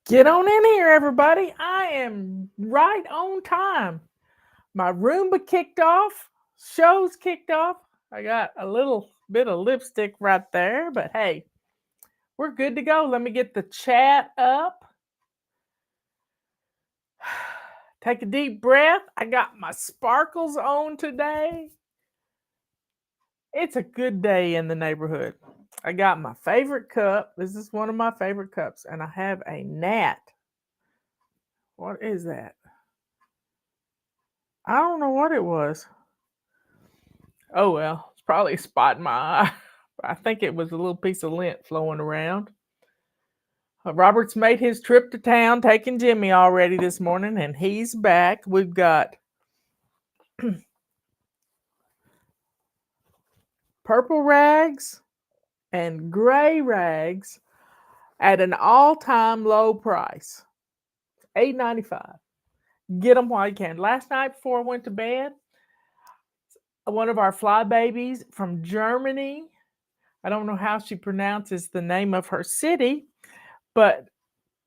Get on in here, everybody. I am right on time. My Roomba kicked off, show's kicked off. I got a little bit of lipstick right there, but hey, we're good to go. Let me get the chat up. Take a deep breath. I got my sparkles on today. It's a good day in the neighborhood. I got my favorite cup. This is one of my favorite cups, and I have a gnat. What is that? I don't know what it was. Oh well, it's probably a spot in my eye. I think it was a little piece of lint flowing around. Robert's made his trip to town, taking Jimmy already this morning, and he's back. We've got purple rags and gray rags at an all-time low price, $8.95. Get them while you can. Last night before I went to bed, one of our fly babies from Germany, I don't know how she pronounces the name of her city, but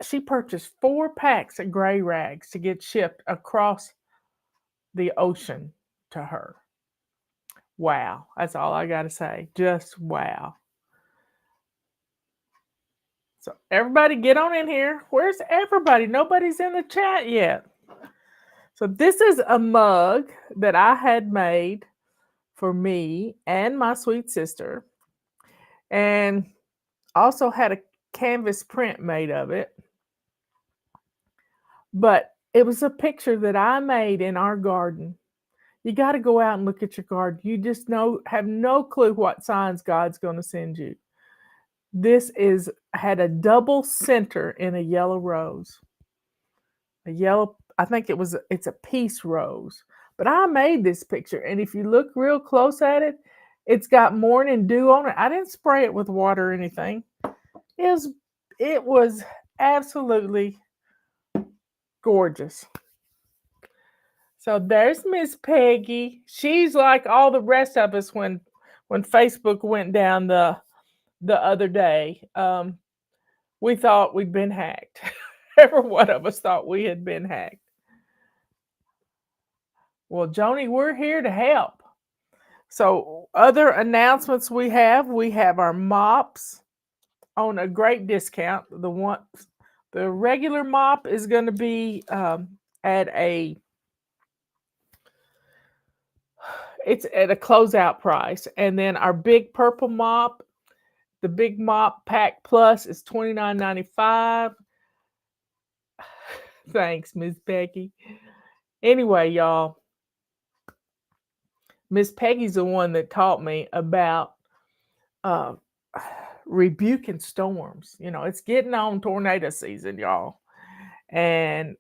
she purchased 4 packs of gray rags to get shipped across the ocean to her. Wow. That's all I got to say. Just wow. So, everybody get on in here. Where's everybody? Nobody's in the chat yet. So, this is a mug that I had made for me and my sweet sister, and also had a canvas print made of it. But it was a picture that I made in our garden. You got to go out and look at your garden. You just have no clue what signs God's going to send you. This had a double center in a yellow rose. I think it's a peace rose. But I made this picture, and if you look real close at it, it's got morning dew on it. I didn't spray it with water or anything. It was absolutely gorgeous. So there's Miss Peggy. She's like all the rest of us when Facebook went down the other day. We thought we'd been hacked. Every one of us thought we had been hacked. Well, Joni, we're here to help. So other announcements we have our mops on a great discount. The regular mop is going to be at a closeout price, and then our big purple mop, the big mop pack plus, is $29.95. Thanks, Miss Peggy. Anyway, y'all, Miss Peggy's the one that taught me about rebuking storms. It's getting on tornado season, y'all. And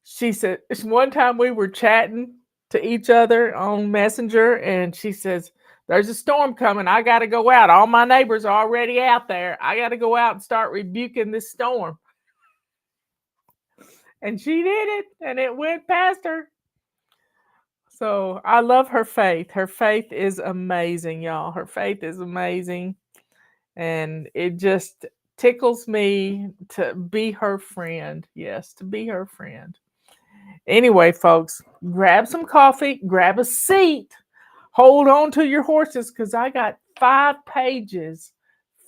she said, one time we were chatting to each other on Messenger, and she says, there's a storm coming. I got to go out. All my neighbors are already out there. I got to go out and start rebuking this storm. And she did it, and it went past her. So I love her faith. Her faith is amazing, y'all. Her faith is amazing. And it just tickles me to be her friend. Yes, to be her friend. Anyway, folks, grab some coffee, grab a seat, hold on to your horses, because I got 5 pages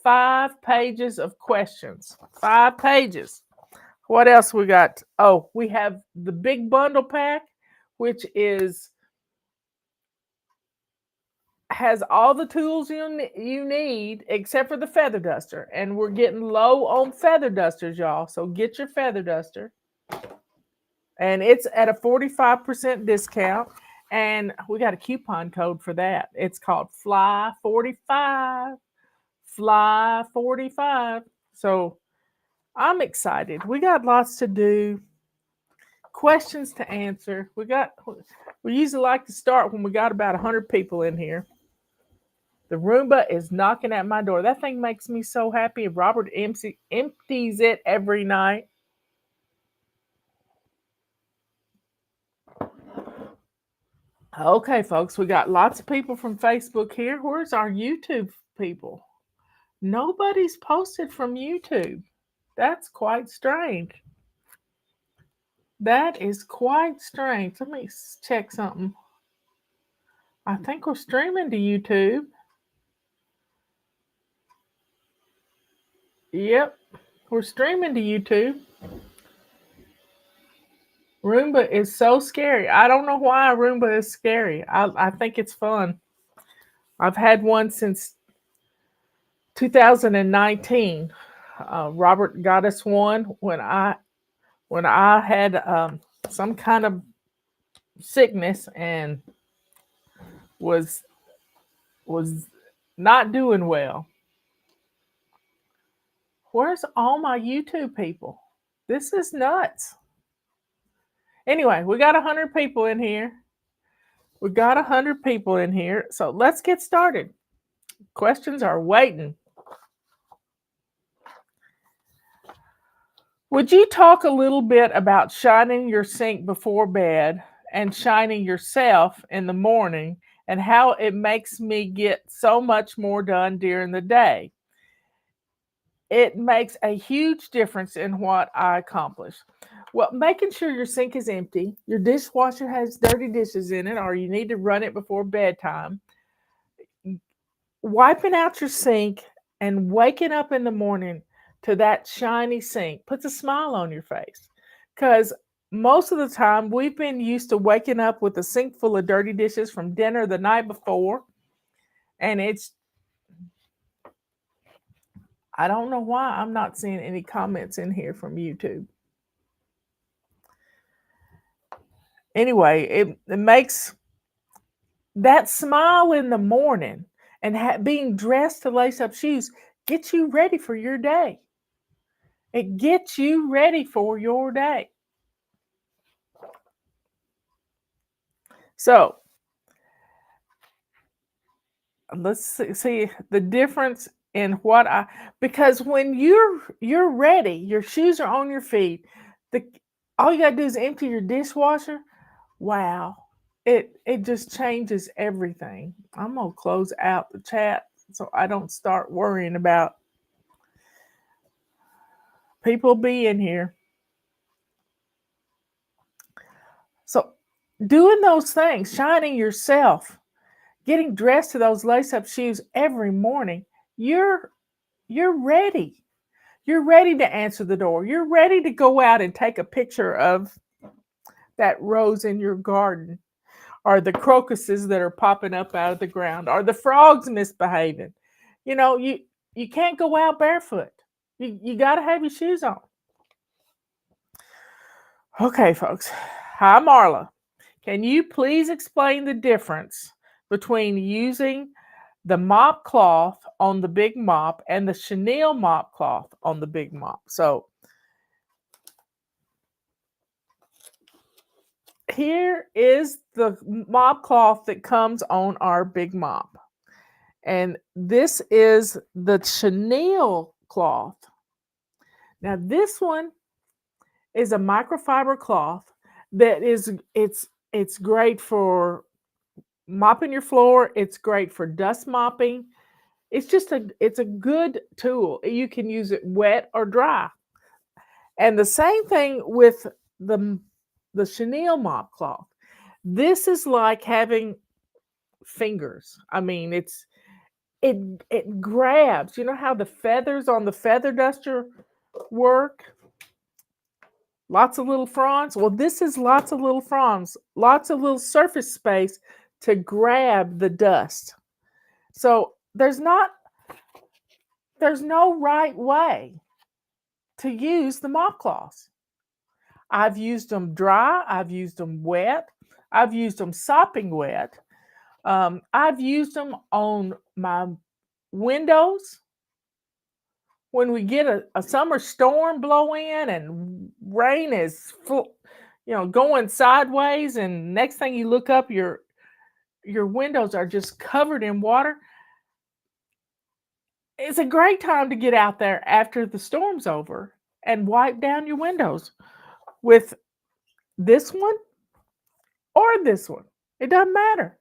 of questions. 5 pages. What else we got? Oh, we have the big bundle pack, which has all the tools you need except for the feather duster. And we're getting low on feather dusters, y'all. So get your feather duster. And it's at a 45% discount. And we got a coupon code for that. It's called FLY45. FLY45. So I'm excited. We got lots to do. Questions to answer. We usually like to start when we got about 100 people in here. The Roomba is knocking at my door. That thing makes me so happy. Robert empties it every night. Okay, folks, we got lots of people from Facebook here. Where's our YouTube people? Nobody's posted from YouTube. That's quite strange. That is quite strange. Let me check something. I think we're streaming to YouTube. Yep, we're streaming to YouTube. Roomba is so scary. I don't know why Roomba is scary. I think it's fun. I've had one since 2019. Robert got us one when I had some kind of sickness and was was not doing well. Where's all my YouTube people? This is nuts. Anyway, we got 100 people in here. We got 100 people in here. So let's get started. Questions are waiting. Would you talk a little bit about shining your sink before bed and shining yourself in the morning and how it makes me get so much more done during the day? It makes a huge difference in what I accomplish. Well, making sure your sink is empty, your dishwasher has dirty dishes in it, or you need to run it before bedtime, wiping out your sink and waking up in the morning to that shiny sink puts a smile on your face. Because most of the time, we've been used to waking up with a sink full of dirty dishes from dinner the night before. And I don't know why I'm not seeing any comments in here from YouTube. Anyway, it makes that smile in the morning and being dressed to lace up shoes gets you ready for your day. It gets you ready for your day. So let's see the difference in what because when you're ready, your shoes are on your feet. The all you gotta do is empty your dishwasher. Wow, it just changes everything. I'm gonna close out the chat so I don't start worrying about people being here. So doing those things, shining yourself, getting dressed to those lace-up shoes every morning, you're ready. You're ready to answer the door. You're ready to go out and take a picture of that rose in your garden, or the crocuses that are popping up out of the ground, or the frogs misbehaving. You can't go out barefoot. You got to have your shoes on. Okay, folks. Hi, Marla. Can you please explain the difference between using the mop cloth on the big mop and the chenille mop cloth on the big mop? So here is the mop cloth that comes on our big mop. And this is the chenille cloth. Now this one is a microfiber cloth that it's great for mopping your floor. It's great for dust mopping. It's a good tool. You can use it wet or dry. And the same thing with the chenille mop cloth. This is like having fingers. I mean, it grabs. You know how the feathers on the feather duster work? Lots of little fronds. Well, this is lots of little fronds, lots of little surface space to grab the dust. So there's no right way to use the mop cloths. I've used them dry, I've used them wet, I've used them sopping wet. I've used them on my windows when we get a summer storm blow in and rain is full, going sideways, and next thing you look up, your windows are just covered in water. It's a great time to get out there after the storm's over and wipe down your windows with this one or this one. It doesn't matter.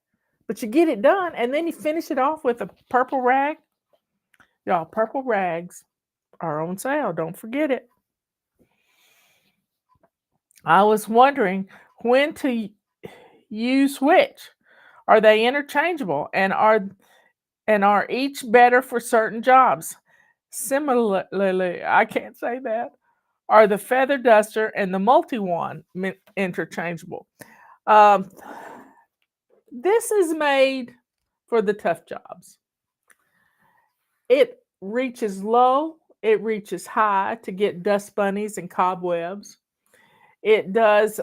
But you get it done, and then you finish it off with a purple rag. Y'all, purple rags are on sale. Don't forget it. I was wondering when to use which. Are they interchangeable and are each better for certain jobs? Similarly, I can't say that. Are the feather duster and the multi-wand interchangeable? Um, this is made for the tough jobs. It reaches low, it reaches high to get dust bunnies and cobwebs. It does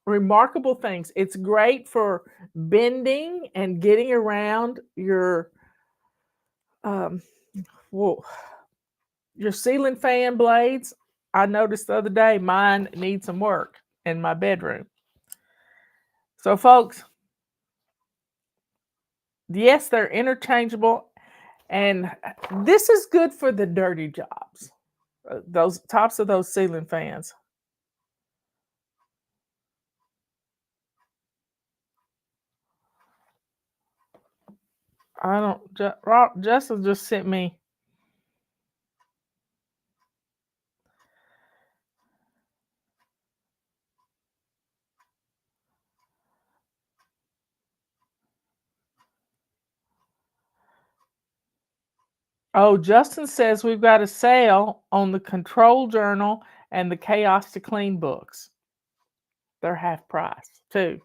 remarkable things. It's great for bending and getting around um, whoa, your ceiling fan blades. I noticed the other day mine needs some work in my bedroom. So, folks, yes, they're interchangeable, and this is good for the dirty jobs. Those tops of those ceiling fans. I don't. Justin just sent me. Oh, Justin says we've got a sale on the Control Journal and the Chaos to Clean books. They're half price too.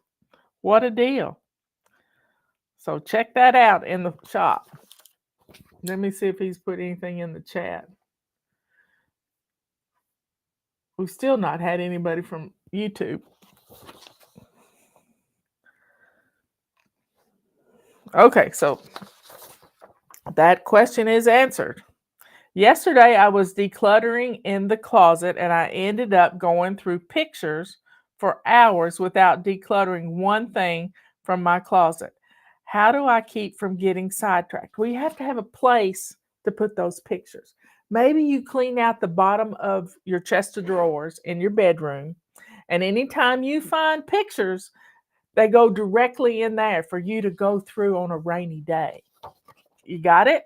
What a deal! So check that out in the shop. Let me see if he's put anything in the chat. We've still not had anybody from YouTube. Okay, so that question is answered. Yesterday, I was decluttering in the closet and I ended up going through pictures for hours without decluttering one thing from my closet. How do I keep from getting sidetracked? Well, you have to have a place to put those pictures. Maybe you clean out the bottom of your chest of drawers in your bedroom, and anytime you find pictures, they go directly in there for you to go through on a rainy day. You got it?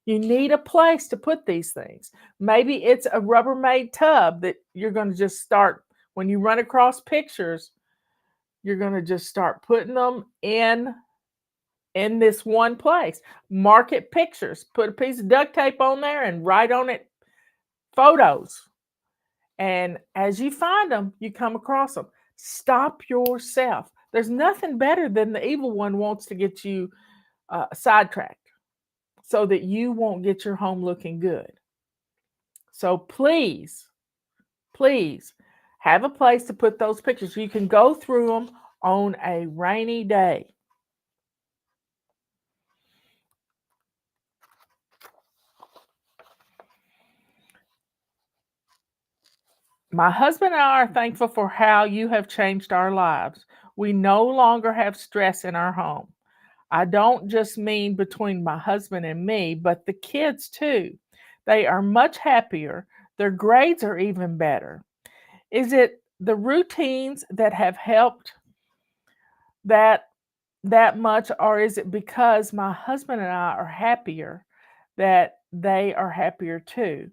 You need a place to put these things. Maybe it's a Rubbermaid tub that you're going to just start, when you run across pictures, you're going to just start putting them in this one place. Market pictures. Put a piece of duct tape on there and write on it photos. And as you find them, you come across them. Stop yourself. There's nothing better than the evil one wants to get you sidetracked so that you won't get your home looking good. So please, please have a place to put those pictures. You can go through them on a rainy day. My husband and I are thankful for how you have changed our lives. We no longer have stress in our home. I don't just mean between my husband and me, but the kids too. They are much happier. Their grades are even better. Is it the routines that have helped that much, or is it because my husband and I are happier that they are happier too?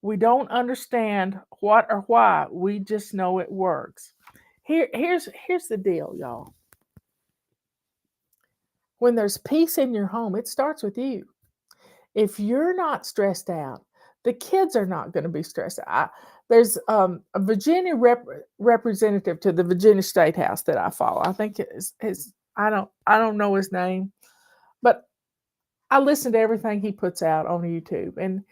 We don't understand what or why. We just know it works. Here's the deal, y'all. When there's peace in your home, it starts with you. If you're not stressed out, the kids are not going to be stressed out. There's a Virginia representative to the Virginia State House that I follow. I think I don't know his name, but I listen to everything he puts out on YouTube, and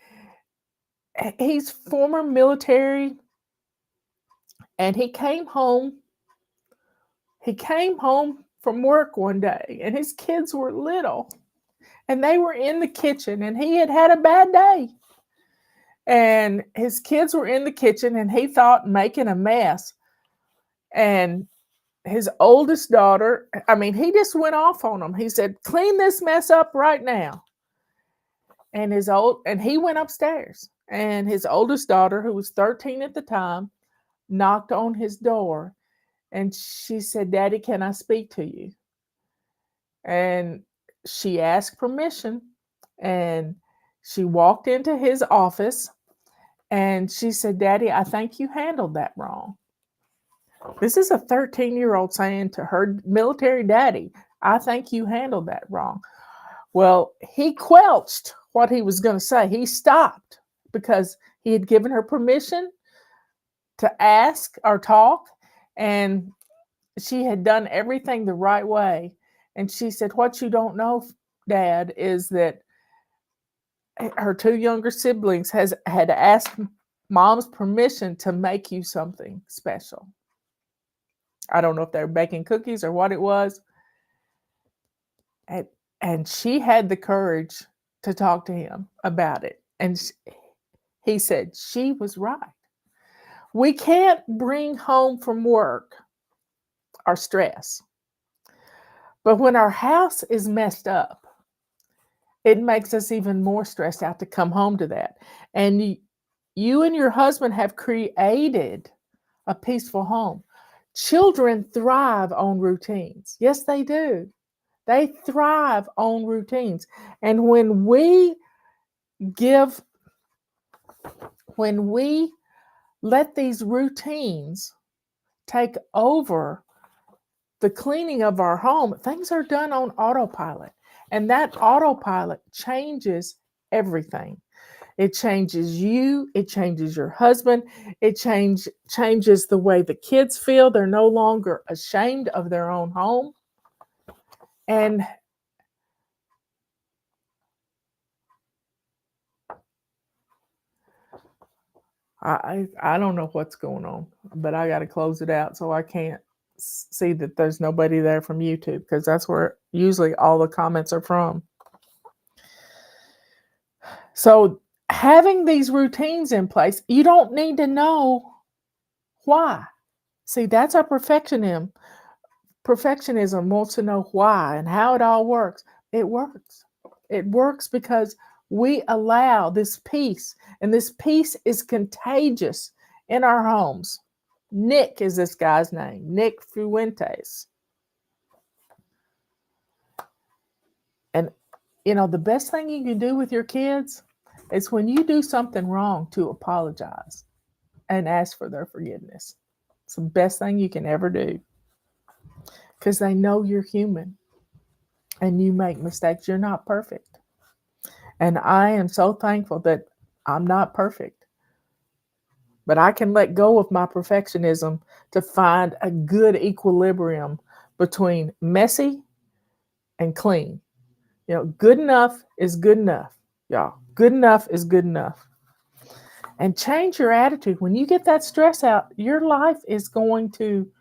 he's former military, and he came home from work one day, and his kids were little, and they were in the kitchen, and he had had a bad day. And his kids were in the kitchen, and he thought making a mess. And his oldest daughter, he just went off on him. He said, "Clean this mess up right now." And he went upstairs. And his oldest daughter, who was 13 at the time, knocked on his door. And she said, "Daddy, can I speak to you?" And she asked permission. And She walked into his office and she said, "Daddy, I think you handled that wrong." This is a 13-year-old saying to her military daddy, "I think you handled that wrong." Well, he quelched what he was going to say. He stopped because he had given her permission to ask or talk, and she had done everything the right way. And she said, "What you don't know, Dad, is that her two younger siblings had asked Mom's permission to make you something special." I don't know if they were baking cookies or what it was. And she had the courage to talk to him about it. And he said she was right. We can't bring home from work our stress. But when our house is messed up, it makes us even more stressed out to come home to that. And you and your husband have created a peaceful home. Children thrive on routines. Yes, they do. They thrive on routines. And when we let these routines take over the cleaning of our home, things are done on autopilot. And that autopilot changes everything. It changes you. It changes your husband. It changes the way the kids feel. They're no longer ashamed of their own home. And I don't know what's going on, but I got to close it out so I can't see that there's nobody there from YouTube, because that's where usually all the comments are from. So having these routines in place, you don't need to know why. See, that's our perfectionism. Perfectionism wants to know why and how it all works. It works. It works because we allow this peace, and this peace is contagious in our homes. Nick is this guy's name, Nick Fuentes. And, the best thing you can do with your kids is when you do something wrong to apologize and ask for their forgiveness. It's the best thing you can ever do, because they know you're human and you make mistakes. You're not perfect. And I am so thankful that I'm not perfect. But I can let go of my perfectionism to find a good equilibrium between messy and clean. Good enough is good enough, y'all. Good enough is good enough. And change your attitude. When you get that stress out, your life is going to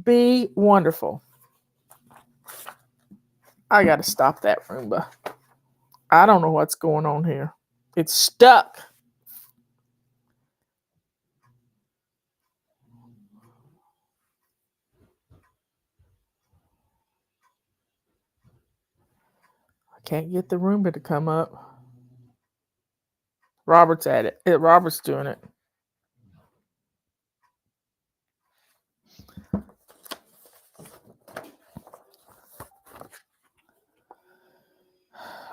be wonderful. I got to stop that Roomba. I don't know what's going on here. It's stuck. I can't get the Roomba to come up. Robert's at it. Robert's doing it.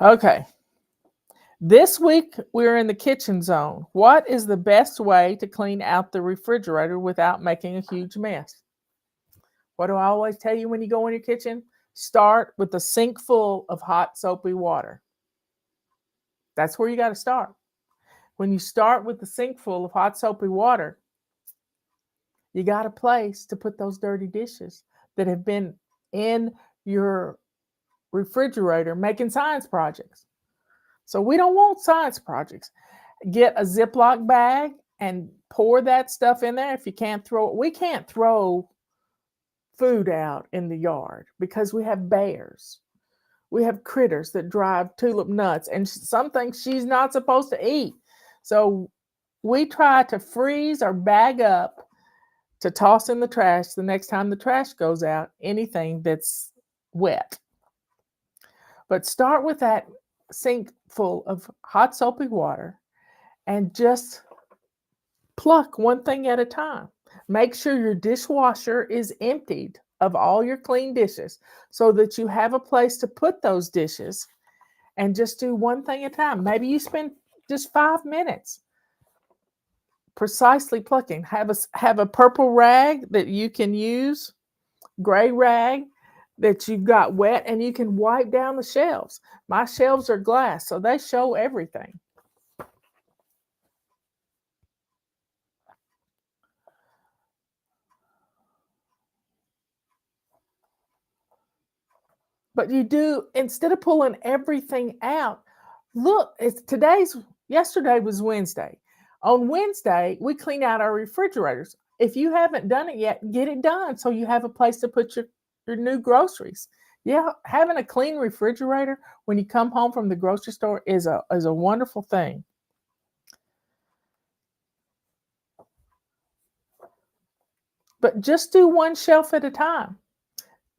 Okay. This week, we're in the kitchen zone. What is the best way to clean out the refrigerator without making a huge mess? What do I always tell you when you go in your kitchen? Start with a sink full of hot, soapy water. That's where you got to start. When you start with the sink full of hot, soapy water, you got a place to put those dirty dishes that have been in your refrigerator making science projects. So we don't want science projects. Get a Ziploc bag and pour that stuff in there. If you can't throw it, we can't throw food out in the yard because we have bears. We have critters that drive tulip nuts and some things she's not supposed to eat. So we try to freeze or bag up to toss in the trash the next time the trash goes out, anything that's wet. But start with that sink full of hot soapy water and just pluck one thing at a time. Make sure your dishwasher is emptied of all your clean dishes so that you have a place to put those dishes. and just do one thing at a time. Maybe you spend just 5 minutes precisely plucking. Have a purple rag that you can use, gray rag that you've got wet, and you can wipe down the shelves. My shelves are glass, so they show everything. But you do, instead of pulling everything out, look, yesterday was Wednesday. On Wednesday, we clean out our refrigerators. If you haven't done it yet, get it done so you have a place to put your new groceries. Yeah, having a clean refrigerator when you come home from the grocery store is a wonderful thing. But just do one shelf at a time.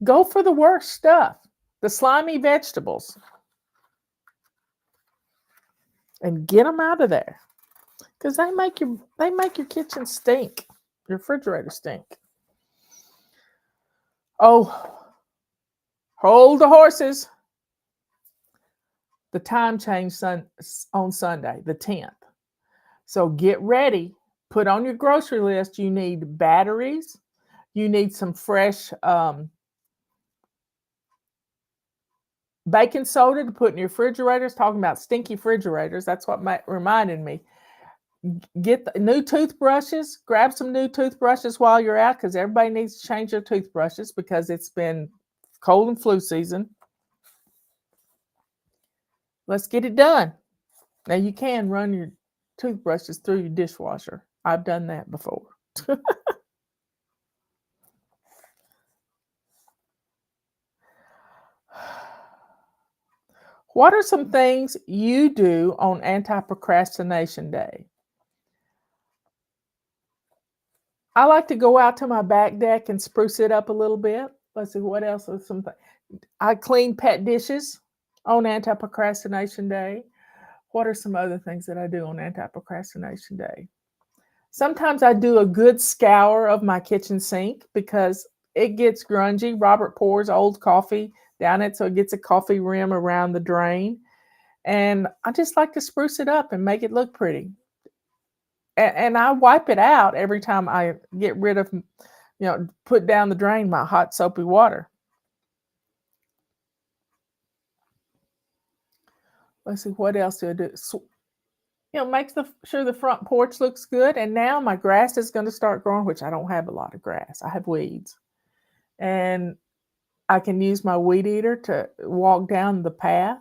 Go for the worst stuff, the slimy vegetables, and get them out of there because they make your kitchen stink, your refrigerator stink. Oh, hold the horses. The time changed on Sunday, the 10th. So get ready. Put on your grocery list. You need batteries. You need some fresh baking soda to put in your refrigerators. Talking about stinky refrigerators. That's what reminded me. Get the new toothbrushes. Grab some new toothbrushes while you're out because everybody needs to change their toothbrushes because it's been cold and flu season. Let's get it done. Now you can run your toothbrushes through your dishwasher. I've done that before. What are some things you do on Anti-procrastination Day? I like to go out to my back deck and spruce it up a little bit. Let's see, what else is something. I clean pet dishes on Anti-procrastination Day. What are some other things that I do on Anti-procrastination Day? Sometimes I do a good scour of my kitchen sink because it gets grungy. Robert pours old coffee down it so it gets a coffee rim around the drain. And I just like to spruce it up and make it look pretty. And I wipe it out every time I get rid of, put down the drain my hot soapy water. Let's see, what else do I do? Makes sure the front porch looks good. And now my grass is going to start growing, which I don't have a lot of grass. I have weeds. And I can use my weed eater to walk down the path.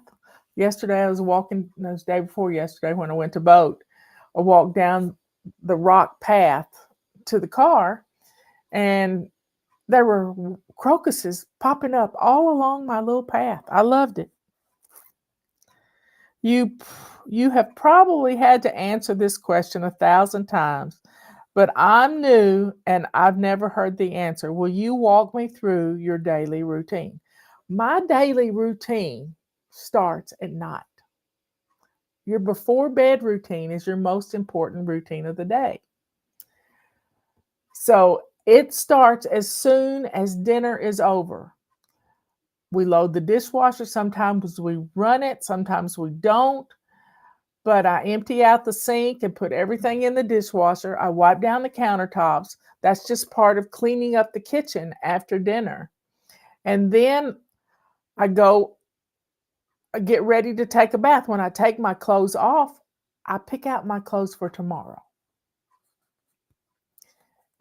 Yesterday I was walking, no, it was the day before yesterday when I went to boat. I walked down the rock path to the car, and there were crocuses popping up all along my little path. I loved it. You have probably had to answer this question 1,000 times, but I'm new and I've never heard the answer. Will you walk me through your daily routine? My daily routine starts at night. Your before bed routine is your most important routine of the day. So it starts as soon as dinner is over. We load the dishwasher. Sometimes we run it, sometimes we don't. But I empty out the sink and put everything in the dishwasher. I wipe down the countertops. That's just part of cleaning up the kitchen after dinner. And then I get ready to take a bath. When I take my clothes off, I pick out my clothes for tomorrow.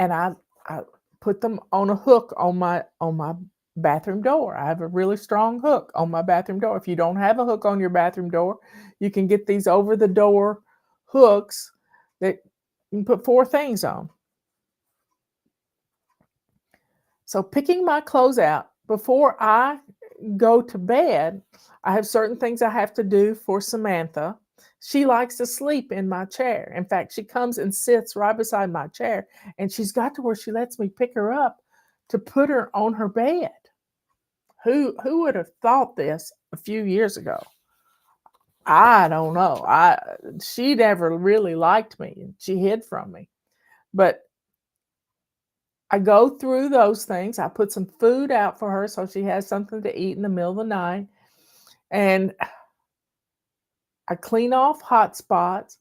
And I put them on a hook on my bathroom door. I have a really strong hook on my bathroom door. If you don't have a hook on your bathroom door, you can get these over the door hooks that you can put 4 things on. So picking my clothes out before I go to bed, I have certain things I have to do for Samantha. She likes to sleep in my chair. In fact, she comes and sits right beside my chair, and she's got to where she lets me pick her up to put her on her bed. Who would have thought this a few years ago? I don't know. She never really liked me. She hid from me. But I go through those things. I put some food out for her so she has something to eat in the middle of the night. And I clean off Hotspots.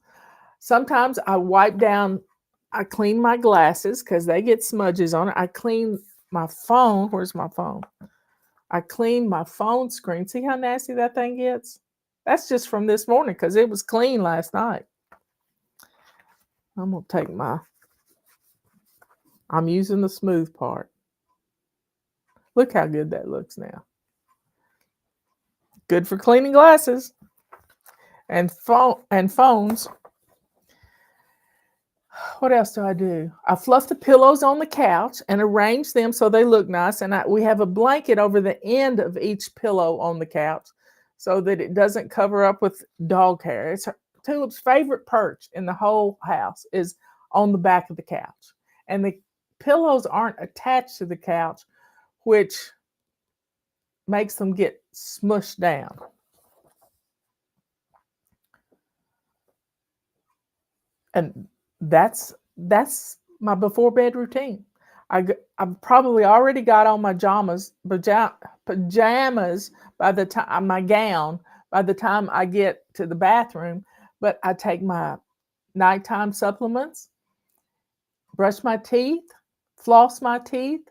Sometimes I wipe down, I clean my glasses because they get smudges on it. I clean my phone. Where's my phone? I clean my phone screen. See how nasty that thing gets? That's just from this morning because it was clean last night. I'm going to take I'm using the smooth part. Look how good that looks now. Good for cleaning glasses and phones. What else do I do? I fluff the pillows on the couch and arrange them so they look nice. And we have a blanket over the end of each pillow on the couch so that it doesn't cover up with dog hair. It's Tulip's favorite perch in the whole house is on the back of the couch. And the pillows aren't attached to the couch, which makes them get smushed down. And that's my before bed routine. I've probably already got on my pajamas by the time my gown by the time I get to the bathroom, but I take my nighttime supplements, brush my teeth, floss my teeth,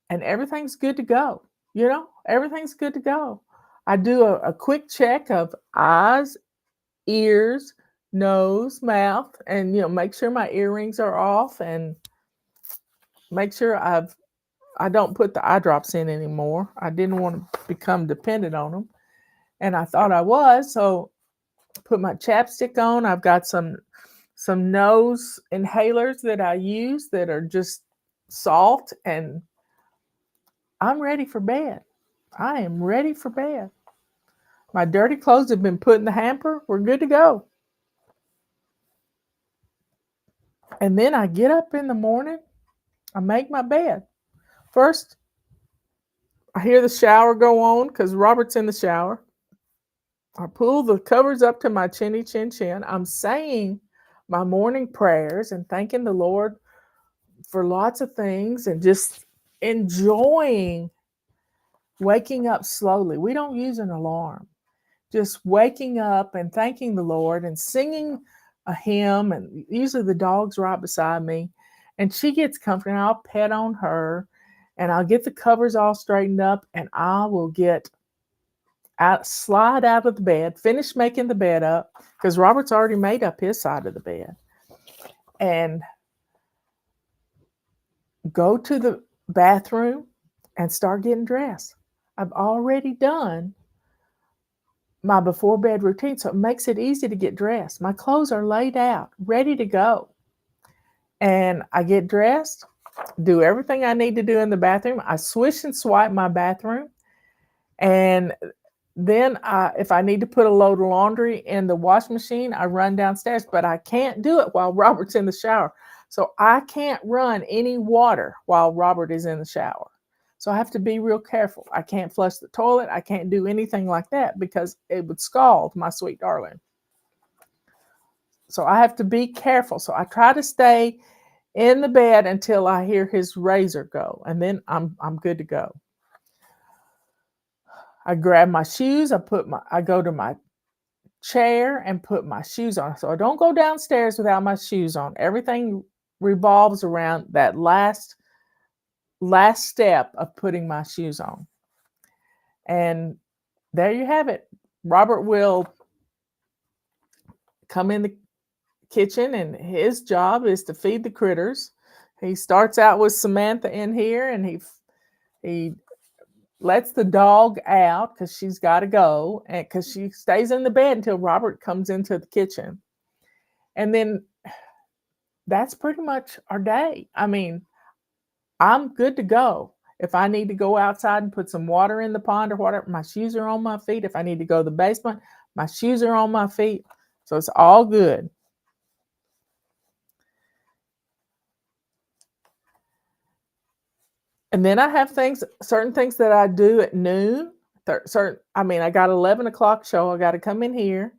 and everything's good to go. Everything's good to go. I do a quick check of eyes, ears, nose, mouth, and make sure my earrings are off and make sure I don't put the eye drops in anymore. I didn't want to become dependent on them, and I thought I was, so put my chapstick on. I've got some nose inhalers that I use that are just salt, and I'm ready for bed. I am ready for bed. My dirty clothes have been put in the hamper. We're good to go. And then I get up in the morning. I make my bed. First, I hear the shower go on because Robert's in the shower. I pull the covers up to my chinny chin chin. I'm saying my morning prayers and thanking the Lord for lots of things and just enjoying waking up slowly. We don't use an alarm. Just waking up and thanking the Lord and singing a hymn, and usually the dog's right beside me, and she gets comfortable, and I'll pet on her, and I'll get the covers all straightened up, and I will get out, slide out of the bed, finish making the bed up, because Robert's already made up his side of the bed, and go to the bathroom and start getting dressed. I've already done my before bed routine, so it makes it easy to get dressed. My clothes are laid out, ready to go. And I get dressed, do everything I need to do in the bathroom. I swish and swipe my bathroom. And then if I need to put a load of laundry in the wash machine, I run downstairs, but I can't do it while Robert's in the shower. So I can't run any water while Robert is in the shower. So I have to be real careful. I can't flush the toilet. I can't do anything like that because it would scald my sweet darling. So I have to be careful. So I try to stay in the bed until I hear his razor go, and then I'm good to go. I grab my shoes. I go to my chair and put my shoes on. So I don't go downstairs without my shoes on. Everything revolves around that last step of putting my shoes on. And there you have it. Robert will come in the kitchen, and his job is to feed the critters. He starts out with Samantha in here, and he lets the dog out because she's got to go, and because she stays in the bed until Robert comes into the kitchen. And then that's pretty much our day. I mean, I'm good to go. If I need to go outside and put some water in the pond or whatever, my shoes are on my feet. If I need to go to the basement, my shoes are on my feet. So it's all good. And then I have certain things that I do at noon. I got 11 o'clock show. I got to come in here,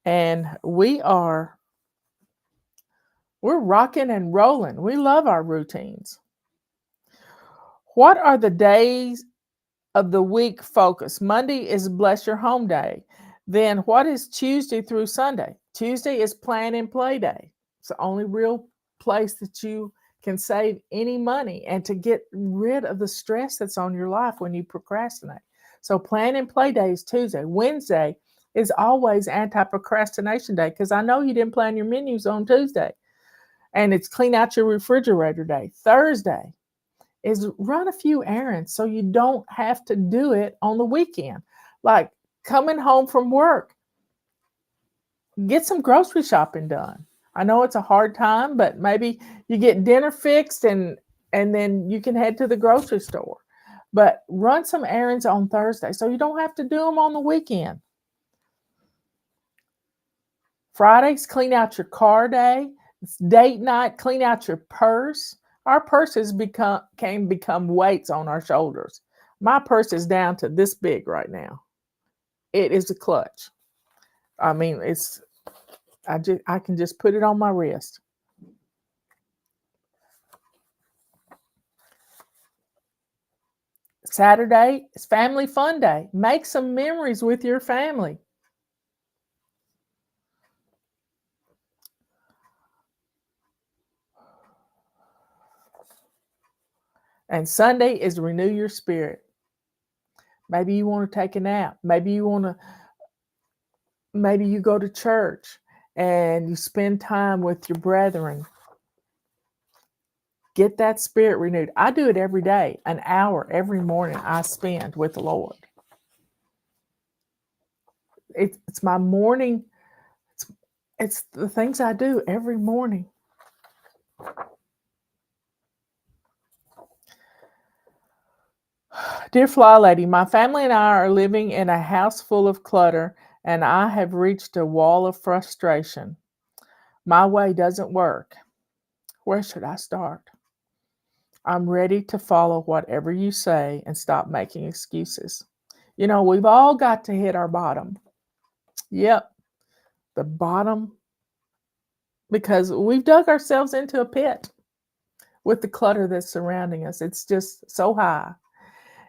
and we're rocking and rolling. We love our routines. What are the days of the week focus? Monday is Bless Your Home Day. Then what is Tuesday through Sunday? Tuesday is plan and play day. It's the only real place that you can save any money and to get rid of the stress that's on your life when you procrastinate. So plan and play day is Tuesday. Wednesday is always anti-procrastination day because I know you didn't plan your menus on Tuesday. And it's clean out your refrigerator day. Thursday is run a few errands so you don't have to do it on the weekend. Like coming home from work, get some grocery shopping done. I know it's a hard time, but maybe you get dinner fixed and then you can head to the grocery store. But run some errands on Thursday so you don't have to do them on the weekend. Fridays, clean out your car day. It's date night, clean out your purse. Our purses can become weights on our shoulders. My purse is down to this big right now. It is a clutch. I mean, I can just put it on my wrist. Saturday is family fun day. Make some memories with your family. And Sunday is renew your spirit. Maybe you want to take a nap. Maybe you go to church and you spend time with your brethren. Get that spirit renewed. I do it every day. An hour every morning I spend with the Lord. It's my morning. It's the things I do every morning. Dear FLYLady, my family and I are living in a house full of clutter, and I have reached a wall of frustration. My way doesn't work. Where should I start? I'm ready to follow whatever you say and stop making excuses. You know, we've all got to hit our bottom. Yep, the bottom, because we've dug ourselves into a pit with the clutter that's surrounding us. It's just so high.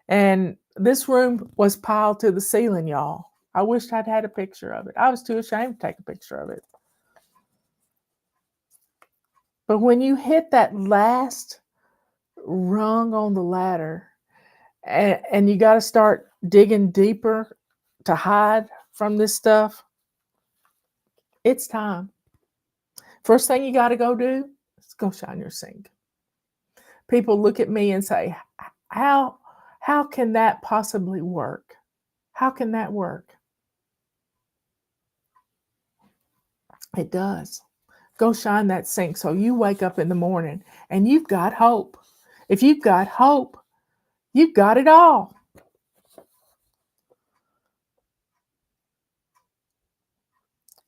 And this room was piled to the ceiling, y'all. I wished I'd had a picture of it. I was too ashamed to take a picture of it. But when you hit that last rung on the ladder and you got to start digging deeper to hide from this stuff, it's time. First thing you got to go do is go shine your sink. People look at me and say, how can that possibly work? How can that work? It does. Go shine that sink so you wake up in the morning and you've got hope. If you've got hope, you've got it all.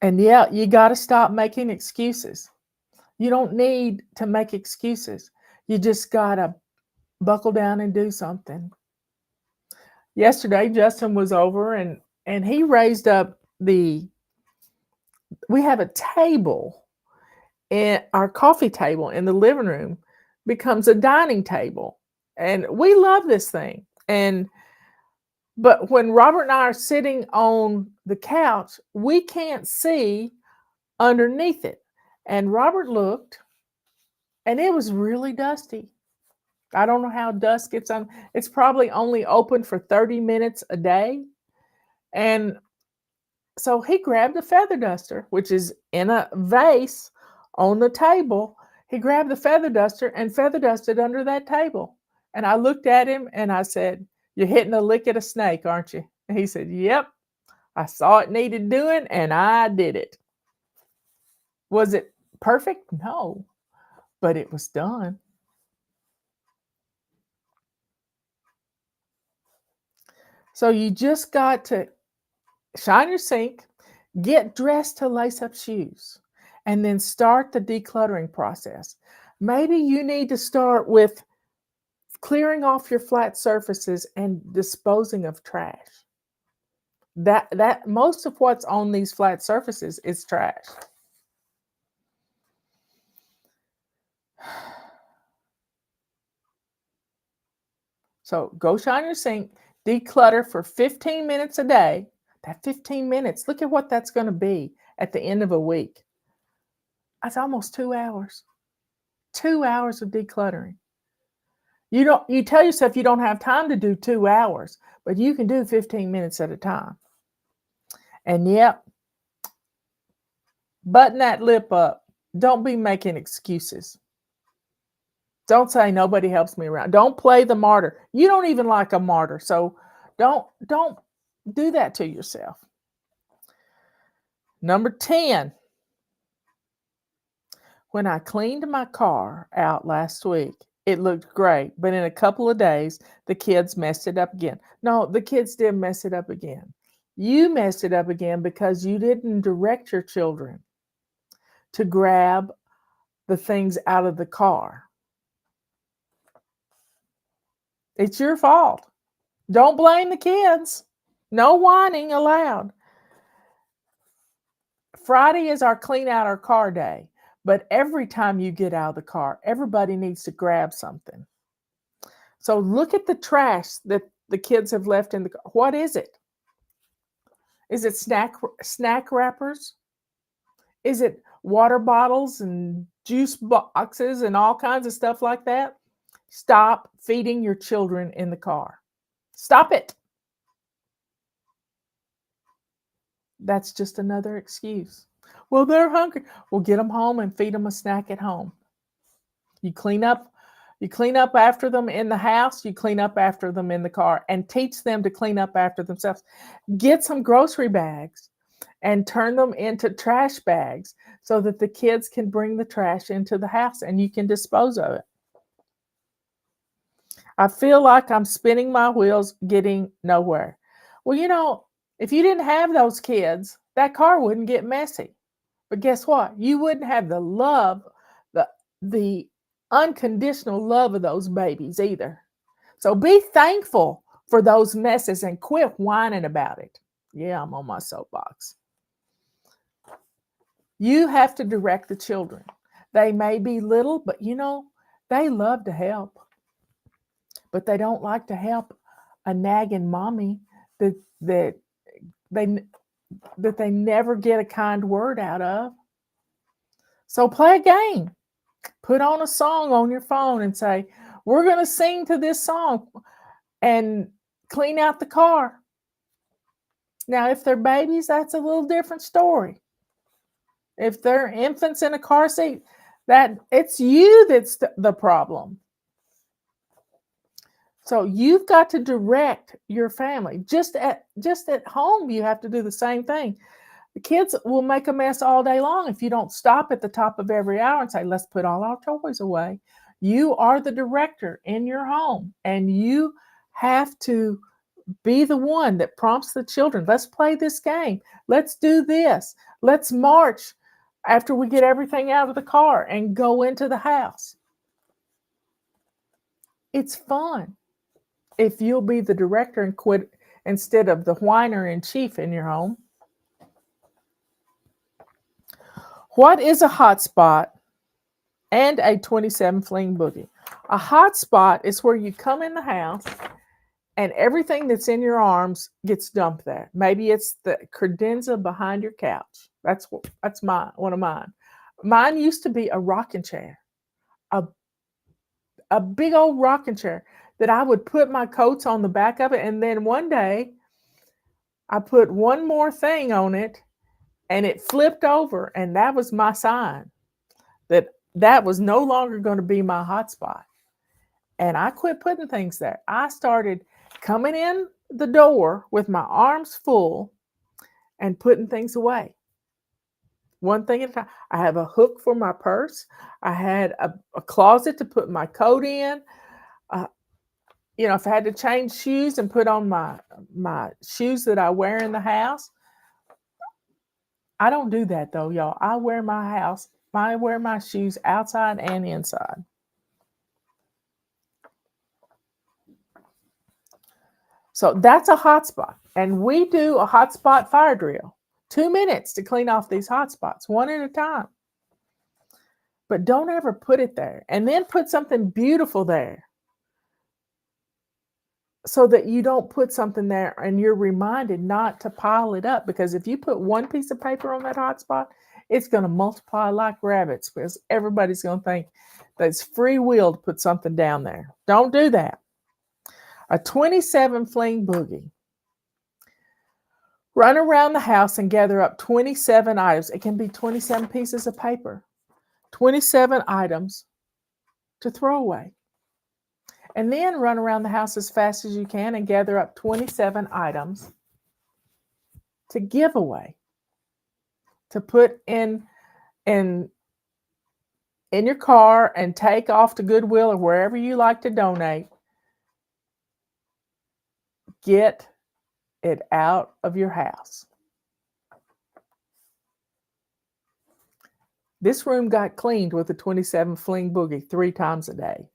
And yeah, you got to stop making excuses. You don't need to make excuses. You just got to buckle down and do something. Yesterday, Justin was over and he raised up we have a table, and our coffee table in the living room becomes a dining table. And we love this thing. But when Robert and I are sitting on the couch, we can't see underneath it. And Robert looked, and it was really dusty. I don't know how dust gets on. It's probably only open for 30 minutes a day. And so he grabbed a feather duster, which is in a vase on the table. He grabbed the feather duster and feather dusted under that table. And I looked at him and I said, "You're hitting a lick at a snake, aren't you?" And he said, "Yep. I saw it needed doing and I did it." Was it perfect? No, but it was done. So you just got to shine your sink, get dressed to lace up shoes, and then start the decluttering process. Maybe you need to start with clearing off your flat surfaces and disposing of trash. That most of what's on these flat surfaces is trash. So go shine your sink, declutter for 15 minutes a day. That 15 minutes, look at what that's going to be at the end of a week. That's almost 2 hours. 2 hours of decluttering. You tell yourself you don't have time to do 2 hours, but you can do 15 minutes at a time. And yep, button that lip up. Don't be making excuses. Don't say nobody helps me around. Don't play the martyr. You don't even like a martyr, so don't do that to yourself. Number 10. When I cleaned my car out last week, it looked great, but in a couple of days, the kids messed it up again. No, the kids didn't mess it up again. You messed it up again because you didn't direct your children to grab the things out of the car. It's your fault. Don't blame the kids. No whining allowed. Friday is our clean out our car day, but every time you get out of the car, everybody needs to grab something. So look at the trash that the kids have left in the car. What is it? Is it snack wrappers? Is it water bottles and juice boxes and all kinds of stuff like that? Stop feeding your children in the car. Stop it. That's just another excuse. Well, they're hungry. Well, get them home and feed them a snack at home. You clean up after them in the house, you clean up after them in the car, and teach them to clean up after themselves. Get some grocery bags and turn them into trash bags so that the kids can bring the trash into the house and you can dispose of it. I feel like I'm spinning my wheels getting nowhere. Well, if you didn't have those kids, that car wouldn't get messy. But guess what? You wouldn't have the love, the unconditional love of those babies either. So be thankful for those messes and quit whining about it. Yeah, I'm on my soapbox. You have to direct the children. They may be little, but they love to help. But they don't like to help a nagging mommy that they never get a kind word out of. So play a game. Put on a song on your phone and say, we're going to sing to this song and clean out the car. Now, if they're babies, that's a little different story. If they're infants in a car seat, it's you that's the problem. So you've got to direct your family. Just at home, you have to do the same thing. The kids will make a mess all day long if you don't stop at the top of every hour and say, let's put all our toys away. You are the director in your home, and you have to be the one that prompts the children. Let's play this game. Let's do this. Let's march after we get everything out of the car and go into the house. It's fun if you'll be the director and quit instead of the whiner in chief in your home. What is a hotspot and a 27 fling boogie? A hotspot is where you come in the house and everything that's in your arms gets dumped there. Maybe it's the credenza behind your couch. That's one of mine. Mine used to be a rocking chair, a big old rocking chair that I would put my coats on the back of it. And then one day I put one more thing on it and it flipped over. And that was my sign that was no longer going to be my hotspot. And I quit putting things there. I started coming in the door with my arms full and putting things away. One thing at a time. I have a hook for my purse. I had a closet to put my coat in. If I had to change shoes and put on my shoes that I wear in the house. I don't do that though, y'all. I wear my shoes outside and inside. So that's a hotspot. And we do a hotspot fire drill. 2 minutes to clean off these hotspots, one at a time. But don't ever put it there. And then put something beautiful there. so that you don't put something there and you're reminded not to pile it up, because if you put one piece of paper on that hotspot, it's going to multiply like rabbits, because everybody's going to think that it's free will to put something down there. Don't do that. A 27 fling boogie. Run around the house and gather up 27 items. It can be 27 pieces of paper, 27 items to throw away. And then run around the house as fast as you can and gather up 27 items to give away, to put in your car and take off to Goodwill or wherever you like to donate. Get it out of your house. This room got cleaned with a 27 fling boogie 3 times a day.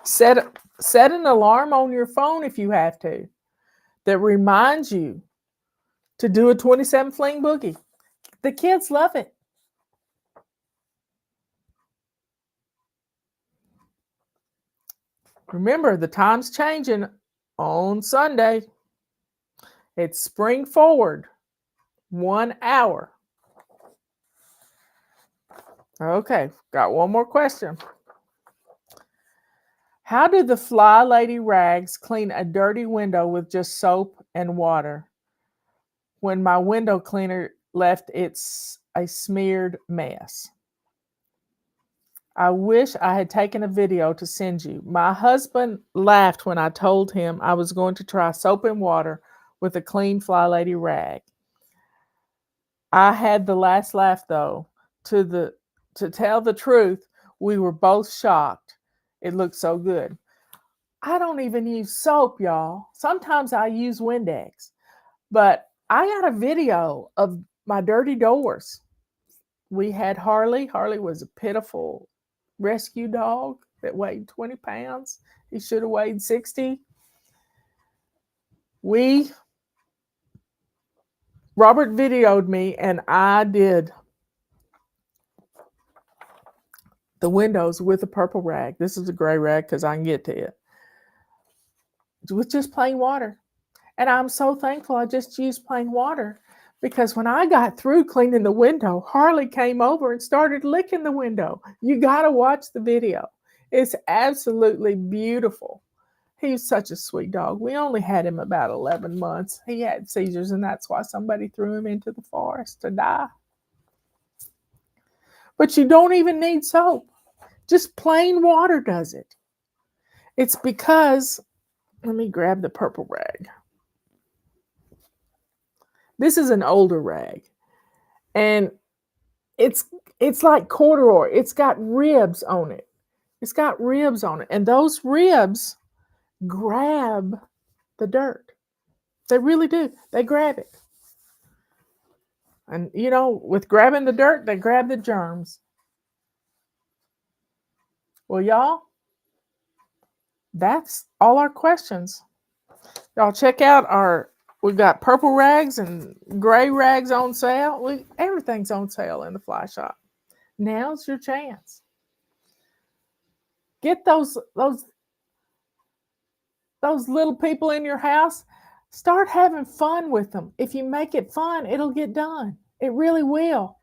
Set an alarm on your phone if you have to that reminds you to do a 27 fling boogie. The kids love it. Remember, the time's changing on Sunday. It's spring forward 1 hour. Okay, got one more question. How do the FLYLady rags clean a dirty window with just soap and water when my window cleaner left it's a smeared mess? I wish I had taken a video to send you. My husband laughed when I told him I was going to try soap and water with a clean FLYLady rag. I had the last laugh though. To tell the truth, we were both shocked. It looked so good. I don't even use soap, y'all. Sometimes I use Windex. But I got a video of my dirty doors. We had Harley. Harley was a pitiful rescue dog that weighed 20 pounds. He should have weighed 60. Robert videoed me and I did the windows with a purple rag. This is a gray rag because I can get to it. With just plain water. And I'm so thankful I just used plain water, because when I got through cleaning the window, Harley came over and started licking the window. You got to watch the video. It's absolutely beautiful. He's such a sweet dog. We only had him about 11 months. He had seizures, and that's why somebody threw him into the forest to die. But you don't even need soap. Just plain water does it. It's because, let me grab the purple rag. This is an older rag. And it's like corduroy. It's got ribs on it. It's got ribs on it. And those ribs grab the dirt. They really do. They grab it. And, you know, with grabbing the dirt, they grab the germs. Well, y'all, that's all our questions. Y'all check out we've got purple rags and gray rags on sale. Everything's on sale in the Fly Shop. Now's your chance. Get those little people in your house. Start having fun with them. If you make it fun, it'll get done. It really will.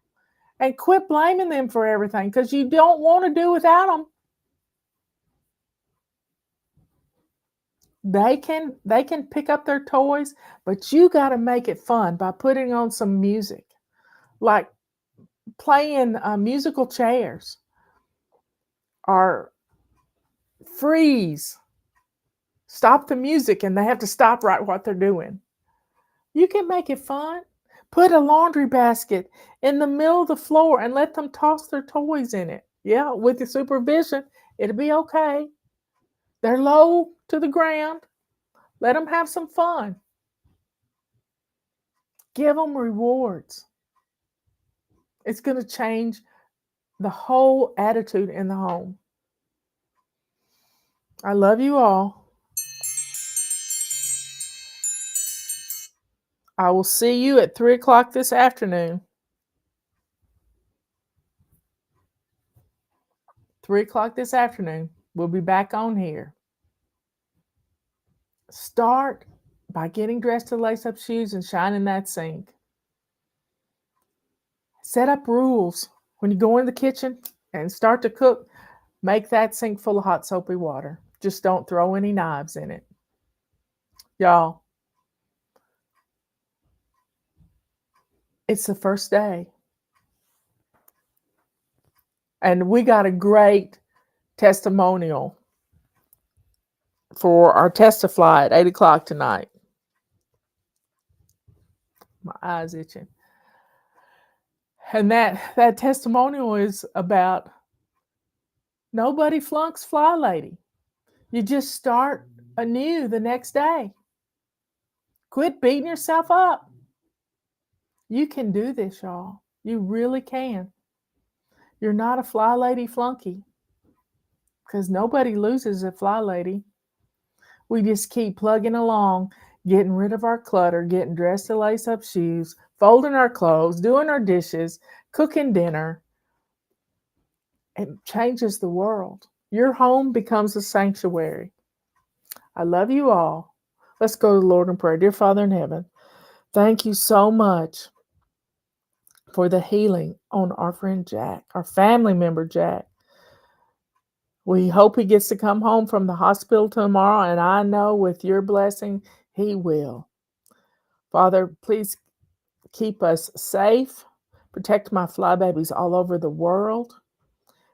And quit blaming them for everything, because you don't want to do without them. They can pick up their toys, but you got to make it fun by putting on some music, like playing musical chairs, or freeze. Stop the music and they have to stop right what they're doing. You can make it fun. Put a laundry basket in the middle of the floor and let them toss their toys in it. Yeah, with the supervision, it'll be okay. They're low to the ground. Let them have some fun. Give them rewards. It's going to change the whole attitude in the home. I love you all. I will see you at 3 o'clock this afternoon. 3 o'clock this afternoon. We'll be back on here. Start by getting dressed to lace up shoes and shining that sink. Set up rules. When you go in the kitchen and start to cook, make that sink full of hot soapy water. Just don't throw any knives in it. Y'all, it's the first day. And we got a great testimonial for our Testifly at 8 o'clock tonight. My eyes itching. And that testimonial is about nobody flunks FLYLady. You just start anew the next day. Quit beating yourself up. You can do this, y'all. You really can. You're not a FLYLady flunky because nobody loses at FLYLady. We just keep plugging along, getting rid of our clutter, getting dressed to lace up shoes, folding our clothes, doing our dishes, cooking dinner. It changes the world. Your home becomes a sanctuary. I love you all. Let's go to the Lord in prayer. Dear Father in heaven, thank you so much for the healing on our friend Jack, our family member Jack. We hope he gets to come home from the hospital tomorrow, and I know with your blessing, he will. Father, please keep us safe. Protect my fly babies all over the world.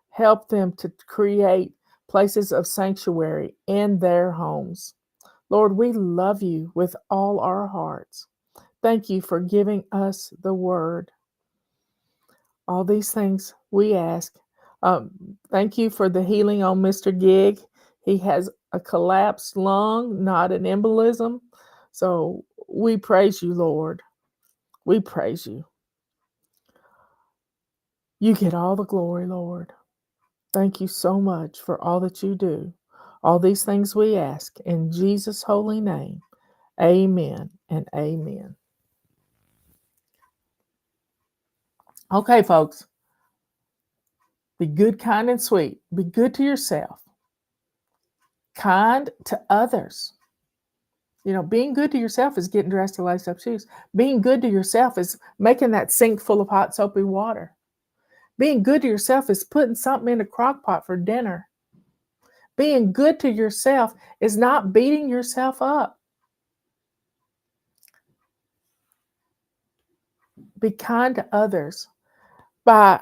Help them to create places of sanctuary in their homes. Lord, we love you with all our hearts. Thank you for giving us the word. All these things we ask. Thank you for the healing on Mr. Gig. He has a collapsed lung, not an embolism. So we praise you, Lord. We praise you. You get all the glory, Lord. Thank you so much for all that you do. All these things we ask in Jesus' holy name. Amen and amen. Okay, folks. Be good, kind, and sweet. Be good to yourself. Kind to others. You know, being good to yourself is getting dressed to lace up shoes. Being good to yourself is making that sink full of hot soapy water. Being good to yourself is putting something in a crock pot for dinner. Being good to yourself is not beating yourself up. Be kind to others by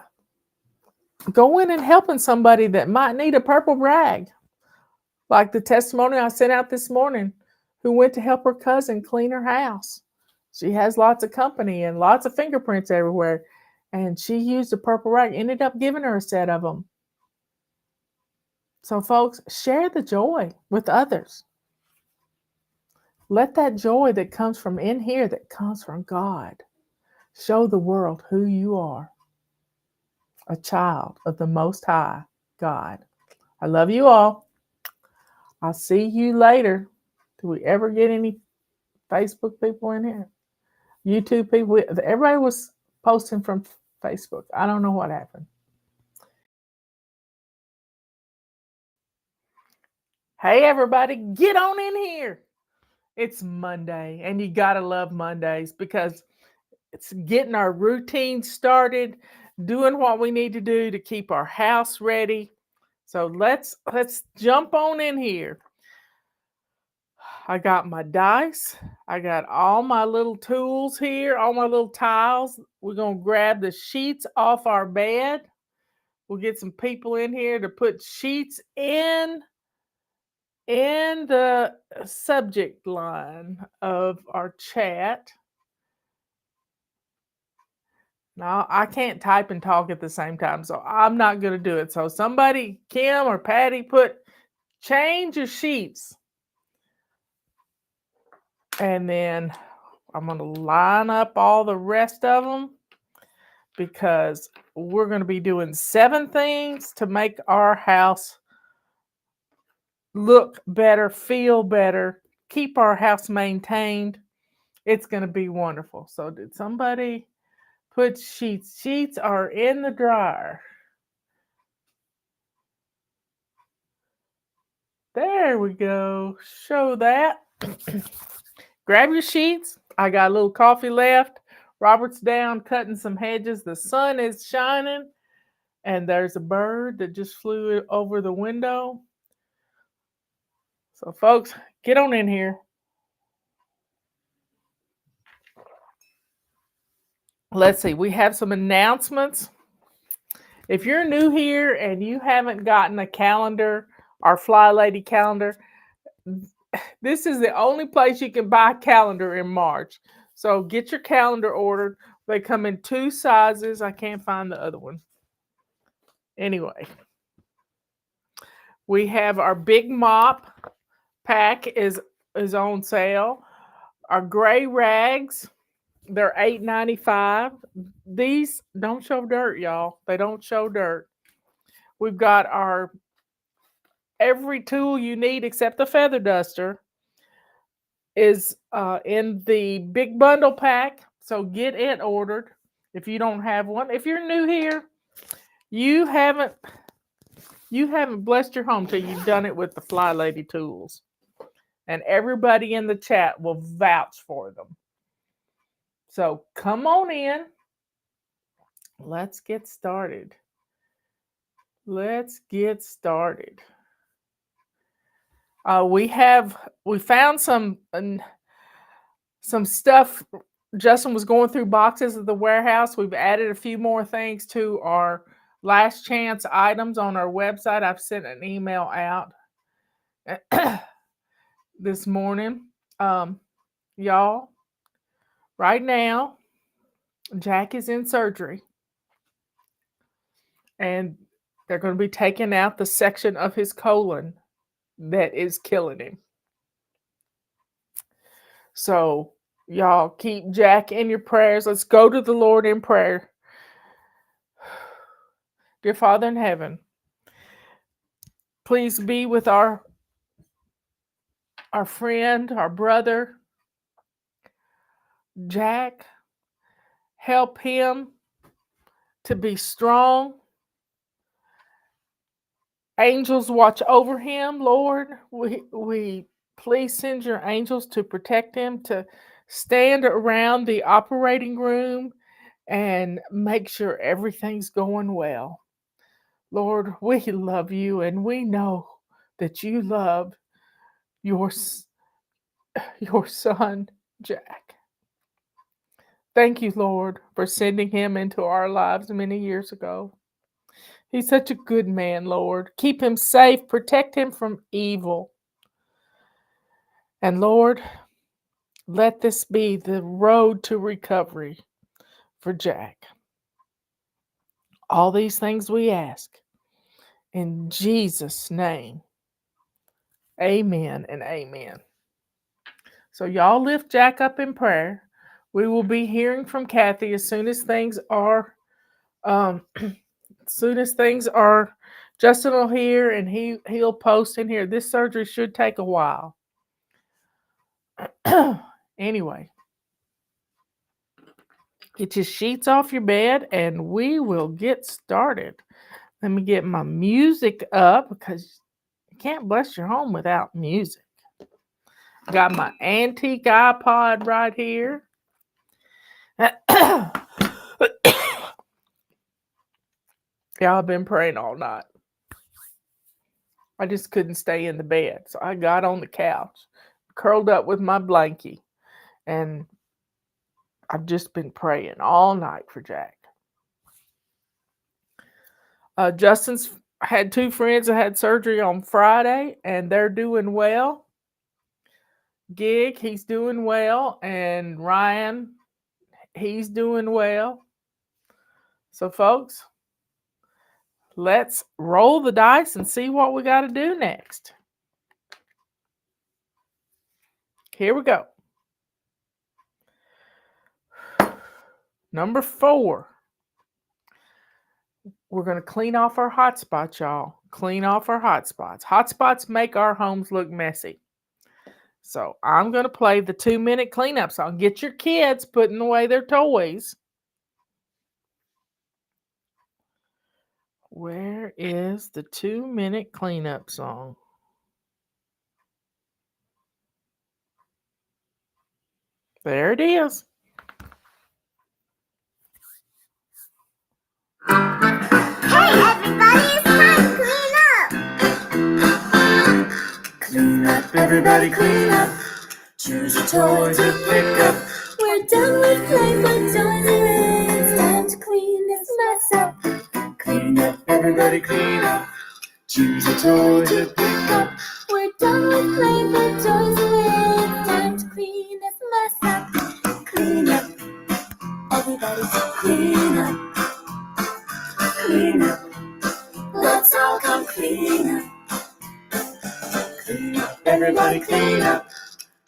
going and helping somebody that might need a purple rag. Like the testimonial I sent out this morning, who went to help her cousin clean her house. She has lots of company and lots of fingerprints everywhere. And she used a purple rag, ended up giving her a set of them. So, folks, share the joy with others. Let that joy that comes from in here, that comes from God, show the world who you are. A child of the Most High God. I love you all. I'll see you later. Do we ever get any Facebook people in here? YouTube people? Everybody was posting from Facebook. I don't know what happened. Hey, everybody, get on in here. It's Monday, and you got to love Mondays because it's getting our routine started, doing what we need to do to keep our house ready. So let's jump on in here. I got my dice. I got all my little tools here, all my little tiles. We're going to grab the sheets off our bed. We'll get some people in here to put sheets in the subject line of our chat. Now, I can't type and talk at the same time, so I'm not going to do it. So somebody, Kim or Patty, change your sheets. And then I'm going to line up all the rest of them because we're going to be doing 7 things to make our house look better, feel better, keep our house maintained. It's going to be wonderful. So did somebody put sheets? Sheets are in the dryer. There we go. Show that. Grab your sheets. I got a little coffee left. Robert's down cutting some hedges. The sun is shining, and there's a bird that just flew over the window. So, folks, get on in here. Let's see. We have some announcements. If you're new here and you haven't gotten a calendar, our FLYLady calendar, this is the only place you can buy a calendar in March. So get your calendar ordered. They come in 2 sizes. I can't find the other one. Anyway, we have our big mop pack is on sale. Our gray rags, they're $8.95. These don't show dirt, y'all. They don't show dirt. We've got our every tool you need except the feather duster is in the big bundle pack. So get it ordered if you don't have one. If you're new here, you haven't blessed your home till you've done it with the FLYLady Tools. And everybody in the chat will vouch for them. So come on in. Let's get started. We found some stuff. Justin was going through boxes at the warehouse. We've added a few more things to our last chance items on our website. I've sent an email out this morning. Y'all, right now, Jack is in surgery. And they're going to be taking out the section of his colon that is killing him. So, y'all keep Jack in your prayers. Let's go to the Lord in prayer. Dear Father in heaven, please be with our friend, our brother, Jack. Help him to be strong. Angels watch over him, Lord. We please send your angels to protect him, to stand around the operating room and make sure everything's going well. Lord, we love you, and we know that you love your son, Jack. Thank you, Lord, for sending him into our lives many years ago. He's such a good man, Lord. Keep him safe. Protect him from evil. And Lord, let this be the road to recovery for Jack. All these things we ask in Jesus' name. Amen and amen. So y'all lift Jack up in prayer. We will be hearing from Kathy as soon as things are Justin will hear and he'll post in here. This surgery should take a while. Anyway, get your sheets off your bed and we will get started. Let me get my music up because you can't bless your home without music. Got my antique iPod right here. Yeah, I've been praying all night. I just couldn't stay in the bed. So I got on the couch, curled up with my blankie, and I've just been praying all night for Jack. Justin's had 2 friends that had surgery on Friday, and they're doing well. Gig, he's doing well, and Ryan, he's doing well. So, folks, let's roll the dice and see what we got to do next. Here we go. Number 4. We're going to clean off our hotspots, y'all. Clean off our hotspots. Hotspots make our homes look messy. So I'm going to play the 2-minute cleanup song. Get your kids putting away their toys. Where is the 2-minute cleanup song? There it is. Hey everybody, it's time to clean up! Clean up, everybody clean up. Choose a toy to pick up. We're done with play, but don't delay. It's time to clean this mess up. Clean up, everybody clean up. Choose a toy to pick up. We're done with play, but don't delay. It's time to clean this mess up. Clean up, everybody clean up. Clean up, let's all come clean up. Clean up, everybody clean up.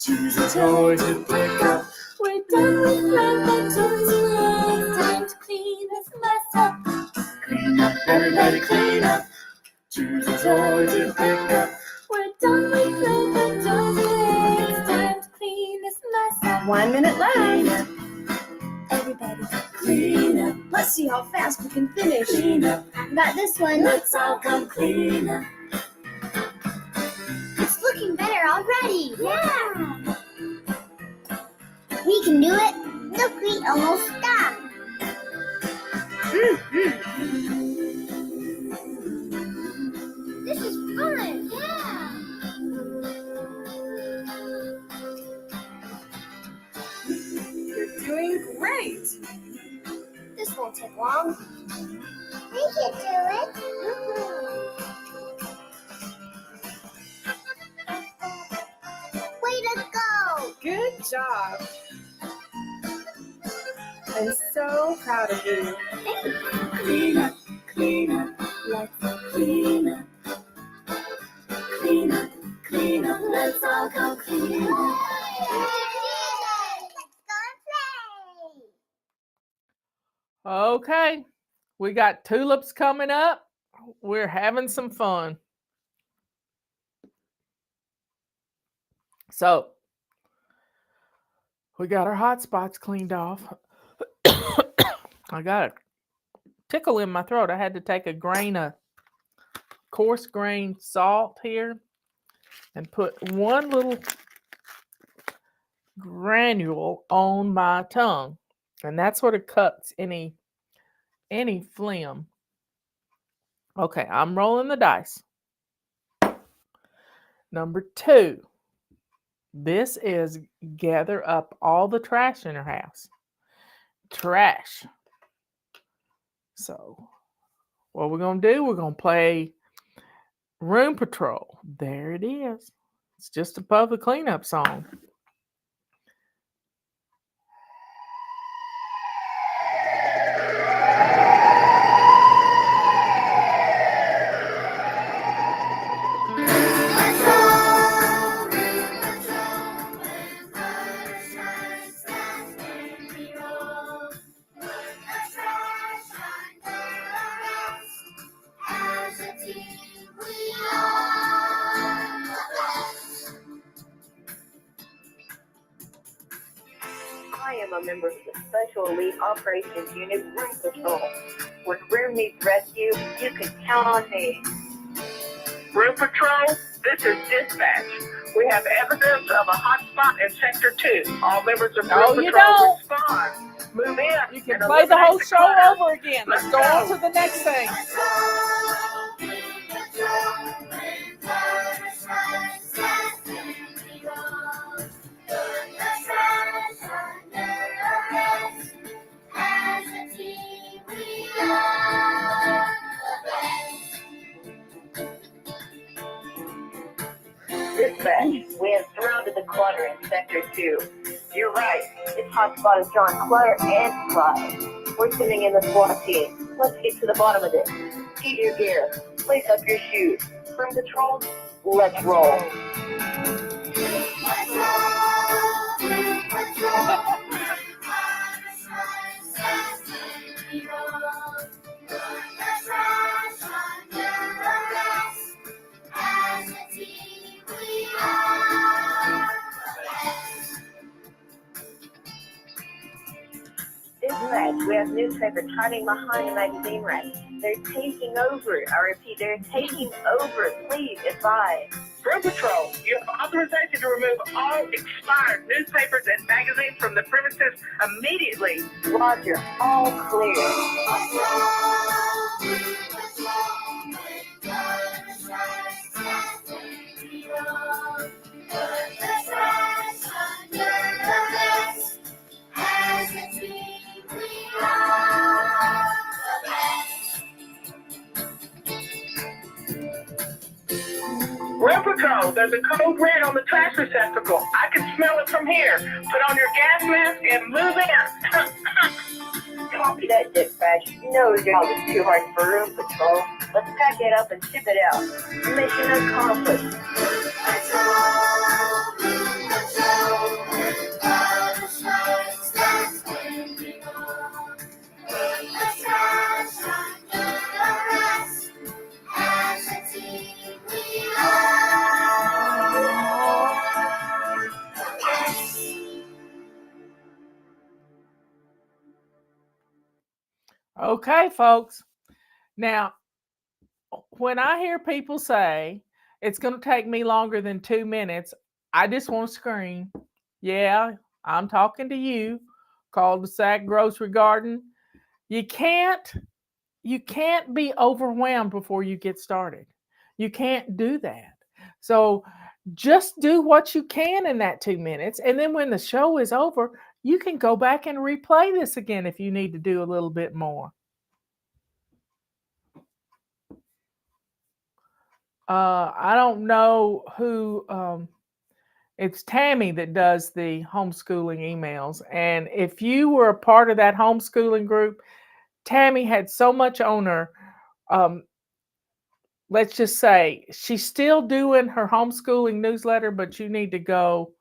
Choose a toy to pick up. We're done with play, but don't delay. It's time to clean this mess up. Clean up, everybody clean up. Choose a toy to pick up. We're done with play, but don't delay. It's time to clean this mess up. 1 minute left. Clean up, everybody clean up. Let's see how fast we can finish. Clean up, I got this one. let's all come clean up. It's looking better already. Yeah. We can do it. Look, we almost done. This is fun. Yeah. You're doing great. This won't take long. We can do it. Way to go. Good job. I'm so proud of you. Clean up, clean up, let's clean up. Clean up, clean up, let's all come clean up. Let's go and play. Okay. We got tulips coming up. We're having some fun. So, we got our hot spots cleaned off. I got a tickle in my throat. I had to take a grain of coarse grain salt here and put one little granule on my tongue. And that sort of cuts any phlegm. Okay, I'm rolling the dice. Number 2. This is gather up all the trash in your house. Trash. So, what we're going to do, we're going to play Room Patrol. There it is. It's just above the cleanup song. I am a member of the Special Elite Operations Unit Room Patrol. When room needs rescue, you can count on me. Room Patrol, this is dispatch. We have evidence of a hotspot in Sector 2. All members of No, Room you Patrol don't. respond. Move in. You can and play the whole eliminate show clutter. over again. Let's go on to the next thing. Dispatch, we have surrounded the clutter in Sector 2. You're right, this hotspot is drawing clutter and supplies. We're sending in the SWAT team. Let's get to the bottom of this. Get your gear. Lace up your shoes. Room Patrol, let's roll. Dispatch, we have newspapers hiding behind the magazine rack. They're taking over. I repeat, they're taking over. Please advise. Room Patrol, you have authorization to remove all expired newspapers and magazines from the premises immediately. Roger, all clear. Room Patrol, there's a code red on the trash receptacle. I can smell it from here. Put on your gas mask and move in. Copy that, dispatch. No job is too hard for Room Patrol. Let's pack it up and ship it out. Mission accomplished. Okay, folks. Now, when I hear people say it's going to take me longer than 2 minutes, I just want to scream. Yeah, I'm talking to you, cul-de-sac grocery garden. You can't be overwhelmed before you get started. You can't do that. So just do what you can in that 2 minutes. And then when the show is over, you can go back and replay this again if you need to do a little bit more. I don't know who, it's Tammy that does the homeschooling emails. And if you were a part of that homeschooling group, Tammy had so much on her. Let's just say she's still doing her homeschooling newsletter, but you need to go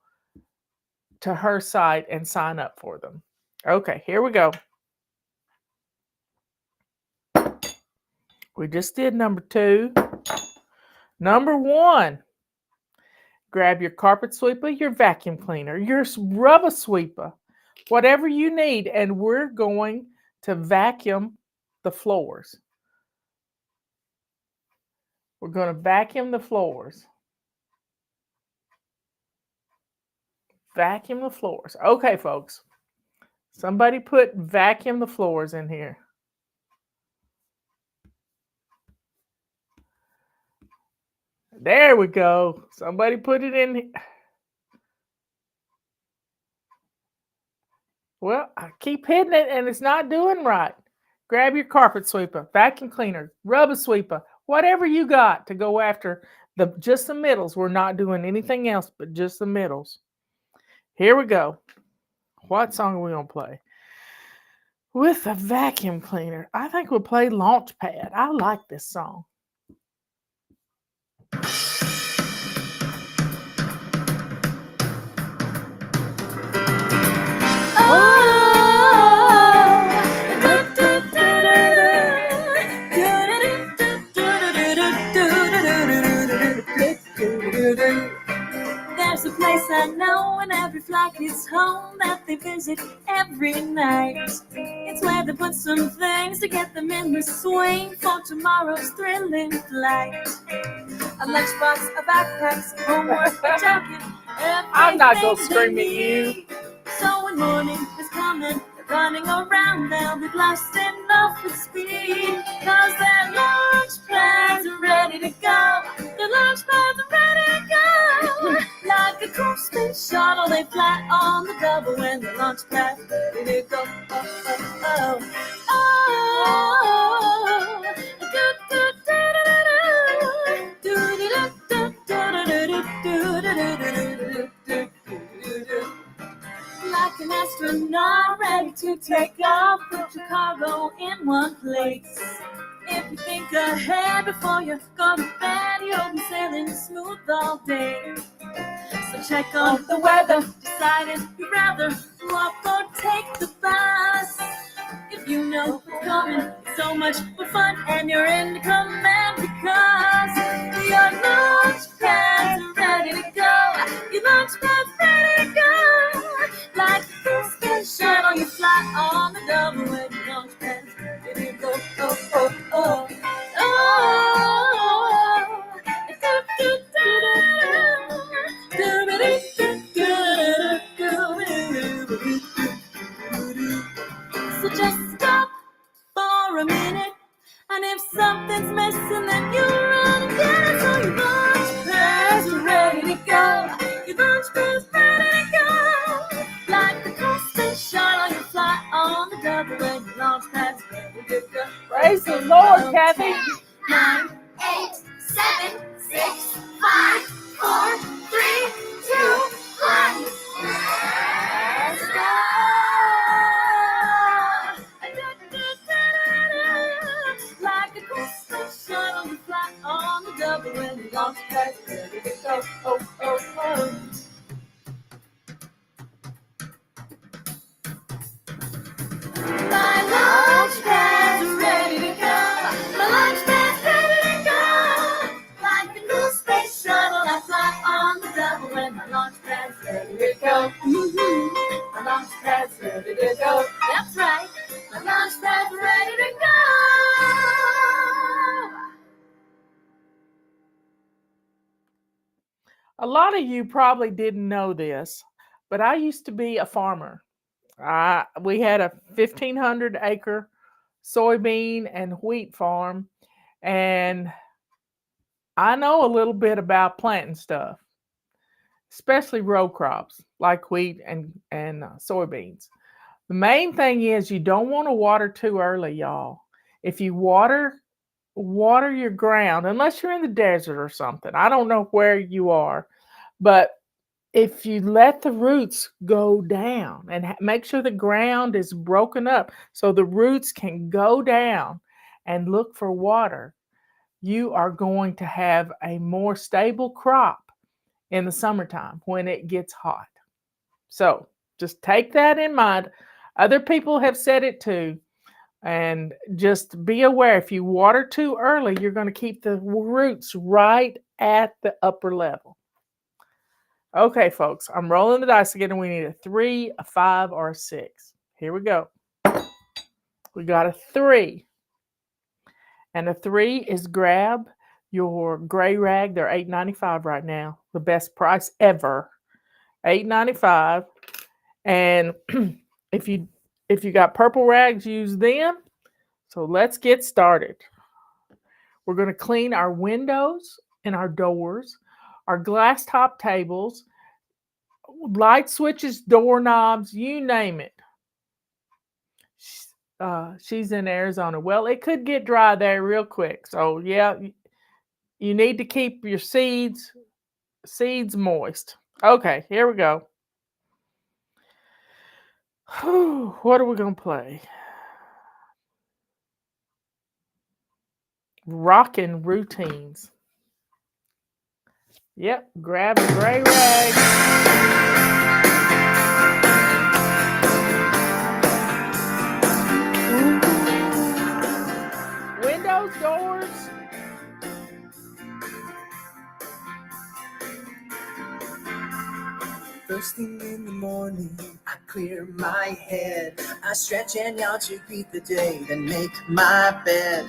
to her site and sign up for them. Okay, here we go. We just did number 2. Number 1, grab your carpet sweeper, your vacuum cleaner, your rubber sweeper, whatever you need, and we're going to vacuum the floors. We're going to vacuum the floors. Vacuum the floors. Okay, folks. Somebody put vacuum the floors in here. There we go. Somebody put it in. Well, I keep hitting it and it's not doing right. Grab your carpet sweeper, vacuum cleaner, rubber sweeper, whatever you got to go after just the middles. We're not doing anything else but just the middles. Here we go. What song are we going to play? With a vacuum cleaner, I think we'll play Launchpad. I like this song. There's a place I know when every flight gets home that they visit every night. It's where they put some things to get them in the swing for tomorrow's thrilling flight. A lunchbox, a backpack, some homework, a jacket, I'm not going to scream at you. So when morning is coming, they're running around, they'll be blasting off with speed. Cause their launch pads are ready to go. Their launch pads are ready to go. Like a cool space shuttle, they fly on the double when the launch pad's ready to go. Oh, oh, oh, oh. Like an astronaut ready to take off, put your cargo in one place. If you think ahead before you go to bed, you'll be sailing smooth all day. So check on the weather, decide if you'd rather walk or take the bus. If you know what's coming, it's so much more fun, and you're in command because your launch pads are ready to go. Your launch pads ready to go. Like a space shuttle, you fly on the double when your launch pads ready to go. Oh, oh, oh, oh, oh, oh. just stop for a minute. And if something's missing, then you run and get it. So your lunch pads are ready to go. Your lunch pads ready to go. Like the constant shot on your fly on the double when your lunch pads ready to go. Praise the Lord, Kathy. 9, 8, 7, 6, 5, 4, 3, 2, 1. Let's go! Like a Christmas shot on the fly on the double when the launch pad's ready to go. Oh, oh, oh. My launch pad's ready to go. My launch pad's ready to go. Like a cool space shuttle, I fly on the double when my launch pad's ready to go. Mm-hmm. My launch pad's ready to go. That's right. My launch pad's ready to go. A lot of you probably didn't know this, but I used to be a farmer. We had a 1,500 acre soybean and wheat farm, and I know a little bit about planting stuff, especially row crops like wheat and soybeans. The main thing is you don't want to water too early, y'all. If you water your ground, unless you're in the desert or something. I don't know where you are, but if you let the roots go down and make sure the ground is broken up so the roots can go down and look for water, you are going to have a more stable crop in the summertime when it gets hot. So just take that in mind. Other people have said it too. And just be aware, if you water too early, you're going to keep the roots right at the upper level. Okay, folks, I'm rolling the dice again, and we need a 3, a 5, or a 6. Here we go. We got a 3. And a 3 is grab your gray rag. They're $8.95 right now. The best price ever. $8.95. And if you got purple rags, use them. So let's get started. We're going to clean our windows and our doors, our glass top tables, light switches, doorknobs, you name it. She's in Arizona. Well, it could get dry there real quick. So yeah, you need to keep your seeds moist. Okay, here we go. What are we going to play? Rockin' routines. Yep, grab a gray rag. Windows, doors. First thing in the morning, I clear my head. I stretch and yawn to greet the day, then make my bed.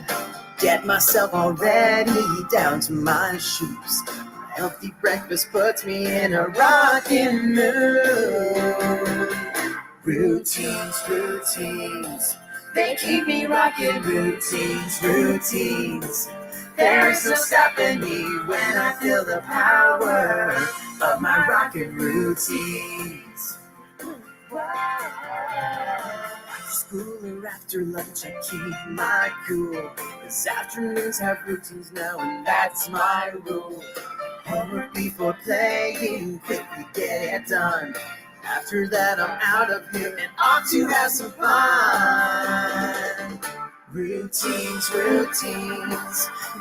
Get myself all ready, down to my shoes. A healthy breakfast puts me in a rockin' mood. Routines, they keep me rockin'. Routines. There's no stopping me when I feel the power of my rockin' routines. After school or after lunch, I keep my cool. 'Cause afternoons have routines now, and that's my rule. Homework before playing, quickly get it done. After that, I'm out of here and off to have some fun. Routines,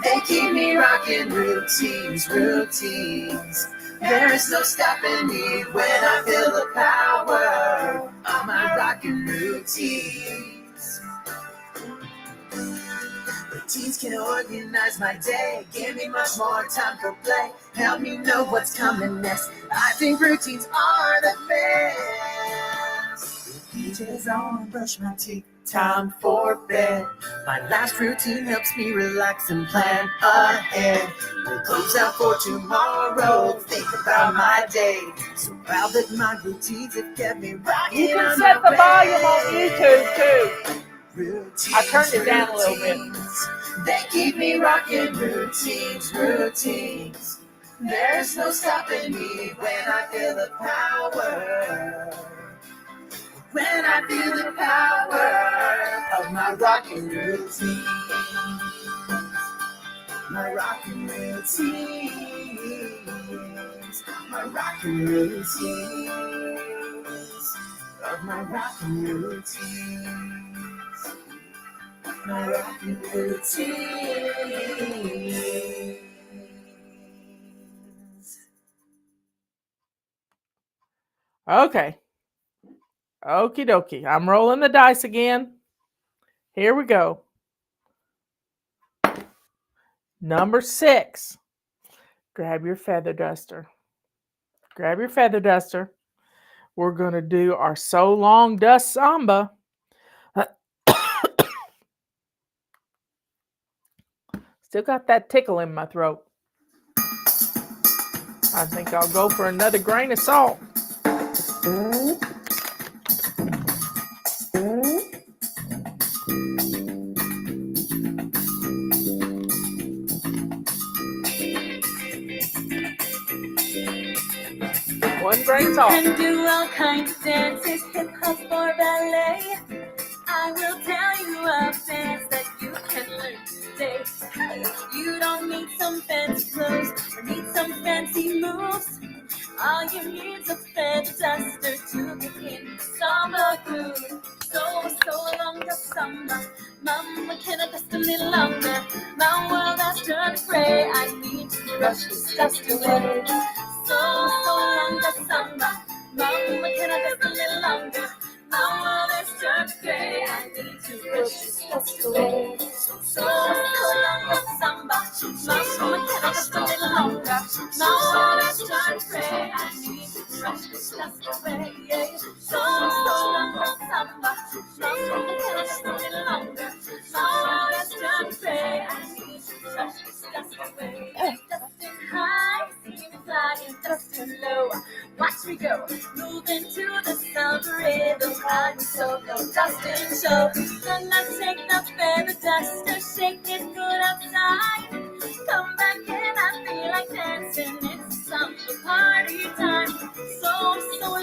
they keep me rocking. Routines, there's no stopping me when I feel the power of my rocking routines. Routines can organize my day, give me much more time for play, help me know what's coming next. I think routines are the best. pages on, brush my teeth, time for bed. My last routine helps me relax and plan ahead. We'll close out for tomorrow, think about my day. So proud that my routines have kept me rocking. You can set the volume on YouTube too. Routines, I turned it down a little bit. routines, they keep me rocking. Routines. There's no stopping me when I feel the power. When I feel the power of my rocking routine. My rocking routines. My rocking routines. Of my rocking routines. My rocking routines. Okay. Okie dokie. I'm rolling the dice again. Here we go. Number 6. Grab your feather duster. Grab your feather duster. We're going to do our So Long Dust Samba. Still got that tickle in my throat. I think I'll go for another grain of salt. One grain of salt. And do all kinds of dances, hip hop or ballet. I will tell you a dance that you can learn today. You don't need some fancy clothes or need some fancy moves. All you need's a feather duster to begin the samba groove. So long the samba, mama, can I dust a little longer? My world has turned gray, I need to brush this dust away. So long the samba, mama, can I dust a little longer? My world has turned gray, I need to brush this dust away. So long the samba, mama, can I dust a little longer? My world has turned gray, I need to brush this dust away. So long the samba, mama, can I dust a little longer? My world has turned gray, I need to brush this dust away. Dusting high, seeing flying, dusting low. Watch me go, moving to the sound rhythm. I'm so no dusting show. Then I take the feather duster, shake it good outside. Come back and I feel like dancing. It's samba party time. So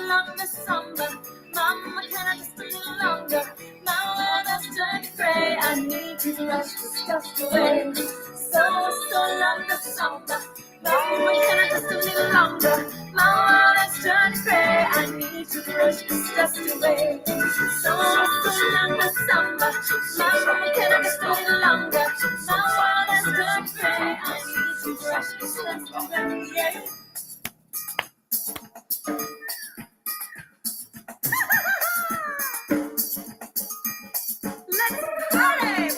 long the samba. Mama, can I just a little longer? My world has turned gray. I need to brush this dust away. So long the samba. Mama, can I just a little longer? My world has turned gray. I need to brush this dust away. So long the samba. Mama, can I just a little longer? My world has turned gray. I need to brush this dust away. Yeah. Let's party!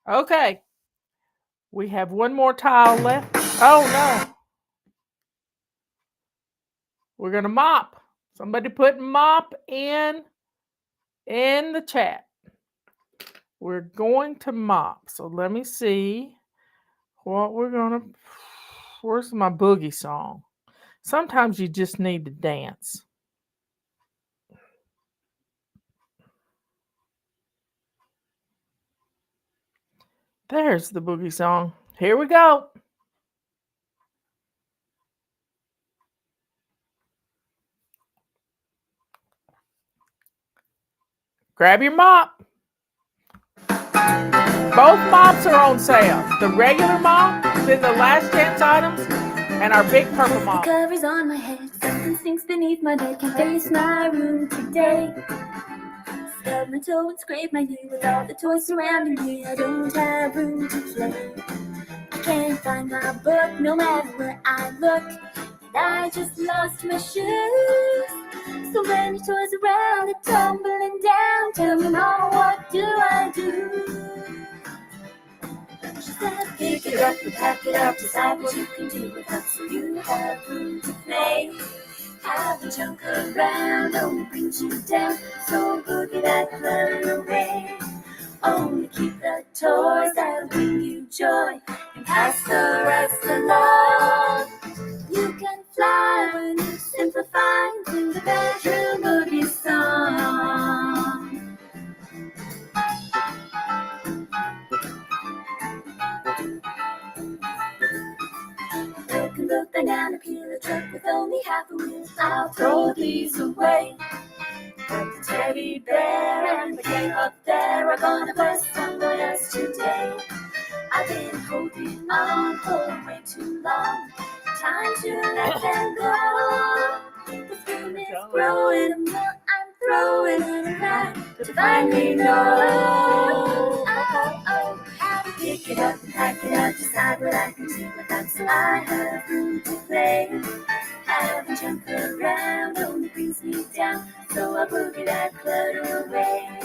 Okay. We have one more tile left. Oh no. We're going to mop. Somebody put mop in the chat. We're going to mop. So let me see what we're going to... Where's my boogie song? Sometimes you just need to dance. There's the boogie song. Here we go. Grab your mop. Both mops are on sale. The regular mop, then the last chance items, and our big purple mop. The covers on my head, something stinks beneath my bed. Can't face my room today. Stub my toe and scrape my knee with all the toys surrounding me. I don't have room to play. I can't find my book no matter where I look. And I just lost my shoes. So many toys around, they're tumbling down. Tell me, Mama, what do I do? She said, pick it up and pack it up. Decide what you can do with it so you have room to play. Have a junk around, only brings you down. So boogie that clutter away. Only keep the toys that'll bring you joy and pass the rest along. You can fly when you simplify in the bedroom boogie song. Broken book, banana peel, a truck with only half a wheel. I'll throw these away. But the teddy bear and the game up there are gonna bless someone else today. I've been holding on for way too long. Time to let them go. The spoon is growing, and more I'm throwing in a bag to finally know. Oh, how to pick it up and pack it up. Decide what I can do with that so I have room to play. Having junk around only brings me down, so I boogie that clutter away.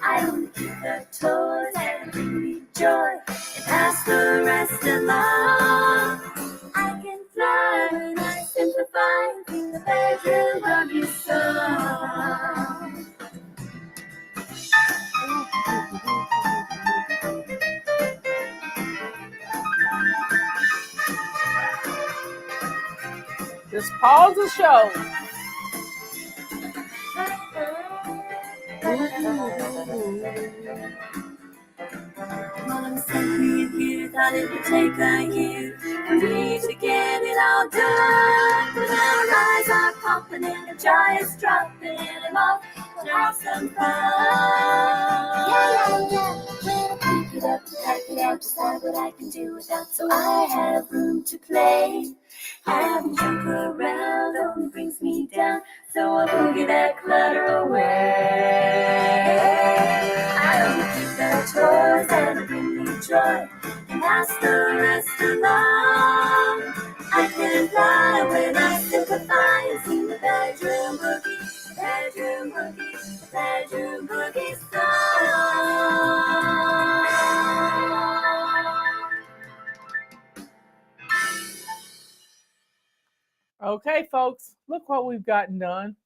I only keep the toys that bring me joy and pass the rest along. I can fly when I simplify and sing the bedroom boogie song. Just pause the show. Mom sent me in here, thought it would take a year for me to get it all done. But now our eyes are pumping and our joy is dropping and mom will have some fun. Yeah. When I pick it up, pack it out, decide what I can do without, so I have room to play. Having junk around only brings me down, so I boogie that clutter away. I don't keep the toys that'll bring me joy and pass the rest along. I can fly when I simplify and sing the bedroom boogie, bedroom boogie, bedroom boogie song. Okay, folks, look what we've gotten done.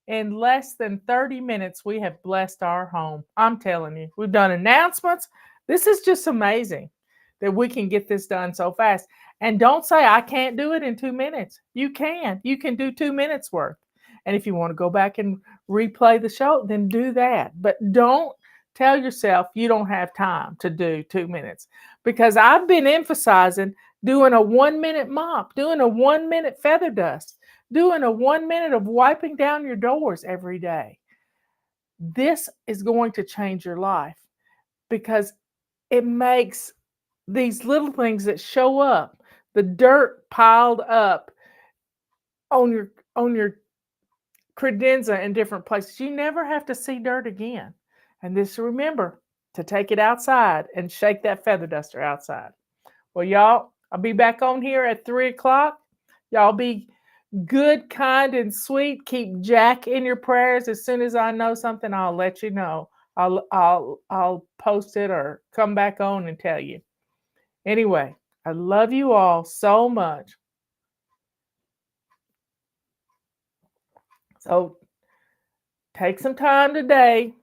In less than 30 minutes, we have blessed our home. I'm telling you, we've done announcements. This is just amazing that we can get this done so fast. And don't say, I can't do it in 2 minutes. You can. You can do 2 minutes worth. And if you want to go back and replay the show, then do that. But don't tell yourself you don't have time to do 2 minutes. Because I've been emphasizing doing a 1 minute mop, doing a 1 minute feather dust, doing a 1 minute of wiping down your doors every day. This is going to change your life because it makes these little things that show up, the dirt piled up on your credenza in different places. You never have to see dirt again. And just remember to take it outside and shake that feather duster outside. Well, y'all, I'll be back on here at 3 o'clock. Y'all be good, kind, and sweet. Keep Jack in your prayers. As soon as I know something, I'll let you know. I'll post it or come back on and tell you. Anyway, I love you all so much. So take some time today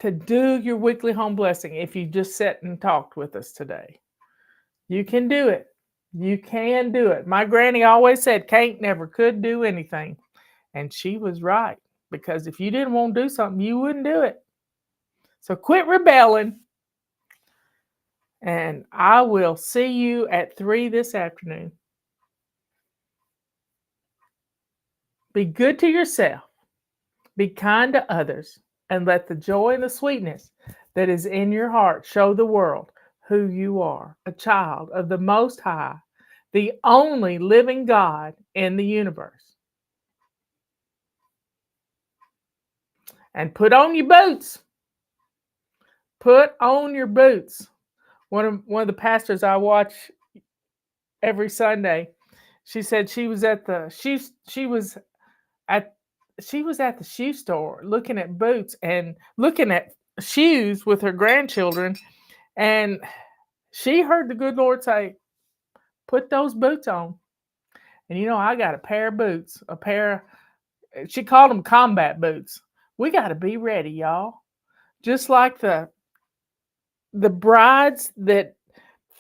to do your weekly home blessing if you just sat and talked with us today. You can do it. You can do it. My granny always said, "Can't never could do anything." And she was right. Because if you didn't want to do something, you wouldn't do it. So quit rebelling. And I will see you at 3 this afternoon. Be good to yourself. Be kind to others. And let the joy and the sweetness that is in your heart show the world who you are, a child of the Most High, the only living God in the universe. And put on your boots. Put on your boots. One of the pastors I watch every Sunday, she said she was at the shoe store looking at boots and looking at shoes with her grandchildren, and she heard the good Lord say, "Put those boots on." And I got a pair of boots, she called them combat boots. We got to be ready, y'all. Just like the brides that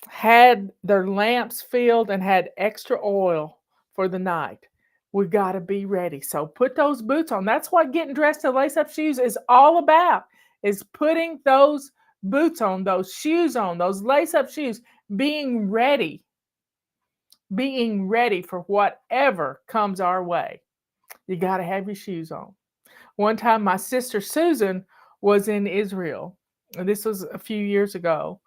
had their lamps filled and had extra oil for the night. We got to be ready. So put those boots on. That's what getting dressed to lace up shoes is all about, is putting those boots on, those shoes on, those lace up shoes, being ready for whatever comes our way. You got to have your shoes on. One time my sister Susan was in Israel, and this was a few years ago.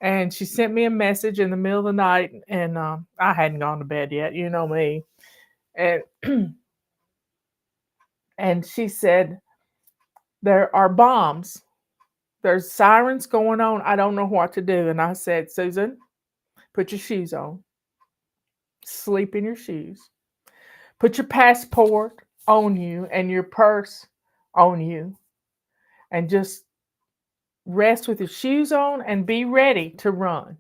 And she sent me a message in the middle of the night, and I hadn't gone to bed yet, you know me. And and she said, "There are bombs. There's sirens going on. I don't know what to do." And I said, "Susan, put your shoes on. Sleep in your shoes. Put your passport on you and your purse on you. And just rest with your shoes on and be ready to run."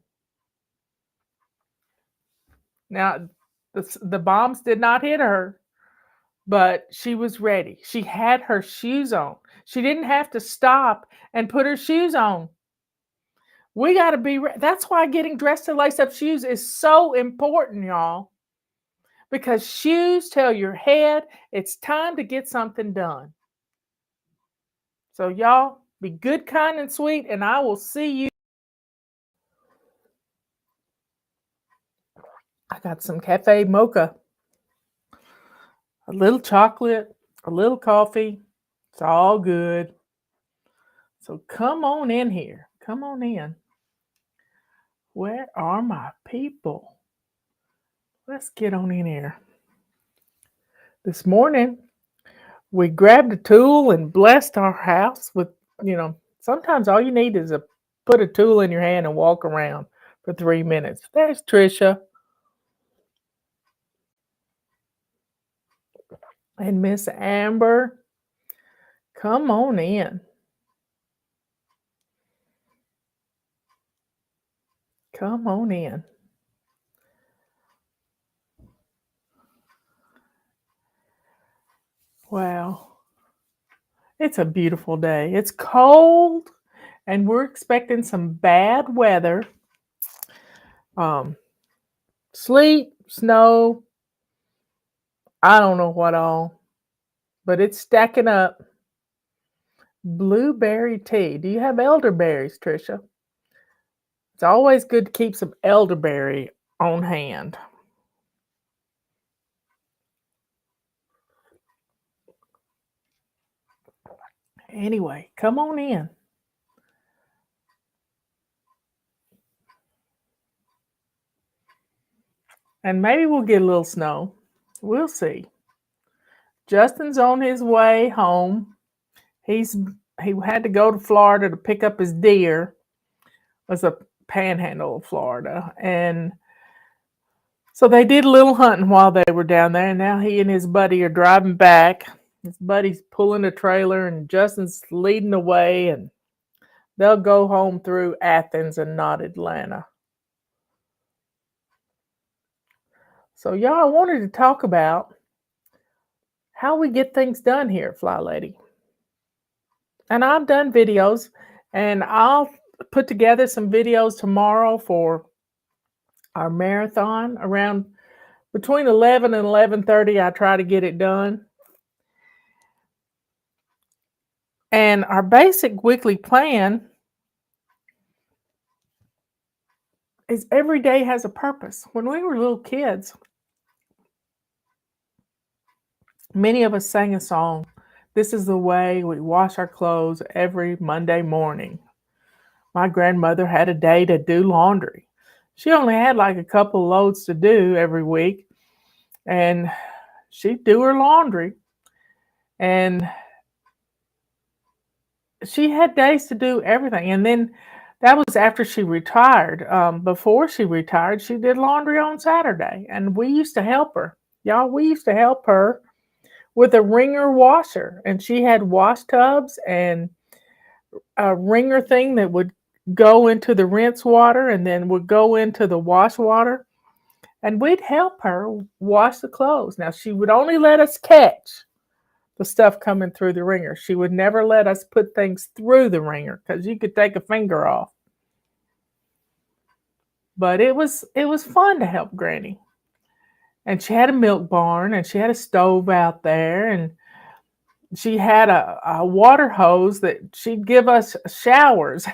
Now, the bombs did not hit her, but she was ready. She had her shoes on. She didn't have to stop and put her shoes on. We got to be ready. That's why getting dressed to lace up shoes is so important, y'all. Because shoes tell your head it's time to get something done. So, y'all, be good, kind, and sweet, and I will see you. I got some cafe mocha, a little chocolate, a little coffee. It's all good. So come on in here. Come on in. Where are my people? Let's get on in here. This morning, we grabbed a tool and blessed our house with, sometimes all you need is put a tool in your hand and walk around for 3 minutes. There's Trisha. And Miss Amber. Come on in. Come on in. Wow. It's a beautiful day. It's cold, and we're expecting some bad weather. Sleet, snow, I don't know what all, but it's stacking up. Blueberry tea. Do you have elderberries, Trisha? It's always good to keep some elderberry on hand. Anyway, come on in. And maybe we'll get a little snow. We'll see. Justin's on his way home. He had to go to Florida to pick up his deer. It was a panhandle of Florida. And so they did a little hunting while they were down there. And now he and his buddy are driving back. His buddy's pulling a trailer and Justin's leading the way. And they'll go home through Athens and not Atlanta. So y'all, I wanted to talk about how we get things done here at FLYLady. And I've done videos, and I'll put together some videos tomorrow for our marathon around between 11 and 11:30. I try to get it done. And our basic weekly plan is every day has a purpose. When we were little kids, many of us sang a song. This is the way we wash our clothes every Monday morning. My grandmother had a day to do laundry. She only had like a couple loads to do every week, and she'd do her laundry. And she had days to do everything. And then that was after she retired. Before she retired, she did laundry on Saturday, and we used to help her. Y'all, we used to help her with a wringer washer, and she had wash tubs and a wringer thing that would go into the rinse water and then would go into the wash water, and we'd help her wash the clothes. Now, she would only let us catch the stuff coming through the wringer. She would never let us put things through the wringer because you could take a finger off. But it was fun to help Granny. And she had a milk barn, and she had a stove out there, and she had a water hose that she'd give us showers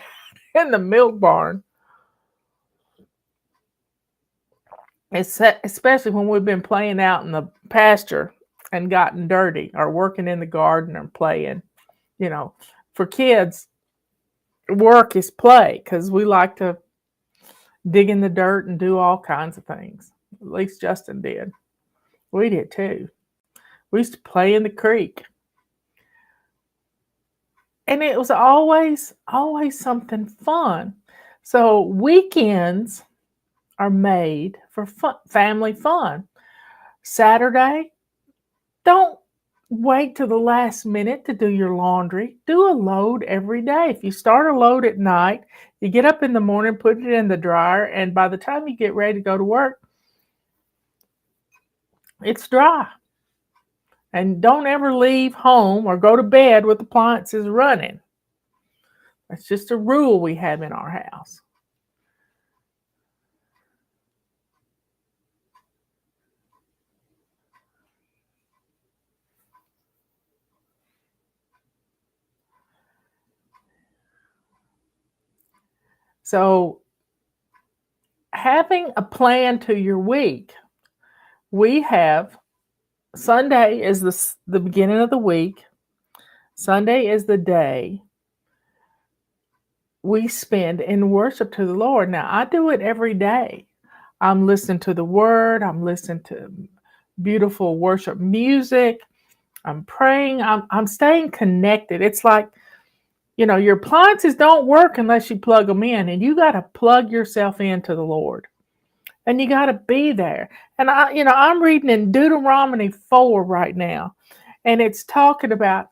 in the milk barn. Especially when we've been playing out in the pasture and gotten dirty, or working in the garden or playing. You know, for kids, work is play because we like to dig in the dirt and do all kinds of things. At least Justin did. We did too. We used to play in the creek. And it was always something fun. So weekends are made for fun, family fun. Saturday, don't wait till the last minute to do your laundry. Do a load every day. If you start a load at night, you get up in the morning, put it in the dryer, and by the time you get ready to go to work, it's dry. And don't ever leave home or go to bed with appliances running. That's just a rule we have in our house. So, having a plan to your week, we have Sunday is the beginning of the week. Sunday is the day we spend in worship to the Lord. Now, I do it every day. I'm listening to the word. I'm listening to beautiful worship music. I'm praying. I'm staying connected. It's like, your appliances don't work unless you plug them in, and you got to plug yourself into the Lord, and you got to be there. And I'm reading in Deuteronomy 4 right now, and it's talking about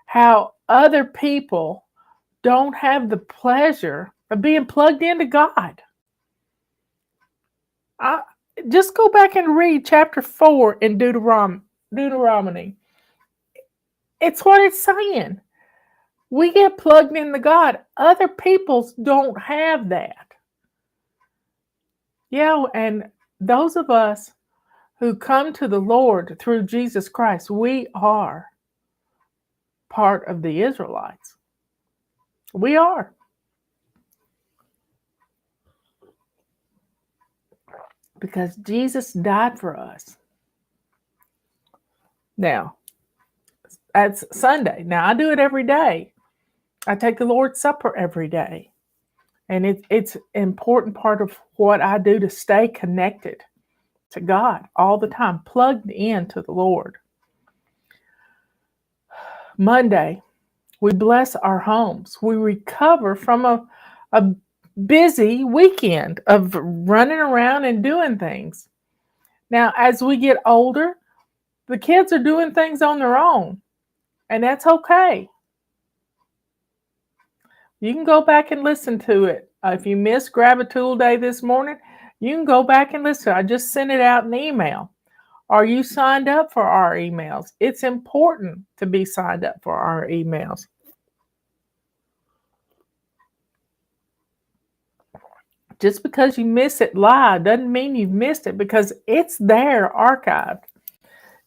how other people don't have the pleasure of being plugged into God. Just go back and read chapter 4 in Deuteronomy. It's what it's saying. We get plugged into God. Other peoples don't have that. Yeah, and those of us who come to the Lord through Jesus Christ, we are part of the Israelites. We are. Because Jesus died for us. Now, that's Sunday. Now, I do it every day. I take the Lord's Supper every day. And it's an important part of what I do to stay connected to God all the time, plugged into the Lord. Monday, we bless our homes. We recover from a busy weekend of running around and doing things. Now, as we get older, the kids are doing things on their own, and that's okay. You can go back and listen to it. If you missed Grab a Tool Day this morning, you can go back and listen. I just sent it out in email. Are you signed up for our emails? It's important to be signed up for our emails. Just because you miss it live doesn't mean you've missed it, because it's there archived.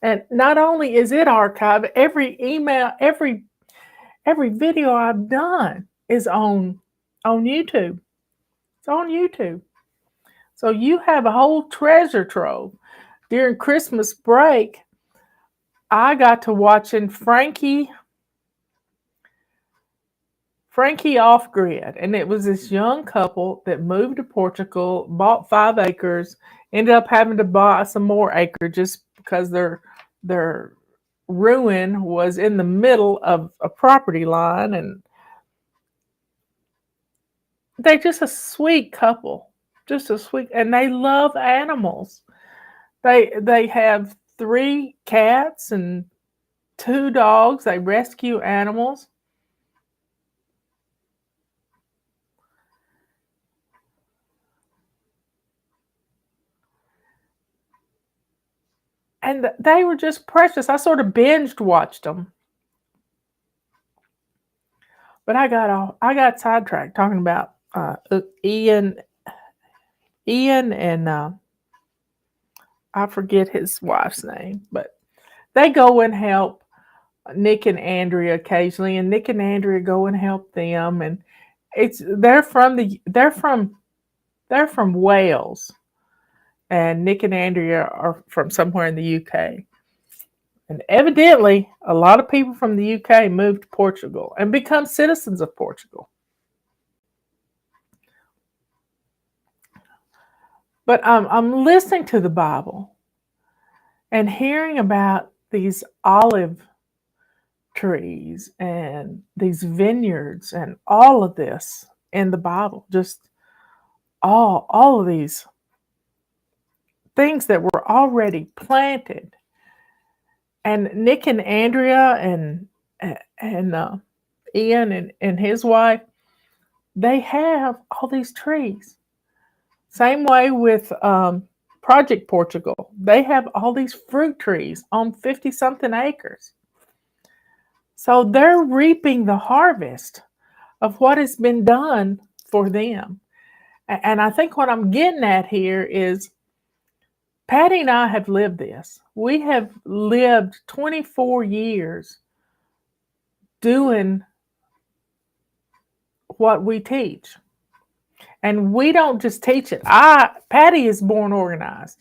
And not only is it archived, every email, every video I've done is on YouTube. It's on YouTube. So you have a whole treasure trove. During Christmas break, I got to watching Frankie Off Grid, and it was this young couple that moved to Portugal, bought 5 acres, ended up having to buy some more acreage just because their ruin was in the middle of a property line, and they're just a sweet couple, and they love animals. They have 3 cats and 2 dogs. They rescue animals. And they were just precious. I sort of binged watched them. But I got sidetracked talking about Ian and I forget his wife's name, but they go and help Nick and Andrea occasionally, and Nick and Andrea go and help them, and they're from Wales, and Nick and Andrea are from somewhere in the UK. And evidently, a lot of people from the UK moved to Portugal and become citizens of Portugal. But I'm listening to the Bible and hearing about these olive trees and these vineyards and all of this in the Bible. Just all of these things that were already planted. And Nick and Andrea and Ian and his wife, they have all these trees. Same way with Project Portugal. They have all these fruit trees on 50-something acres. So they're reaping the harvest of what has been done for them. And I think what I'm getting at here is Patty and I have lived this. We have lived 24 years doing what we teach. And we don't just teach it. Patty is born organized.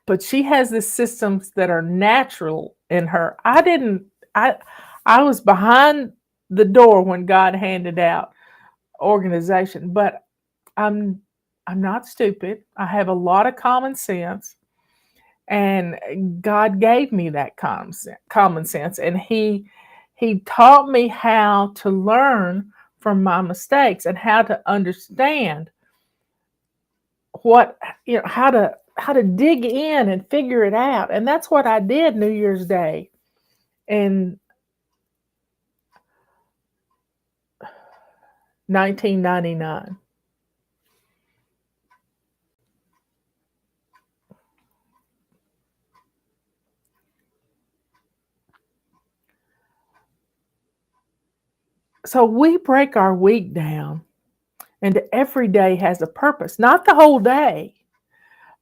But she has the systems that are natural in her. I was behind the door when God handed out organization, but I'm not stupid. I have a lot of common sense, and God gave me that common sense, and He taught me how to learn from my mistakes and how to understand how to dig in and figure it out. And that's what I did New Year's Day in 1999. So we break our week down, and every day has a purpose. Not the whole day,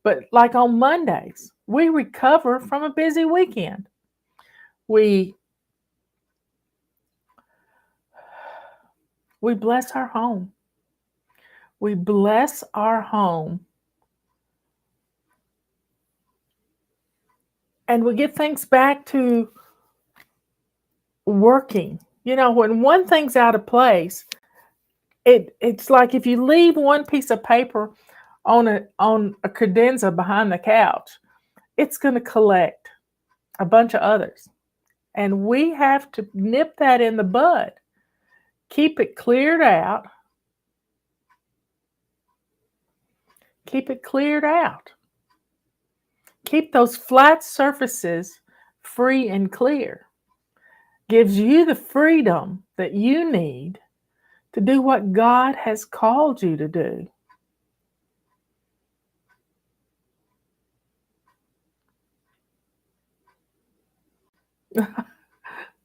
but like on Mondays, we recover from a busy weekend. We bless our home. We bless our home. And we get things back to working. When one thing's out of place, it's like if you leave one piece of paper on a credenza behind the couch, it's going to collect a bunch of others. And we have to nip that in the bud. Keep it cleared out. Keep it cleared out. Keep those flat surfaces free and clear. Gives you the freedom that you need to do what God has called you to do.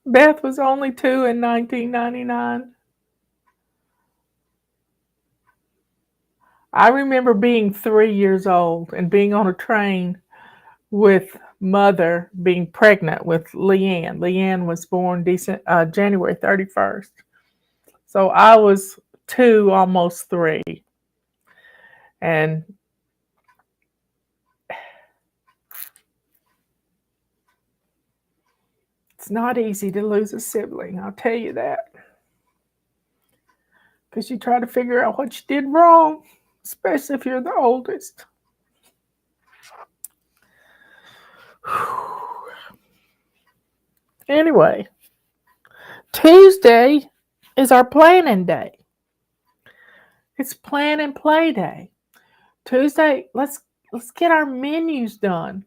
Beth was only 2 in 1999. I remember being 3 years old and being on a train with Mother being pregnant with Leanne. Leanne was born January 31st. So I was 2, almost 3. And it's not easy to lose a sibling, I'll tell you that. Because you try to figure out what you did wrong, especially if you're the oldest. Anyway, Tuesday is our planning day. It's plan and play day. Tuesday, let's get our menus done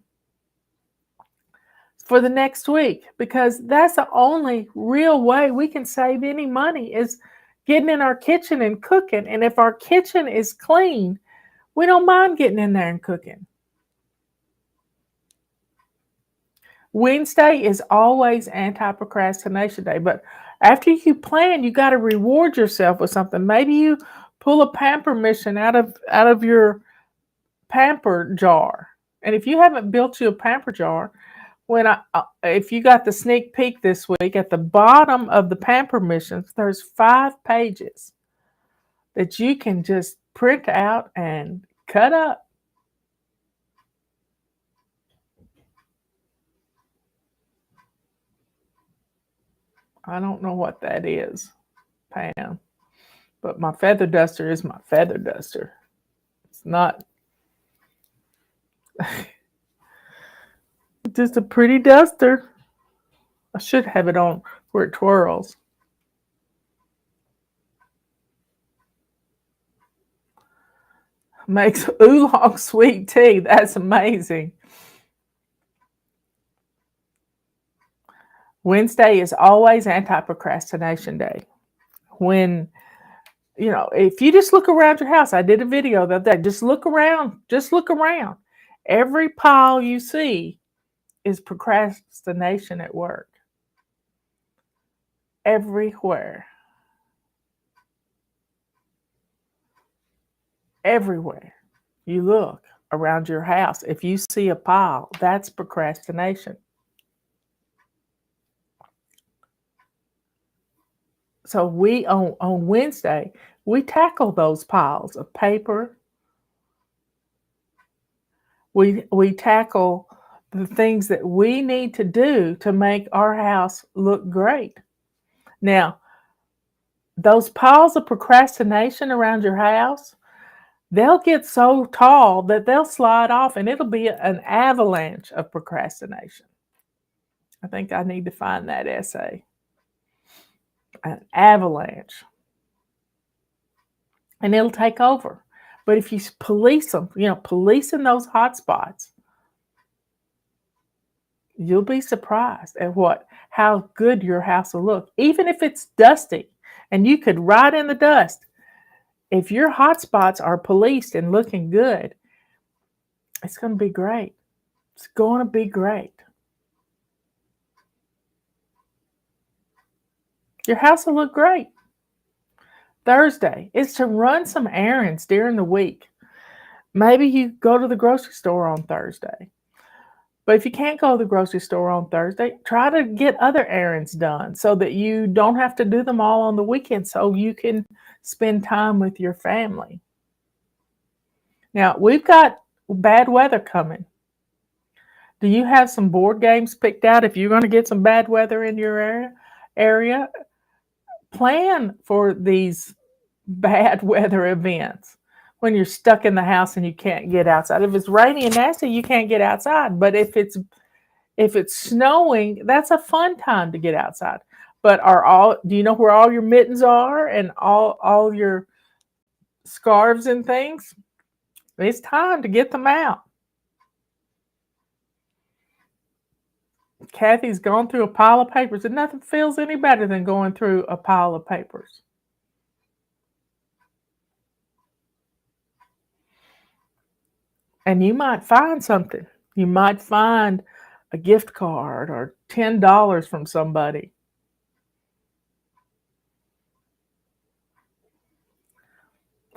for the next week, because that's the only real way we can save any money is getting in our kitchen and cooking. And if our kitchen is clean, we don't mind getting in there and cooking. Wednesday is always anti-procrastination day, but after you plan, you got to reward yourself with something. Maybe you pull a pamper mission out of your pamper jar. And if you haven't built you a pamper jar, if you got the sneak peek this week, at the bottom of the pamper missions, there's 5 pages that you can just print out and cut up. I don't know what that is, Pam, but my feather duster is my feather duster. It's not just a pretty duster. I should have it on where it twirls. Makes oolong sweet tea. That's amazing. Wednesday is always anti-procrastination day. When, if you just look around your house, I did a video the other day, just look around. Every pile you see is procrastination at work. Everywhere. Everywhere you look around your house, if you see a pile, that's procrastination. So we on Wednesday, we tackle those piles of paper. We tackle the things that we need to do to make our house look great. Now, those piles of procrastination around your house, they'll get so tall that they'll slide off, and it'll be an avalanche of procrastination. I think I need to find that essay. An avalanche. And it'll take over. But if you police them, policing those hotspots, you'll be surprised at how good your house will look. Even if it's dusty and you could ride in the dust, if your hotspots are policed and looking good, it's going to be great. It's going to be great. Your house will look great. Thursday is to run some errands during the week. Maybe you go to the grocery store on Thursday. But if you can't go to the grocery store on Thursday, try to get other errands done so that you don't have to do them all on the weekend, so you can spend time with your family. Now, we've got bad weather coming. Do you have some board games picked out if you're going to get some bad weather in your area? Plan for these bad weather events when you're stuck in the house and you can't get outside. If it's rainy and nasty, you can't get outside. But if it's snowing, that's a fun time to get outside. But do you know where all your mittens are and all your scarves and things? It's time to get them out. Kathy's gone through a pile of papers, and nothing feels any better than going through a pile of papers. And you might find something. You might find a gift card or $10 from somebody.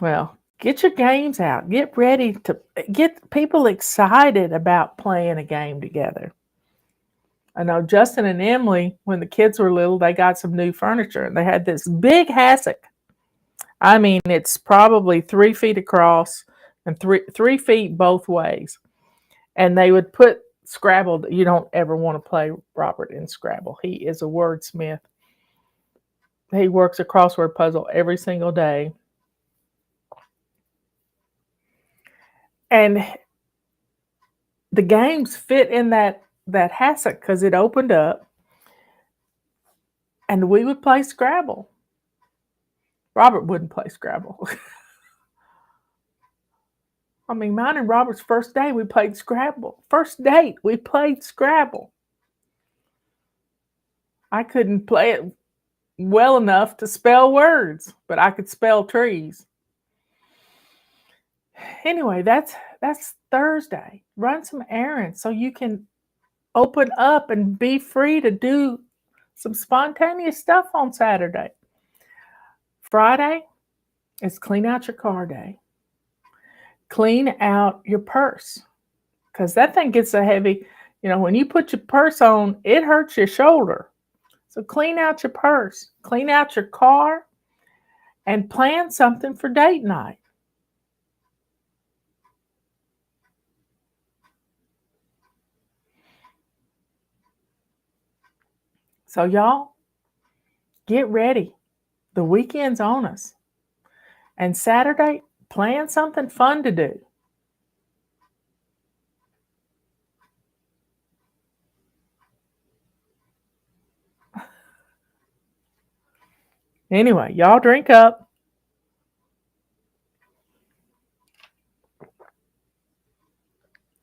Well, Get your games out. Get ready to get people excited about playing a game together. I know Justin and Emily, when the kids were little, they got some new furniture and they had this big hassock. I mean, it's probably 3 feet across and three feet both ways. And they would put Scrabble. You don't ever want to play Robert in Scrabble. He is a wordsmith. He works a crossword puzzle every single day. And the games fit in that hassock because it opened up. And we would play Scrabble. Robert wouldn't play Scrabble. I mean, mine and Robert's first day, we played Scrabble. First date, we played Scrabble. I couldn't play it well enough to spell words, but I could spell trees. Anyway, that's Thursday. Run some errands so you can open up and be free to do some spontaneous stuff on Saturday. Friday is clean out your car day. Clean out your purse because that thing gets so heavy. You know, when you put your purse on, it hurts your shoulder. So clean out your purse, clean out your car, and plan something for date night. So y'all, get ready. The weekend's on us. And Saturday, plan something fun to do. Anyway, y'all drink up.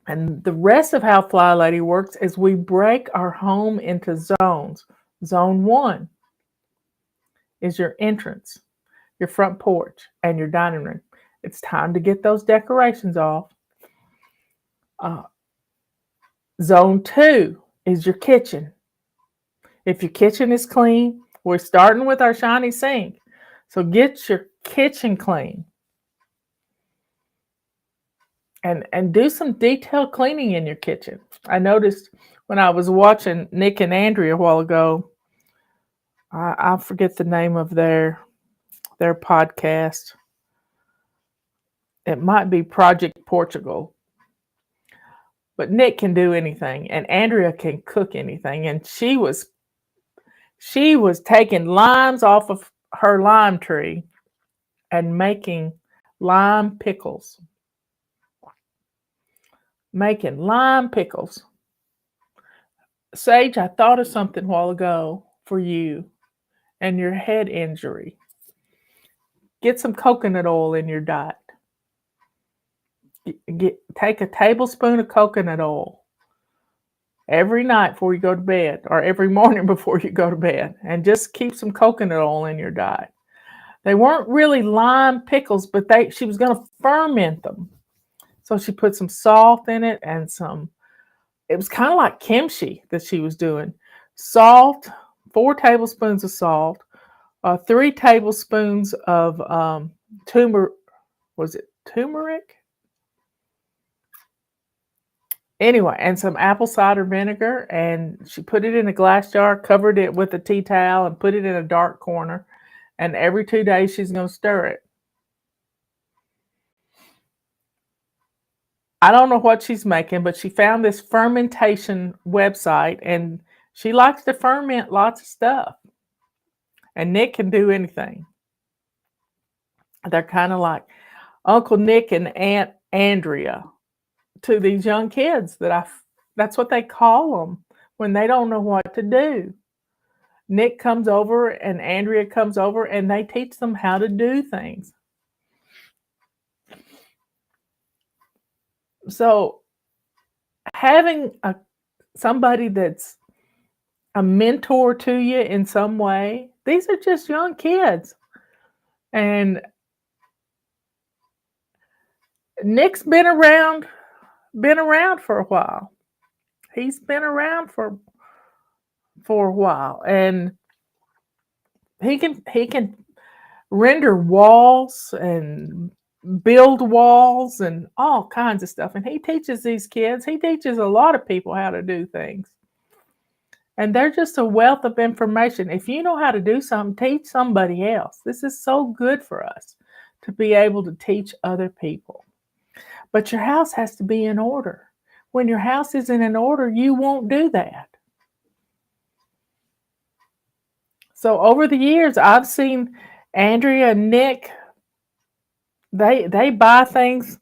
And the rest of how FLYLady works is we break our home into zones. Zone 1 is your entrance, your front porch, and your dining room. It's time to get those decorations off. Zone 2 is your kitchen. If your kitchen is clean, we're starting with our shiny sink. So get your kitchen clean. And do some detailed cleaning in your kitchen. I noticed when I was watching Nick and Andrea a while ago, I forget the name of their podcast. It might be Project Portugal. But Nick can do anything and Andrea can cook anything. And she was taking limes off of her lime tree and making lime pickles. Making lime pickles. Sage, I thought of something a while ago for you and your head injury. Get some coconut oil in your diet. Take a tablespoon of coconut oil every night before you go to bed, or every morning before you go to bed, and just keep some coconut oil in your diet. They weren't really lime pickles, but she was going to ferment them. So she put some salt in it and it was kind of like kimchi that she was doing. Salt, 4 tablespoons of salt, 3 tablespoons of turmeric? Anyway, and some apple cider vinegar, and she put it in a glass jar, covered it with a tea towel, and put it in a dark corner. And every 2 days, she's going to stir it. I don't know what she's making, but she found this fermentation website, and she likes to ferment lots of stuff. And Nick can do anything. They're kind of like Uncle Nick and Aunt Andrea to these young kids. That's what they call them when they don't know what to do. Nick comes over and Andrea comes over, and they teach them how to do things. So having somebody that's a mentor to you in some way, these are just young kids. And Nick's been around for a while. He's been around for a while, and he can render walls and build walls and all kinds of stuff. And he teaches these kids, he teaches a lot of people how to do things. And they're just a wealth of information. If you know how to do something, teach somebody else. This is so good for us to be able to teach other people. But your house has to be in order. When your house isn't in order, you won't do that. So over the years, I've seen Andrea and Nick, they buy things.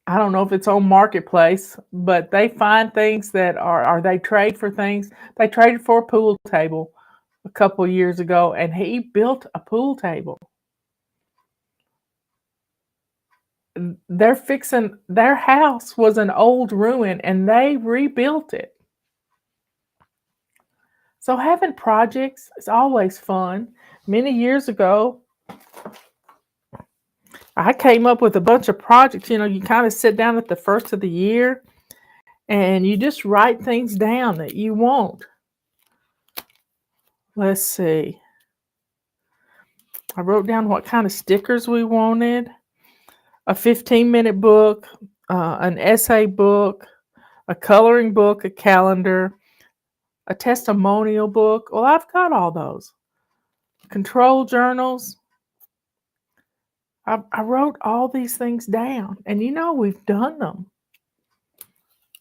I don't know if it's on Marketplace, but they find things that are they trade for things. They traded for a pool table a couple years ago, and he built a pool table. Their house was an old ruin, and they rebuilt it. So having projects is always fun. Many years ago, I came up with a bunch of projects. You kind of sit down at the first of the year and you just write things down that you want. Let's see. I wrote down what kind of stickers we wanted, a 15-minute book, an essay book, a coloring book, a calendar, a testimonial book. Well, I've got all those. Control journals. I wrote all these things down, and we've done them.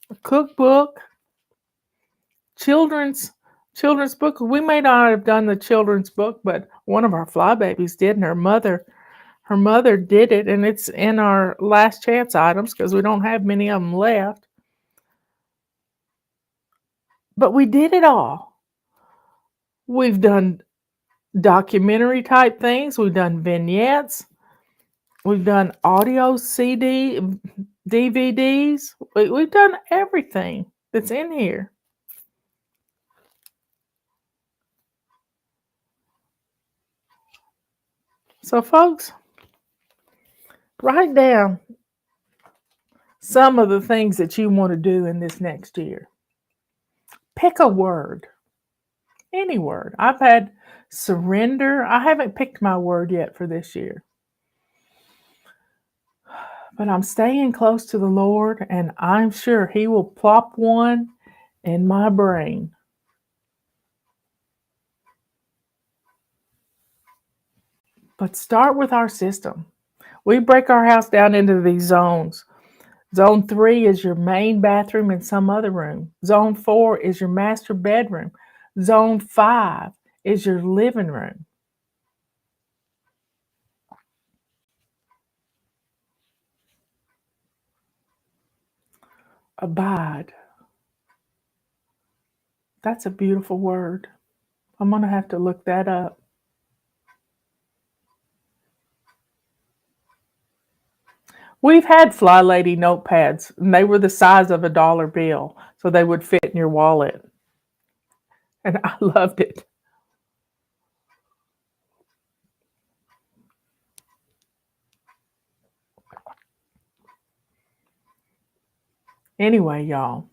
A cookbook, children's book. We may not have done the children's book, but one of our fly babies did, and her mother did it, and it's in our last chance items because we don't have many of them left. But we did it all. We've done documentary type things. We've done vignettes. We've done audio CD, DVDs. We've done everything that's in here. So, folks, write down some of the things that you want to do in this next year. Pick a word. Any word. I've had surrender. I haven't picked my word yet for this year. But I'm staying close to the Lord, and I'm sure He will plop one in my brain. But start with our system. We break our house down into these zones. Zone 3 is your main bathroom and some other room. Zone 4 is your master bedroom. Zone 5 is your living room. Abide. That's a beautiful word. I'm going to have to look that up. We've had FLYLady notepads, and they were the size of a dollar bill, so they would fit in your wallet. And I loved it. Anyway, y'all,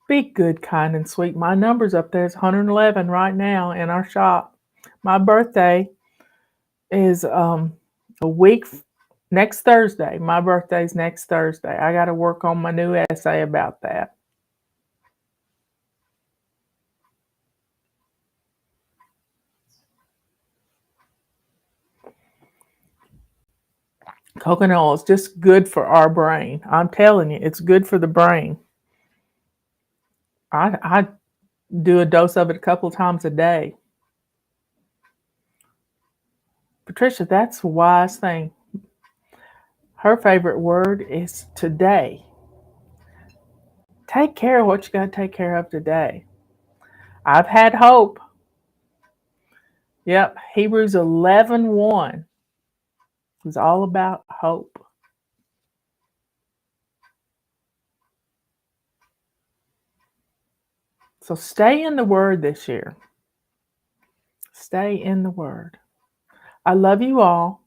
be good, kind, and sweet. My number's up there. It's 111 right now in our shop. My birthday is a week next Thursday. My birthday's next Thursday. I got to work on my new essay about that. Coconut oil is just good for our brain. I'm telling you, it's good for the brain. I do a dose of it a couple times a day. Patricia, that's a wise thing. Her favorite word is today. Take care of what you got to take care of today. I've had hope. Yep, Hebrews 11:1 is all about hope. So stay in the Word this year. Stay in the Word. I love you all.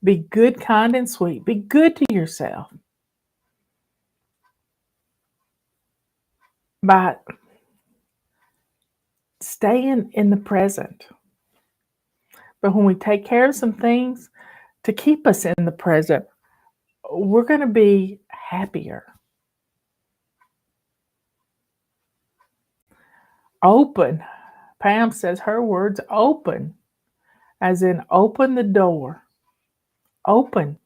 Be good, kind, and sweet. Be good to yourself. By staying in the present. But when we take care of some things to keep us in the present, we're going to be happier. Open. Pam says her words open, as in open the door. Open.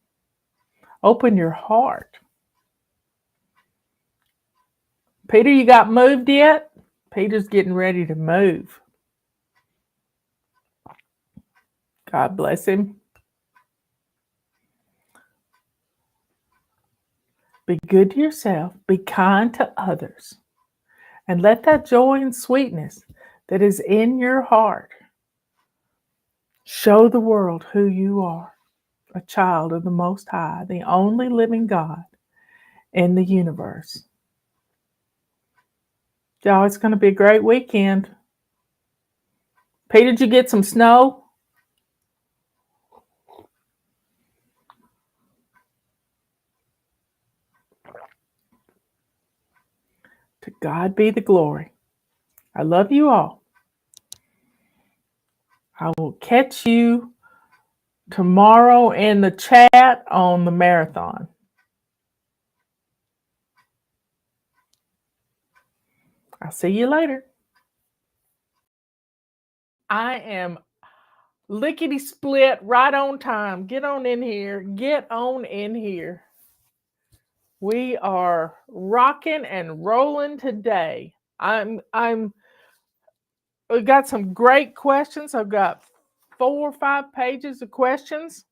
Open your heart. Peter, you got moved yet? Peter's getting ready to move. God bless him. Be good to yourself. Be kind to others. And let that joy and sweetness that is in your heart show the world who you are. A child of the Most High, the only living God in the universe. Y'all, it's going to be a great weekend. Peter, did you get some snow? To God be the glory. I love you all. I will catch you tomorrow in the chat on the marathon. I'll see you later. I am lickety split right on time. Get on in here. Get on in here. We are rocking and rolling today. We've got some great questions. I've got 4 or 5 pages of questions.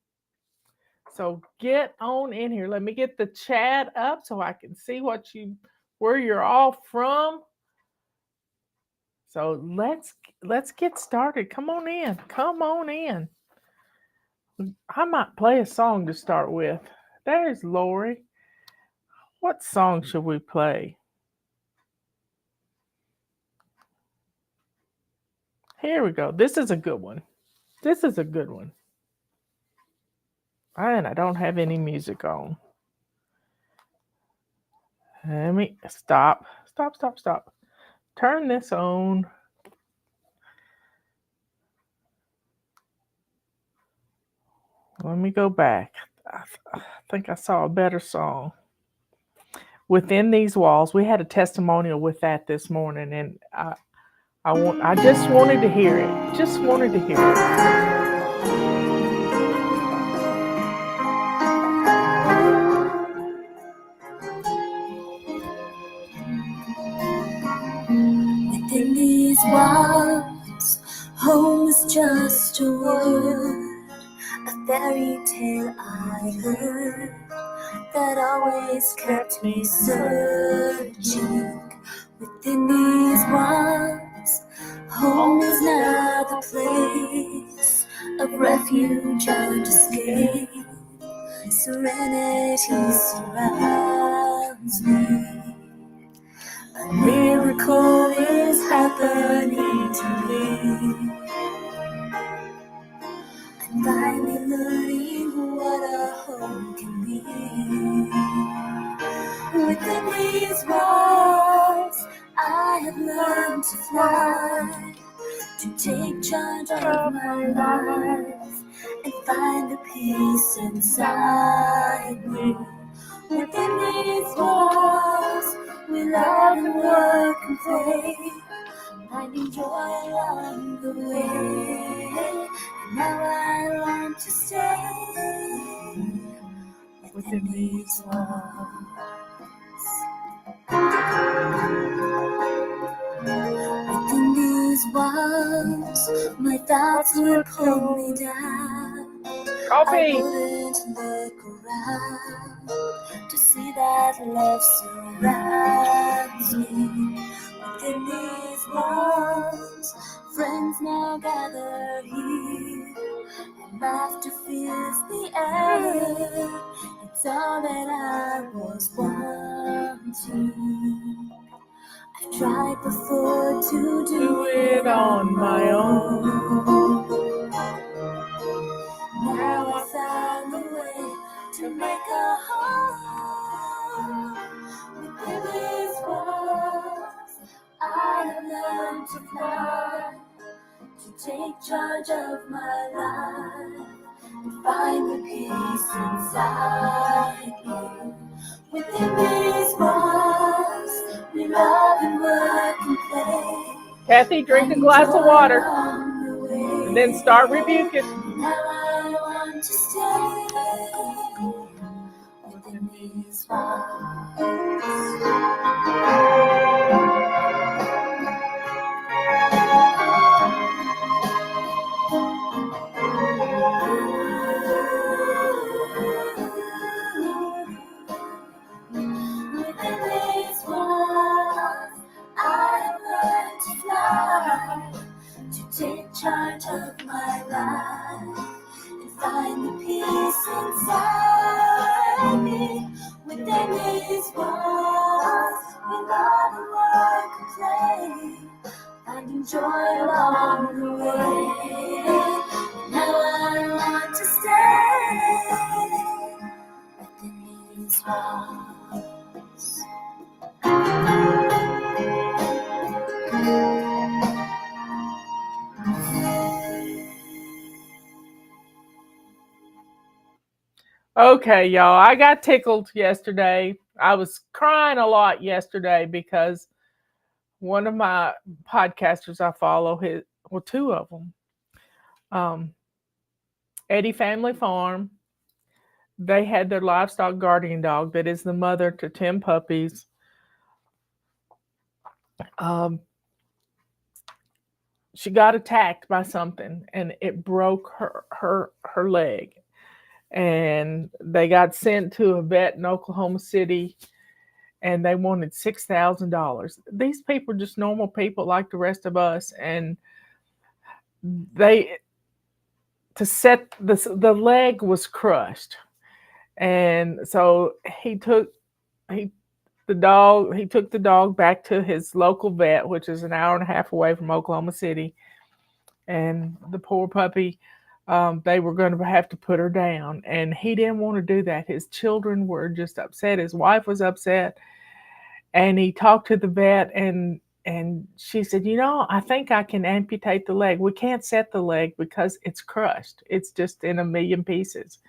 So get on in here. Let me get the chat up so I can see where you're all from. So let's get started. Come on in. Come on in. I might play a song to start with. There's Lori. What song should we play? Here we go. This is a good one. This is a good one. And I don't have any music on. Let me stop. Stop. Turn this on. Let me go back. I think I saw a better song. Within These Walls. We had a testimonial with that this morning, and I just wanted to hear it. Just wanted to hear it. Within these walls, home is just a word, a fairy tale I heard that always kept me searching. Within these walls, home is now the place of refuge and escape. Serenity surrounds me. A miracle is happening to me. I'm finally learning what a home can be. Within these walls, I have learned to fly, to take charge of my life, and find the peace inside me. Within these walls, we love and work and play, finding joy along the way. And now I long to stay within these walls. Within these walls, my thoughts will pull me down. Coffee. I wouldn't look around to see that love surrounds me. Within these walls, friends now gather here, and laughter fills the air. It's all that I was wanting. I've tried before to do it on my own. Now I found a way to make a home. Within these walls, I have learned to fly, to take charge of my life and find the peace inside me. Within these walls, we love and work and play. Kathy, drink a glass of water and then start rebuking. Now I want to stay within these walls. Within these walls, I have learned to fly, to take charge of my life and find the peace inside me. Within these walls, we love and work and play, finding joy along the way. Now I want to stay within these walls. Okay, y'all, I got tickled yesterday. I was crying a lot yesterday because one of my podcasters I follow, two of them, Eddie Family Farm, they had their livestock guardian dog that is the mother to 10 puppies. She got attacked by something and it broke her leg. And they got sent to a vet in Oklahoma City and they wanted $6,000. These people are just normal people like the rest of us. And the leg was crushed. And so he took the dog back to his local vet, which is an hour and a half away from Oklahoma City. And the poor puppy, they were going to have to put her down. And he didn't want to do that. His children were just upset. His wife was upset. And he talked to the vet and she said, I think I can amputate the leg. We can't set the leg because it's crushed. It's just in a million pieces.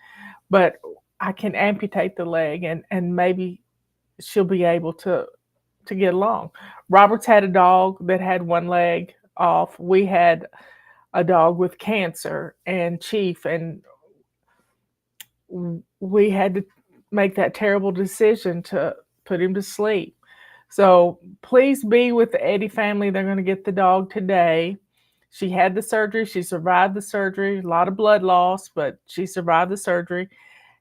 But I can amputate the leg and maybe she'll be able to get along. Robert's had a dog that had one leg off. We had a dog with cancer and Chief, and we had to make that terrible decision to put him to sleep. So please be with the Eddie family. They're going to get the dog today. She had the surgery. She survived the surgery. A lot of blood loss, but she survived the surgery.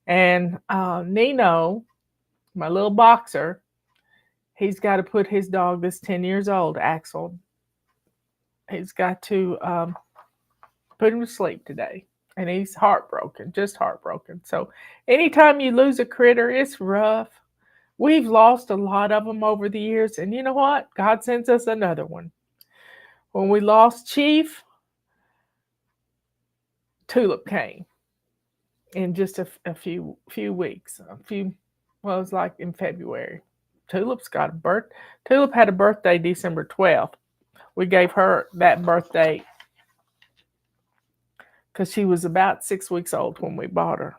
And Nino, my little boxer, he's got to put his dog that's 10 years old, Axel, he's got to put him to sleep today. And he's heartbroken, just heartbroken. So anytime you lose a critter, it's rough. We've lost a lot of them over the years. And you know what? God sends us another one. When we lost Chief, Tulip came in just a few weeks. It was like in February. Tulip had a birthday December 12th. We gave her that birthday because she was about 6 weeks old when we bought her.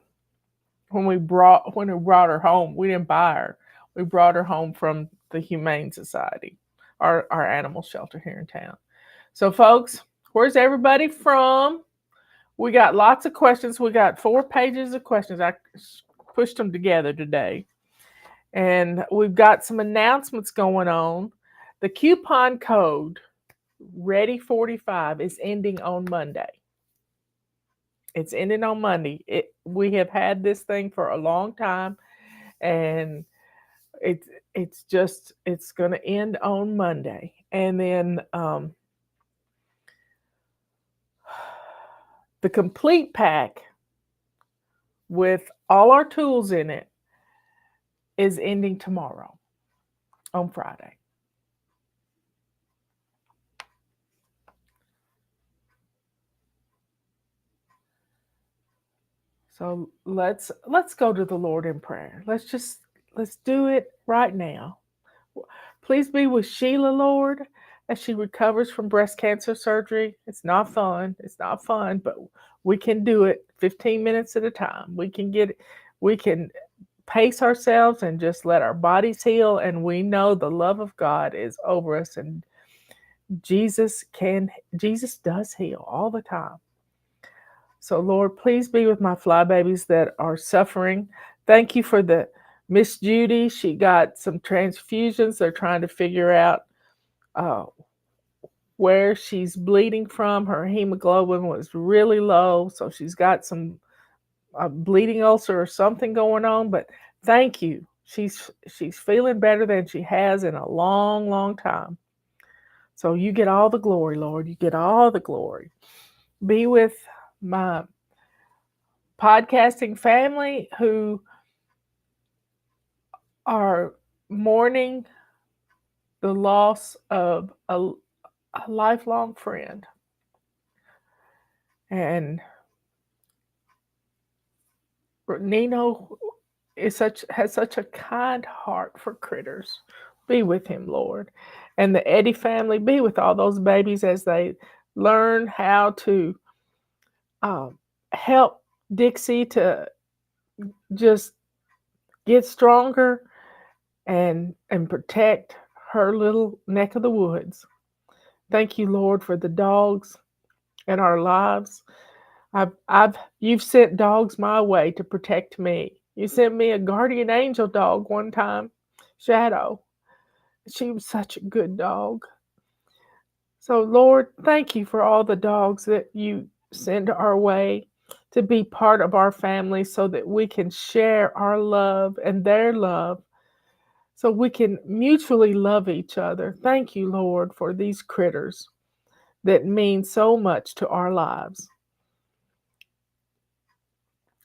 When we brought her home, we didn't buy her. We brought her home from the Humane Society, our animal shelter here in town. So, folks, where's everybody from? We got lots of questions. We got 4 pages of questions. I pushed them together today. And we've got some announcements going on. The coupon code, Ready45, is ending on Monday. It's ending on Monday. We have had this thing for a long time, and it's going to end on Monday. And then the complete pack with all our tools in it is ending tomorrow on Friday. So let's go to the Lord in prayer. Let's do it right now. Please be with Sheila, Lord, as she recovers from breast cancer surgery. It's not fun. It's not fun, but we can do it 15 minutes at a time. We can pace ourselves and just let our bodies heal, and we know the love of God is over us, and Jesus does heal all the time. So Lord, please be with my fly babies that are suffering. Thank you for the Miss Judy. She got some transfusions. They're trying to figure out where she's bleeding from. Her hemoglobin was really low, so she's got some bleeding ulcer or something going on. But thank you. She's feeling better than she has in a long, long time. So you get all the glory, Lord. You get all the glory. Be with my podcasting family who are mourning the loss of a lifelong friend. And Nino has such a kind heart for critters. Be with him, Lord. And the Eddie family, be with all those babies as they learn how to help Dixie to just get stronger and protect her little neck of the woods. Thank you, Lord, for the dogs in our lives. You've sent dogs my way to protect me. You sent me a guardian angel dog one time, Shadow. She was such a good dog. So, Lord, thank you for all the dogs that you send our way to be part of our family so that we can share our love and their love, so we can mutually love each other. Thank you, Lord, for these critters that mean so much to our lives.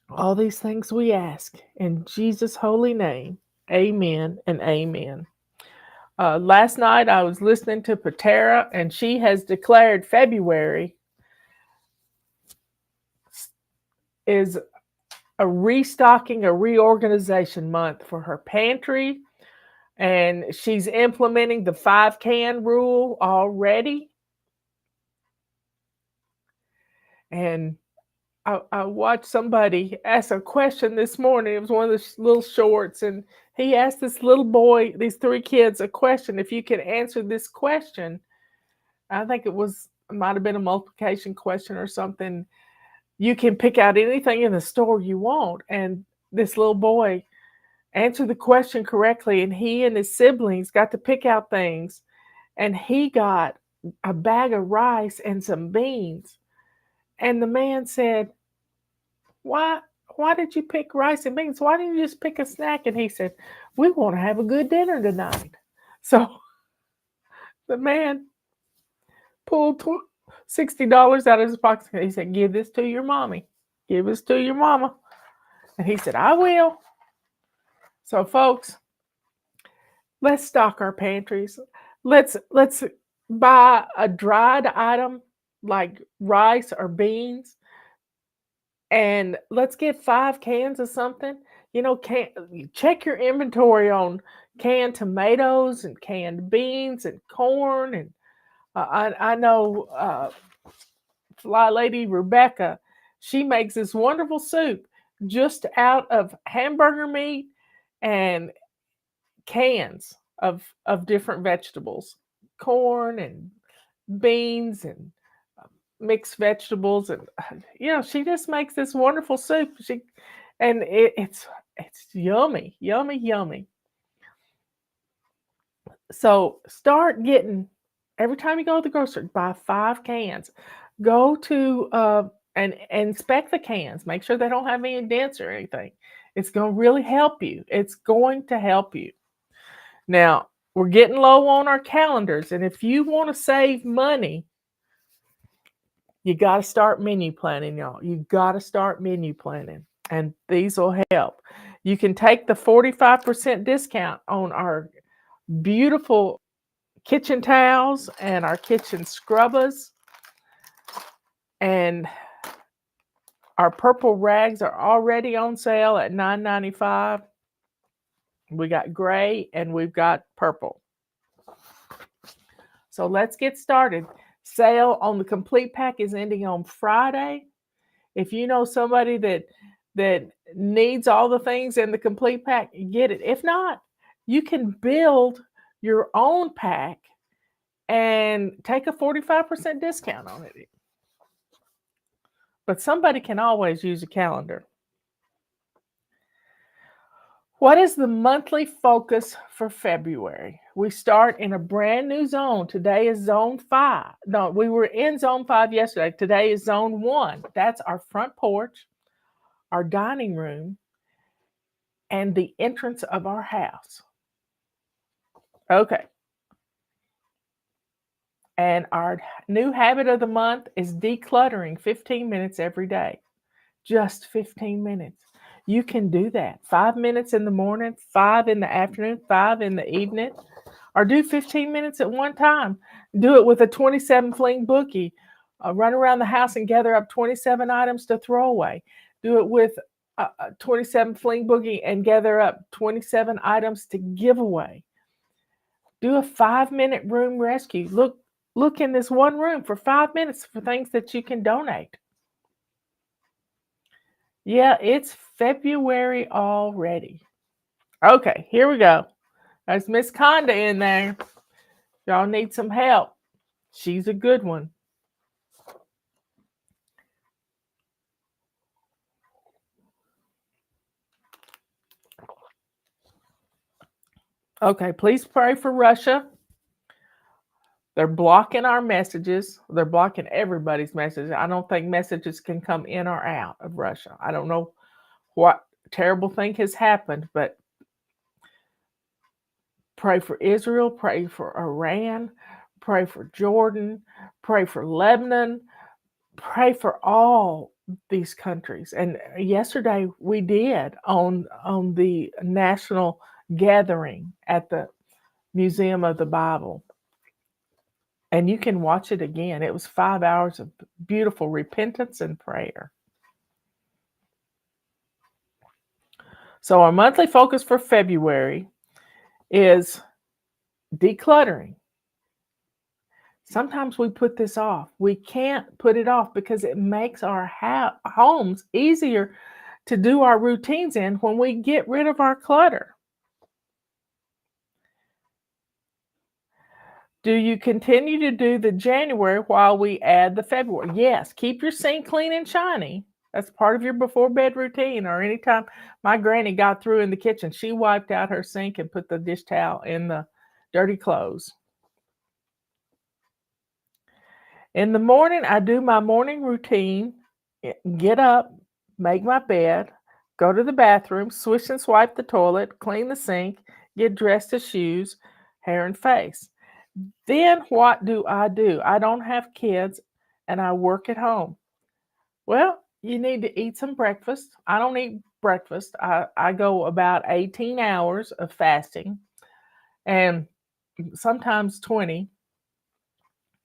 All these things we ask in Jesus' holy name. Amen and amen. Last night I was listening to Patera, and she has declared February is a restocking, a reorganization month for her pantry. And she's implementing the 5-can rule already. And I watched somebody ask a question this morning. It was one of the little shorts, and he asked this little boy, these 3 kids, a question. If you could answer this question, I think it might have been a multiplication question or something. You can pick out anything in the store you want. And this little boy answered the question correctly, and he and his siblings got to pick out things. And he got a bag of rice and some beans. And the man said, why did you pick rice and beans? Why didn't you just pick a snack? And he said, we want to have a good dinner tonight. So the man pulled $60 out of his pocket. He said, give this to your mommy. Give this to your mama. And he said, I will. So folks, let's stock our pantries. Let's buy a dried item like rice or beans, and let's get 5 cans of something. Check your inventory on canned tomatoes and canned beans and corn. And I know FLYLady Rebecca, she makes this wonderful soup just out of hamburger meat and cans of different vegetables, corn and beans and mixed vegetables, and she just makes this wonderful soup. It's yummy, yummy, yummy. So start getting, every time you go to the grocery, buy 5 cans. Go to and inspect the cans. Make sure they don't have any dents or anything. It's going to really help you. It's going to help you. Now, we're getting low on our calendars, and if you want to save money, you got to start menu planning, y'all. You got to start menu planning, and these will help. You can take the 45% discount on our beautiful kitchen towels and our kitchen scrubbers, and our purple rags are already on sale at $9.95. We got gray and we've got purple. So let's get started. Sale on the complete pack is ending on Friday. If you know somebody that needs all the things in the complete pack, get it. If not, you can build your own pack and take a 45% discount on it. But somebody can always use a calendar. What is the monthly focus for February? We start in a brand new zone. Today is zone 5. No, we were in zone 5 yesterday. Today is zone 1. That's our front porch, our dining room, and the entrance of our house. Okay. And our new habit of the month is decluttering 15 minutes every day. Just 15 minutes. You can do that. 5 minutes in the morning, 5 in the afternoon, 5 in the evening, or do 15 minutes at one time. Do it with a 27 fling bookie. Run around the house and gather up 27 items to throw away. Do it with a 27 fling boogie and gather up 27 items to give away. Do a 5-minute room rescue. Look in this one room for 5 minutes for things that you can donate. Yeah, it's February already. Okay, here we go. There's Miss Conda in there. Y'all need some help. She's a good one. Okay, please pray for Russia. They're blocking our messages. They're blocking everybody's messages. I don't think messages can come in or out of Russia. I don't know what terrible thing has happened, but pray for Israel, pray for Iran, pray for Jordan, pray for Lebanon, pray for all these countries. And yesterday we did on the national gathering at the Museum of the Bible. And you can watch it again. It was 5 hours of beautiful repentance and prayer. So our monthly focus for February is decluttering. Sometimes we put this off. We can't put it off because it makes our homes easier to do our routines in when we get rid of our clutter. Do you continue to do the January while we add the February? Yes, keep your sink clean and shiny. That's part of your before bed routine. Or anytime my granny got through in the kitchen, she wiped out her sink and put the dish towel in the dirty clothes. In the morning, I do my morning routine, get up, make my bed, go to the bathroom, swish and swipe the toilet, clean the sink, get dressed to shoes, hair and face. Then what do? I don't have kids and I work at home. Well, you need to eat some breakfast. I don't eat breakfast. I go about 18 hours of fasting and sometimes 20.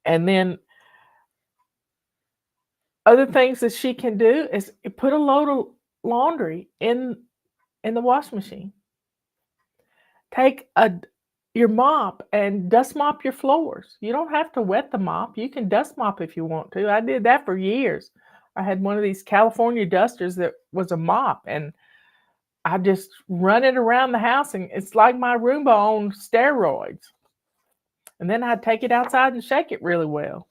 And then other things that she can do is put a load of laundry in the wash machine. Take your mop and dust mop your floors. You don't have to wet the mop. You can dust mop if you want to. I did that for years. I had one of these California dusters that was a mop, and I just run it around the house, and it's like my Roomba on steroids. And then I'd take it outside and shake it really well.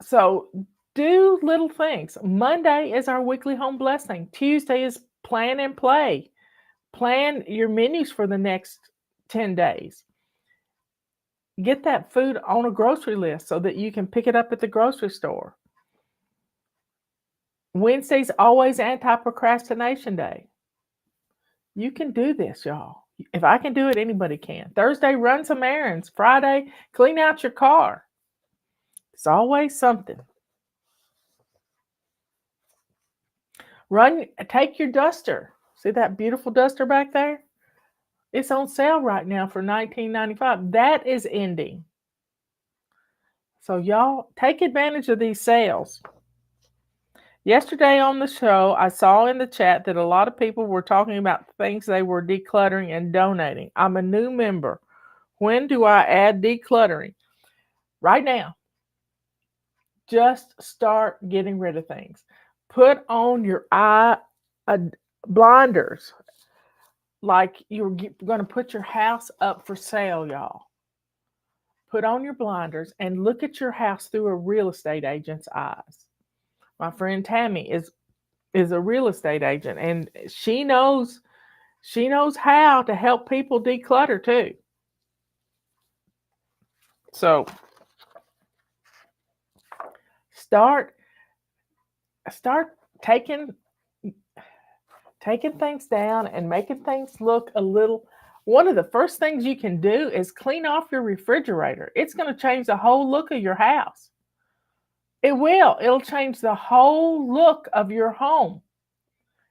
So do little things. Monday is our weekly home blessing. Tuesday is plan and play. Plan your menus for the next 10 days. Get that food on a grocery list so that you can pick it up at the grocery store. Wednesday's always Anti-procrastination day. You can do this, y'all. If I can do it, anybody can. Thursday, run some errands. Friday, clean out your car. It's always something. Take your duster. See that beautiful duster back there? It's on sale right now for $19.95. That is ending. So y'all take advantage of these sales. Yesterday on the show, I saw in the chat that a lot of people were talking about things they were decluttering and donating. I'm a new member. When do I add decluttering? Right now. Just start getting rid of things. Put on your blinders, like you're going to put your house up for sale, y'all. Put on your blinders and look at your house through a real estate agent's eyes. My friend Tammy is a real estate agent, and she knows how to help people declutter too. So start taking things down and making things look a little. One of the first things you can do is clean off your refrigerator. It's going to change the whole look of your house. It will. It'll change the whole look of your home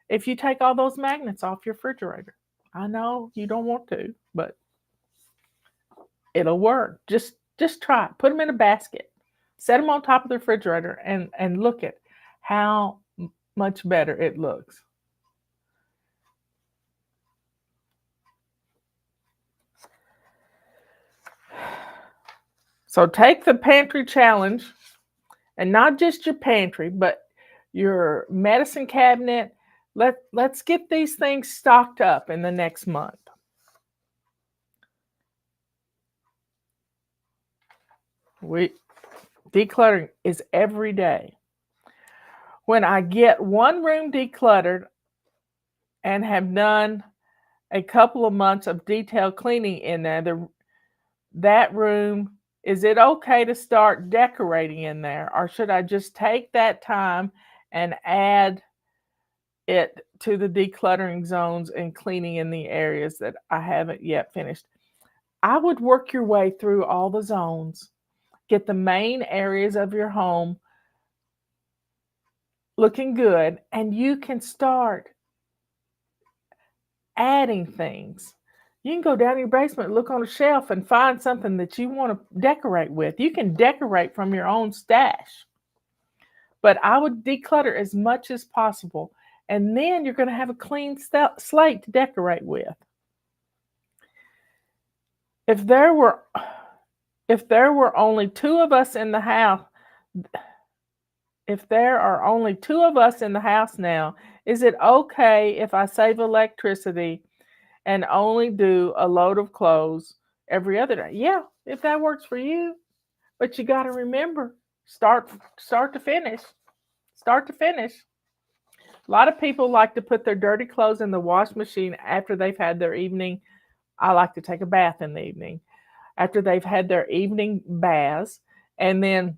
if you take all those magnets off your refrigerator. I know you don't want to, but it'll work. Just try it. Put them in a basket. Set them on top of the refrigerator and look at how much better it looks. So take the pantry challenge, and not just your pantry, but your medicine cabinet. Let's get these things stocked up in the next month. Decluttering is every day. When I get one room decluttered and have done a couple of months of detailed cleaning in there, that room, is it okay to start decorating in there, or should I just take that time and add it to the decluttering zones and cleaning in the areas that I haven't yet finished? I would work your way through all the zones, get the main areas of your home looking good, and you can start adding things. You can go down in your basement, look on a shelf, and find something that you want to decorate with. You can decorate from your own stash. But I would declutter as much as possible, and then you're going to have a clean slate to decorate with. If there were only two of us in the house, if there are only two of us in the house now, is it okay if I save electricity and only do a load of clothes every other day? Yeah, if that works for you. But you got to remember, start to finish. Start to finish. A lot of people like to put their dirty clothes in the wash machine after they've had their evening. I like to take a bath in the evening. After they've had their evening baths, and then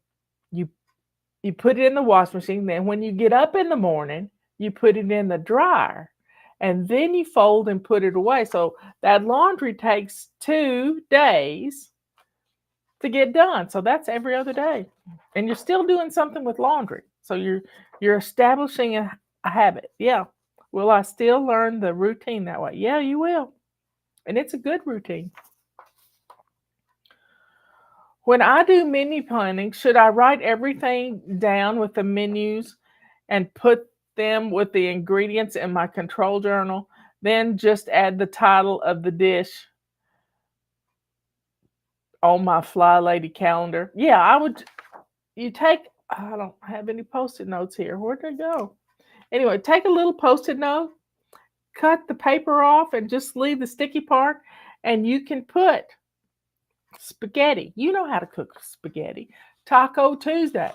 you put it in the wash machine. Then when you get up in the morning, you put it in the dryer. And then you fold and put it away. So that laundry takes 2 days to get done. So that's every other day. And you're still doing something with laundry. So you're establishing a habit. Yeah. Will I still learn the routine that way? Yeah, you will. And it's a good routine. When I do menu planning, should I write everything down with the menus and put them with the ingredients in my control journal, then just add the title of the dish on my FLYLady calendar? Yeah, I would. I don't have any post-it notes here. Where'd they go? Anyway, take a little post-it note, cut the paper off, and just leave the sticky part, and you can put spaghetti. You know how to cook spaghetti. Taco Tuesday.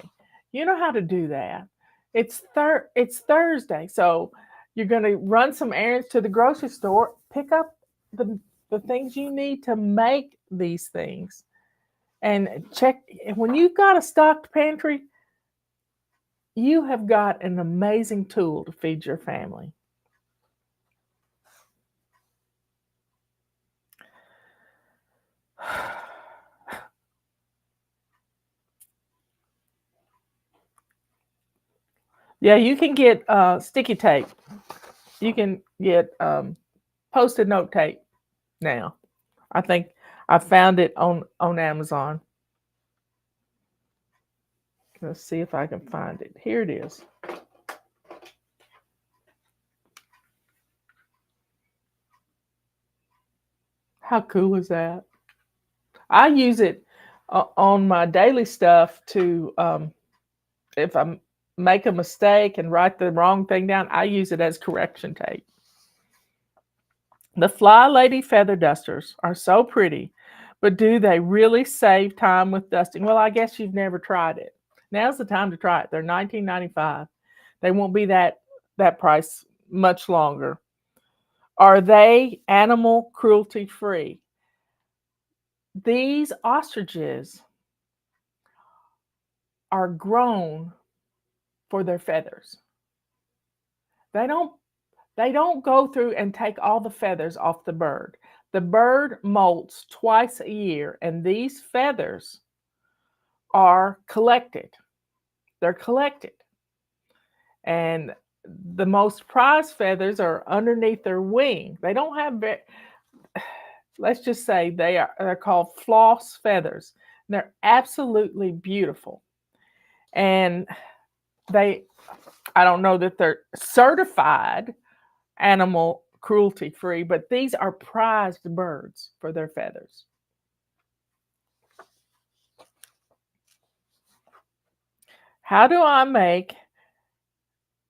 You know how to do that. It's Thursday, so you're going to run some errands to the grocery store, pick up the things you need to make these things, and check. When you've got a stocked pantry, you have got an amazing tool to feed your family. Yeah, you can get sticky tape. You can get post-it note tape now. I think I found it on Amazon. Let's see if I can find it. Here it is. How cool is that? I use it on my daily stuff to, if I make a mistake and write the wrong thing down, I use it as correction tape. The FLYLady feather dusters are so pretty, but do they really save time with dusting? Well, I guess you've never tried it. Now's the time to try it. They're $19.95. They won't be that price much longer. Are they animal cruelty free? These ostriches are grown for their feathers. They don't go through and take all the feathers off the bird. The bird molts twice a year, and these feathers are collected. They're collected. And the most prized feathers are underneath their wing. They don't have, let's just say they're called floss feathers. They're absolutely beautiful. And I don't know that they're certified animal cruelty free, but these are prized birds for their feathers. How do I make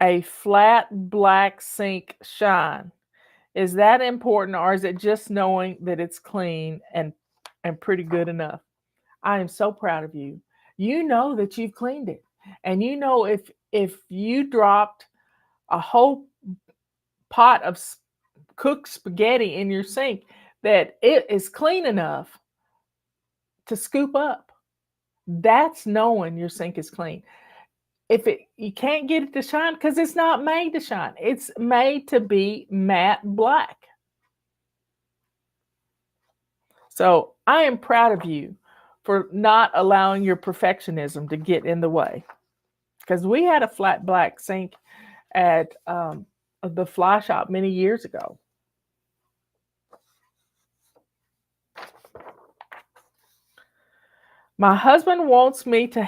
a flat black sink shine? Is that important, or is it just knowing that it's clean and pretty good enough? I am so proud of you. You know that you've cleaned it. And you know if you dropped a whole pot of cooked spaghetti in your sink, that it is clean enough to scoop up. That's knowing your sink is clean. You can't get it to shine because it's not made to shine. It's made to be matte black. So I am proud of you for not allowing your perfectionism to get in the way. Because we had a flat black sink at the fly shop many years ago. My husband wants to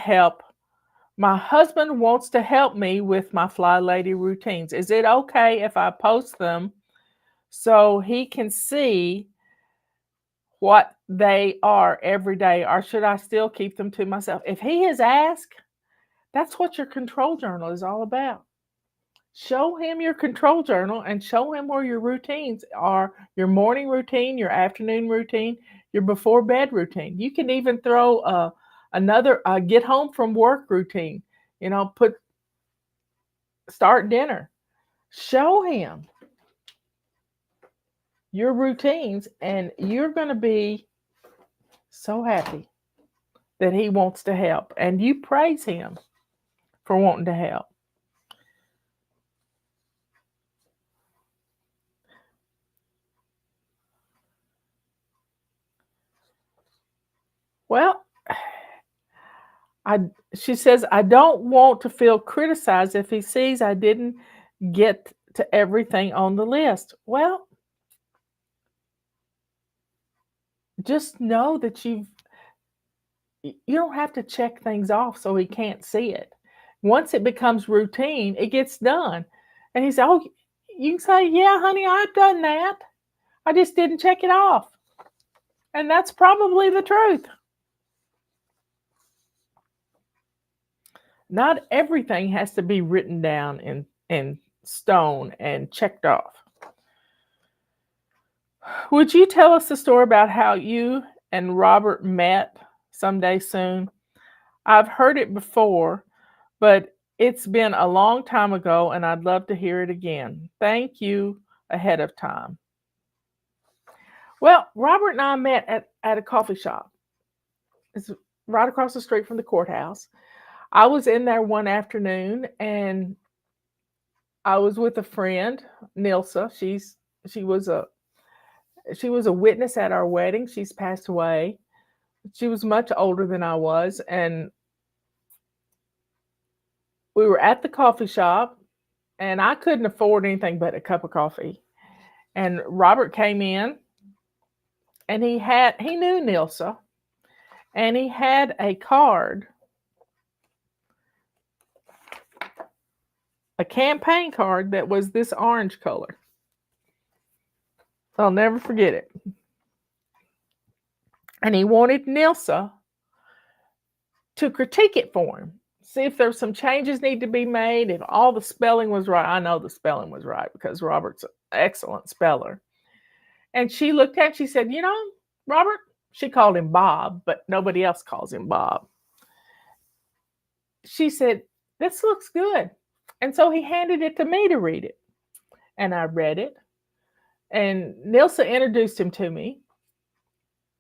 help me with my FLYLady routines. Is it okay if I post them so he can see what they are every day, or should I still keep them to myself? If he has asked, that's what your control journal is all about. Show him your control journal and show him where your routines are, your morning routine, your afternoon routine, your before bed routine. You can even throw another get home from work routine. Start dinner. Show him your routines, and you're going to be so happy that he wants to help. And you praise him for wanting to help. Well, she says, I don't want to feel criticized if he sees I didn't get to everything on the list. Well, just know that you don't have to check things off so he can't see it. Once it becomes routine, it gets done. And he said, oh, you can say, yeah, honey, I've done that. I just didn't check it off. And that's probably the truth. Not everything has to be written down in stone and checked off. Would you tell us the story about how you and Robert met someday soon? I've heard it before, but it's been a long time ago, and I'd love to hear it again. Thank you ahead of time. Well, Robert and I met at a coffee shop. It's right across the street from the courthouse. I was in there one afternoon, and I was with a friend, Nilsa. She was a witness at our wedding. She's passed away. She was much older than I was, and we were at the coffee shop, and I couldn't afford anything but a cup of coffee. And Robert came in, and he knew Nilsa, and he had a card, a campaign card that was this orange color. I'll never forget it. And he wanted Nilsa to critique it for him. See if there's some changes need to be made, if all the spelling was right. I know the spelling was right because Robert's an excellent speller. And she looked at it, she said, Robert, she called him Bob, but nobody else calls him Bob. She said, this looks good. And so he handed it to me to read it. And I read it. And Nilsa introduced him to me.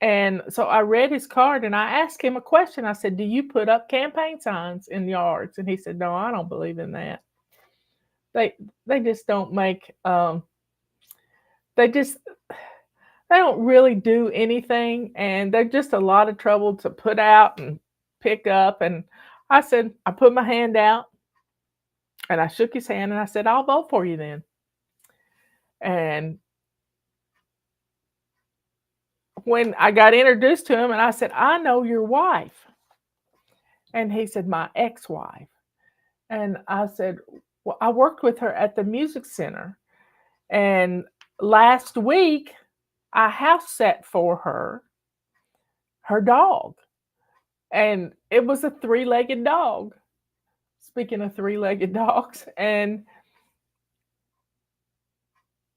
And so I read his card and I asked him a question. I said, do you put up campaign signs in yards? And he said, no, I don't believe in that. They just don't make, they don't really do anything. And they're just a lot of trouble to put out and pick up. And I said, I put my hand out and I shook his hand and I said, I'll vote for you then. And when I got introduced to him and I said, I know your wife. And he said, my ex-wife. And I said, well, I worked with her at the music center. And last week, I house sat for her dog. And it was a 3-legged dog. Speaking of 3-legged dogs. And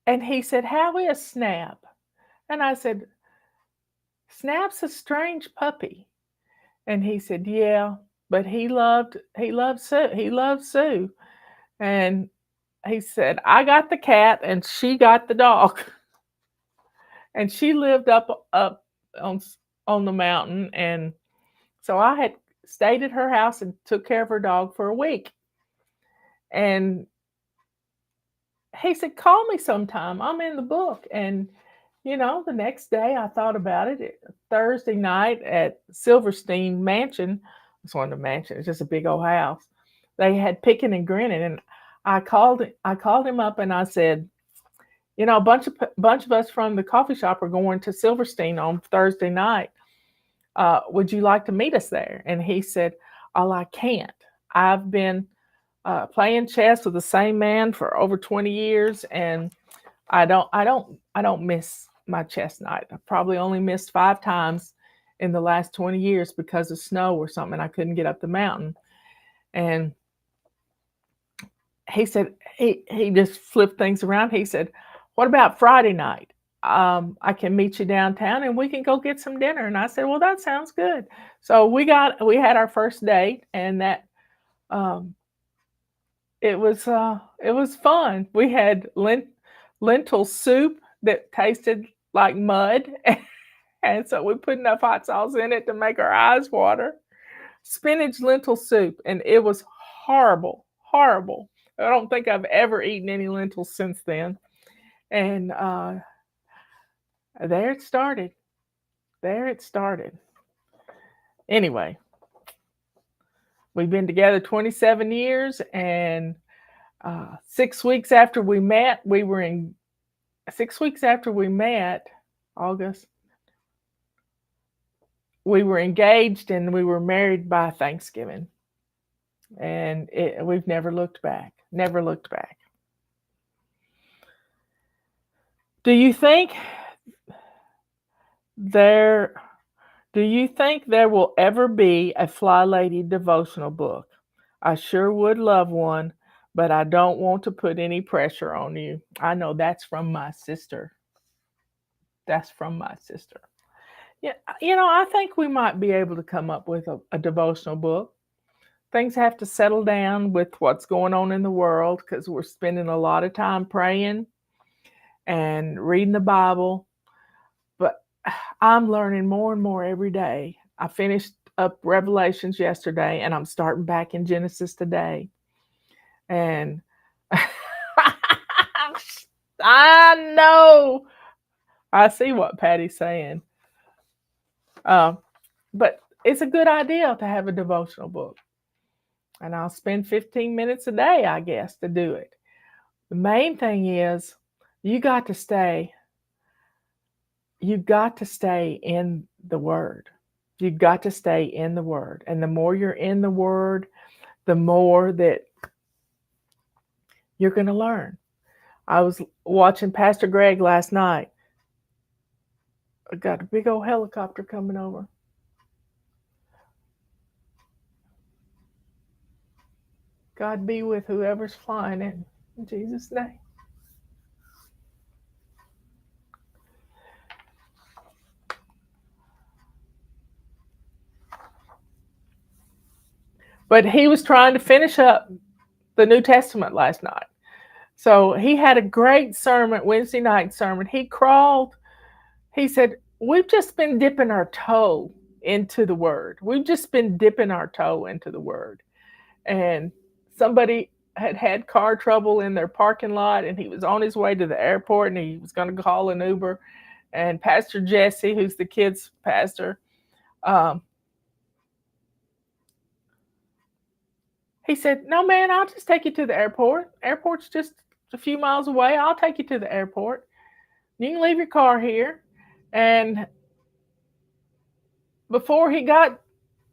he said, how is Snap? And I said, Snap's a strange puppy. And he said, yeah, but he loved Sue. He loved Sue. And he said, I got the cat and she got the dog. And she lived up on the mountain. And so I had stayed at her house and took care of her dog for a week. And he said, call me sometime. I'm in the book. And, the next day I thought about it. Thursday night at Silverstein Mansion. It's one of the mansions. It's just a big old house. They had Picking and Grinning. And I called him up and I said, a bunch of us from the coffee shop are going to Silverstein on Thursday night. Would you like to meet us there? And he said, oh, I can't. I've been playing chess with the same man for over 20 years, and I don't miss my chess night. I probably only missed 5 times in the last 20 years because of snow or something. I couldn't get up the mountain. And he said, he just flipped things around. He said, what about Friday night? I can meet you downtown and we can go get some dinner. And I said, well, that sounds good. So we had our first date, and that it was fun. We had lentil soup that tasted like mud. And so we put enough hot sauce in it to make our eyes water. Spinach lentil soup. And it was horrible, horrible. I don't think I've ever eaten any lentils since then. And there it started. Anyway, we've been together 27 years, and 6 weeks after we met, August, we were engaged and we were married by Thanksgiving. And we've never looked back. Do you think there will ever be a FLYLady devotional book? I sure would love one, but I don't want to put any pressure on you. I know that's from my sister. Yeah, I think we might be able to come up with a devotional book. Things have to settle down with what's going on in the world, because we're spending a lot of time praying and reading the Bible. But I'm learning more and more every day. I finished up Revelations yesterday, and I'm starting back in Genesis today. And I know. I see what Patty's saying. But it's a good idea to have a devotional book. And I'll spend 15 minutes a day, I guess, to do it. The main thing is you got to stay in the Word. You've got to stay in the Word. And the more you're in the Word, the more that you're going to learn. I was watching Pastor Greg last night. I got a big old helicopter coming over. God be with whoever's flying it. In Jesus' name. But he was trying to finish up the New Testament last night. So he had a great sermon, Wednesday night sermon. He crawled. He said, we've just been dipping our toe into the Word. We've just been dipping our toe into the Word. And somebody had car trouble in their parking lot, and he was on his way to the airport, and he was going to call an Uber. And Pastor Jesse, who's the kids' pastor, he said, no, man, I'll just take you to the airport. Airport's just a few miles away. I'll take you to the airport. You can leave your car here. And before he got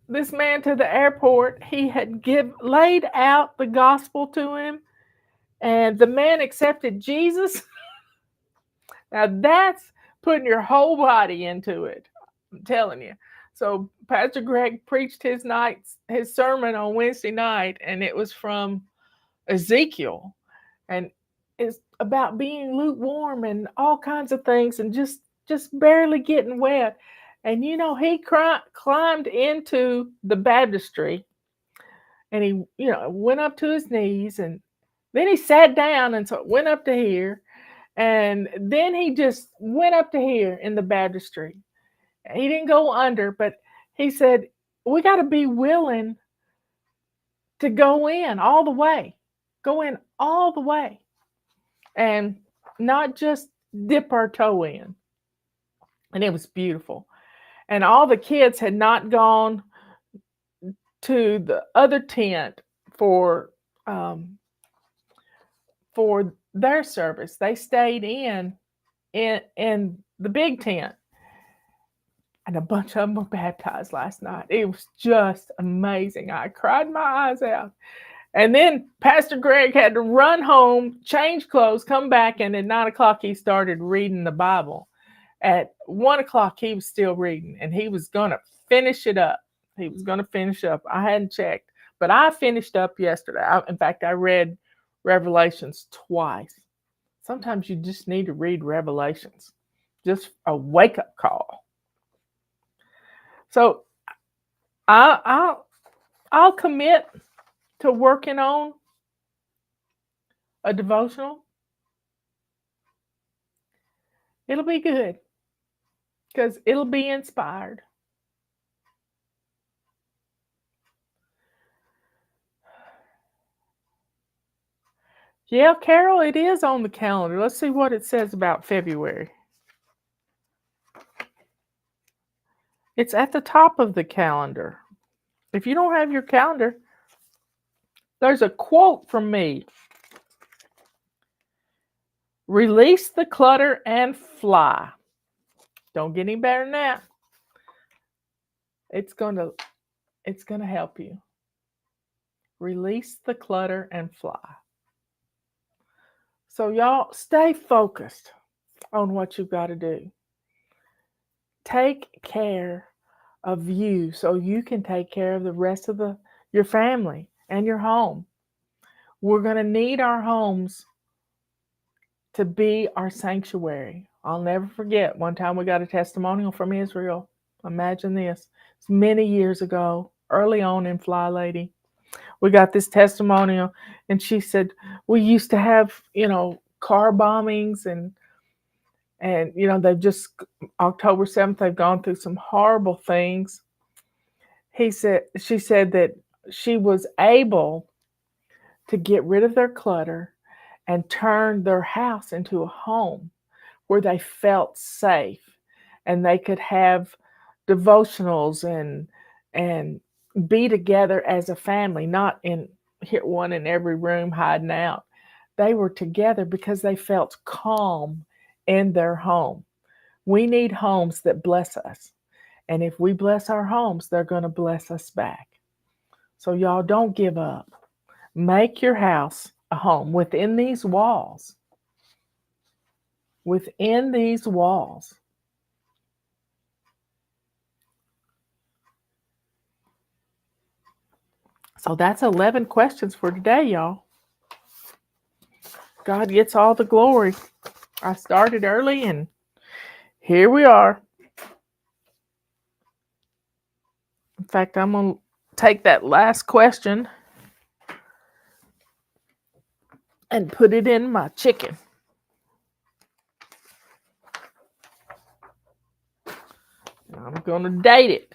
this man to the airport, he had laid out the gospel to him, and the man accepted Jesus. Now that's putting your whole body into it. I'm telling you. So Pastor Greg preached his sermon on Wednesday night, and it was from Ezekiel, and it's about being lukewarm and all kinds of things, and just barely getting wet. And he climbed into the baptistry, and he went up to his knees, and then he sat down, and so it went up to here, and then he just went up to here in the baptistry. He didn't go under, but he said, we got to be willing to go in all the way. Go in all the way. And not just dip our toe in. And it was beautiful. And all the kids had not gone to the other tent for their service. They stayed in the big tent. And a bunch of them were baptized last night. It was just amazing. I cried my eyes out. And then Pastor Greg had to run home, change clothes, come back, and at 9 o'clock he started reading the Bible. At 1 o'clock he was still reading, and he was going to finish it up. I hadn't checked, but I finished up yesterday. In fact, I read Revelations twice. Sometimes you just need to read Revelations. Just a wake-up call. So I'll commit to working on a devotional. It'll be good because it'll be inspired. Yeah, Carol, it is on the calendar. Let's see what it says about February. It's at the top of the calendar. If you don't have your calendar, there's a quote from me. Release the clutter and fly. Don't get any better than that. It's gonna help you. Release the clutter and fly. So y'all stay focused on what you've got to do. Take care of you so you can take care of the rest of your family and your home. We're going to need our homes to be our sanctuary. I'll never forget, one time we got a testimonial from Israel. Imagine this. It's many years ago, early on in FLYLady. We got this testimonial, and she said, we used to have, car bombings, and they've just, October 7th, they've gone through some horrible things. She said that she was able to get rid of their clutter and turn their house into a home where they felt safe, and they could have devotionals and be together as a family, not one in every room hiding out. They were together because they felt calm in their home. We need homes that bless us. And if we bless our homes, they're going to bless us back. So y'all don't give up. Make your house a home within these walls. Within these walls. So that's 11 questions for today, y'all. God gets all the glory. I started early and here we are. In fact, I'm going to take that last question and put it in my chicken. I'm going to date it.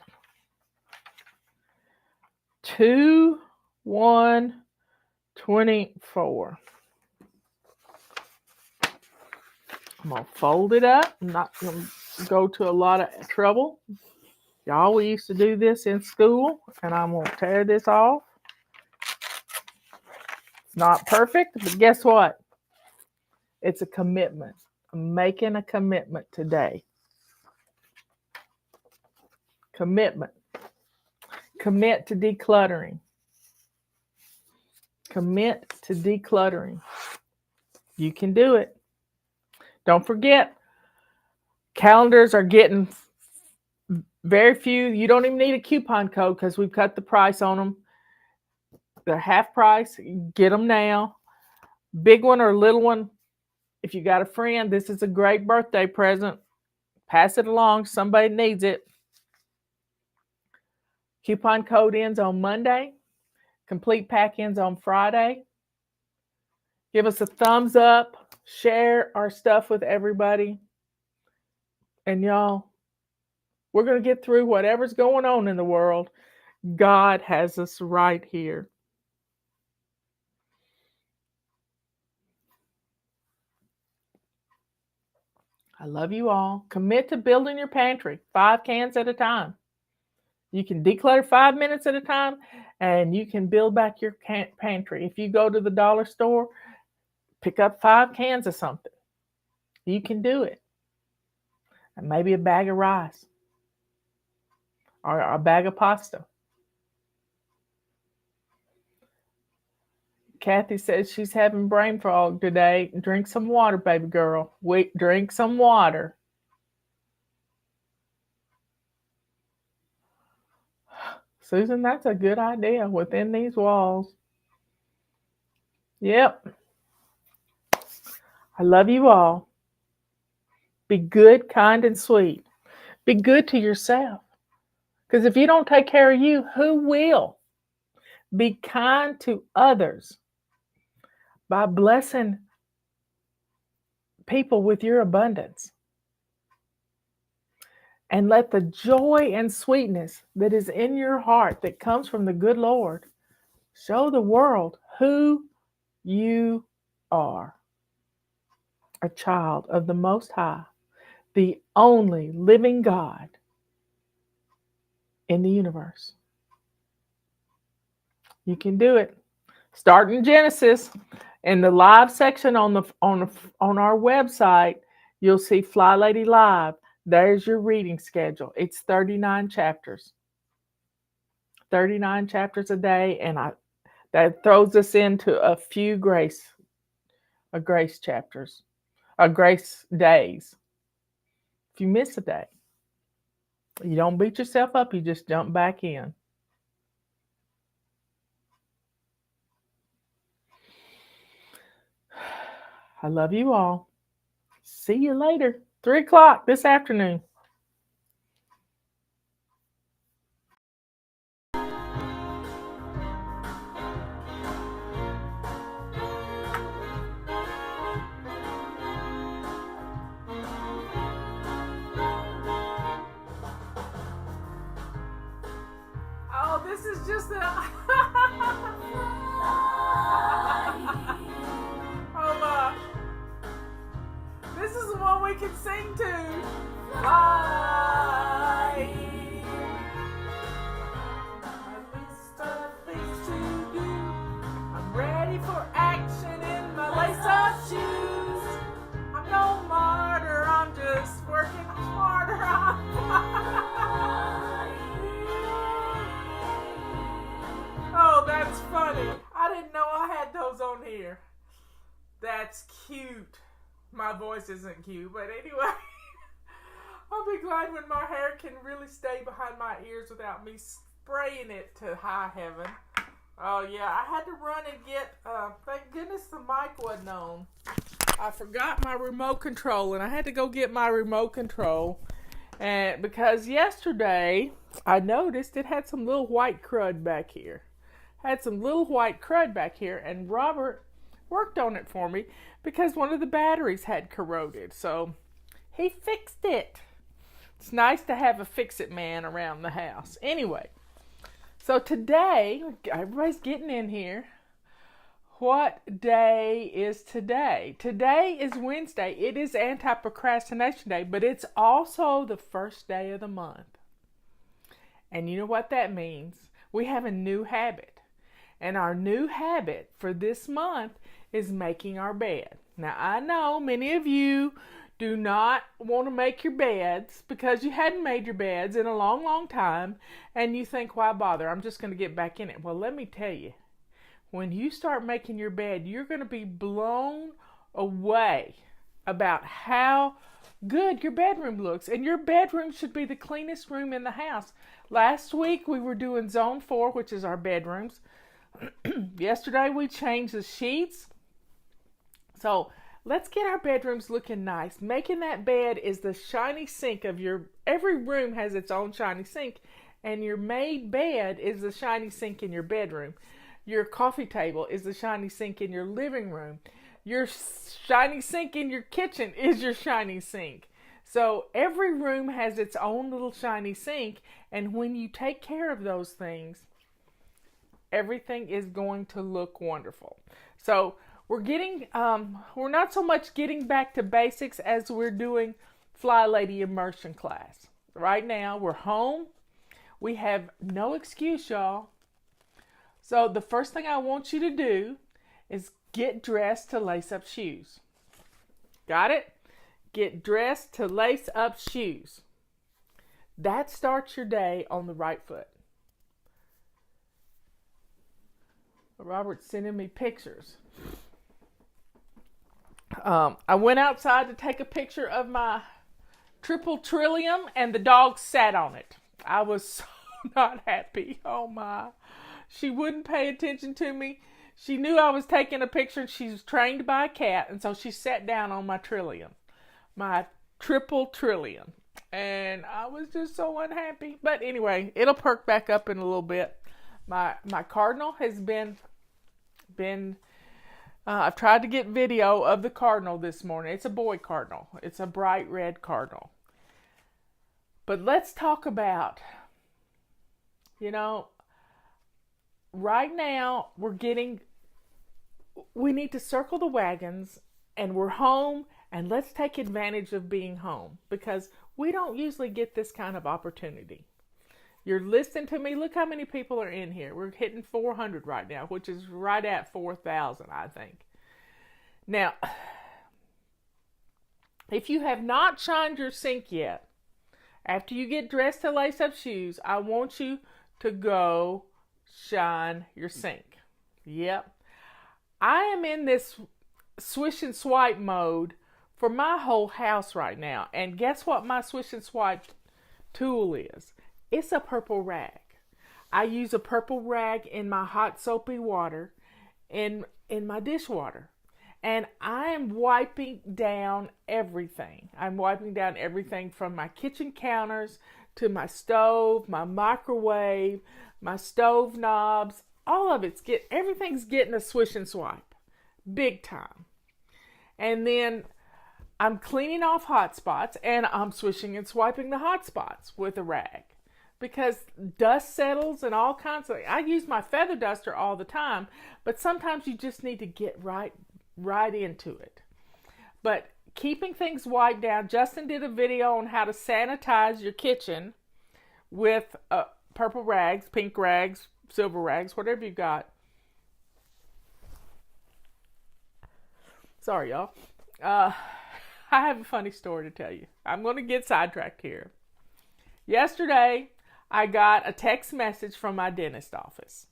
2/1/24. I'm going to fold it up. I'm not going to go to a lot of trouble. Y'all, we used to do this in school, and I'm going to tear this off. It's not perfect, but guess what? It's a commitment. I'm making a commitment today. Commitment. Commit to decluttering. Commit to decluttering. You can do it. Don't forget, calendars are getting very few. You don't even need a coupon code because we've cut the price on them. They're half price. Get them now. Big one or little one. If you got a friend, this is a great birthday present. Pass it along. Somebody needs it. Coupon code ends on Monday. Complete pack ends on Friday. Give us a thumbs up. Share our stuff with everybody. And y'all, we're going to get through whatever's going on in the world. God has us right here. I love you all. Commit to building your pantry 5 cans at a time. You can declutter 5 minutes at a time, and you can build back your pantry. If you go to the dollar store, pick up 5 cans of something. You can do it. And maybe a bag of rice or a bag of pasta. Kathy says she's having brain fog today. Drink some water, baby girl. Drink some water. Susan, that's a good idea within these walls. Yep. I love you all. Be good, kind, and sweet. Be good to yourself. Because if you don't take care of you, who will? Be kind to others by blessing people with your abundance. And let the joy and sweetness that is in your heart that comes from the good Lord show the world who you are. A child of the Most High, the only living God in the universe. You can do it. Start in Genesis. In the live section on our website, you'll see FLYLady Live. There's your reading schedule. It's 39 chapters. 39 chapters a day, and that throws us into a few grace chapters, grace days. If you miss a day, you don't beat yourself up, you just jump back in. I love you all. See you later. 3 o'clock this afternoon. Oh, this is just a... This is the one we can sing to. Fly. A list of things to do. I'm ready for action in my lace-up shoes. I'm no martyr, I'm just working harder. Oh, that's funny. I didn't know I had those on here. That's cute. My voice isn't cute, but anyway. I'll be glad when my hair can really stay behind my ears without me spraying it to high heaven. Oh, yeah, I had to run and get, thank goodness the mic wasn't on. I forgot my remote control, and I had to go get my remote control. And because yesterday, I noticed it had some little white crud back here. And Robert worked on it for me because one of the batteries had corroded. So he fixed it. It's nice to have a fix-it man around the house. Anyway, so today, everybody's getting in here. What day is today? Today is Wednesday. It is Anti-procrastination Day, but it's also the first day of the month. And you know what that means? We have a new habit. And our new habit for this month is making our bed. Now, I know many of you do not want to make your beds because you hadn't made your beds in a long, long time. And you think, why bother? I'm just going to get back in it. Well, let me tell you. When you start making your bed, you're going to be blown away about how good your bedroom looks. And your bedroom should be the cleanest room in the house. Last week we were doing Zone 4, which is our bedrooms. Yesterday we changed the sheets. So let's get our bedrooms looking nice. Making that bed is the shiny sink of every room has its own shiny sink. And your made bed is the shiny sink in your bedroom. Your coffee table is the shiny sink in your living room. Your shiny sink in your kitchen is your shiny sink. So every room has its own little shiny sink. And when you take care of those things, everything is going to look wonderful. So we're not so much getting back to basics as we're doing FLYLady immersion class. Right now, we're home. We have no excuse, y'all. So the first thing I want you to do is get dressed to lace up shoes. Got it? Get dressed to lace up shoes. That starts your day on the right foot. Robert's sending me pictures. I went outside to take a picture of my triple trillium and the dog sat on it. I was so not happy. Oh my. She wouldn't pay attention to me. She knew I was taking a picture. She's trained by a cat, and so she sat down on my trillium, my triple trillion. And I was just so unhappy. But anyway, it'll perk back up in a little bit. My cardinal has been I've tried to get video of the cardinal this morning. It's a boy cardinal. It's a bright red cardinal. But let's talk about, right now, we need to circle the wagons, and we're home, and let's take advantage of being home, because we don't usually get this kind of opportunity. You're listening to me. Look how many people are in here. We're hitting 400 right now, which is right at 4,000, I think. Now, if you have not shined your sink yet, after you get dressed to lace up shoes, I want you to go shine your sink. Yep. I am in this swish and swipe mode for my whole house right now. And guess what my swish and swipe tool is? It's a purple rag. I use a purple rag in my hot soapy water in my dishwater. And I am wiping down everything. I'm wiping down everything from my kitchen counters to my stove, my microwave, my stove knobs, all of everything's getting a swish and swipe. Big time. And then I'm cleaning off Hotspots, and I'm swishing and swiping the Hotspots with a rag. Because dust settles and all kinds of... I use my feather duster all the time, but sometimes you just need to get right into it. But keeping things wiped down, Justin did a video on how to sanitize your kitchen with purple rags, pink rags, silver rags, whatever you got. Sorry, y'all. I have a funny story to tell you. I'm going to get sidetracked here. Yesterday, I got a text message from my dentist office.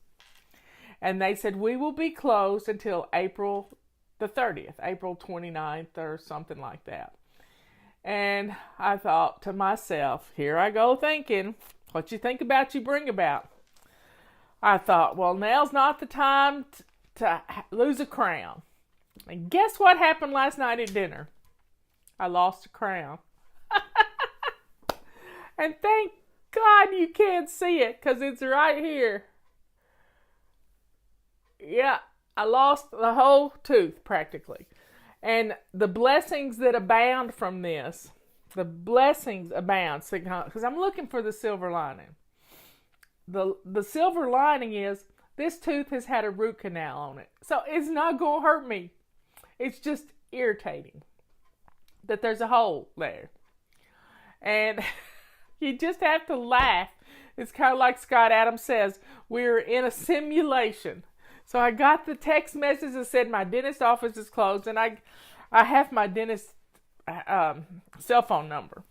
And they said, we will be closed until April the 30th, April 29th or something like that. And I thought to myself, here I go thinking, what you think about, you bring about. I thought, well, now's not the time to lose a crown. And guess what happened last night at dinner? I lost a crown. And thank God you can't see it because it's right here. Yeah, I lost the whole tooth practically. And the blessings that abound from this, the blessings abound, because I'm looking for the silver lining. The silver lining is this tooth has had a root canal on it. So it's not going to hurt me. It's just irritating that there's a hole there. And you just have to laugh. It's kind of like Scott Adams says, we're in a simulation. So I got the text message that said my dentist office is closed, and I have my dentist cell phone number.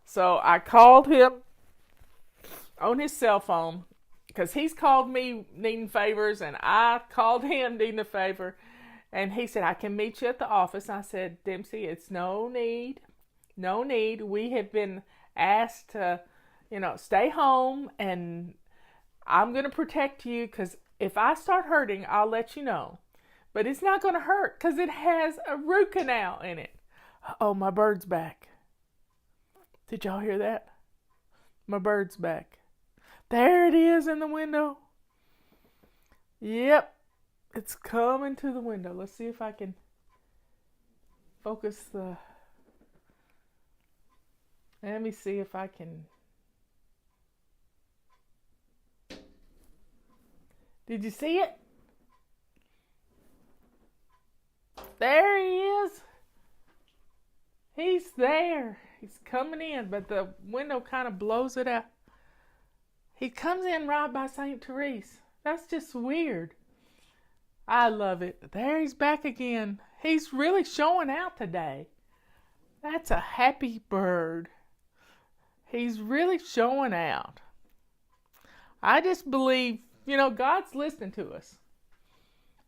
So I called him on his cell phone because he's called me needing favors, and I called him needing a favor. And he said, I can meet you at the office. I said, Dempsey, it's no need. No need. We have been asked to, stay home, and I'm going to protect you because if I start hurting, I'll let you know. But it's not going to hurt because it has a root canal in it. Oh, my bird's back. Did y'all hear that? My bird's back. There it is in the window. Yep. It's coming to the window. Let's see if I can focus the... Let me see if I can... Did you see it? There he is. He's there. He's coming in, but the window kind of blows it out. He comes in right by St. Therese. That's just weird. I love it. There he's back again. He's really showing out today. That's a happy bird. He's really showing out. I just believe, God's listening to us.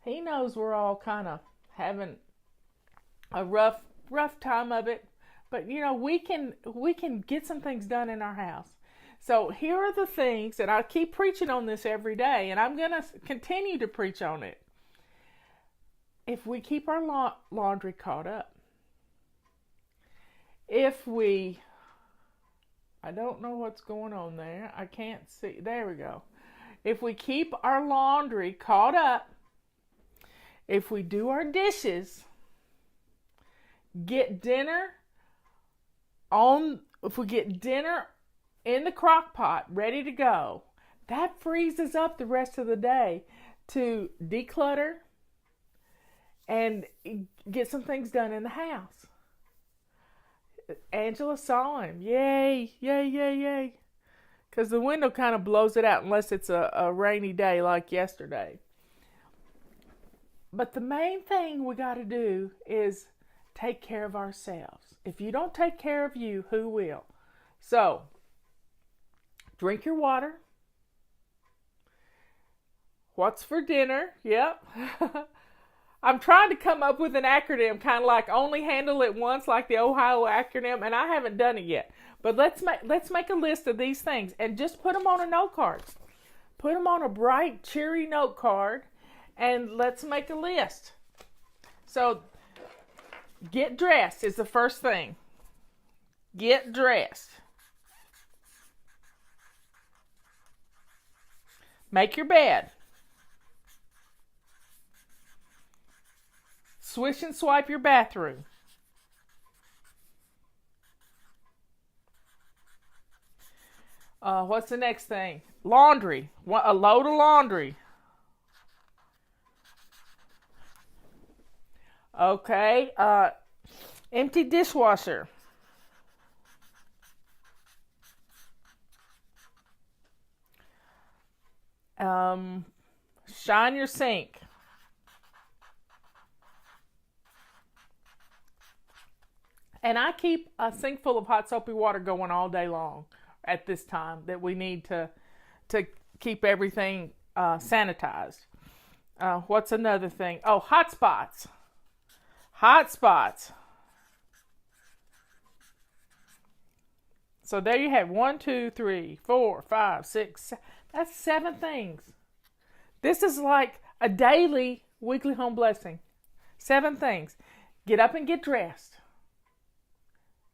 He knows we're all kind of having a rough time of it. But, we can get some things done in our house. So here are the things, and I keep preaching on this every day, and I'm going to continue to preach on it. If we keep our laundry caught up, I don't know what's going on there. I can't see. There we go. If we keep our laundry caught up, if we do our dishes, if we get dinner in the crock pot ready to go, that frees us up the rest of the day to declutter and get some things done in the house. Angela saw him. Yay, yay, yay, yay. Because the window kind of blows it out unless it's a rainy day like yesterday. But the main thing we got to do is take care of ourselves. If you don't take care of you, who will? So, drink your water. What's for dinner? Yep. I'm trying to come up with an acronym, kind of like only handle it once, like the Ohio acronym, and I haven't done it yet. But let's make a list of these things and just put them on a note card. Put them on a bright, cheery note card, and let's make a list. So, get dressed is the first thing. Get dressed. Make your bed. Swish and swipe your bathroom. What's the next thing? Laundry. A load of laundry. Okay. Empty dishwasher. Shine your sink. And I keep a sink full of hot soapy water going all day long at this time that we need to keep everything sanitized. What's another thing? Oh, Hotspots. Hotspots. So there you have 1, 2, 3, 4, 5, 6. That's 7 things. This is like a daily, weekly home blessing. 7 things. Get up and get dressed.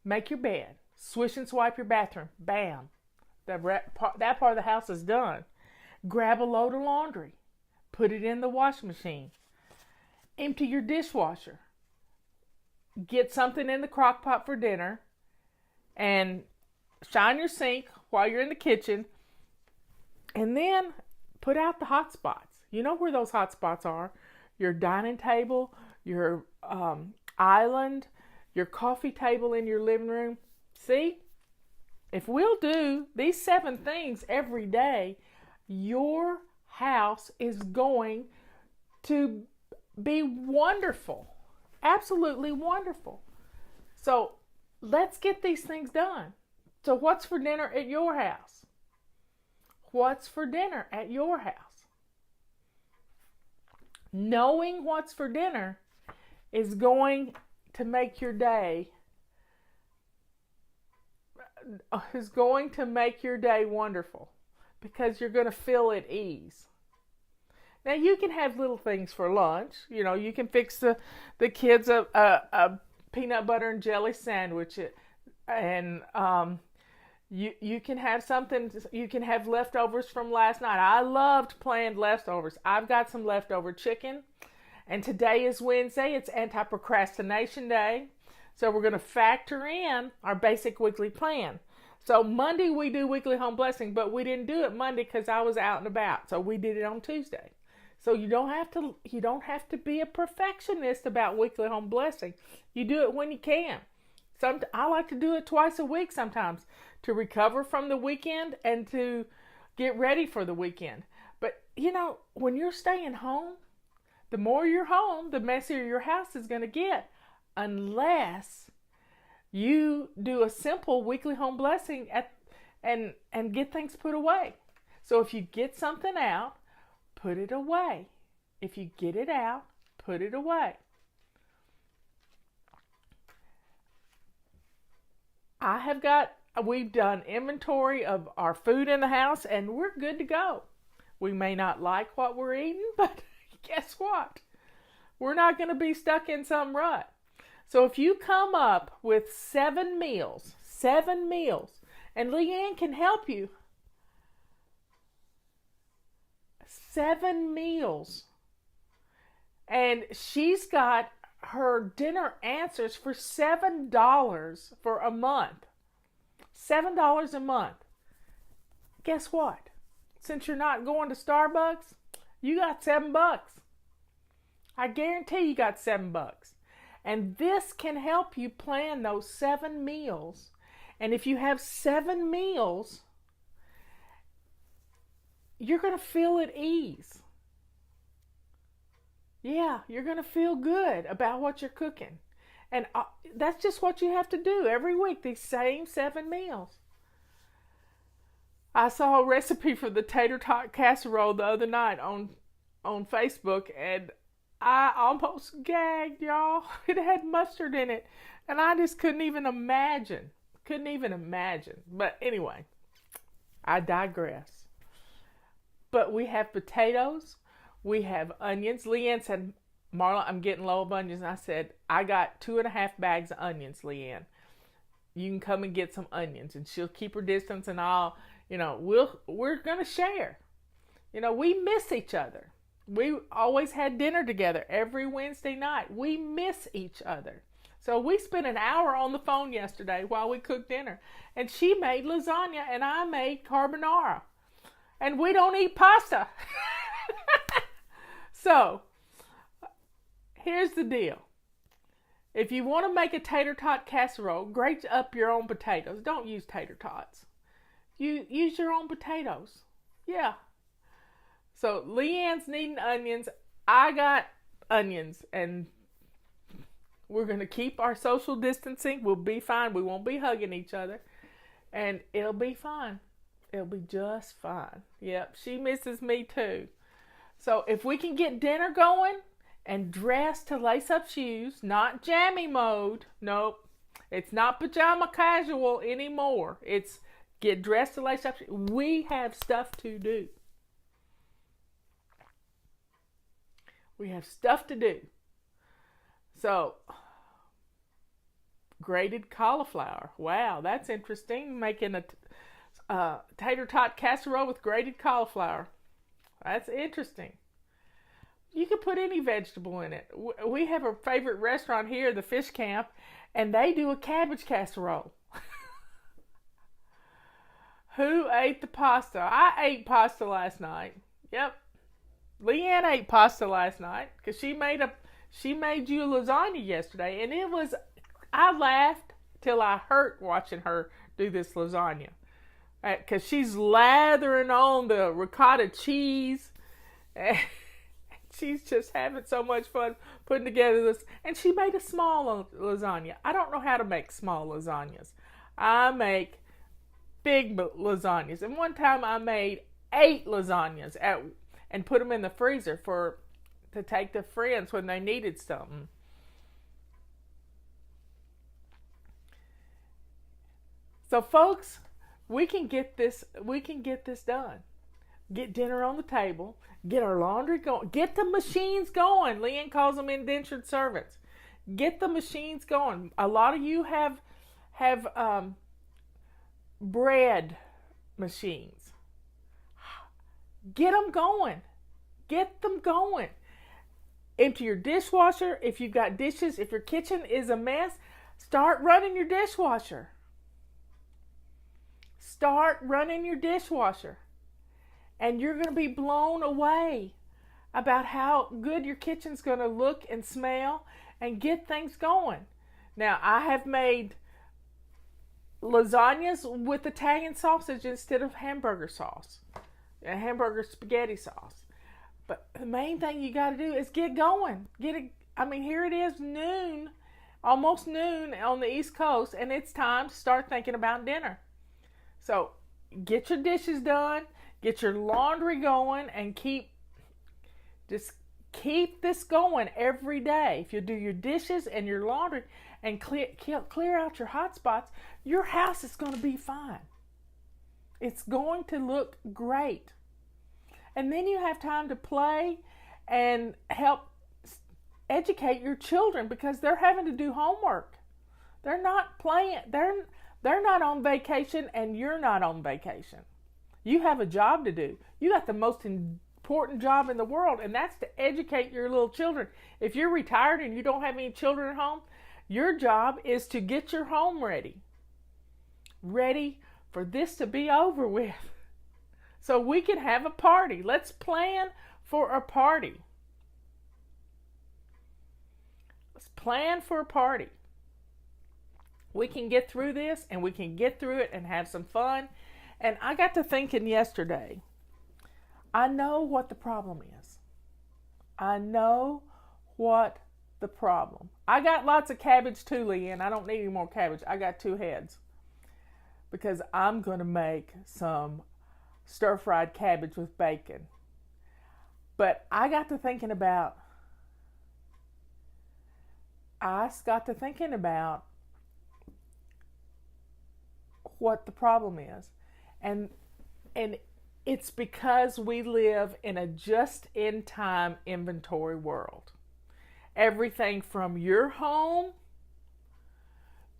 Make your bed. Swish and swipe your bathroom. Bam. That part of the house is done. Grab a load of laundry. Put it in the washing machine. Empty your dishwasher. Get something in the crock pot for dinner. And shine your sink while you're in the kitchen. And then put out the hot spots. You know where those hot spots are. Your dining table, your island, your coffee table in your living room. See? If we'll do these 7 things every day, your house is going to be wonderful. Absolutely wonderful. So let's get these things done. So what's for dinner at your house? What's for dinner at your house? Knowing what's for dinner is going to make your day wonderful, because you're going to feel at ease. Now you can have little things for lunch. You know, you can fix the kids a peanut butter and jelly sandwich, and you can have something. You can have leftovers from last night. I loved planned leftovers. I've got some leftover chicken, and today is Wednesday. It's Anti-procrastination Day, so we're going to factor in our basic weekly plan. So Monday we do weekly home blessing, but we didn't do it Monday because I was out and about. So we did it on Tuesday. So you don't have to be a perfectionist about weekly home blessing. You do it when you can. I like to do it twice a week sometimes to recover from the weekend and to get ready for the weekend. But you know, when you're staying home, the more you're home, the messier your house is going to get, unless you do a simple weekly home blessing and get things put away. So if you get something out, put it away. If you get it out, put it away. We've done inventory of our food in the house, and we're good to go. We may not like what we're eating, but guess what? We're not going to be stuck in some rut. So if you come up with 7 meals, and Leanne can help you. 7 meals. And she's got her dinner answers for $7 for a month. $7 a month. Guess what? Since you're not going to Starbucks, you got $7. I guarantee you got $7. And this can help you plan those 7 meals. And if you have 7 meals, you're going to feel at ease. Yeah, you're going to feel good about what you're cooking. And that's just what you have to do every week, these same 7 meals. I saw a recipe for the tater tot casserole the other night on Facebook, and I almost gagged, y'all. It had mustard in it, and I just couldn't even imagine. But anyway, I digress. But we have potatoes. We have onions. Leanne said, Marla, I'm getting low of onions. And I said, I got 2.5 bags of onions, Leanne. You can come and get some onions. And she'll keep her distance, and I'll, we're going to share. We miss each other. We always had dinner together every Wednesday night. We miss each other. So we spent an hour on the phone yesterday while we cooked dinner. And she made lasagna and I made carbonara. And we don't eat pasta. So, here's the deal. If you want to make a tater tot casserole, grate up your own potatoes. Don't use tater tots. Use your own potatoes. Yeah. So, Leanne's needing onions. I got onions. And we're going to keep our social distancing. We'll be fine. We won't be hugging each other. And it'll be fine. It'll be just fine. Yep, she misses me too. So if we can get dinner going and dress to lace up shoes, not jammy mode. Nope. It's not pajama casual anymore. It's get dressed to lace up shoes. We have stuff to do. We have stuff to do. So, grated cauliflower. Wow, that's interesting. Making a tater tot casserole with grated cauliflower. That's interesting. You can put any vegetable in it. We have a favorite restaurant here, the Fish Camp, and they do a cabbage casserole. Who ate the pasta? I ate pasta last night. Yep. Leanne ate pasta last night because she made you a lasagna yesterday, and I laughed till I hurt watching her do this lasagna because she's lathering on the ricotta cheese, and she's just having so much fun putting together this. And she made a small lasagna. I don't know how to make small lasagnas. I make big lasagnas, and one time I made 8 lasagnas and put them in the freezer to take to friends when they needed something. So folks, we can get this done. Get dinner on the table, get our laundry going, get the machines going. Leanne calls them indentured servants. Get the machines going. A lot of you have bread machines. Get them going. Get them going. Empty your dishwasher. If you've got dishes, if your kitchen is a mess, start running your dishwasher. Start running your dishwasher. And you're going to be blown away about how good your kitchen's going to look and smell and get things going. Now, I have made lasagnas with Italian sausage instead of hamburger sauce, hamburger spaghetti sauce. But the main thing you got to do is get going. Here it is noon, almost noon on the East Coast, and it's time to start thinking about dinner. So get your dishes done, get your laundry going, and keep this going every day. If you do your dishes and your laundry and clear out your hot spots, your house is going to be fine. It's going to look great. And then you have time to play and help educate your children because they're having to do homework. They're not playing. They're not on vacation, and you're not on vacation. You have a job to do. You got the most important job in the world, and that's to educate your little children. If you're retired and you don't have any children at home, your job is to get your home ready for this to be over with, so we can have a party. Let's plan for a party. Let's plan for a party. We can get through this, and we can get through it and have some fun. And I got to thinking yesterday, I know what the problem is. I know what the problem. I got lots of cabbage too, Leanne. I don't need any more cabbage. I got 2 heads. Because I'm going to make some stir-fried cabbage with bacon. But I got to thinking about what the problem is. And it's because we live in a just-in-time inventory world. Everything from your home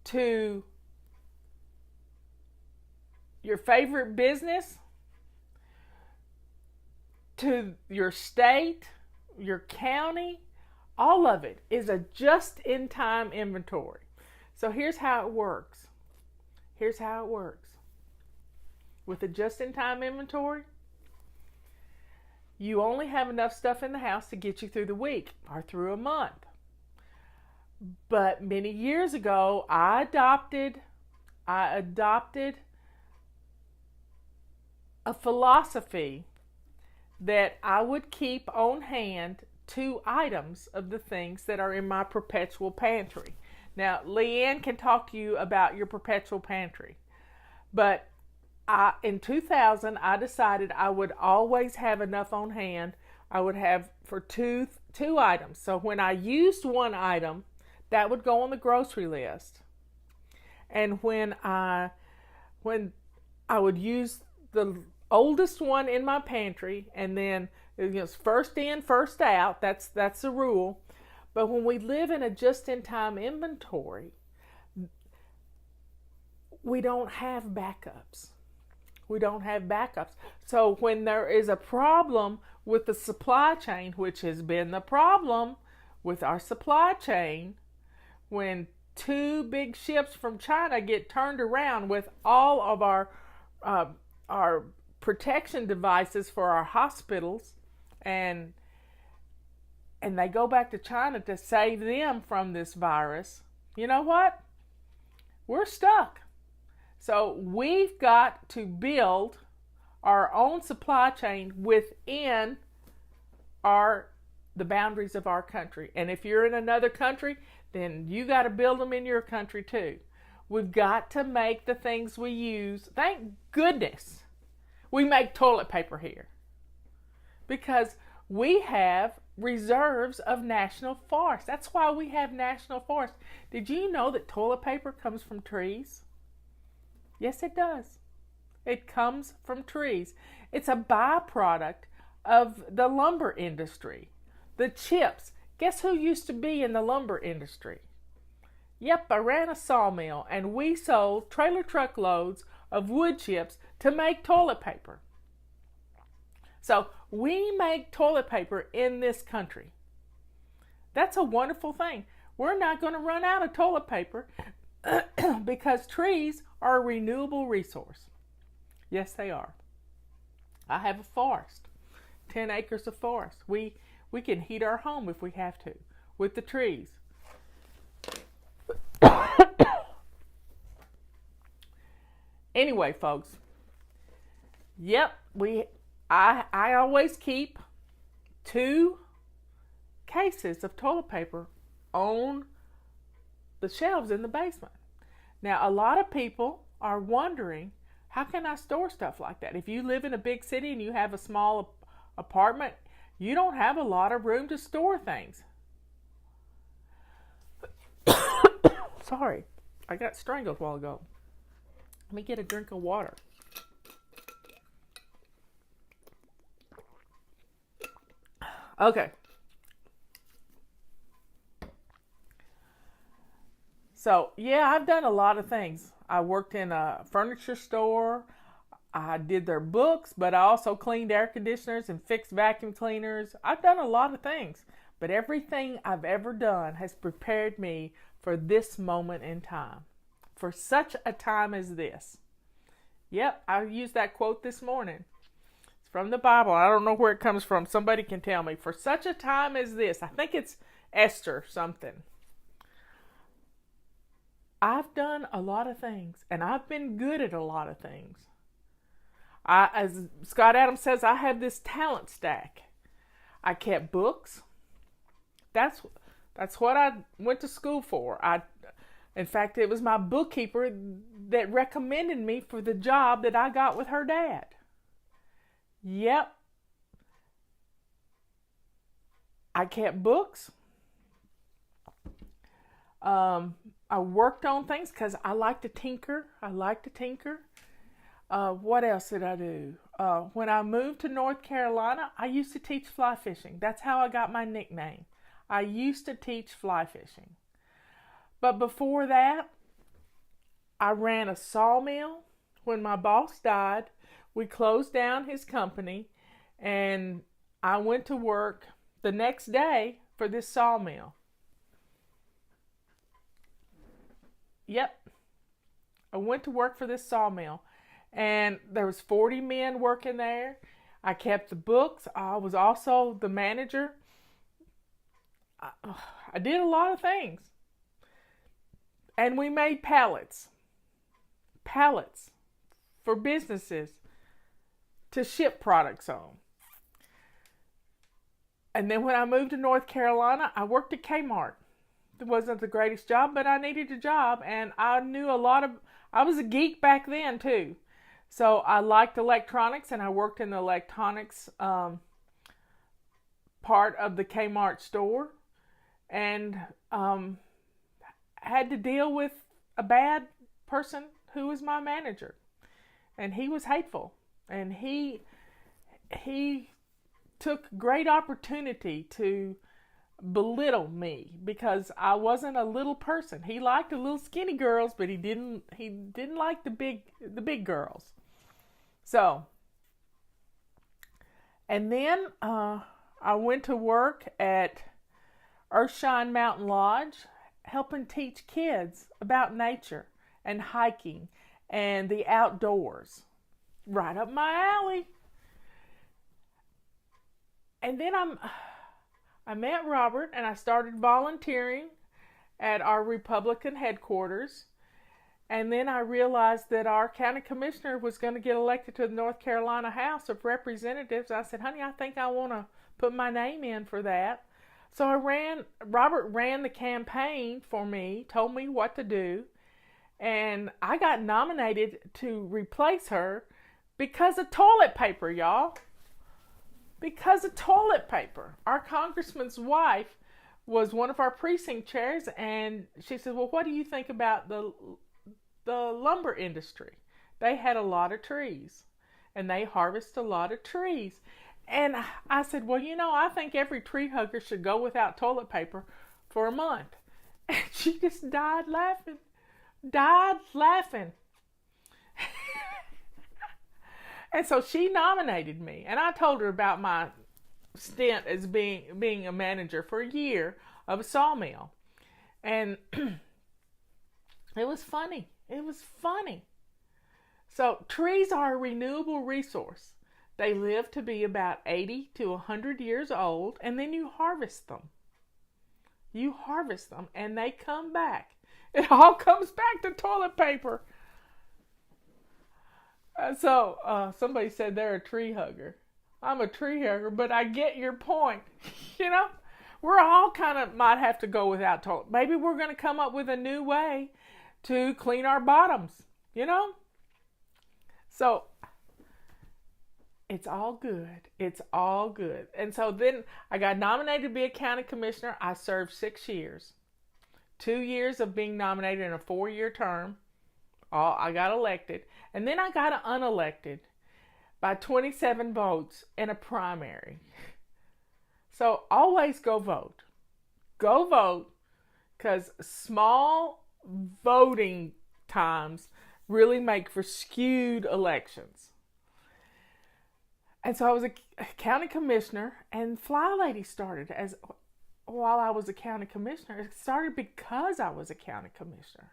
to your favorite business to your state, your county, all of it is a just-in-time inventory. So here's how it works. With a just-in-time inventory, you only have enough stuff in the house to get you through the week or through a month. But many years ago, I adopted a philosophy that I would keep on hand 2 items of the things that are in my perpetual pantry. Now, Leanne can talk to you about your perpetual pantry. But in 2000, I decided I would always have enough on hand. I would have for two items. So when I used one item, that would go on the grocery list. And when I would use the oldest one in my pantry and then It's first in, first out. That's the rule. But when we live in a just-in-time inventory, we don't have backups. We don't have backups. So when there is a problem with the supply chain, which has been the problem with our supply chain, when 2 big ships from China get turned around with all of our protection devices for our hospitals, and they go back to China to save them from this virus, you know what? We're stuck. So we've got to build our own supply chain within the boundaries of our country. And if you're in another country, then you got to build them in your country too. We've got to make the things we use. Thank goodness we make toilet paper here, because we have reserves of national forests. That's why we have national forests. Did you know that toilet paper comes from trees? Yes, it does. It comes from trees. It's a byproduct of the lumber industry. The chips. Guess who used to be in the lumber industry? Yep, I ran a sawmill, and we sold trailer truckloads of wood chips to make toilet paper. So we make toilet paper in this country. That's a wonderful thing. We're not going to run out of toilet paper because trees are a renewable resource. Yes, they are. I have a forest, 10 acres of forest. We can heat our home if we have to with the trees. Anyway, folks. Yep, I always keep 2 cases of toilet paper on the shelves in the basement. Now, a lot of people are wondering, how can I store stuff like that? If you live in a big city and you have a small apartment, you don't have a lot of room to store things. Sorry, I got strangled a while ago. Let me get a drink of water. Okay. So, yeah, I've done a lot of things. I worked in a furniture store. I did their books, but I also cleaned air conditioners and fixed vacuum cleaners. I've done a lot of things, but everything I've ever done has prepared me for this moment in time, for such a time as this. Yep, I used that quote this morning. It's from the Bible. I don't know where it comes from. Somebody can tell me. For such a time as this. I think it's Esther something. I've done a lot of things, and I've been good at a lot of things. As Scott Adams says, I have this talent stack. I kept books. That's what I went to school for. In fact, it was my bookkeeper that recommended me for the job that I got with her dad. Yep. I kept books. I worked on things because I like to tinker. What else did I do? When I moved to North Carolina, I used to teach fly fishing. That's how I got my nickname. I used to teach fly fishing. But before that, I ran a sawmill. When my boss died, we closed down his company, and I went to work the next day for this sawmill. Yep. I went to work for this sawmill, and there was 40 men working there. I kept the books. I was also the manager. I did a lot of things. And we made pallets for businesses to ship products on. And then when I moved to North Carolina, I worked at Kmart. It wasn't the greatest job, but I needed a job, and I knew I was a geek back then too. So I liked electronics, and I worked in the electronics part of the Kmart store, and had to deal with a bad person who was my manager, and he was hateful, and he took great opportunity to belittle me because I wasn't a little person. He liked the little skinny girls, but he didn't like the big girls. So, and then I went to work at Earthshine Mountain Lodge, helping teach kids about nature and hiking and the outdoors. Right up my alley. And then I met Robert and I started volunteering at our Republican headquarters. And then I realized that our county commissioner was going to get elected to the North Carolina House of Representatives. I said, honey, I think I want to put my name in for that. So Robert ran the campaign for me, told me what to do, and I got nominated to replace her because of toilet paper, y'all. Because of toilet paper. Our congressman's wife was one of our precinct chairs, and she said, well, what do you think about the lumber industry? They had a lot of trees, and they harvest a lot of trees. And I said, well, I think every tree hugger should go without toilet paper for a month. And she just died laughing. And so she nominated me. And I told her about my stint as being a manager for a year of a sawmill. And it was funny. So trees are a renewable resource. They live to be about 80 to 100 years old, and then you harvest them. And they come back. It all comes back to toilet paper. So somebody said they're a tree hugger. I'm a tree hugger, but I get your point. We're all kind of might have to go without toilet. Maybe we're going to come up with a new way to clean our bottoms, So it's all good. And so then I got nominated to be a county commissioner. I served 6 years. 2 years of being nominated in a 4-year term. I got elected. And then I got unelected by 27 votes in a primary. So always go vote. Go vote, because small voting times really make for skewed elections. And so I was a county commissioner, and FLYLady started while I was a county commissioner. It started because I was a county commissioner.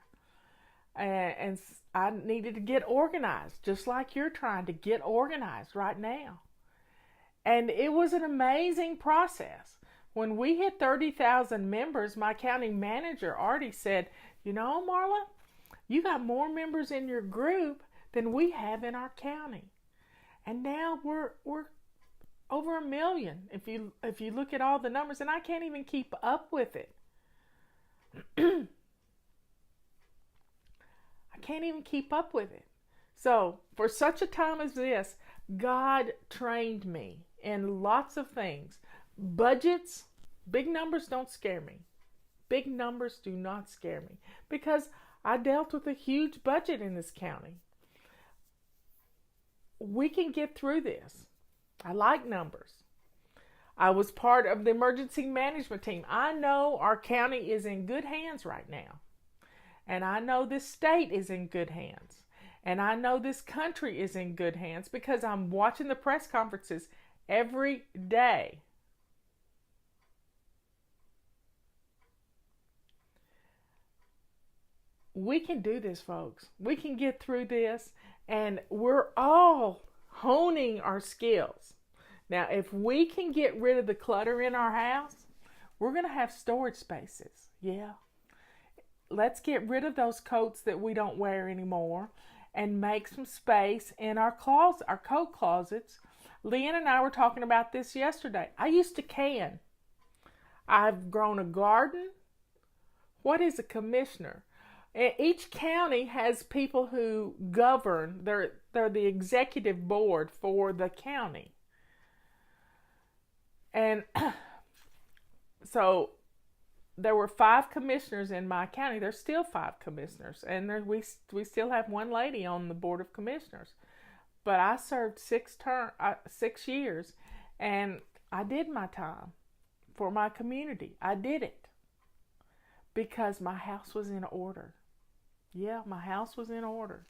And I needed to get organized, just like you're trying to get organized right now. And it was an amazing process. When we hit 30,000 members, my county manager already said, Marla, you got more members in your group than we have in our county. And now we're over 1 million if you look at all the numbers, and I can't even keep up with it. I can't even keep up with it. So for such a time as this, God trained me in lots of things. Budgets, big numbers don't scare me. Big numbers do not scare me, because I dealt with a huge budget in this county. We can get through this. I like numbers. I was part of the emergency management team. I know our county is in good hands right now. And I know this state is in good hands. And I know this country is in good hands because I'm watching the press conferences every day. We can do this, folks. We can get through this, and we're all honing our skills. Now, if we can get rid of the clutter in our house, we're going to have storage spaces. Yeah. Let's get rid of those coats that we don't wear anymore and make some space in our closet, our coat closets. Leanne and I were talking about this yesterday. I used to can. I've grown a garden. What is a commissioner? Each county has people who govern. They're the executive board for the county. And so there were 5 commissioners in my county. There's still 5 commissioners. And we still have one lady on the board of commissioners. But I served 6 years. And I did my time for my community. I did it because my house was in order. Yeah, my house was in order.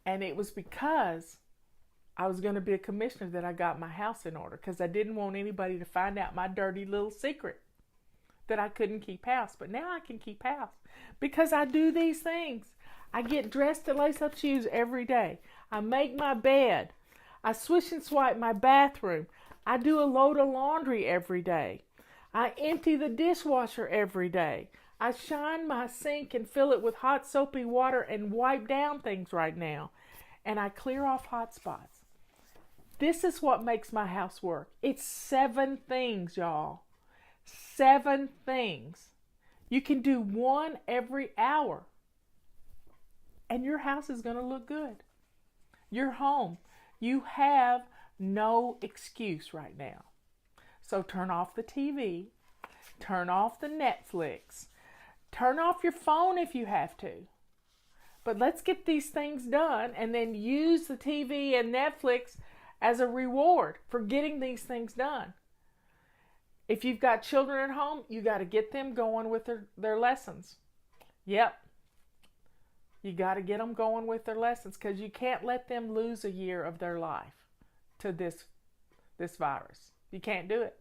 And it was because I was going to be a commissioner that I got my house in order, because I didn't want anybody to find out my dirty little secret that I couldn't keep house. But now I can keep house because I do these things. I get dressed to lace up shoes every day. I make my bed. I swish and swipe my bathroom. I do a load of laundry every day. I empty the dishwasher every day. I shine my sink and fill it with hot soapy water and wipe down things right now. And I clear off hot spots. This is what makes my house work. It's 7 things, y'all. 7 things. You can do one every hour. And your house is going to look good. Your home. You have no excuse right now. So turn off the TV. Turn off the Netflix. Turn off your phone if you have to. But let's get these things done and then use the TV and Netflix as a reward for getting these things done. If you've got children at home, you got to get them going with their lessons. Yep. You got to get them going with their lessons, because you can't let them lose a year of their life to this virus. You can't do it.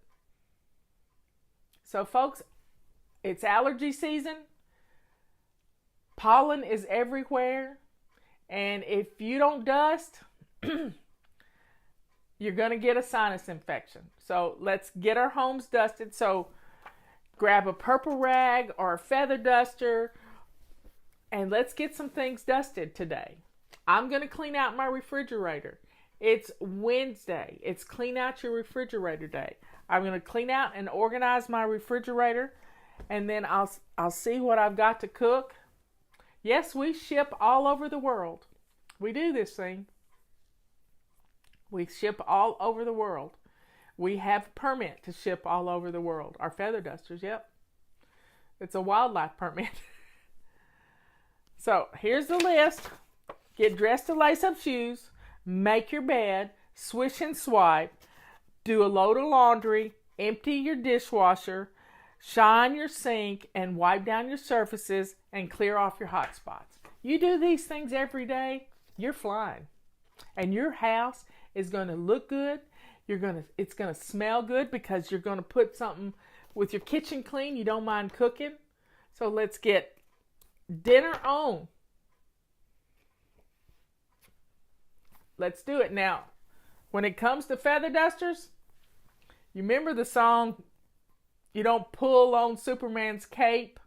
So folks, it's allergy season. Pollen is everywhere. And if you don't dust, you're going to get a sinus infection. So let's get our homes dusted. So grab a purple rag or a feather duster and let's get some things dusted today. I'm going to clean out my refrigerator. It's Wednesday. It's clean out your refrigerator day. I'm going to clean out and organize my refrigerator, and then I'll see what I've got to cook. Yes, we ship all over the world. We do this thing. We ship all over the world. We have a permit to ship all over the world. Our feather dusters, yep. It's a wildlife permit. So here's the list. Get dressed to lace up shoes. Make your bed. Swish and swipe. Do a load of laundry. Empty your dishwasher. Shine your sink and wipe down your surfaces and clear off your hot spots. You do these things every day, you're flying. And your house is going to look good. It's going to smell good because you're going to put something with your kitchen clean. You don't mind cooking. So let's get dinner on. Let's do it. Now, when it comes to feather dusters, you remember the song, you don't pull on Superman's cape.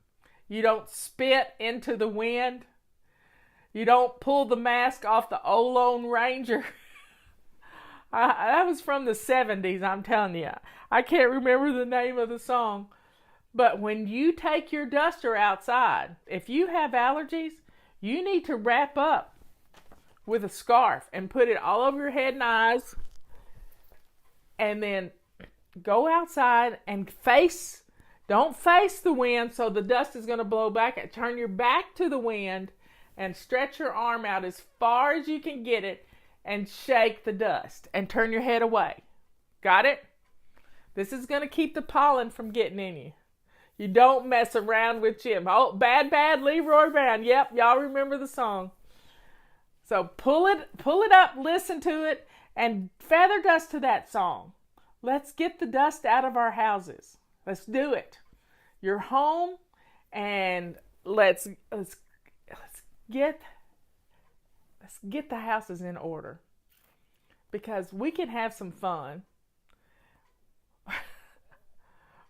You don't spit into the wind. You don't pull the mask off the old Lone Ranger. That was from the 70s, I'm telling you. I can't remember the name of the song. But when you take your duster outside, if you have allergies, you need to wrap up with a scarf and put it all over your head and eyes. And then go outside and don't face the wind so the dust is going to blow back. Turn your back to the wind and stretch your arm out as far as you can get it and shake the dust and turn your head away. Got it? This is going to keep the pollen from getting in you. You don't mess around with Jim. Oh, bad, Leroy Brown. Yep, y'all remember the song. So pull it up, listen to it, and feather dust to that song. Let's get the dust out of our houses. Let's do it. You're home, and let's get the houses in order, because we can have some fun.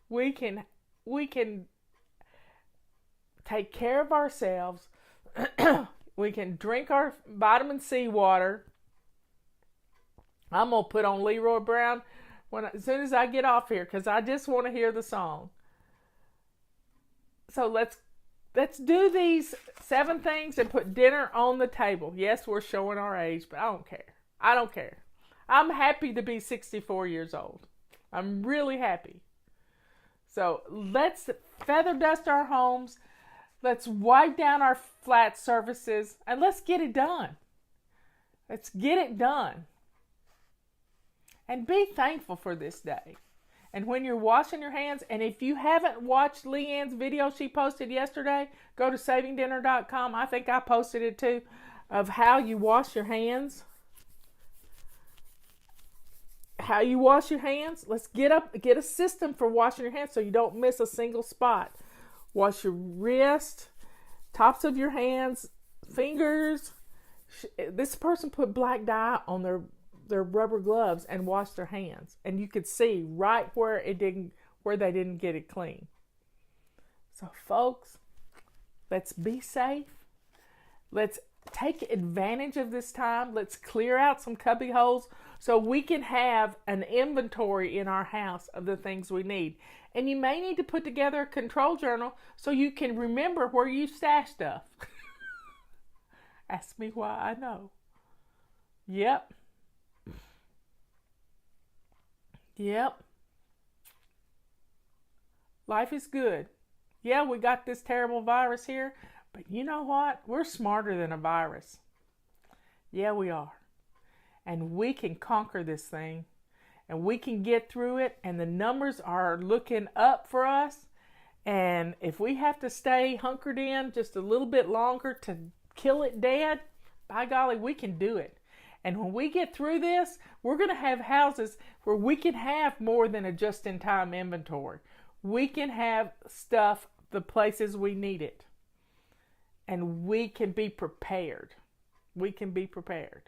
We can take care of ourselves. We can drink our vitamin C water. I'm going to put on Leroy Brown as soon as I get off here, because I just want to hear the song. So let's do these 7 things and put dinner on the table. Yes, we're showing our age, but I don't care. I don't care. I'm happy to be 64 years old. I'm really happy. So let's feather dust our homes. Let's wipe down our flat surfaces, and let's get it done. Let's get it done. And be thankful for this day. And when you're washing your hands, and if you haven't watched Leanne's video she posted yesterday, go to savingdinner.com. I think I posted it too, of how you wash your hands. How you wash your hands. Let's get a system for washing your hands so you don't miss a single spot. Wash your wrist, tops of your hands, fingers. This person put black dye on their rubber gloves and washed their hands, and you could see right where they didn't get it clean. So folks, let's be safe. Let's take advantage of this time. Let's clear out some cubby holes so we can have an inventory in our house of the things we need. And you may need to put together a control journal so you can remember where you stash stuff. Ask me why I know. Yep. Life is good. Yeah, we got this terrible virus here, but you know what? We're smarter than a virus. Yeah, we are. And we can conquer this thing, and we can get through it, and the numbers are looking up for us. And if we have to stay hunkered in just a little bit longer to kill it dead, by golly, we can do it. And when we get through this, we're going to have houses where we can have more than a just-in-time inventory. We can have stuff the places we need it. And we can be prepared. We can be prepared.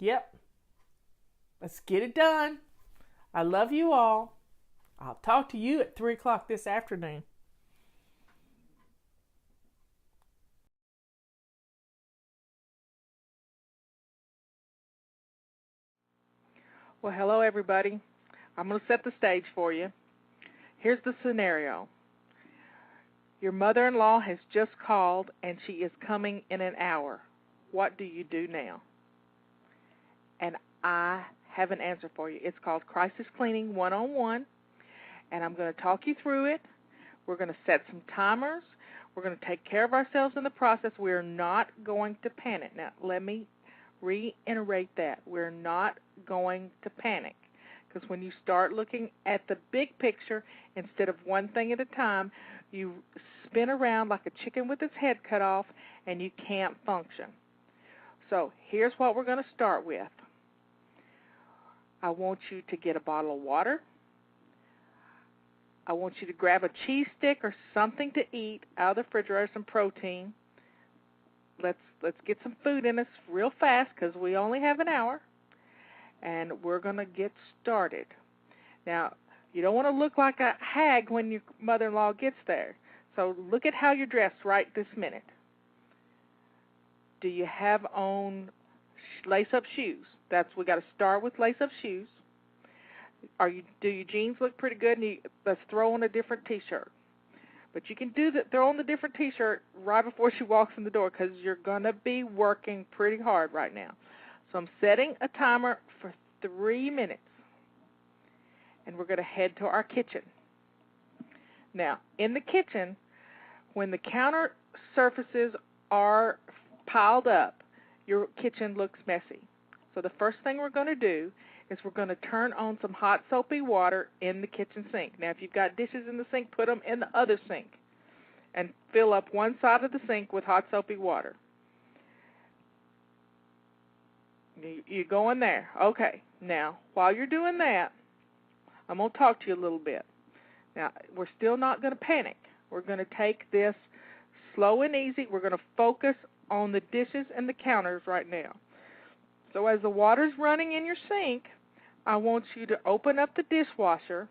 Yep. Let's get it done. I love you all. I'll talk to you at 3 o'clock this afternoon. Well, hello, everybody. I'm going to set the stage for you. Here's the scenario. Your mother-in-law has just called, and she is coming in an hour. What do you do now? And I have an answer for you. It's called Crisis Cleaning 101, and I'm going to talk you through it. We're going to set some timers. We're going to take care of ourselves in the process. We're not going to panic. Now, let me reiterate that. We're not going to panic, because when you start looking at the big picture instead of one thing at a time, you spin around like a chicken with its head cut off, and you can't function. So here's what we're going to start with. I want you to get a bottle of water. I want you to grab a cheese stick or something to eat out of the refrigerator, some protein. Let's get some food in us real fast, because we only have an hour, and we're going to get started. Now, you don't want to look like a hag when your mother-in-law gets there, so look at how you're dressed right this minute. Do you have on lace-up shoes? We got to start with lace-up shoes. Do your jeans look pretty good? And let's throw on a different T-shirt. But you can do that. Throw on the different T-shirt right before she walks in the door, because you're going to be working pretty hard right now. So I'm setting a timer for 3 minutes, and we're going to head to our kitchen. Now, in the kitchen, when the counter surfaces are piled up, your kitchen looks messy. So the first thing we're going to do is we're going to turn on some hot soapy water in the kitchen sink. Now, if you've got dishes in the sink, put them in the other sink and fill up one side of the sink with hot soapy water. You go in there. Okay. Now, while you're doing that, I'm going to talk to you a little bit. Now, we're still not going to panic. We're going to take this slow and easy. We're going to focus on the dishes and the counters right now. So as the water's running in your sink, I want you to open up the dishwasher,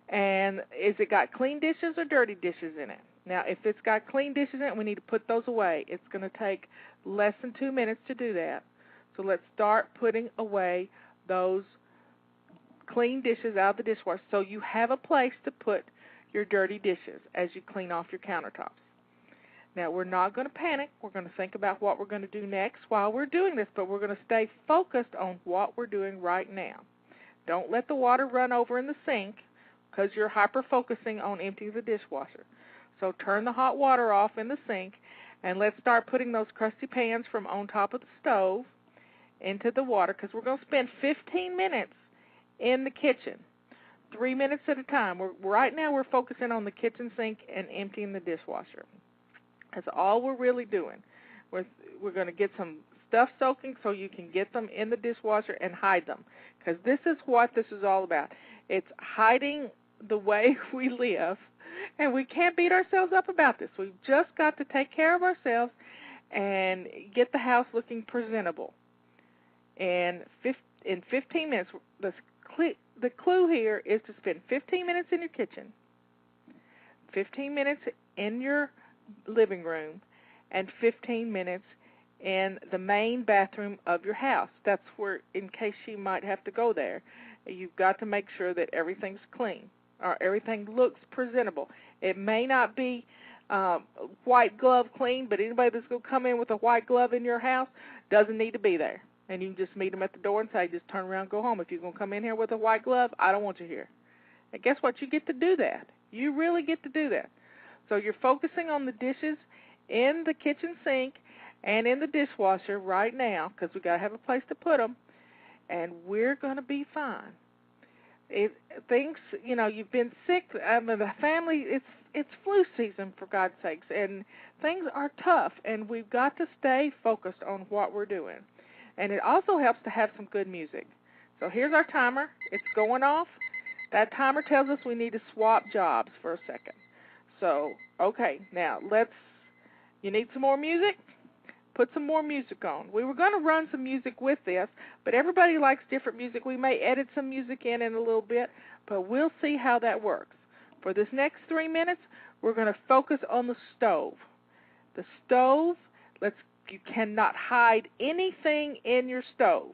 and is it got clean dishes or dirty dishes in it? Now, if it's got clean dishes in it, we need to put those away. It's going to take less than 2 minutes to do that. So let's start putting away those clean dishes out of the dishwasher so you have a place to put your dirty dishes as you clean off your countertops. Now, we're not going to panic. We're going to think about what we're going to do next while we're doing this, but we're going to stay focused on what we're doing right now. Don't let the water run over in the sink, because you're hyper-focusing on emptying the dishwasher. So turn the hot water off in the sink, and let's start putting those crusty pans from on top of the stove into the water because we're going to spend 15 minutes in the kitchen, 3 minutes at a time. Right now we're focusing on the kitchen sink and emptying the dishwasher. That's all we're really doing. We're going to get some stuff soaking so you can get them in the dishwasher and hide them, because this is what this is all about. It's hiding the way we live, and we can't beat ourselves up about this. We've just got to take care of ourselves and get the house looking presentable. And in 15 minutes, the clue here is to spend 15 minutes in your kitchen, 15 minutes in your living room, and 15 minutes in the main bathroom of your house. That's where, in case you might have to go there, you've got to make sure that everything's clean or everything looks presentable. It may not be white glove clean, but anybody that's going to come in with a white glove in your house doesn't need to be there. And you can just meet them at the door and say, just turn around and go home. If you're going to come in here with a white glove, I don't want you here. And guess what? You get to do that. You really get to do that. So you're focusing on the dishes in the kitchen sink and in the dishwasher right now, because we've got to have a place to put them, and we're going to be fine. Things, you've been sick. The family, it's flu season, for God's sakes, and things are tough, and we've got to stay focused on what we're doing. And it also helps to have some good music. So here's our timer. It's going off. That timer tells us we need to swap jobs for a second. So, okay, now you need some more music? Put some more music on. We were going to run some music with this, but everybody likes different music. We may edit some music in a little bit, but we'll see how that works. For this next 3 minutes, we're going to focus on the stove. The stove, you cannot hide anything in your stove.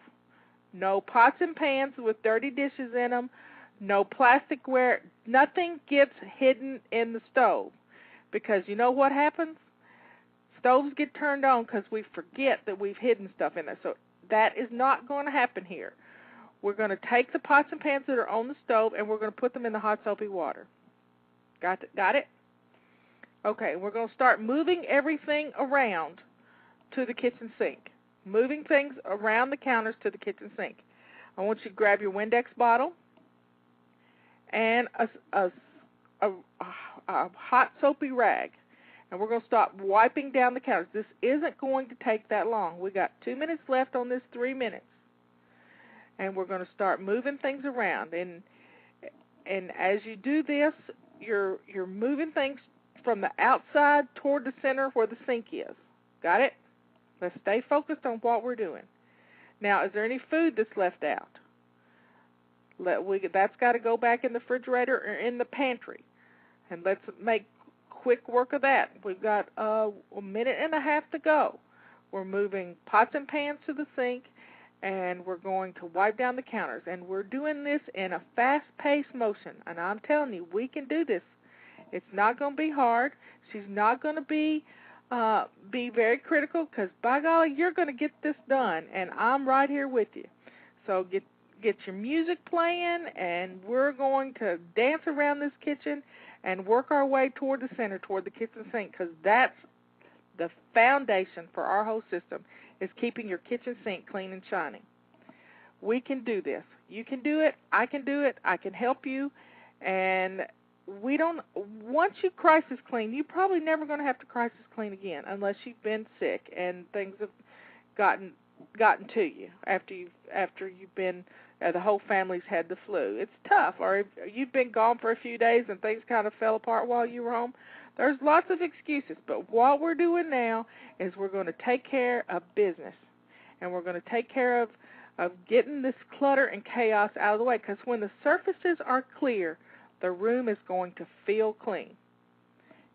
No pots and pans with dirty dishes in them, no plasticware, nothing gets hidden in the stove. Because you know what happens? Stoves get turned on because we forget that we've hidden stuff in there. So that is not going to happen here. We're going to take the pots and pans that are on the stove and we're going to put them in the hot soapy water. Got it? Okay, we're going to start moving everything around to the kitchen sink. Moving things around the counters to the kitchen sink. I want you to grab your Windex bottle and a hot soapy rag. And we're going to start wiping down the counters. This isn't going to take that long. We got 2 minutes left on this 3 minutes. And we're going to start moving things around. And as you do this, you're moving things from the outside toward the center where the sink is. Got it? Let's stay focused on what we're doing. Now, is there any food that's left out? That's got to go back in the refrigerator or in the pantry. And let's make quick work of that. We've got a minute and a half to go. We're moving pots and pans to the sink, and we're going to wipe down the counters. And we're doing this in a fast-paced motion. And I'm telling you, we can do this. It's not going to be hard. She's not going to be very critical, because by golly, you're going to get this done, and I'm right here with you. So get your music playing, and we're going to dance around this kitchen and work our way toward the center, toward the kitchen sink, because that's the foundation for our whole system, is keeping your kitchen sink clean and shining. We can do this. You can do it. I can do it. I can help you. And once you crisis clean, you're probably never going to have to crisis clean again unless you've been sick and things have gotten to you after you've been, the whole family's had the flu. It's tough. Or if you've been gone for a few days and things kind of fell apart while you were home. There's lots of excuses. But what we're doing now is we're going to take care of business. And we're going to take care of getting this clutter and chaos out of the way. Because when the surfaces are clear, the room is going to feel clean.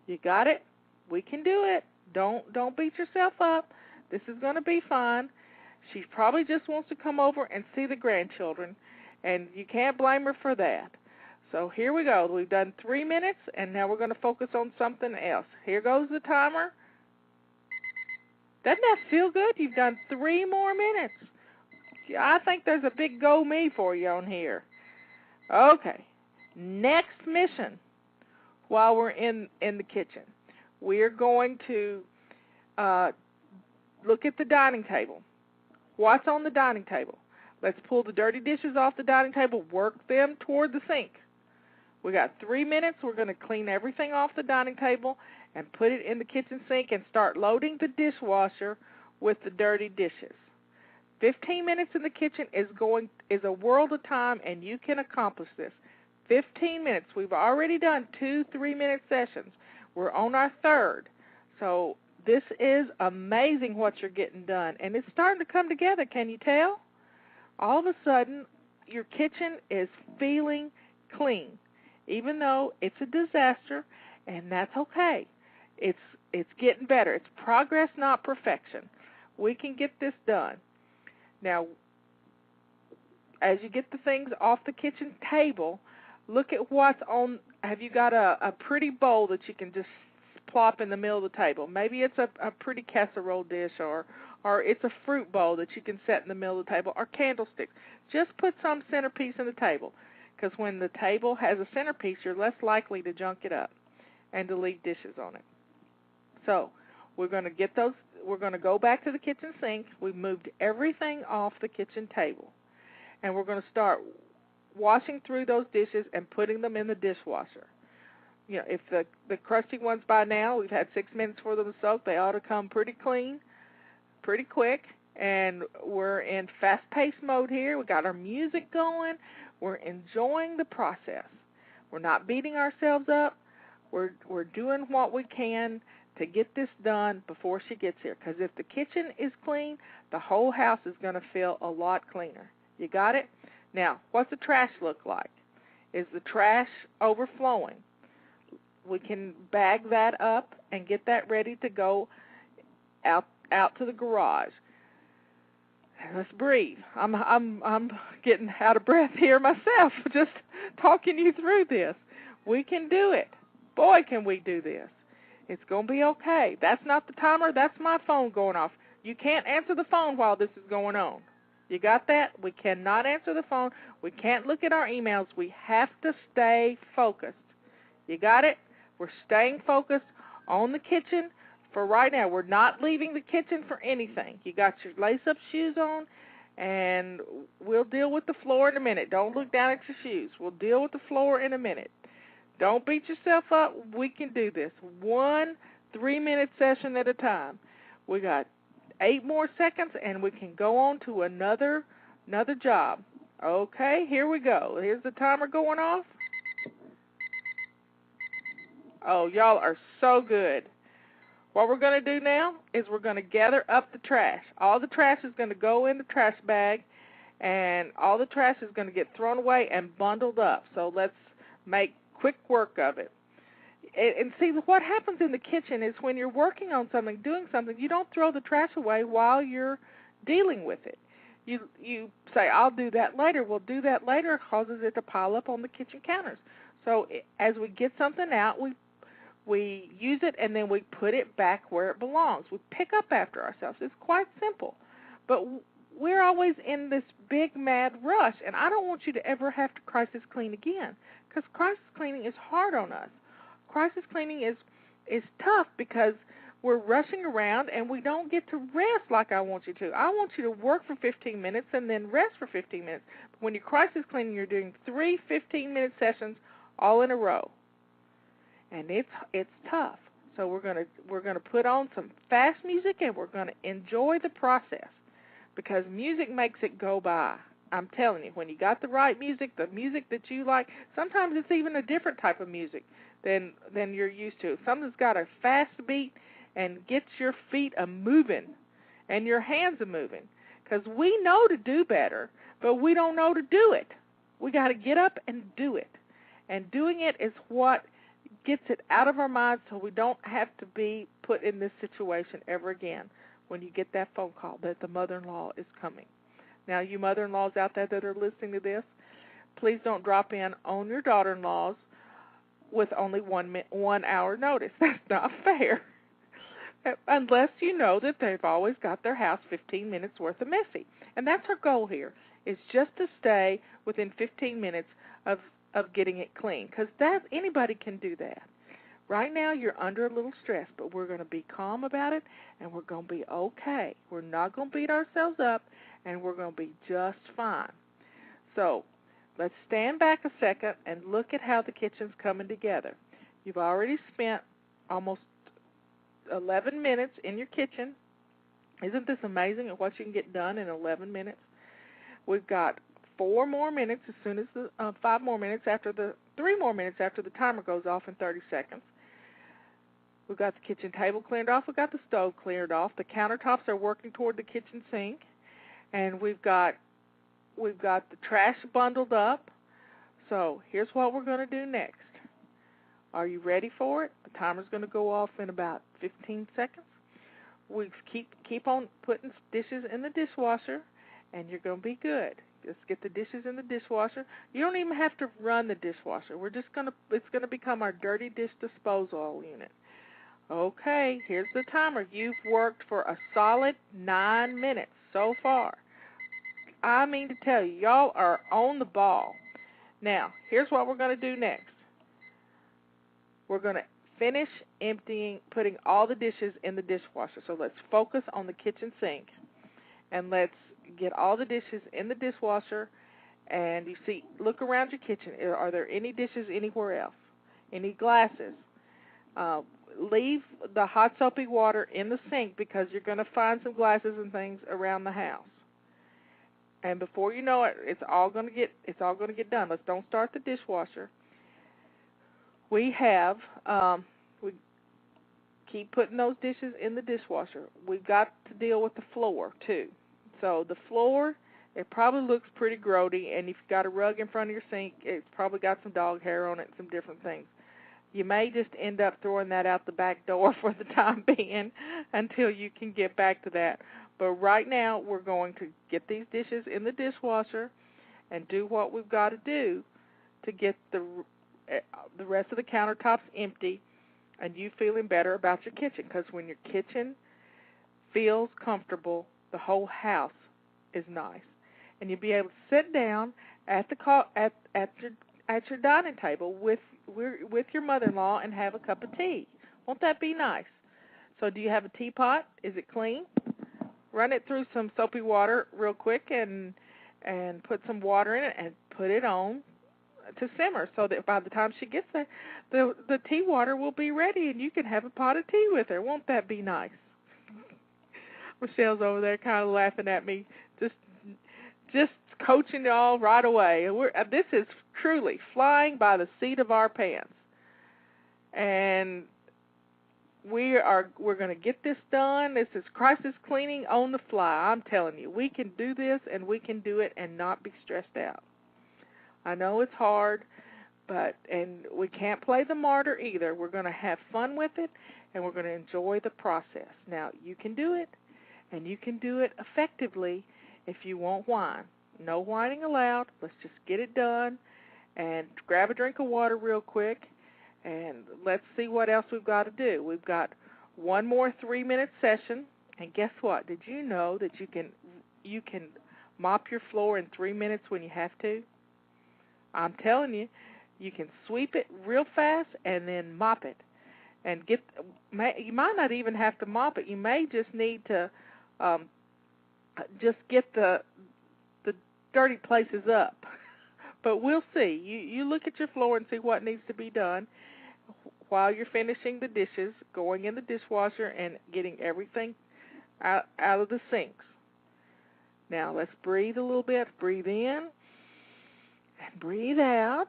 You got it? We can do it. Don't beat yourself up. This is going to be fine. She probably just wants to come over and see the grandchildren, and you can't blame her for that. So here we go. We've done 3 minutes, and now we're going to focus on something else. Here goes the timer. Doesn't that feel good? You've done 3 more minutes. I think there's a big go me for you on here. Okay. Next mission while we're in the kitchen. We're going to look at the dining table. what's on the dining table. Let's pull the dirty dishes off the dining table, work them toward the sink. We got 3 minutes. We're going to clean everything off the dining table and put it in the kitchen sink and start loading the dishwasher with the dirty dishes. 15 minutes in the kitchen is a world of time, and you can accomplish this. 15 minutes. We've already done 2 3-minute sessions. We're on our third. So this is amazing what you're getting done, and it's starting to come together. Can you tell? All of a sudden, your kitchen is feeling clean, even though it's a disaster, and that's okay. It's getting better. It's progress, not perfection. We can get this done. Now, as you get the things off the kitchen table, look at what's on. Have you got a pretty bowl that you can just plop in the middle of the table? Maybe it's a pretty casserole dish, or it's a fruit bowl that you can set in the middle of the table, or candlesticks. Just put some centerpiece in the table, because when the table has a centerpiece, you're less likely to junk it up and to leave dishes on it. So we're going to get those. We're going to go back to the kitchen sink. We've moved everything off the kitchen table, and we're going to start washing through those dishes and putting them in the dishwasher. You know, if the crusty ones by now, we've had 6 minutes for them to soak, they ought to come pretty clean, pretty quick, and we're in fast-paced mode here. We got our music going. We're enjoying the process. We're not beating ourselves up. We're doing what we can to get this done before she gets here, because if the kitchen is clean, the whole house is going to feel a lot cleaner. You got it? Now, what's the trash look like? Is the trash overflowing? We can bag that up and get that ready to go out to the garage. Let's breathe. I'm getting out of breath here myself, just talking you through this. We can do it. Boy, can we do this. It's going to be okay. That's not the timer. That's my phone going off. You can't answer the phone while this is going on. You got that? We cannot answer the phone. We can't look at our emails. We have to stay focused. You got it? We're staying focused on the kitchen for right now. We're not leaving the kitchen for anything. You got your lace-up shoes on, and we'll deal with the floor in a minute. Don't look down at your shoes. We'll deal with the floor in a minute. Don't beat yourself up. We can do this. 1 3-minute session at a time. We got 8 more seconds, and we can go on to another job. Okay, here we go. Here's the timer going off. Oh, y'all are so good. What we're going to do now is we're going to gather up the trash. All the trash is going to go in the trash bag, and all the trash is going to get thrown away and bundled up. So let's make quick work of it. And see, what happens in the kitchen is when you're working on something, doing something, you don't throw the trash away while you're dealing with it. You say, I'll do that later. Well, do that later causes it to pile up on the kitchen counters. So as we get something out, we use it, and then we put it back where it belongs. We pick up after ourselves. It's quite simple. But we're always in this big, mad rush, and I don't want you to ever have to crisis clean again, because crisis cleaning is hard on us. Crisis cleaning is tough because we're rushing around and we don't get to rest like I want you to. I want you to work for 15 minutes and then rest for 15 minutes. But when you're crisis cleaning, you're doing 3 15-minute sessions all in a row, and it's tough. So we're gonna put on some fast music, and we're gonna enjoy the process, because music makes it go by. I'm telling you, when you got the right music, the music that you like, sometimes it's even a different type of music than you're used to. Something's got a fast beat and gets your feet a-moving and your hands a-moving, because we know to do better, but we don't know to do it. We got to get up and do it. And doing it is what gets it out of our minds, so we don't have to be put in this situation ever again when you get that phone call that the mother-in-law is coming. Now, you mother-in-laws out there that are listening to this, please don't drop in on your daughter-in-laws with only 1 hour notice. That's not fair. Unless you know that they've always got their house 15 minutes worth of messy. And that's our goal here, is just to stay within 15 minutes of getting it clean, because anybody can do that. Right now you're under a little stress, but we're going to be calm about it, and we're going to be okay. We're not going to beat ourselves up, and we're going to be just fine. So let's stand back a second and look at how the kitchen's coming together. You've already spent almost 11 minutes in your kitchen. Isn't this amazing at what you can get done in 11 minutes? We've got 4 more minutes as soon as 5 more minutes after 3 more minutes after the timer goes off in 30 seconds. We've got the kitchen table cleared off. We've got the stove cleared off. The countertops are working toward the kitchen sink. And we've got the trash bundled up. So here's what we're going to do next. Are you ready for it? The timer's going to go off in about 15 seconds. We keep on putting dishes in the dishwasher, and you're going to be good. Just get the dishes in the dishwasher. You don't even have to run the dishwasher. It's going to become our dirty dish disposal unit. Okay, here's the timer. You've worked for a solid 9 minutes so far. I mean to tell you, y'all are on the ball. Now, here's what we're going to do next. We're going to finish putting all the dishes in the dishwasher. So let's focus on the kitchen sink, and let's get all the dishes in the dishwasher. And you see, look around your kitchen. Are there any dishes anywhere else? Any glasses? Leave the hot soapy water in the sink because you're going to find some glasses and things around the house. And before you know it, it's all going to get done. Let's don't start the dishwasher. We keep putting those dishes in the dishwasher. We've got to deal with the floor too. So the floor, it probably looks pretty grody, and if you've got a rug in front of your sink, it's probably got some dog hair on it and some different things. You may just end up throwing that out the back door for the time being until you can get back to that. But right now, we're going to get these dishes in the dishwasher and do what we've got to do to get the rest of the countertops empty and you feeling better about your kitchen. Because when your kitchen feels comfortable, the whole house is nice. And you'll be able to sit down at your dining table with your mother-in-law and have a cup of tea. Won't that be nice? So do you have a teapot? Is it clean? Run it through some soapy water real quick and put some water in it and put it on to simmer so that by the time she gets there, the tea water will be ready and you can have a pot of tea with her. Won't that be nice? Michelle's over there kind of laughing at me, just coaching y'all right away. This is truly flying by the seat of our pants. And we're going to get this done. This is crisis cleaning on the fly. I'm telling you, we can do this and we can do it and not be stressed out. I know it's hard, and we can't play the martyr either. We're going to have fun with it, and we're going to enjoy the process. Now, you can do it, and you can do it effectively if you won't whine. No whining allowed. Let's just get it done and grab a drink of water real quick, and let's see what else we've got to do. We've got one more 3-minute session, and guess what? Did you know that you can mop your floor in 3 minutes when you have to? I'm telling you, you can sweep it real fast and then mop it. And you might not even have to mop it. You may just need to just get the dirty places up. But we'll see. You look at your floor and see what needs to be done while you're finishing the dishes, going in the dishwasher, and getting everything out of the sinks. Now, let's breathe a little bit. Breathe in and breathe out.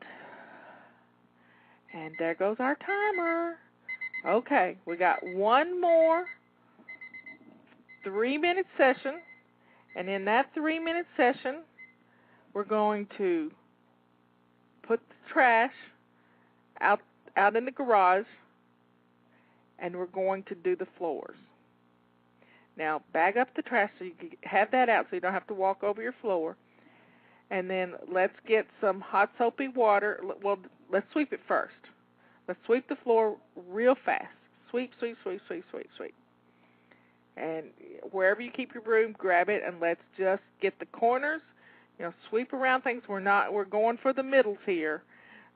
And there goes our timer. Okay, we got one more 3-minute session. And in that 3-minute session, we're going to put the trash out in the garage, and we're going to do the floors. Now, bag up the trash so you can have that out so you don't have to walk over your floor. And then let's get some hot soapy water. Well, let's sweep it first. Let's sweep the floor real fast. Sweep, sweep, sweep, sweep, sweep, sweep. And wherever you keep your broom, grab it, and let's just get the corners. Sweep around things. We're going for the middles here.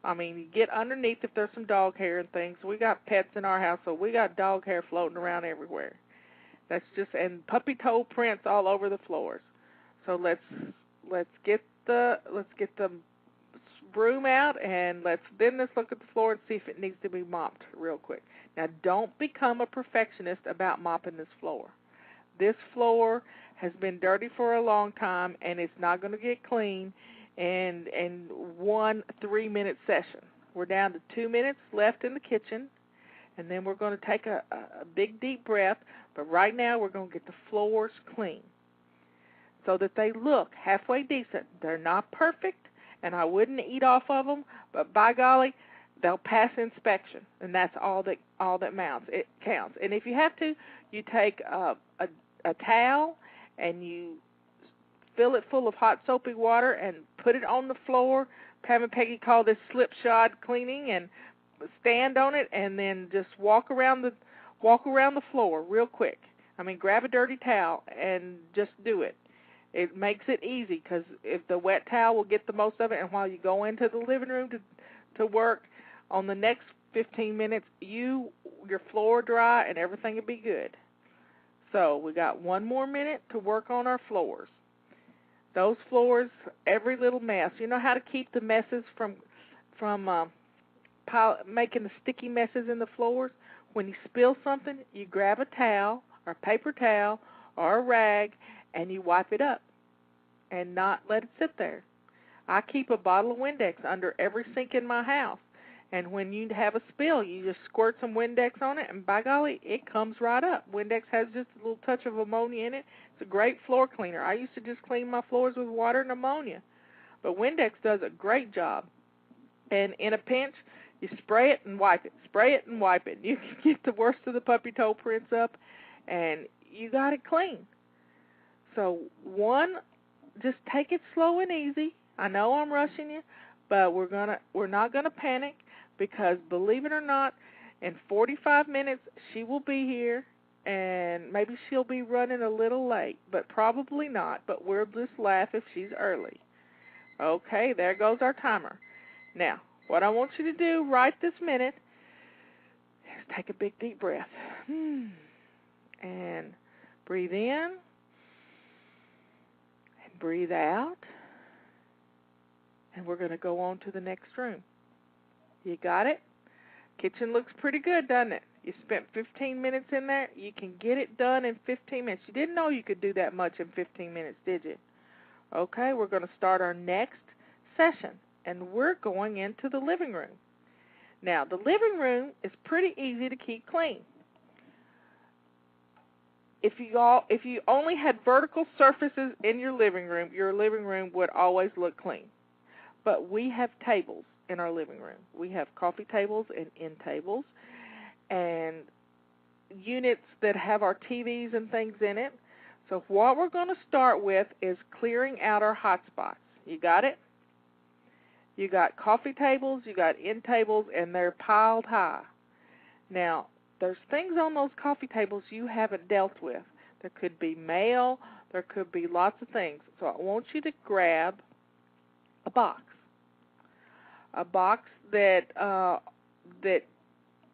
I mean, you get underneath if there's some dog hair and things. We got pets in our house, so we got dog hair floating around everywhere. And puppy toe prints all over the floors. So let's get the broom out, and let's look at the floor and see if it needs to be mopped real quick. Now, don't become a perfectionist about mopping this floor. This floor has been dirty for a long time, and it's not going to get clean in 1 3-minute session. We're down to 2 minutes left in the kitchen, and then we're going to take a big, deep breath. But right now, we're going to get the floors clean so that they look halfway decent. They're not perfect, and I wouldn't eat off of them, but by golly, they'll pass inspection, and that's all that counts. And if you have to, you take a towel and you fill it full of hot soapy water and put it on the floor. Pam and Peggy call this slipshod cleaning, and stand on it and then just walk around the floor real quick. I mean, grab a dirty towel and just do it. It makes it easy, because if the wet towel will get the most of it, and while you go into the living room to work on the next 15 minutes, your floor dry and everything will be good. So we got 1 more minute to work on our floors. Those floors, every little mess. You know how to keep the messes from making the sticky messes in the floors? When you spill something, you grab a towel or a paper towel or a rag and you wipe it up and not let it sit there. I keep a bottle of Windex under every sink in my house. And when you have a spill, you just squirt some Windex on it, and by golly, it comes right up. Windex has just a little touch of ammonia in it. It's a great floor cleaner. I used to just clean my floors with water and ammonia. But Windex does a great job. And in a pinch, you spray it and wipe it. Spray it and wipe it. You can get the worst of the puppy toe prints up, and you got it clean. So, just take it slow and easy. I know I'm rushing you, but we're not gonna panic, because believe it or not, in 45 minutes she will be here, and maybe she'll be running a little late, but probably not. But we'll just laugh if she's early. Okay, there goes our timer. Now, what I want you to do right this minute is take a big deep breath and breathe in and breathe out. And we're going to go on to the next room. You got it? Kitchen looks pretty good, doesn't it? You spent 15 minutes in there. You can get it done in 15 minutes. You didn't know you could do that much in 15 minutes, did you? Okay, we're going to start our next session, and we're going into the living room. Now, the living room is pretty easy to keep clean. If you only had vertical surfaces in your living room would always look clean. But we have tables in our living room. We have coffee tables and end tables and units that have our TVs and things in it. So what we're going to start with is clearing out our hotspots. You got it? You got coffee tables, you got end tables, and they're piled high. Now, there's things on those coffee tables you haven't dealt with. There could be mail. There could be lots of things. So I want you to grab a box that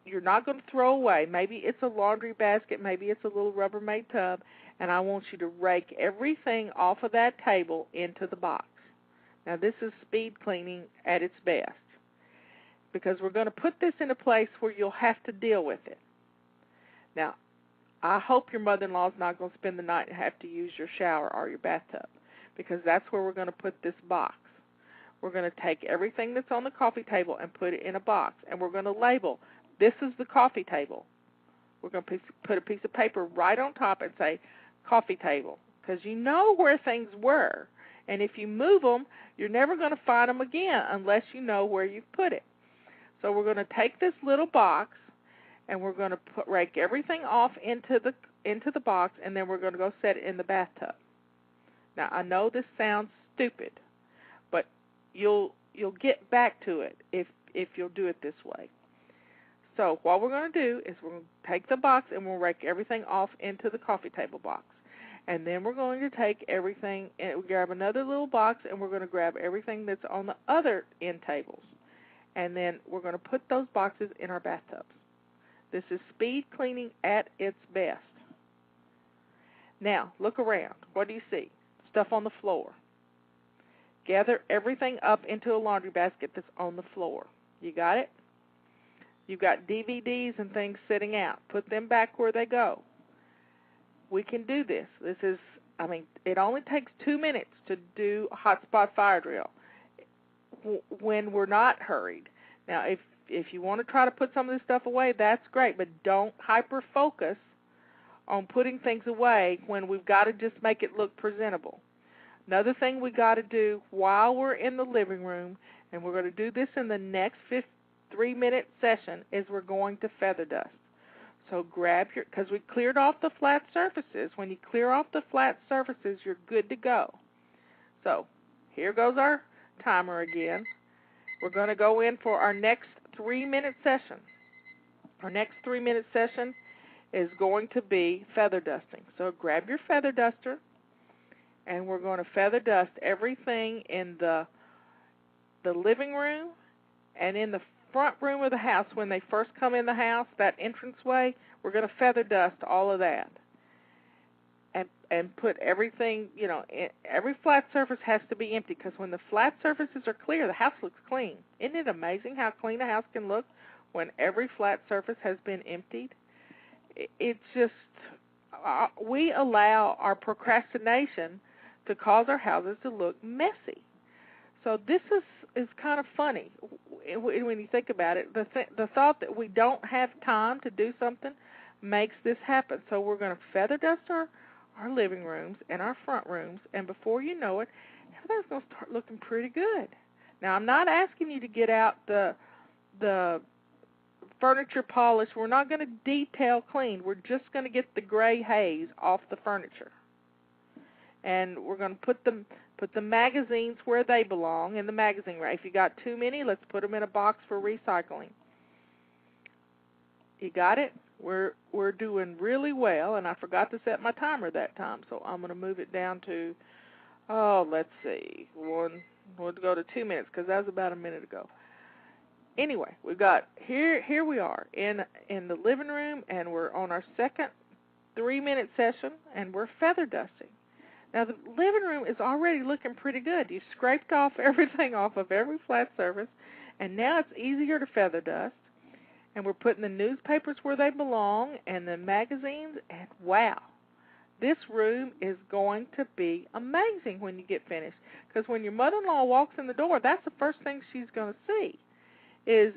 you're not going to throw away. Maybe it's a laundry basket. Maybe it's a little Rubbermaid tub. And I want you to rake everything off of that table into the box. Now, this is speed cleaning at its best, because we're going to put this in a place where you'll have to deal with it. Now, I hope your mother-in-law is not going to spend the night and have to use your shower or your bathtub, because that's where we're going to put this box. We're going to take everything that's on the coffee table and put it in a box, and we're going to label, this is the coffee table. We're going to put a piece of paper right on top and say, coffee table, because you know where things were. And if you move them, you're never going to find them again unless you know where you've put it. So we're going to take this little box, and we're going to rake everything off into the box, and then we're going to go set it in the bathtub. Now, I know this sounds stupid, but you'll get back to it if you'll do it this way. So what we're going to do is we're going to take the box and we'll rake everything off into the coffee table box. And then we're going to take everything and grab another little box, and we're going to grab everything that's on the other end tables. And then we're going to put those boxes in our bathtubs. This is speed cleaning at its best. Now, look around. What do you see? stuff on the floor. Gather everything up into a laundry basket that's on the floor. You got it? You've got DVDs and things sitting out. Put them back where they go. We can do this. It only takes 2 minutes to do a hotspot fire drill when we're not hurried. Now, if you want to try to put some of this stuff away, that's great, but don't hyper-focus on putting things away when we've got to just make it look presentable. Another thing we got to do while we're in the living room, and we're going to do this in the next 3-minute session, is we're going to feather dust. So grab because we cleared off the flat surfaces. When you clear off the flat surfaces, you're good to go. So here goes our timer again. We're going to go in for our next 3-minute session. Our next 3-minute session is going to be feather dusting. So grab your feather duster, and we're going to feather dust everything in the living room and in the front room of the house. When they first come in the house, that entranceway, we're going to feather dust all of that. And put everything, every flat surface has to be empty, because when the flat surfaces are clear, the house looks clean. Isn't it amazing how clean a house can look when every flat surface has been emptied? It's just, we allow our procrastination to cause our houses to look messy. So this is kind of funny when you think about it. The thought that we don't have time to do something makes this happen. So we're going to feather dust our living rooms and our front rooms, and before you know it, everything's going to start looking pretty good. Now, I'm not asking you to get out the furniture polish. We're not going to detail clean. We're just going to get the gray haze off the furniture. And we're going to put the magazines where they belong in the magazine rack. If you got too many, let's put them in a box for recycling. You got it? We're doing really well, and I forgot to set my timer that time, so I'm going to move it down to, let's see, we'll go to 2 minutes, because that was about a minute ago. Anyway, we've got, here we are in the living room, and we're on our second 3-minute session, and we're feather dusting. Now, the living room is already looking pretty good. You scraped off everything off of every flat surface, and now it's easier to feather dust. And we're putting the newspapers where they belong and the magazines, and wow, this room is going to be amazing when you get finished. Because when your mother-in-law walks in the door, that's the first thing she's going to see is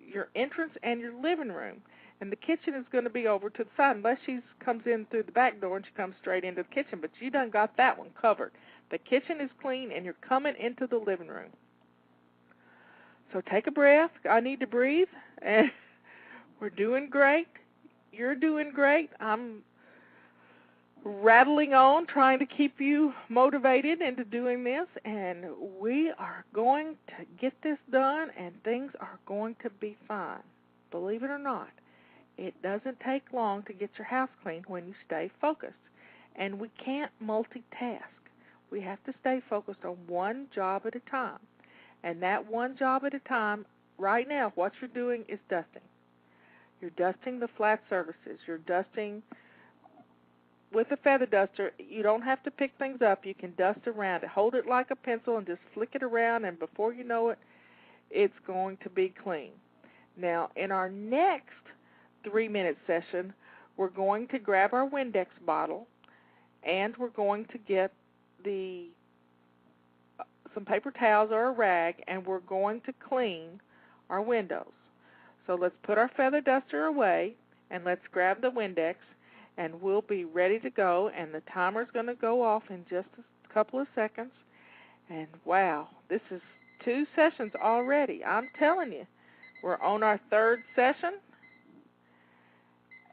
your entrance and your living room. And the kitchen is going to be over to the side, unless she comes in through the back door and she comes straight into the kitchen. But you done got that one covered. The kitchen is clean, and you're coming into the living room. So take a breath. I need to breathe. And we're doing great. You're doing great. I'm rattling on, trying to keep you motivated into doing this. And we are going to get this done, and things are going to be fine. Believe it or not. It doesn't take long to get your house clean when you stay focused. And we can't multitask. We have to stay focused on one job at a time. And that one job at a time, right now, what you're doing is dusting. You're dusting the flat surfaces. You're dusting with a feather duster. You don't have to pick things up. You can dust around it. Hold it like a pencil and just flick it around, and before you know it, it's going to be clean. Now, in our next 3-minute session, we're going to grab our Windex bottle, and we're going to get some paper towels or a rag, and we're going to clean our windows. So let's put our feather duster away, and let's grab the Windex, and we'll be ready to go, and the timer's going to go off in just a couple of seconds. And wow, this is 2 sessions already. I'm telling you, we're on our 3rd session,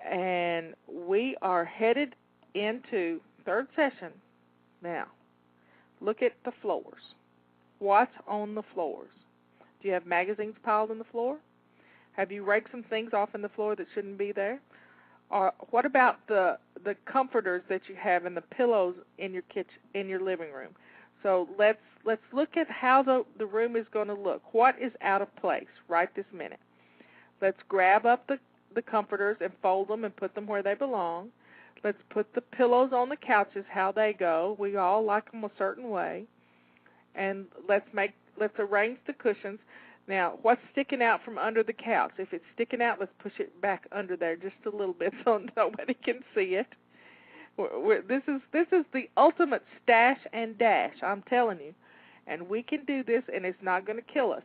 and we are headed into 3rd session. Now, look at the floors. What's on the floors? Do you have magazines piled on the floor? Have you raked some things off in the floor that shouldn't be there? Or what about the comforters that you have and the pillows in your kitchen, in your living room? So let's look at how the room is going to look. What is out of place right this minute? Let's grab up the comforters and fold them and put them where they belong. Let's put the pillows on the couches how they go. We all like them a certain way. And let's arrange the cushions. Now, what's sticking out from under the couch? If it's sticking out, let's push it back under there just a little bit so nobody can see it. This is the ultimate stash and dash, I'm telling you. And we can do this, and it's not going to kill us.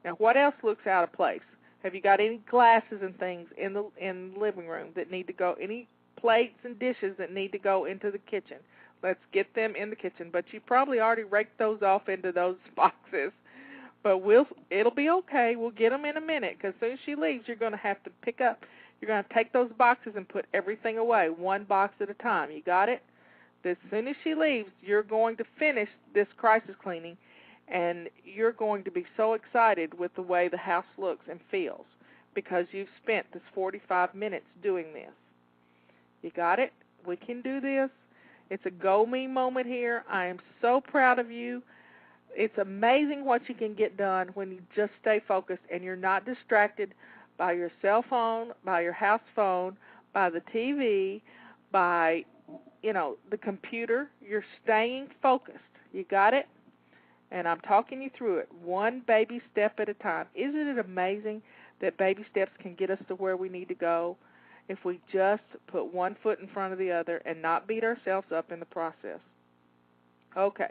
Now, what else looks out of place? Have you got any glasses and things in the living room that need to go? Any plates and dishes that need to go into the kitchen? Let's get them in the kitchen. But you probably already raked those off into those boxes. But it'll be okay. We'll get them in a minute, because as soon as she leaves, you're going to have to pick up. You're going to take those boxes and put everything away, one box at a time. You got it? As soon as she leaves, you're going to finish this crisis cleaning, and you're going to be so excited with the way the house looks and feels because you've spent this 45 minutes doing this. You got it? We can do this. It's a go-me moment here. I am so proud of you. It's amazing what you can get done when you just stay focused and you're not distracted by your cell phone, by your house phone, by the TV, by, the computer. You're staying focused. You got it? And I'm talking you through it, one baby step at a time. Isn't it amazing that baby steps can get us to where we need to go if we just put one foot in front of the other and not beat ourselves up in the process? Okay,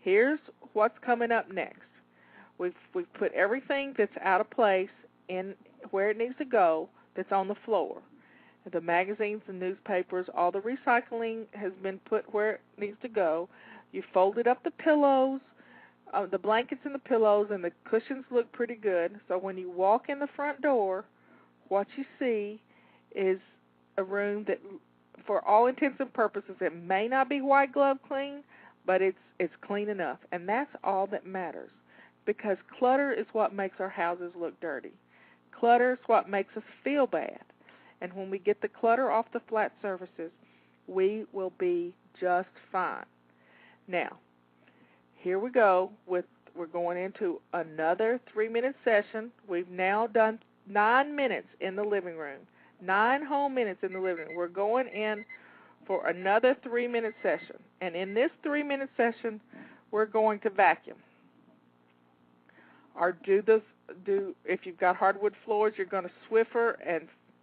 here's what's coming up next. We've put everything that's out of place in where it needs to go that's on the floor. The magazines, the newspapers, all the recycling has been put where it needs to go. You folded up the pillows, the blankets and the pillows, and the cushions look pretty good. So when you walk in the front door, what you see is a room that, for all intents and purposes, it may not be white glove clean, but it's clean enough. And that's all that matters, because clutter is what makes our houses look dirty. Clutter is what makes us feel bad. And when we get the clutter off the flat surfaces, we will be just fine. Now, here we go. We're going into another 3-minute session. We've now done 9 minutes in the living room, 9 whole minutes in the living room. We're going in for another 3-minute session. And in this 3-minute session, we're going to vacuum. Or if you've got hardwood floors, you're going to Swiffer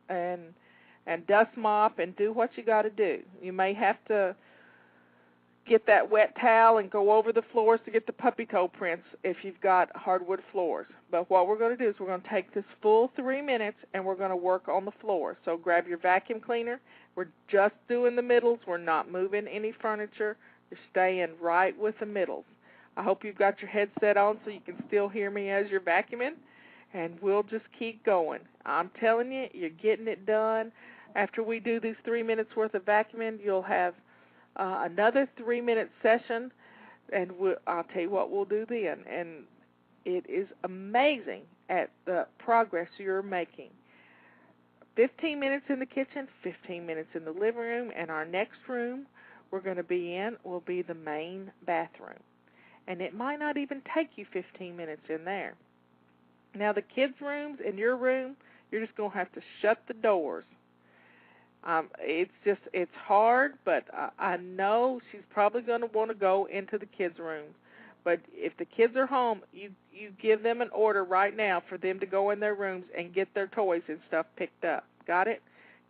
and dust mop and do what you got to do. You may have to get that wet towel and go over the floors to get the puppy toe prints if you've got hardwood floors. But what we're going to do is we're going to take this full 3 minutes and we're going to work on the floor. So grab your vacuum cleaner. We're just doing the middles. We're not moving any furniture. You're staying right with the middles. I hope you've got your headset on so you can still hear me as you're vacuuming, and we'll just keep going. I'm telling you, you're getting it done. After we do these 3 minutes worth of vacuuming, you'll have another 3-minute session, and I'll tell you what we'll do then. And it is amazing at the progress you're making. 15 minutes in the kitchen, 15 minutes in the living room, and our next room we're going to be in will be the main bathroom. And it might not even take you 15 minutes in there. Now, the kids' rooms in your room, you're just going to have to shut the doors. It's hard, but I know she's probably going to want to go into the kids' rooms. But if the kids are home, you give them an order right now for them to go in their rooms and get their toys and stuff picked up. Got it?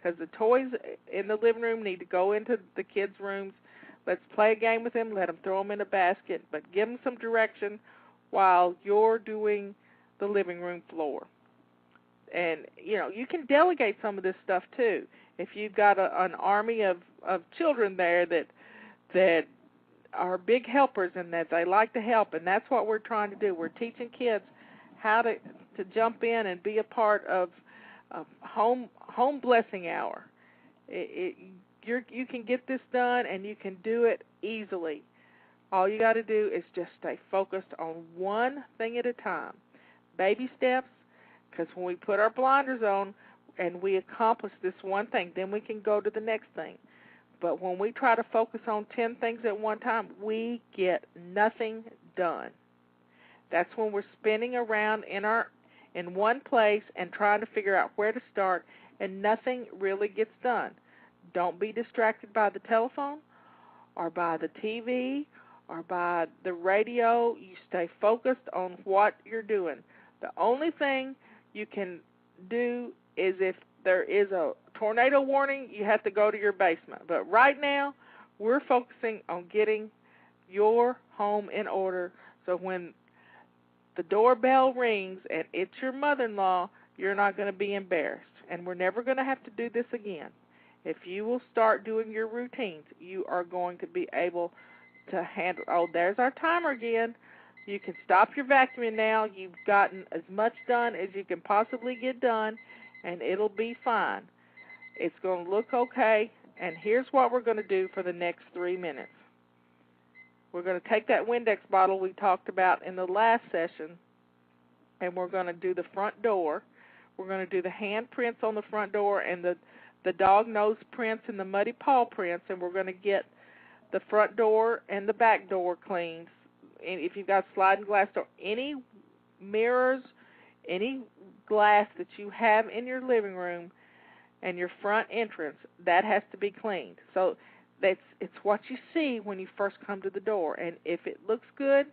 Because the toys in the living room need to go into the kids' rooms. Let's play a game with them. Let them throw them in a basket, but give them some direction while you're doing the living room floor. And, you can delegate some of this stuff, too. If you've got an army of children there that are big helpers and that they like to help, and that's what we're trying to do. We're teaching kids how to jump in and be a part of home blessing hour. You can get this done, and you can do it easily. All you got to do is just stay focused on one thing at a time. Baby steps, because when we put our blinders on and we accomplish this one thing, then we can go to the next thing. But when we try to focus on 10 things at one time, we get nothing done. That's when we're spinning around in one place and trying to figure out where to start, and nothing really gets done. Don't be distracted by the telephone or by the TV or by the radio. You stay focused on what you're doing. The only thing you can do is if there is a tornado warning, you have to go to your basement. But right now, we're focusing on getting your home in order so when the doorbell rings and it's your mother-in-law, you're not going to be embarrassed. And we're never going to have to do this again. If you will start doing your routines, you are going to be able to handle. Oh, there's our timer again. You can stop your vacuuming now. You've gotten as much done as you can possibly get done, and it'll be fine. It's going to look okay, and here's what we're going to do for the next 3 minutes. We're going to take that Windex bottle we talked about in the last session, and we're going to do the front door. We're going to do the hand prints on the front door and the dog nose prints and the muddy paw prints, and we're going to get the front door and the back door cleaned. And if you've got sliding glass door, any mirrors, any glass that you have in your living room and your front entrance, that has to be cleaned. So it's what you see when you first come to the door. And if it looks good,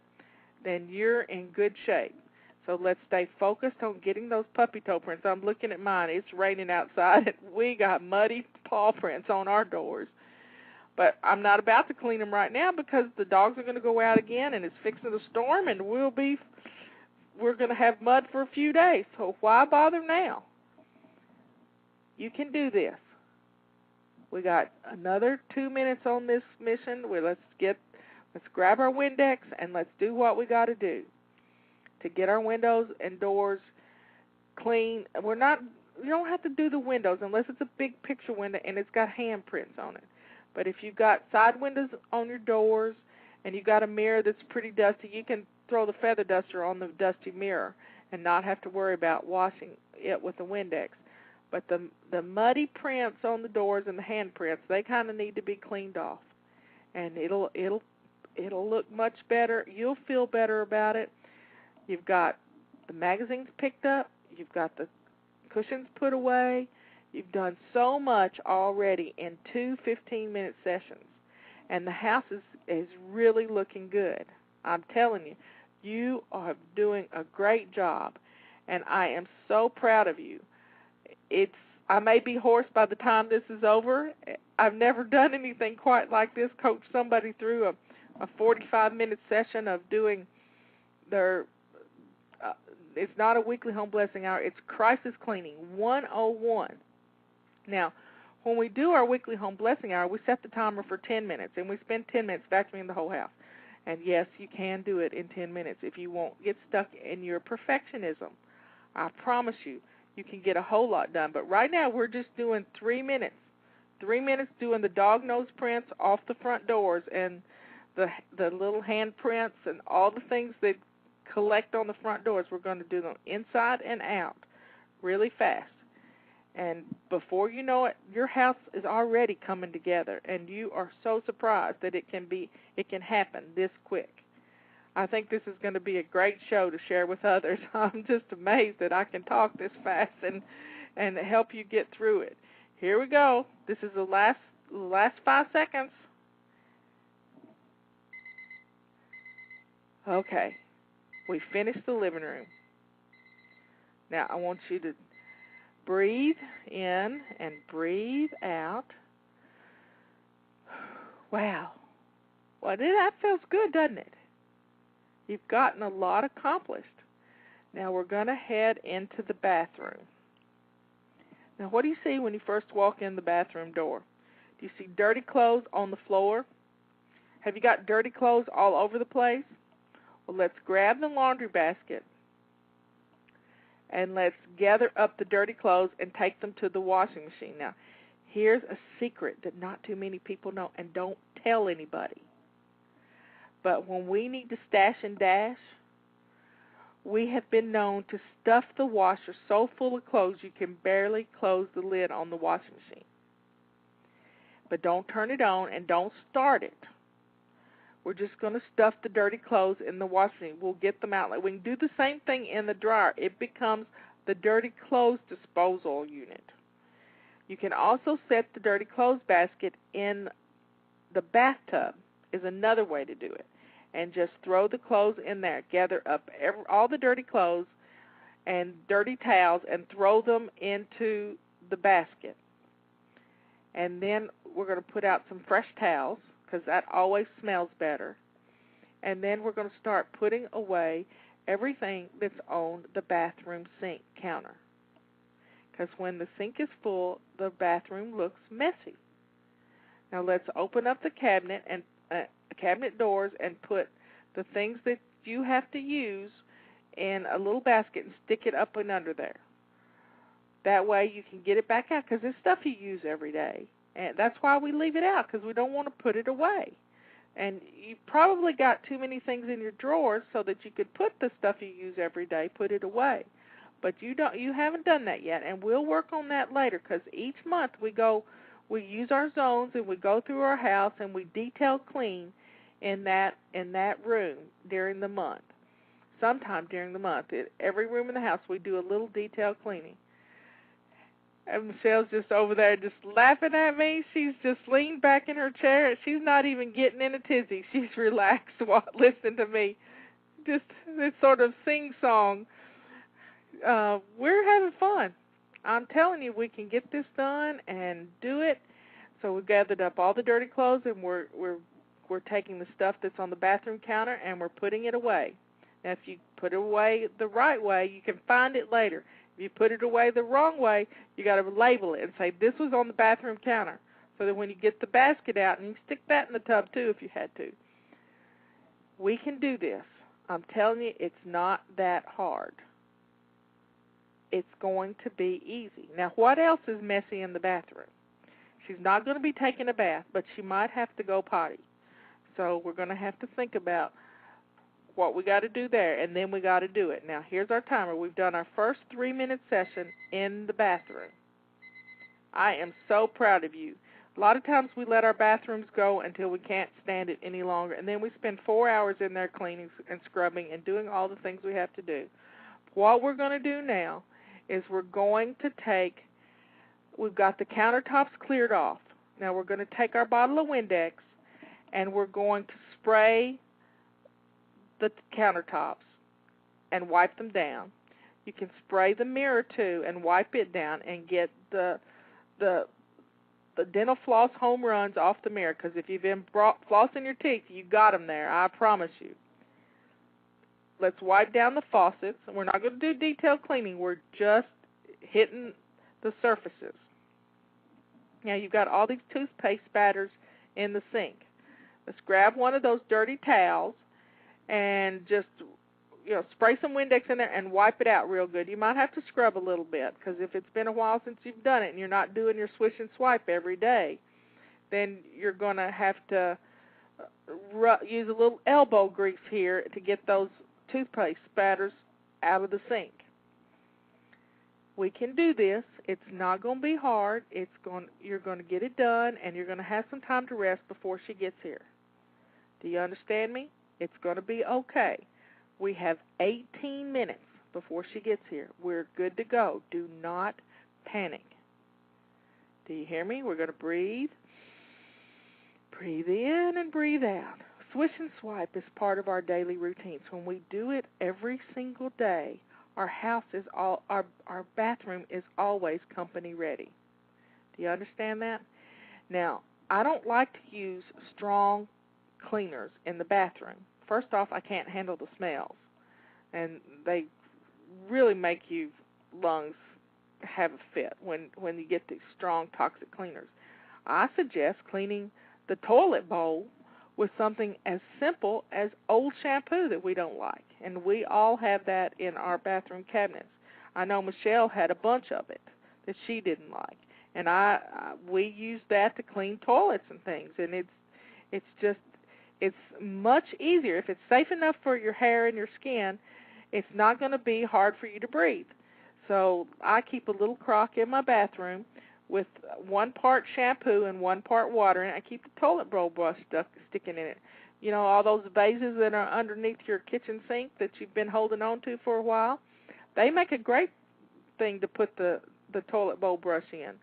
then you're in good shape. So let's stay focused on getting those puppy toe prints. I'm looking at mine. It's raining outside, and we got muddy paw prints on our doors. But I'm not about to clean them right now because the dogs are going to go out again, and it's fixing to storm, and we're going to have mud for a few days. So why bother now? You can do this. We got another 2 minutes on this mission. Let's grab our Windex and let's do what we got to do to get our windows and doors clean. You don't have to do the windows unless it's a big picture window and it's got handprints on it. But if you've got side windows on your doors and you've got a mirror that's pretty dusty, you can throw the feather duster on the dusty mirror and not have to worry about washing it with a Windex. But the muddy prints on the doors and the handprints, they kind of need to be cleaned off. And it'll look much better. You'll feel better about it. You've got the magazines picked up. You've got the cushions put away. You've done so much already in 2 15-minute sessions. And the house is really looking good. I'm telling you, you are doing a great job. And I am so proud of you. I may be hoarse by the time this is over. I've never done anything quite like this, coach somebody through a 45-minute session of doing their, it's not a weekly home blessing hour, it's crisis cleaning 101. Now, when we do our weekly home blessing hour, we set the timer for 10 minutes, and we spend 10 minutes vacuuming the whole house. And yes, you can do it in 10 minutes if you won't get stuck in your perfectionism. I promise you, you can get a whole lot done. But right now, we're just doing 3 minutes. 3 minutes doing the dog nose prints off the front doors and the little hand prints and all the things that collect on the front doors. We're going to do them inside and out really fast. And before you know it, your house is already coming together, and you are so surprised that it can happen this quick. I think this is going to be a great show to share with others. I'm just amazed that I can talk this fast and help you get through it. Here we go. This is the last 5 seconds. Okay. We finished the living room. Now I want you to breathe in and breathe out. Wow. Well, that feels good, doesn't it? You've gotten a lot accomplished. Now we're going to head into the bathroom. Now what do you see when you first walk in the bathroom door? Do you see dirty clothes on the floor? Have you got dirty clothes all over the place? Well, let's grab the laundry basket and let's gather up the dirty clothes and take them to the washing machine. Now, here's a secret that not too many people know, and don't tell anybody. But when we need to stash and dash, we have been known to stuff the washer so full of clothes you can barely close the lid on the washing machine. But don't turn it on and don't start it. We're just going to stuff the dirty clothes in the washing machine. We'll get them out. We can do the same thing in the dryer. It becomes the dirty clothes disposal unit. You can also set the dirty clothes basket in the bathtub is another way to do it. And just throw the clothes in there. Gather up all the dirty clothes and dirty towels and throw them into the basket. And then we're going to put out some fresh towels because that always smells better. And then we're going to start putting away everything that's on the bathroom sink counter. Because when the sink is full, the bathroom looks messy. Now let's open up the cabinet and cabinet doors and put the things that you have to use in a little basket and stick it up and under there. That way you can get it back out because it's stuff you use every day. And that's why we leave it out, because we don't want to put it away. And you probably got too many things in your drawers so that you could put the stuff you use every day, put it away. But you haven't done that yet, and we'll work on that later because each month we use our zones and we go through our house and we detail clean in that room during the month. Sometime during the month, every room in the house we do a little detail cleaning. And Michelle's just over there just laughing at me. She's just leaned back in her chair. She's not even getting in a tizzy. She's relaxed while listening to me. Just this sort of sing-song. We're having fun. I'm telling you, we can get this done and do it. So we gathered up all the dirty clothes, and we're taking the stuff that's on the bathroom counter, and we're putting it away. Now, if you put it away the right way, you can find it later. If you put it away the wrong way, you got to label it and say, this was on the bathroom counter, so that when you get the basket out, and you can stick that in the tub, too, if you had to. We can do this. I'm telling you, it's not that hard. It's going to be easy. Now, what else is messy in the bathroom? She's not going to be taking a bath, but she might have to go potty. So we're going to have to think about what we got to do there, and then we got to do it. Now, here's our timer. We've done our first 3-minute session in the bathroom. I am so proud of you. A lot of times we let our bathrooms go until we can't stand it any longer, and then we spend 4 hours in there cleaning and scrubbing and doing all the things we have to do. What we're going to do now is we're going to we've got the countertops cleared off. Now we're going to take our bottle of Windex and we're going to spray the countertops and wipe them down. You can spray the mirror too and wipe it down and get the dental floss home runs off the mirror, because if you've been flossing your teeth, you got them there, I promise you. Let's wipe down the faucets. We're not going to do detailed cleaning. We're just hitting the surfaces. Now you've got all these toothpaste spatters in the sink. Let's grab one of those dirty towels and just spray some Windex in there and wipe it out real good. You might have to scrub a little bit, because if it's been a while since you've done it and you're not doing your swish and swipe every day, then you're going to have to use a little elbow grease here to get those toothpaste spatters out of the sink. We can do this. It's not going to be hard. You're going to get it done, and you're going to have some time to rest before she gets here. Do you understand me? It's going to be okay. We have 18 minutes before she gets here. We're good to go. Do not panic. Do you hear me? We're going to breathe. Breathe in and breathe out. Swish and swipe is part of our daily routines. When we do it every single day, our bathroom is always company ready. Do you understand that? Now, I don't like to use strong cleaners in the bathroom. First off, I can't handle the smells, and they really make your lungs have a fit when you get these strong toxic cleaners. I suggest cleaning the toilet bowl with something as simple as old shampoo that we don't like, and we all have that in our bathroom cabinets. I know Michelle had a bunch of it that she didn't like, and we use that to clean toilets and things, and it's much easier. If it's safe enough for your hair and your skin, it's not going to be hard for you to breathe. So I keep a little crock in my bathroom with 1 part shampoo and 1 part water, and I keep the toilet bowl brush sticking in it. You know, all those vases that are underneath your kitchen sink that you've been holding on to for a while, they make a great thing to put the toilet bowl brush in.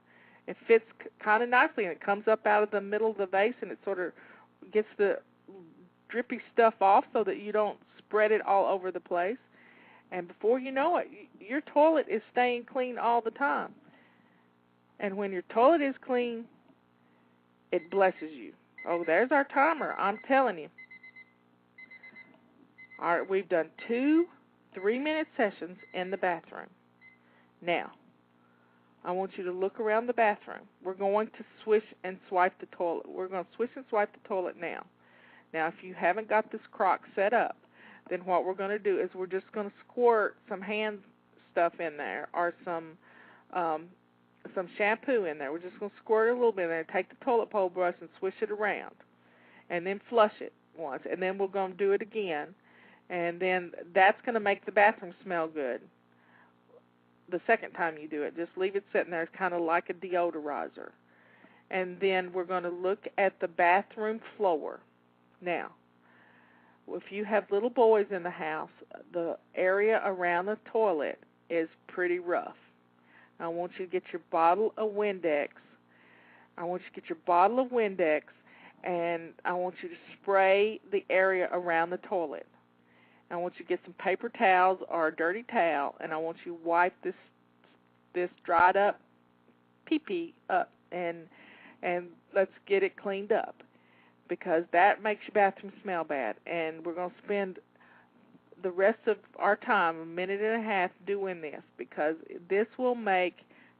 It fits kind of nicely, and it comes up out of the middle of the vase, and it sort of gets the drippy stuff off so that you don't spread it all over the place. And before you know it, your toilet is staying clean all the time. And when your toilet is clean, it blesses you. Oh, there's our timer. I'm telling you. All right, we've done 2 3-minute sessions in the bathroom. Now, I want you to look around the bathroom. We're going to swish and swipe the toilet. We're going to swish and swipe the toilet now. Now, if you haven't got this crock set up, then what we're going to do is we're just going to squirt some hand stuff in there or some shampoo in there. We're just going to squirt it a little bit in there, take the toilet bowl brush and swish it around, and then flush it once, and then we're going to do it again, and then that's going to make the bathroom smell good. The second time you do it, just leave it sitting there. It's kind of like a deodorizer. And then we're going to look at the bathroom floor. Now, if you have little boys in the house, the area around the toilet is pretty rough. I want you to get your bottle of Windex. And I want you to spray the area around the toilet. I want you to get some paper towels or a dirty towel, and I want you to wipe this dried up pee-pee up, and let's get it cleaned up, because that makes your bathroom smell bad. And we're going to spend the rest of our time, 1.5 minutes, doing this, because this will make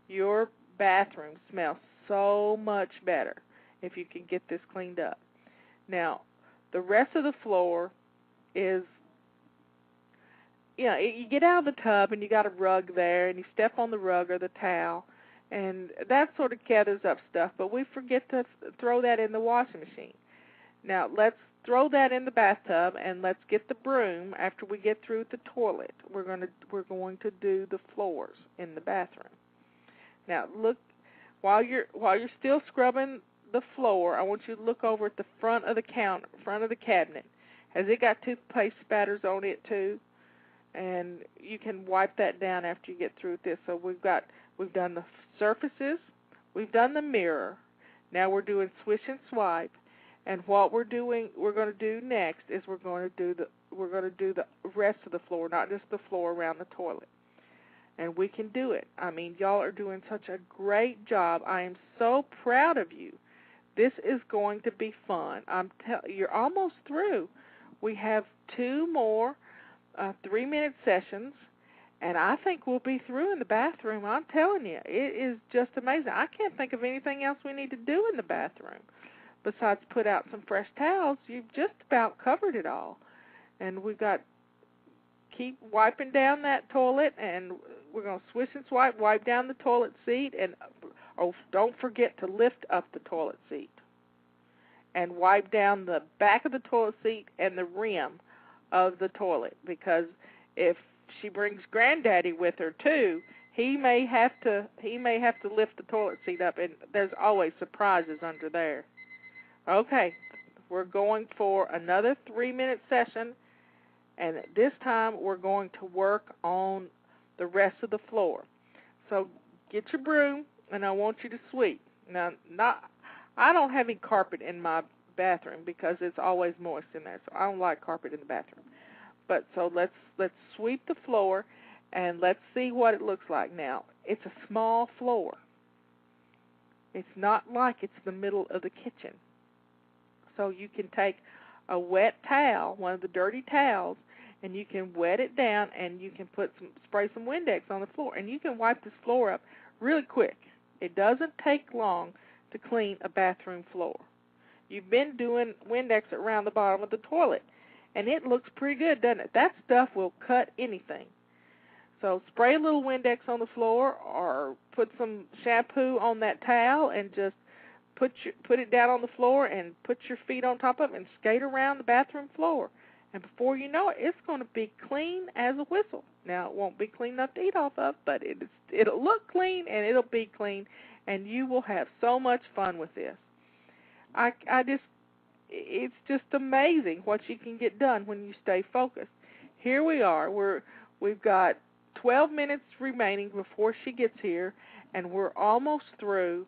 your bathroom smell so much better if you can get this cleaned up. Now, the rest of the floor is, you get out of the tub and you got a rug there, and you step on the rug or the towel, and that sort of gathers up stuff, but we forget to throw that in the washing machine. Now, let's throw that in the bathtub, and let's get the broom after we get through the toilet. We're going to do the floors in the bathroom. Now, look, while you're still scrubbing the floor, I want you to look over at the front of the cabinet. Has it got toothpaste spatters on it too? And you can wipe that down after you get through with this. So we've done the surfaces, we've done the mirror. Now we're doing swish and swipe. And what we're going to do next is we're going to do the rest of the floor, not just the floor around the toilet. And we can do it. I mean, y'all are doing such a great job. I am so proud of you. This is going to be fun. You're almost through. We have 2 more 3-minute sessions, and I think we'll be through in the bathroom. I'm telling you, it is just amazing. I can't think of anything else we need to do in the bathroom besides put out some fresh towels. You've just about covered it all. And we've got keep wiping down that toilet, and we're going to swish and swipe, wipe down the toilet seat, and don't forget to lift up the toilet seat and wipe down the back of the toilet seat and the rim of the toilet, because if she brings Granddaddy with her too, he may have to lift the toilet seat up, and there's always surprises under there. Okay, we're going for another 3-minute session, and this time we're going to work on the rest of the floor. So get your broom, and I want you to sweep. Now, I don't have any carpet in my bathroom because it's always moist in there, so I don't like carpet in the bathroom. But so let's sweep the floor, and let's see what it looks like. Now, it's a small floor. It's not like it's the middle of the kitchen. So you can take a wet towel, one of the dirty towels, and you can wet it down, and you can spray some Windex on the floor, and you can wipe this floor up really quick. It doesn't take long to clean a bathroom floor. You've been doing Windex around the bottom of the toilet, and it looks pretty good, doesn't it? That stuff will cut anything. So spray a little Windex on the floor, or put some shampoo on that towel, and just put it down on the floor and put your feet on top of it and skate around the bathroom floor. And before you know it, it's going to be clean as a whistle. Now, it won't be clean enough to eat off of, but it'll look clean, and it'll be clean, and you will have so much fun with this. It's just amazing what you can get done when you stay focused. Here we are. We've got 12 minutes remaining before she gets here, and we're almost through.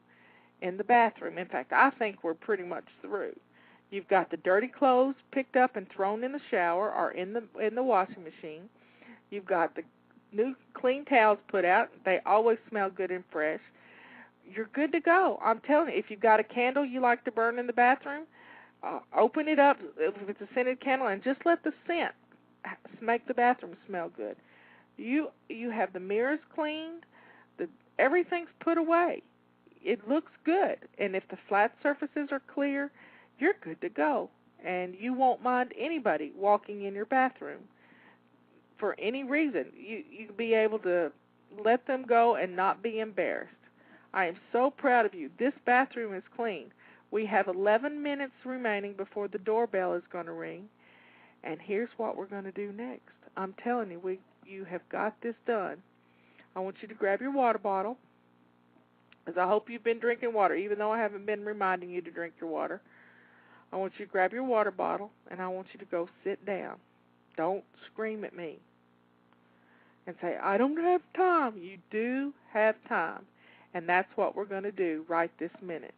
in the bathroom. In fact, I think we're pretty much through. You've got the dirty clothes picked up and thrown in the shower or in the washing machine. You've got the new clean towels put out. They always smell good and fresh. You're good to go. I'm telling you, if you've got a candle you like to burn in the bathroom, open it up if it's a scented candle and just let the scent make the bathroom smell good. You have the mirrors cleaned. Everything's put away. It looks good. And if the flat surfaces are clear, you're good to go. And you won't mind anybody walking in your bathroom for any reason. You'll be able to let them go and not be embarrassed. I am so proud of you. This bathroom is clean. We have 11 minutes remaining before the doorbell is going to ring. And here's what we're going to do next. I'm telling you, you have got this done. I want you to grab your water bottle, because I hope you've been drinking water, even though I haven't been reminding you to drink your water. I want you to grab your water bottle, and I want you to go sit down. Don't scream at me and say, I don't have time. You do have time, and that's what we're going to do right this minute.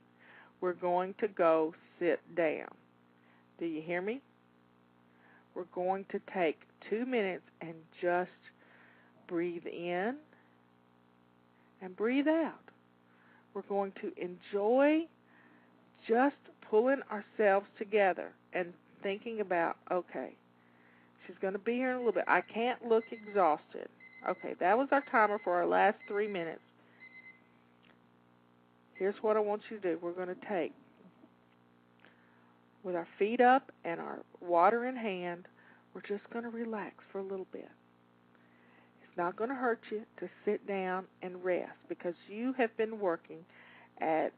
We're going to go sit down. Do you hear me? We're going to take 2 minutes and just breathe in and breathe out. We're going to enjoy just pulling ourselves together and thinking about, okay, she's going to be here in a little bit. I can't look exhausted. Okay, that was our timer for our last 3 minutes. Here's what I want you to do. We're going to take, with our feet up and our water in hand, we're just going to relax for a little bit. It's not going to hurt you to sit down and rest, because you have been working at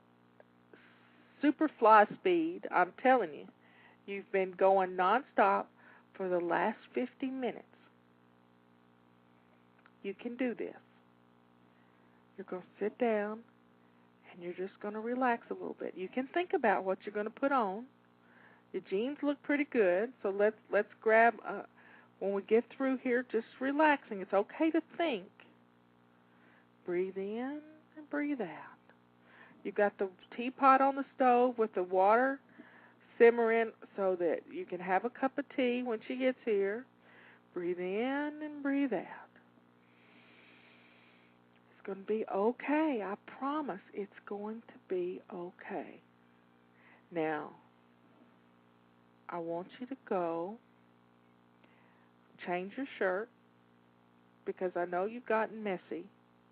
super fly speed. I'm telling you, you've been going nonstop for the last 50 minutes. You can do this. You're going to sit down and you're just going to relax a little bit. You can think about what you're going to put on. Your jeans look pretty good, so let's grab, when we get through here, just relaxing. It's okay to think. Breathe in and breathe out. You've got the teapot on the stove with the water simmering so that you can have a cup of tea when she gets here. Breathe in and breathe out. It's going to be okay. I promise it's going to be okay. Now, I want you to go change your shirt, because I know you've gotten messy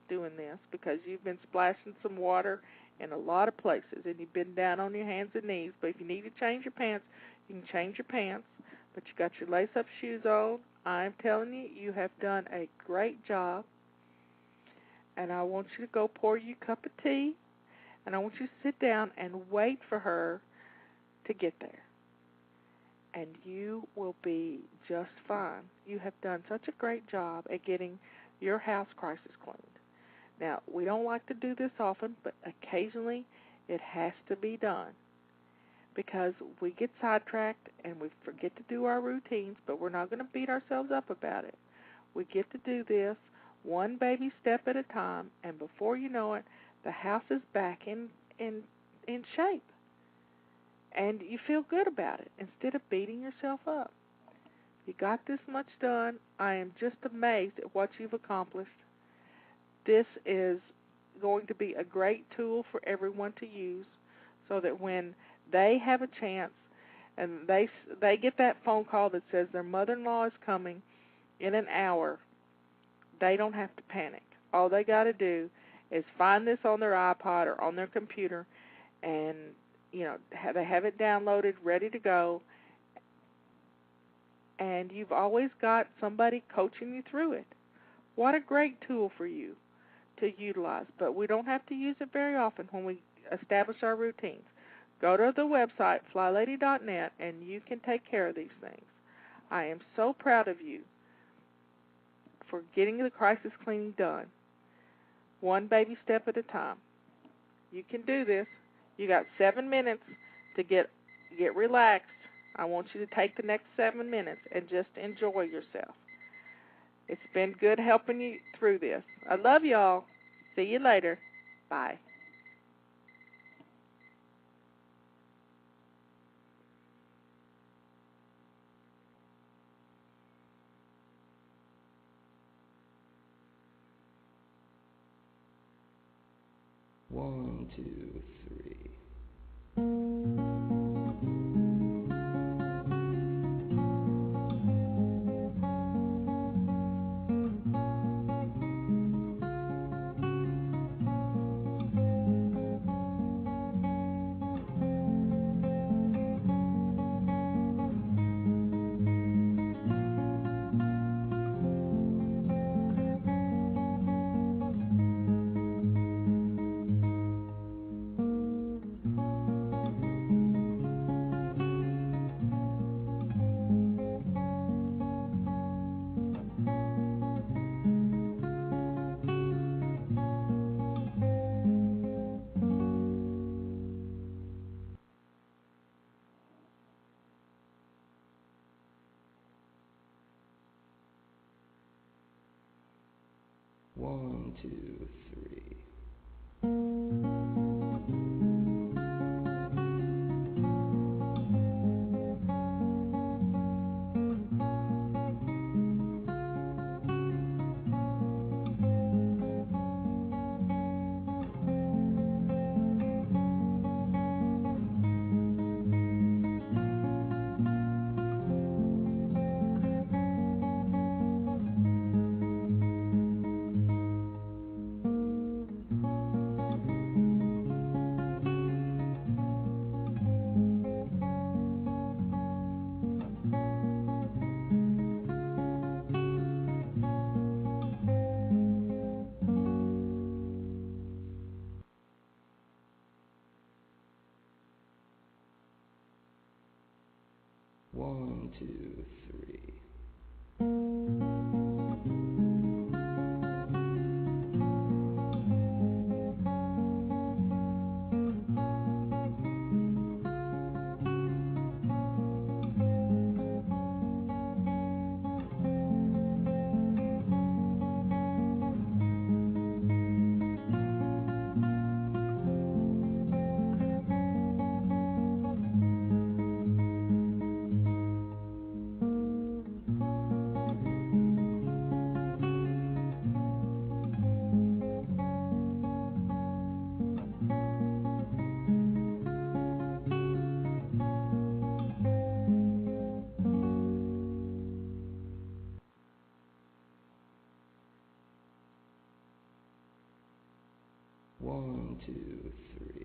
doing this, because you've been splashing some water in a lot of places and you've been down on your hands and knees. But if you need to change your pants, you can change your pants. But you got your lace-up shoes on. I'm telling you, you have done a great job. And I want you to go pour you a cup of tea, and I want you to sit down and wait for her to get there. And you will be just fine. You have done such a great job at getting your house crisis cleaned. Now, we don't like to do this often, but occasionally it has to be done, because we get sidetracked and we forget to do our routines, but we're not going to beat ourselves up about it. We get to do this one baby step at a time, and before you know it, the house is back in shape. And you feel good about it instead of beating yourself up. You got this much done. I am just amazed at what you've accomplished. This is going to be a great tool for everyone to use, so that when they have a chance and they get that phone call that says their mother-in-law is coming in an hour, they don't have to panic. All they got to do is find this on their iPod or on their computer, and they have it downloaded, ready to go, and you've always got somebody coaching you through it. What a great tool for you to utilize, but we don't have to use it very often when we establish our routines. Go to the website, FLYLady.net, and you can take care of these things. I am so proud of you for getting the crisis cleaning done, one baby step at a time. You can do this. You got 7 minutes to get relaxed. I want you to take the next 7 minutes and just enjoy yourself. It's been good helping you through this. I love y'all. See you later. Bye. 1, 2, 3. 1, 2, 3. 1, 2, 3. 1, 2, 3.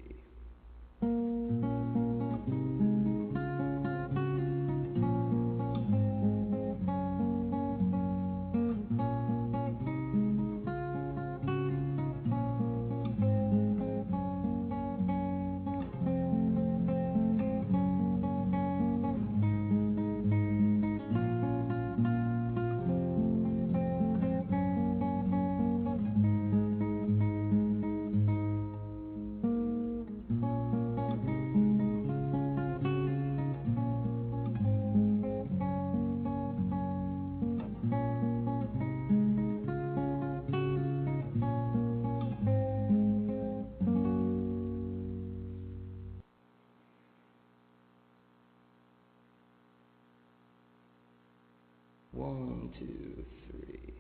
1, 2, 3.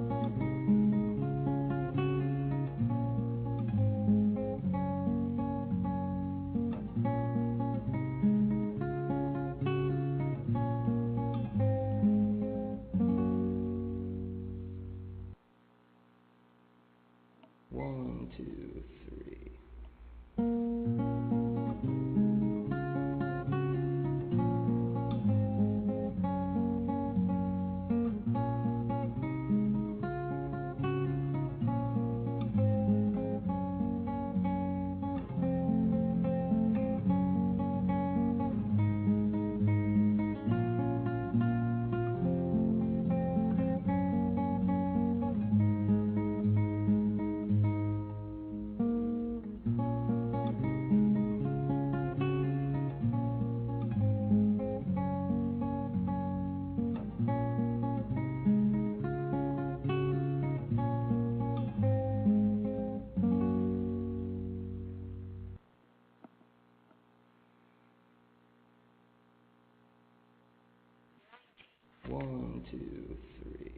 1, 1, 2, 3.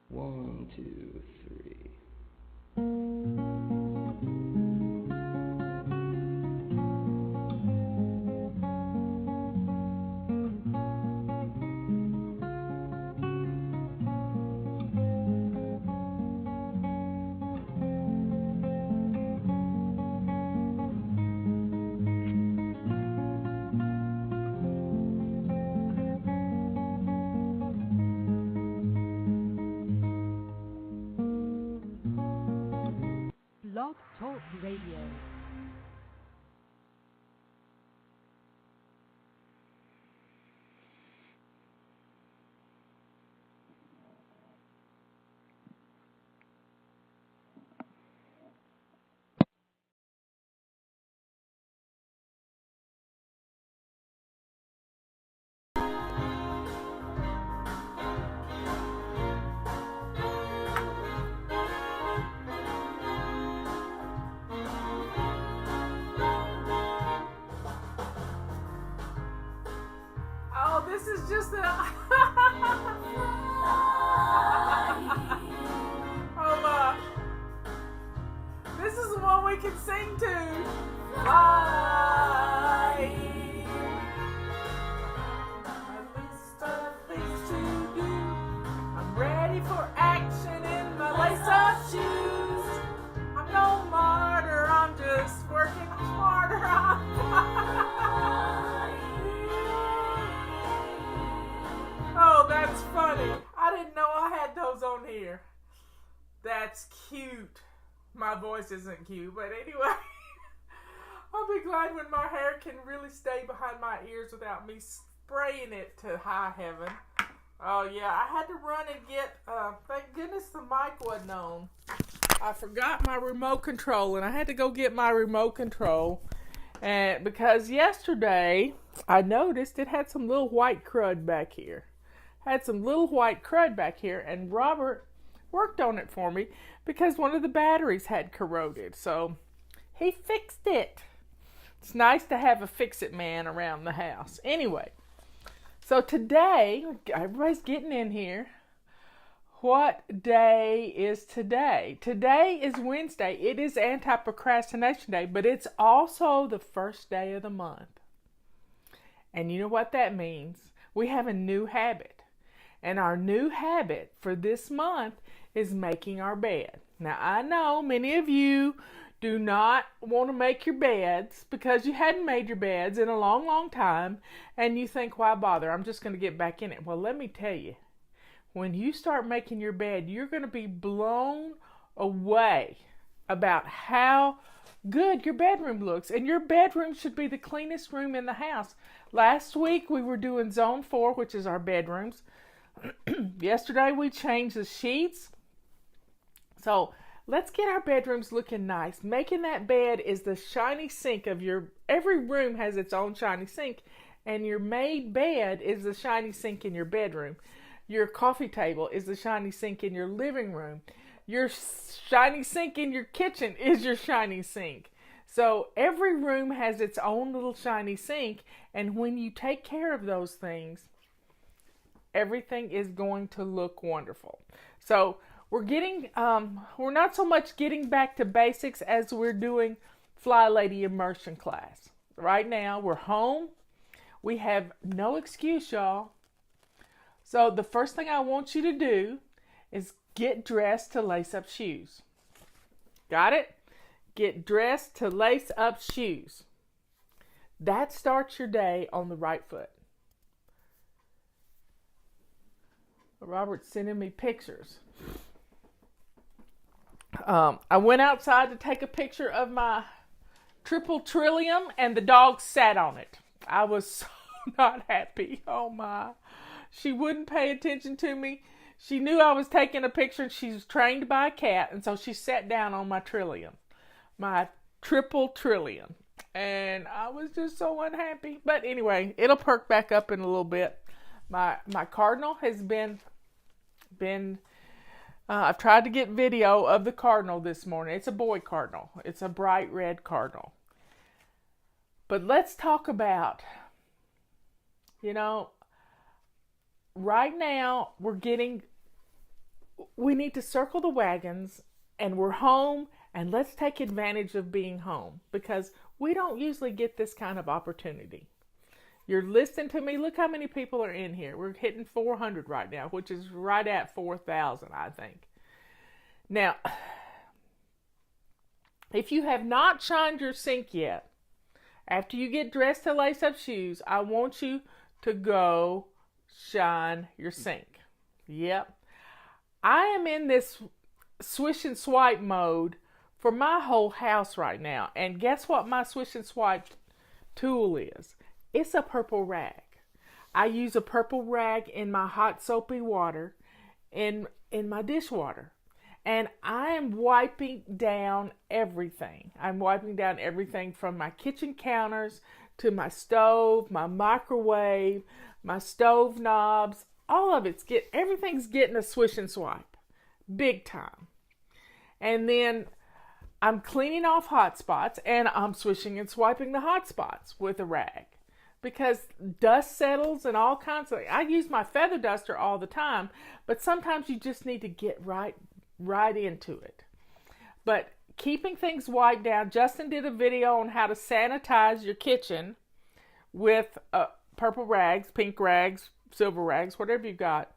One, two, three. Blog Talk Radio. Oh, this is just a... Hold on. This is the one we can sing to. Fly. A list of things to do. I'm ready for action in my lace-up shoes. I'm no martyr, I'm just working harder. Oh, that's funny. I didn't know I had those on here. That's cute. My voice isn't cute, but anyway. I'll be glad when my hair can really stay behind my ears without me spraying it to high heaven. Oh, yeah. I had to run and get, thank goodness the mic wasn't on. I forgot my remote control, and I had to go get my remote control. And because yesterday, I noticed it had some little white crud back here. And Robert worked on it for me because one of the batteries had corroded. So he fixed it. It's nice to have a fix-it man around the house. Anyway, so today, everybody's getting in here. What day is today? Today is Wednesday. It is Anti-procrastination Day, but it's also the first day of the month. And you know what that means? We have a new habit. And our new habit for this month is making our bed. Now, I know many of you do not want to make your beds because you hadn't made your beds in a long, long time. And you think, why bother? I'm just going to get back in it. Well, let me tell you, when you start making your bed, you're going to be blown away about how good your bedroom looks. And your bedroom should be the cleanest room in the house. Last week, we were doing Zone 4, which is our bedrooms. Yesterday we changed the sheets. So let's get our bedrooms looking nice. Making that bed is the shiny sink of every room has its own shiny sink, and your made bed is the shiny sink in your bedroom. Your coffee table is the shiny sink in your living room. Your shiny sink in your kitchen is your shiny sink. So every room has its own little shiny sink, and when you take care of those things, everything is going to look wonderful. So we're not so much getting back to basics as we're doing FLYLady immersion class. Right now, we're home. We have no excuse, y'all. So the first thing I want you to do is get dressed to lace up shoes. Got it? Get dressed to lace up shoes. That starts your day on the right foot. Robert's sending me pictures. I went outside to take a picture of my triple trillium, and the dog sat on it. I was so not happy. Oh my. She wouldn't pay attention to me. She knew I was taking a picture, and she's trained by a cat, and so she sat down on my trillium. My triple trillium. And I was just so unhappy. But anyway, it'll perk back up in a little bit. My cardinal has been I've tried to get video of the cardinal this morning. It's a boy cardinal. It's a bright red cardinal. But let's talk about, right now we need to circle the wagons, and we're home, and let's take advantage of being home, because we don't usually get this kind of opportunity. You're listening to me. Look how many people are in here. We're hitting 400 right now, which is right at 4,000, I think. Now, if you have not shined your sink yet, after you get dressed to lace up shoes, I want you to go shine your sink. Yep. I am in this swish and swipe mode for my whole house right now. And guess what my swish and swipe tool is? It's a purple rag. I use a purple rag in my hot soapy water in my dishwater. And I am wiping down everything. I'm wiping down everything from my kitchen counters to my stove, my microwave, my stove knobs. All of everything's getting a swish and swipe. Big time. And then I'm cleaning off Hotspots, and I'm swishing and swiping the Hotspots with a rag. Because dust settles and all kinds of... I use my feather duster all the time, but sometimes you just need to get right into it. But keeping things wiped down, Justin did a video on how to sanitize your kitchen with purple rags, pink rags, silver rags, whatever you got.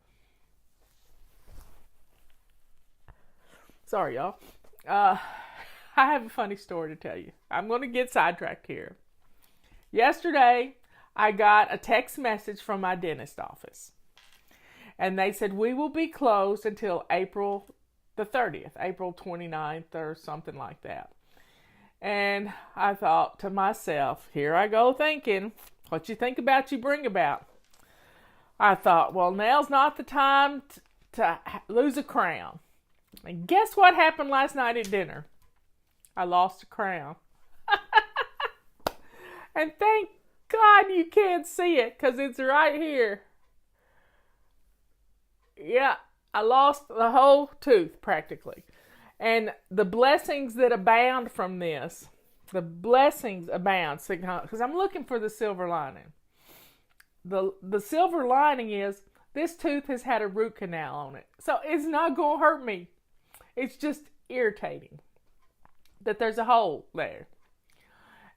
Sorry, y'all. I have a funny story to tell you. I'm going to get sidetracked here. Yesterday, I got a text message from my dentist office. And they said, we will be closed until April the 30th, April 29th or something like that. And I thought to myself, here I go thinking, what you think about, you bring about. I thought, well, now's not the time to lose a crown. And guess what happened last night at dinner? I lost a crown. And thank God you can't see it, because it's right here. Yeah, I lost the whole tooth practically. And the blessings that abound from this, the blessings abound, because I'm looking for the silver lining. The silver lining is this tooth has had a root canal on it. So it's not going to hurt me. It's just irritating that there's a hole there.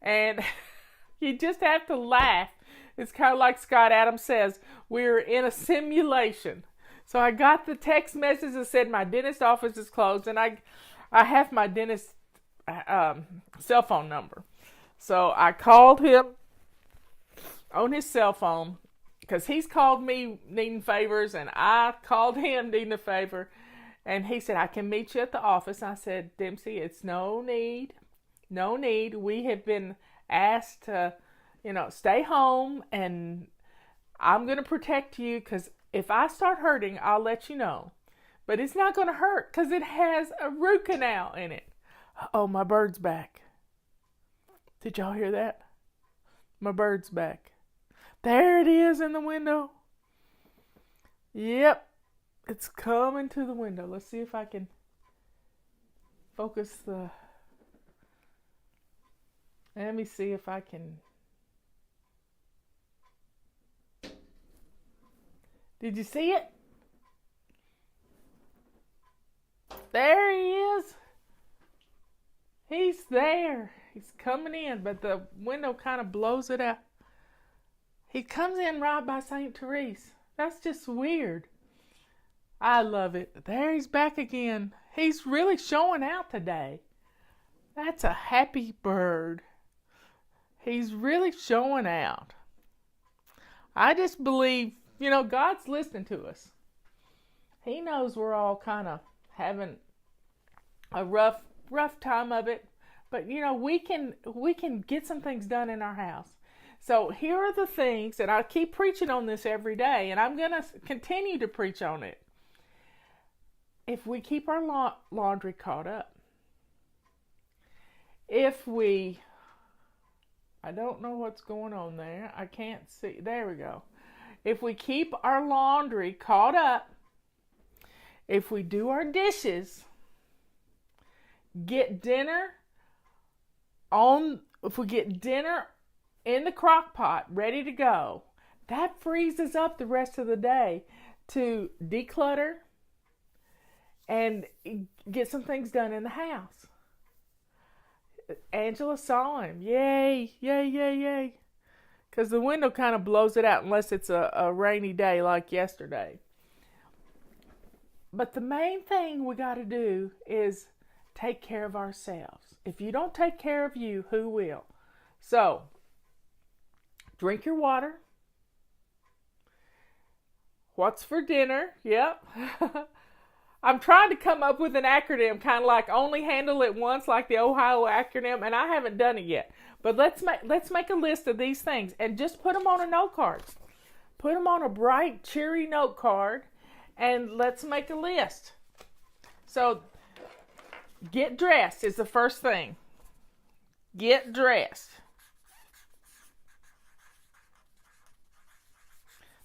And you just have to laugh. It's kind of like Scott Adams says, we're in a simulation. So I got the text message that said my dentist office is closed, and I have my dentist cell phone number. So I called him on his cell phone, because he's called me needing favors, and I called him needing a favor. And he said, I can meet you at the office. I said, Dempsey, it's no need. No need. We have been asked to, stay home, and I'm going to protect you, because if I start hurting, I'll let you know. But it's not going to hurt, because it has a root canal in it. Oh, my bird's back. Did y'all hear that? My bird's back. There it is in the window. Yep. It's coming to the window. Let's see if I can focus the... Let me see if I can... Did you see it? There he is. He's there. He's coming in, but the window kind of blows it out. He comes in right by St. Therese. That's just weird. I love it. There he's back again. He's really showing out today. That's a happy bird. He's really showing out. I just believe, God's listening to us. He knows we're all kind of having a rough time of it, but we can get some things done in our house. So here are the things, and I keep preaching on this every day, and I'm going to continue to preach on it. If we keep our laundry caught up, I don't know what's going on there. I can't see. There we go. If we keep our laundry caught up, if we do our dishes, if we get dinner in the crock pot ready to go, that frees us up the rest of the day to declutter and get some things done in the house. Angela saw him. Yay, yay, yay, yay. Because the window kind of blows it out unless it's a rainy day like yesterday. But the main thing we got to do is take care of ourselves. If you don't take care of you, who will? So, drink your water. What's for dinner? Yep. I'm trying to come up with an acronym, kind of like only handle it once, like the Ohio acronym, and I haven't done it yet. But let's make a list of these things and just put them on a note card. Put them on a bright, cheery note card, and let's make a list. So, get dressed is the first thing. Get dressed.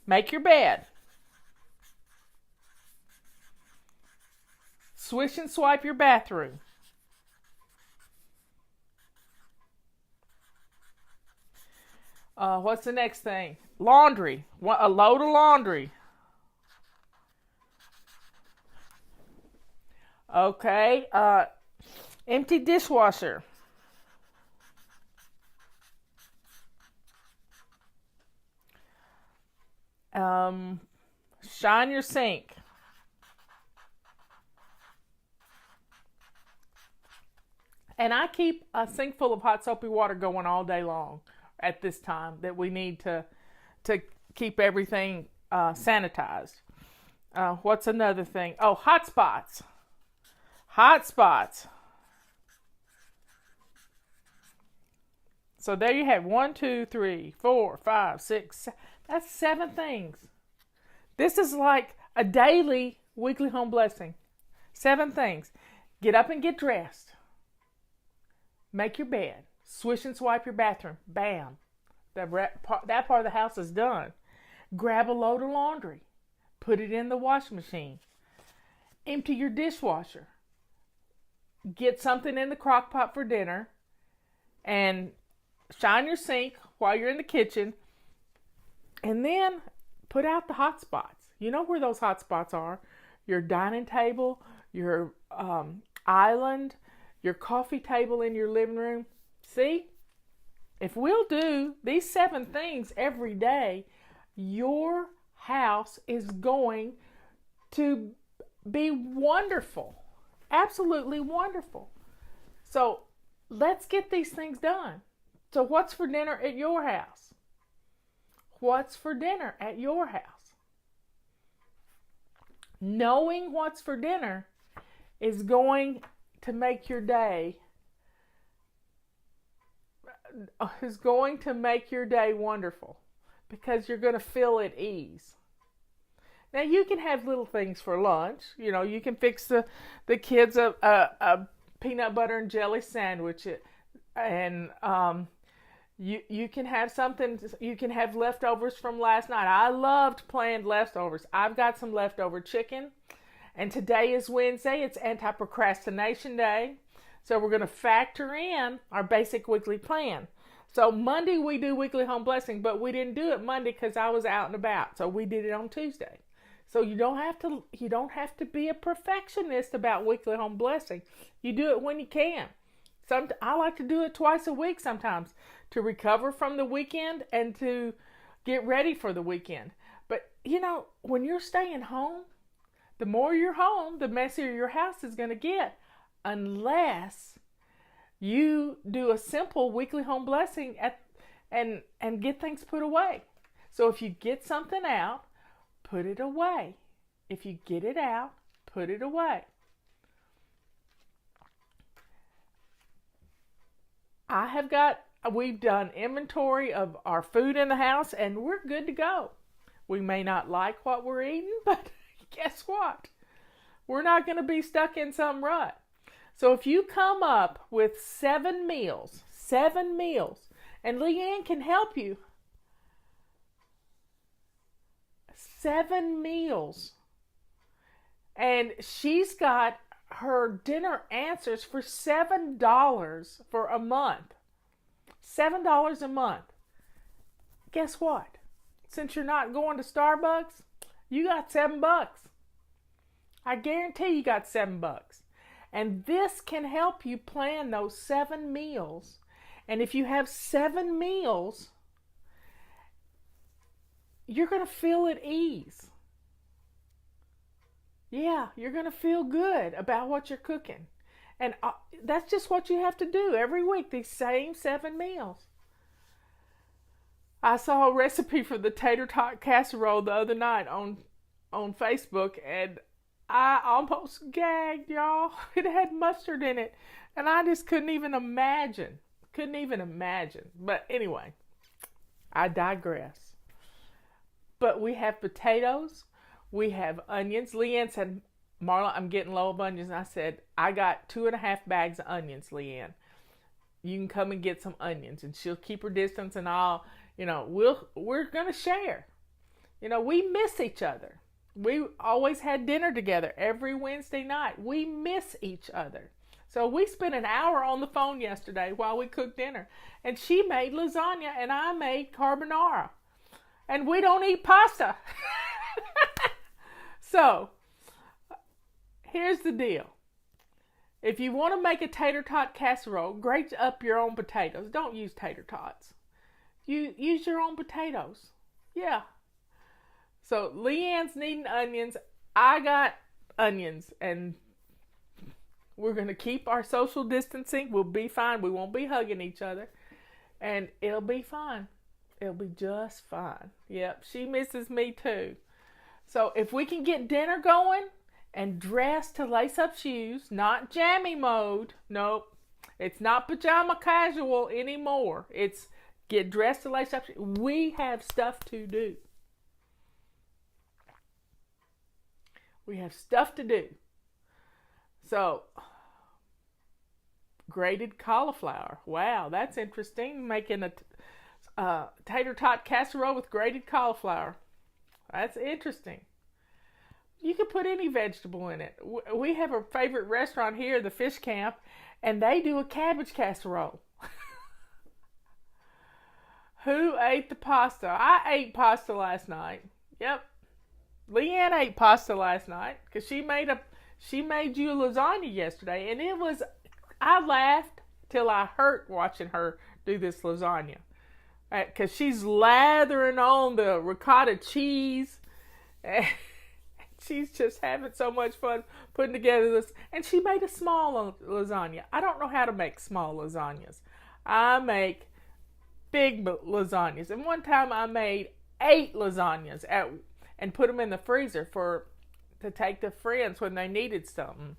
Make your bed. Swish and swipe your bathroom. What's the next thing? Laundry. A load of laundry. Okay. Empty dishwasher. Shine your sink. And I keep a sink full of hot soapy water going all day long at this time that we need to keep everything sanitized. What's another thing? Oh, Hotspots. Hotspots. So there you have 1, 2, 3, 4, 5, 6. That's 7 things. This is like a daily, weekly home blessing. 7 things. Get up and get dressed. Make your bed. Swish and swipe your bathroom. Bam. That part of the house is done. Grab a load of laundry. Put it in the washing machine. Empty your dishwasher. Get something in the crock pot for dinner. And shine your sink while you're in the kitchen. And then put out the hot spots. You know where those hot spots are. Your dining table, your island, your coffee table in your living room. See? If we'll do these 7 things every day, your house is going to be wonderful. Absolutely wonderful. So let's get these things done. So what's for dinner at your house? What's for dinner at your house? Knowing what's for dinner is going to make your day wonderful because you're going to feel at ease. Now you can have little things for lunch. You can fix the kids a peanut butter and jelly sandwich, and you can have something. You can have leftovers from last night. I loved planned leftovers. I've got some leftover chicken. And today is Wednesday. It's Anti-procrastination Day. So we're going to factor in our basic weekly plan. So Monday we do weekly home blessing, but we didn't do it Monday because I was out and about. So we did it on Tuesday. So you don't have to be a perfectionist about weekly home blessing. You do it when you can. I like to do it twice a week sometimes to recover from the weekend and to get ready for the weekend. But when you're staying home, the more you're home, the messier your house is going to get, unless You do a simple weekly home blessing and get things put away. So if you get something out, put it away. If you get it out, put it away. We've done inventory of our food in the house, and we're good to go. We may not like what we're eating, but guess what? We're not going to be stuck in some rut. So if you come up with 7 meals, and Leanne can help you. 7 meals. And she's got her dinner answers for $7 for a month. $7 a month. Guess what? Since you're not going to Starbucks, you got $7. I guarantee you got $7. And this can help you plan those 7 meals. And if you have 7 meals, you're going to feel at ease. Yeah, you're going to feel good about what you're cooking. And that's just what you have to do every week, these same 7 meals. I saw a recipe for the tater tot casserole the other night on Facebook, and I almost gagged, y'all. It had mustard in it, and I just couldn't even imagine. But anyway, I digress. But we have potatoes. We have onions. Leanne said, Marla, I'm getting low of onions. And I said, I got 2.5 bags of onions, Leanne. You can come and get some onions. And she'll keep her distance, and I'll, we're going to share. We miss each other. We always had dinner together every Wednesday night. We miss each other. So we spent an hour on the phone yesterday while we cooked dinner. And she made lasagna and I made carbonara. And we don't eat pasta. So, here's the deal. If you want to make a tater tot casserole, grate up your own potatoes. Don't use tater tots. Use your own potatoes. Yeah. So, Leanne's needing onions. I got onions. And we're going to keep our social distancing. We'll be fine. We won't be hugging each other. And it'll be fine. It'll be just fine. Yep, she misses me too. So if we can get dinner going and dress to lace up shoes, not jammy mode. Nope. It's not pajama casual anymore. It's get dressed to lace up shoes. We have stuff to do. We have stuff to do. So, grated cauliflower. Wow, that's interesting. Making a tater tot casserole with grated cauliflower. That's interesting. You can put any vegetable in it. We have a favorite restaurant here, the Fish Camp, and they do a cabbage casserole. Who ate the pasta? I ate pasta last night. Yep. Leanne ate pasta last night because she made you a lasagna yesterday, and I laughed till I hurt watching her do this lasagna. Because she's lathering on the ricotta cheese. And she's just having so much fun putting together this. And she made a small lasagna. I don't know how to make small lasagnas. I make big lasagnas. And one time I made 8 lasagnas and put them in the freezer to take to friends when they needed something.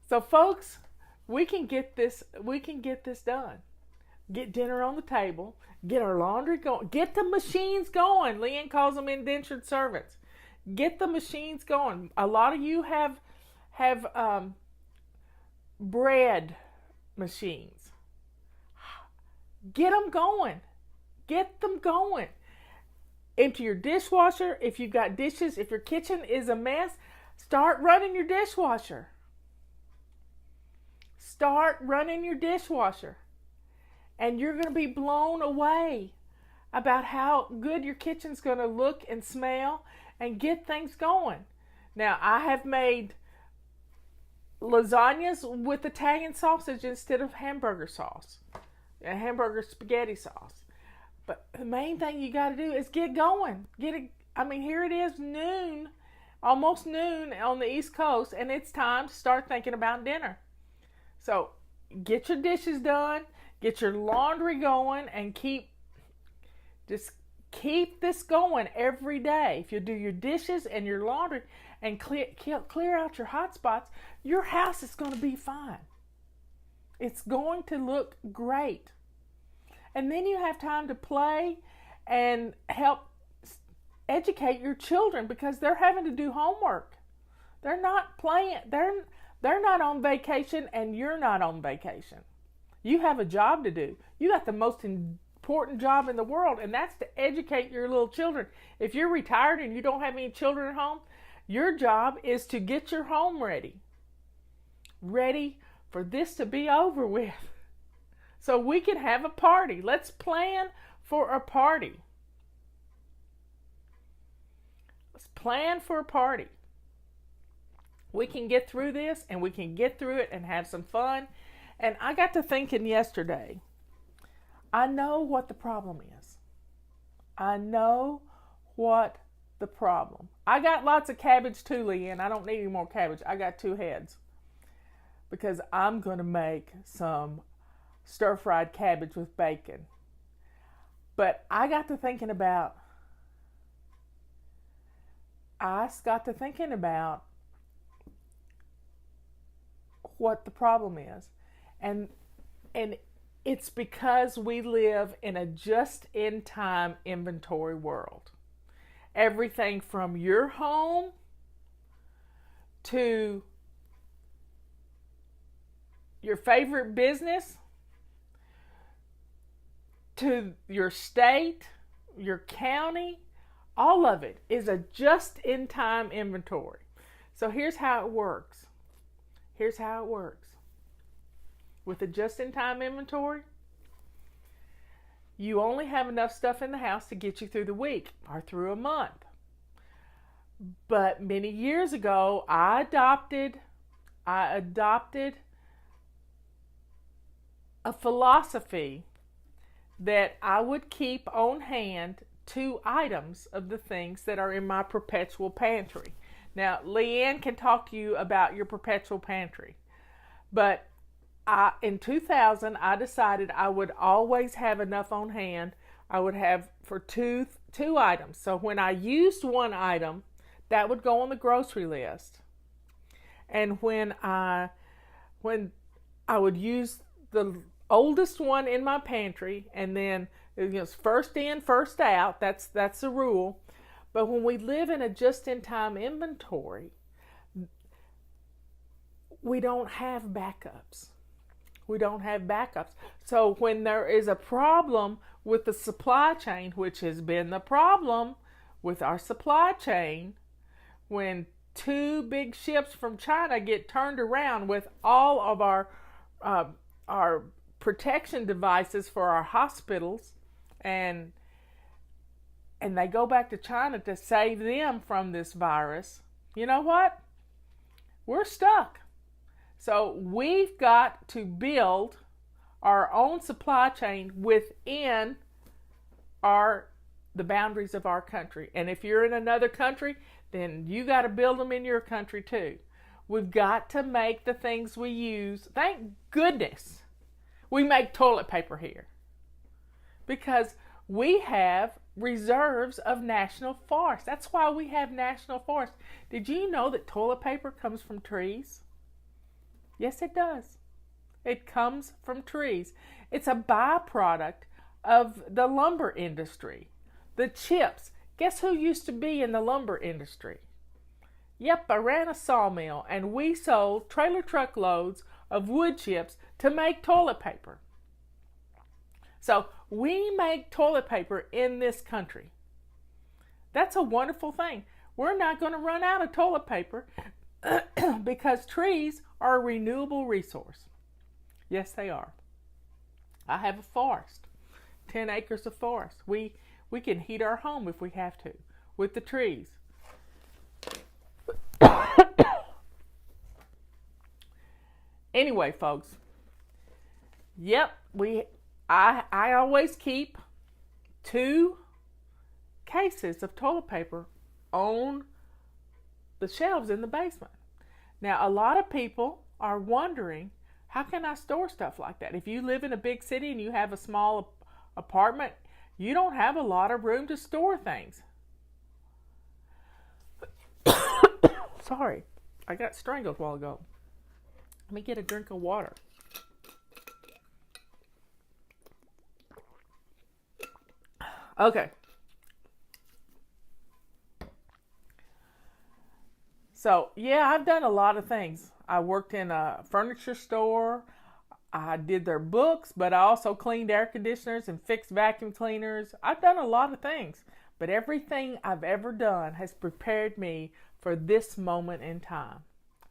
So folks, we can get this done. Get dinner on the table, get our laundry going, get the machines going. Leanne calls them indentured servants. Get the machines going. A lot of you have bread machines. Get them going. Get them going. Empty your dishwasher. If you've got dishes, if your kitchen is a mess, start running your dishwasher. Start running your dishwasher. And you're going to be blown away about how good your kitchen's going to look and smell and get things going. Now, I have made lasagnas with Italian sausage instead of hamburger sauce. Hamburger spaghetti sauce. But the main thing you got to do is get going. Here it is noon almost noon on the East Coast, and it's time to start thinking about dinner. So get your dishes done, get your laundry going, and keep this going every day. If you do your dishes and your laundry and clear out your hot spots, your house is going to be fine. It's going to look great. And then you have time to play and help educate your children, because they're having to do homework. They're not playing. They're not on vacation, and you're not on vacation. You have a job to do. You got the most important job in the world, and that's to educate your little children. If you're retired and you don't have any children at home, your job is to get your home ready for this to be over with, so we can have a party. Let's plan for a party. Let's plan for a party. We can get through this, and we can get through it and have some fun. And I got to thinking yesterday, I know what the problem is. I know what the problem. I got lots of cabbage too, Leanne. I don't need any more cabbage. I got 2 heads. Because I'm going to make some stir-fried cabbage with bacon. But I got to thinking about what the problem is. And it's because we live in a just-in-time inventory world. Everything from your home to your favorite business to your state, your county, all of it is a just-in-time inventory. So here's how it works. With a just-in-time inventory, you only have enough stuff in the house to get you through the week or through a month. But many years ago, I adopted a philosophy that I would keep on hand 2 items of the things that are in my perpetual pantry. Now, Leanne can talk to you about your perpetual pantry. But in 2000, I decided I would always have enough on hand. I would have for two items. So when I used one item, that would go on the grocery list. And when I would use the oldest one in my pantry, and then it was first in, first out. That's the rule. But when we live in a just-in-time inventory, we don't have backups. So when there is a problem with the supply chain, which has been the problem with our supply chain, when 2 big ships from China get turned around with all of our protection devices for our hospitals, and they go back to China to save them from this virus, you know what? We're stuck. So we've got to build our own supply chain within the boundaries of our country. And if you're in another country, then you got to build them in your country too. We've got to make the things we use. Thank goodness we make toilet paper here, because we have reserves of national forests. That's why we have national forests. Did you know that toilet paper comes from trees? Yes, it does. It comes from trees. It's a byproduct of the lumber industry. The chips. Guess who used to be in the lumber industry? Yep, I ran a sawmill, and we sold trailer truckloads of wood chips to make toilet paper. So we make toilet paper in this country. That's a wonderful thing. We're not going to run out of toilet paper because trees are a renewable resource. Yes, they are. I have a forest, 10 acres of forest. We can heat our home if we have to with the trees. Anyway, folks, yep, I always keep 2 cases of toilet paper on the shelves in the basement. Now, a lot of people are wondering, how can I store stuff like that? If you live in a big city and you have a small apartment, you don't have a lot of room to store things. Sorry, I got strangled a while ago. Let me get a drink of water. Okay. So, yeah, I've done a lot of things. I worked in a furniture store. I did their books, but I also cleaned air conditioners and fixed vacuum cleaners. I've done a lot of things, but everything I've ever done has prepared me for this moment in time,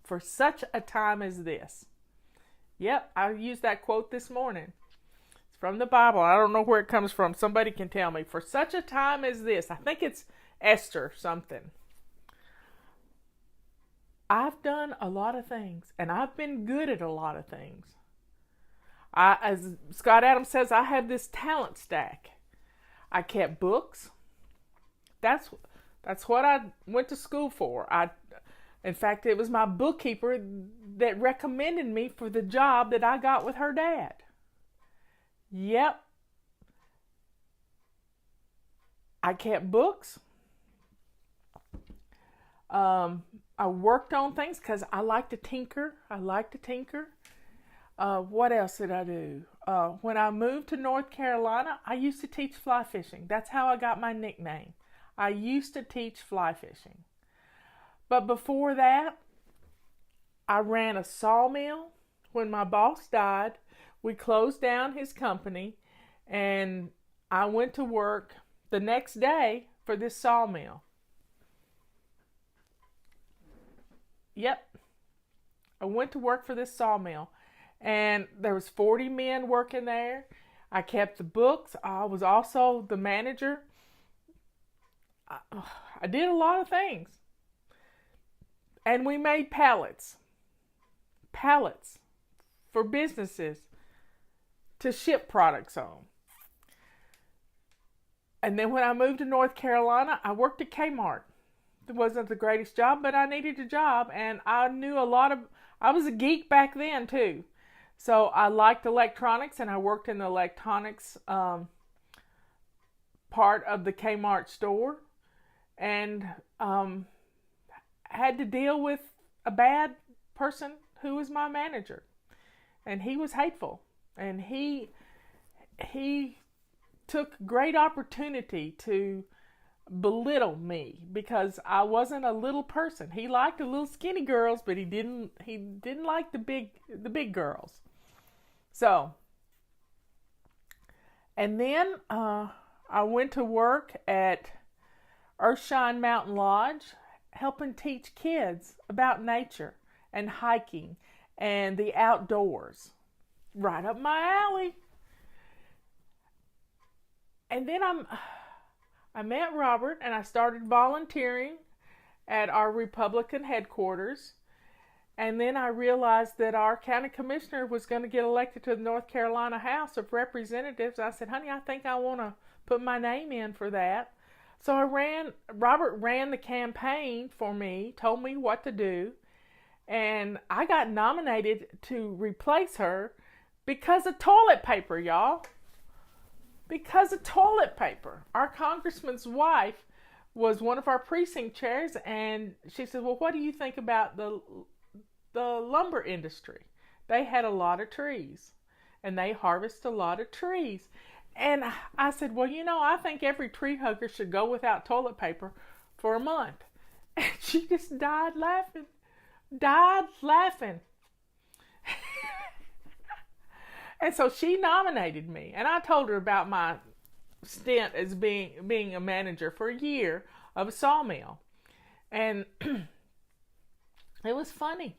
for such a time as this. Yep, I used that quote this morning. It's from the Bible. I don't know where it comes from. Somebody can tell me. For such a time as this. I think it's Esther something. I've done a lot of things, and I've been good at a lot of things. As Scott Adams says, I have this talent stack. I kept books. That's what I went to school for. In fact, it was my bookkeeper that recommended me for the job that I got with her dad. Yep. I kept books. I worked on things because I like to tinker. What else did I do? When I moved to North Carolina, I used to teach fly fishing. That's how I got my nickname. I used to teach fly fishing. But before that, I ran a sawmill. When my boss died, we closed down his company, and I went to work the next day for this sawmill. Yep. I went to work for this sawmill, and there was 40 men working there. I kept the books. I was also the manager. I did a lot of things. And we made pallets for businesses to ship products on. And then when I moved to North Carolina, I worked at Kmart. It wasn't the greatest job, but I needed a job, and I knew I was a geek back then too. So I liked electronics, and I worked in the electronics part of the Kmart store, and had to deal with a bad person who was my manager, and he was hateful, and he took great opportunity to belittle me because I wasn't a little person. He liked the little skinny girls, but he didn't like the big girls. So, and then I went to work at Earthshine Mountain Lodge, helping teach kids about nature and hiking and the outdoors. Right up my alley. And then I met Robert, and I started volunteering at our Republican headquarters. And then I realized that our county commissioner was going to get elected to the North Carolina House of Representatives. I said, honey, I think I want to put my name in for that. So Robert ran the campaign for me, told me what to do, and I got nominated to replace her because of toilet paper, y'all. Because of toilet paper. Our congressman's wife was one of our precinct chairs, and she said, well, what do you think about the lumber industry? They had a lot of trees, and they harvest a lot of trees. And I said, well, I think every tree hugger should go without toilet paper for a month. And she just died laughing. And so she nominated me. And I told her about my stint as being a manager for a year of a sawmill. And it was funny.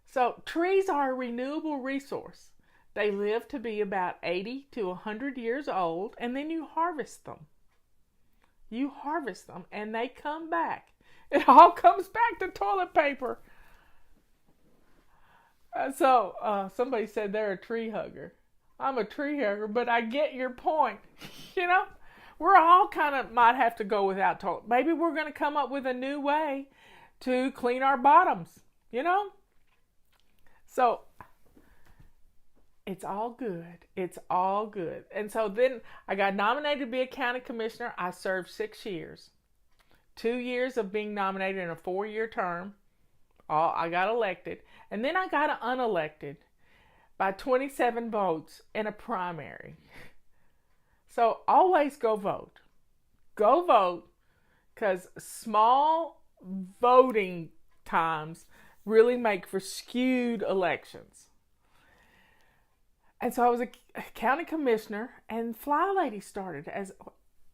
So trees are a renewable resource. They live to be about 80 to 100 years old, and then you harvest them. And they come back. It all comes back to toilet paper. So somebody said they're a tree hugger. I'm a tree hugger, but I get your point. we're all kind of might have to go without toilet. Maybe we're going to come up with a new way to clean our bottoms, you know? So it's all good. It's all good. And so then I got nominated to be a county commissioner. I served 6 years. 2 years of being nominated in a 4-year term. I got elected. And then I got unelected by 27 votes in a primary. So always go vote. Go vote, because small voting times really make for skewed elections. And so I was a county commissioner, and FLYLady started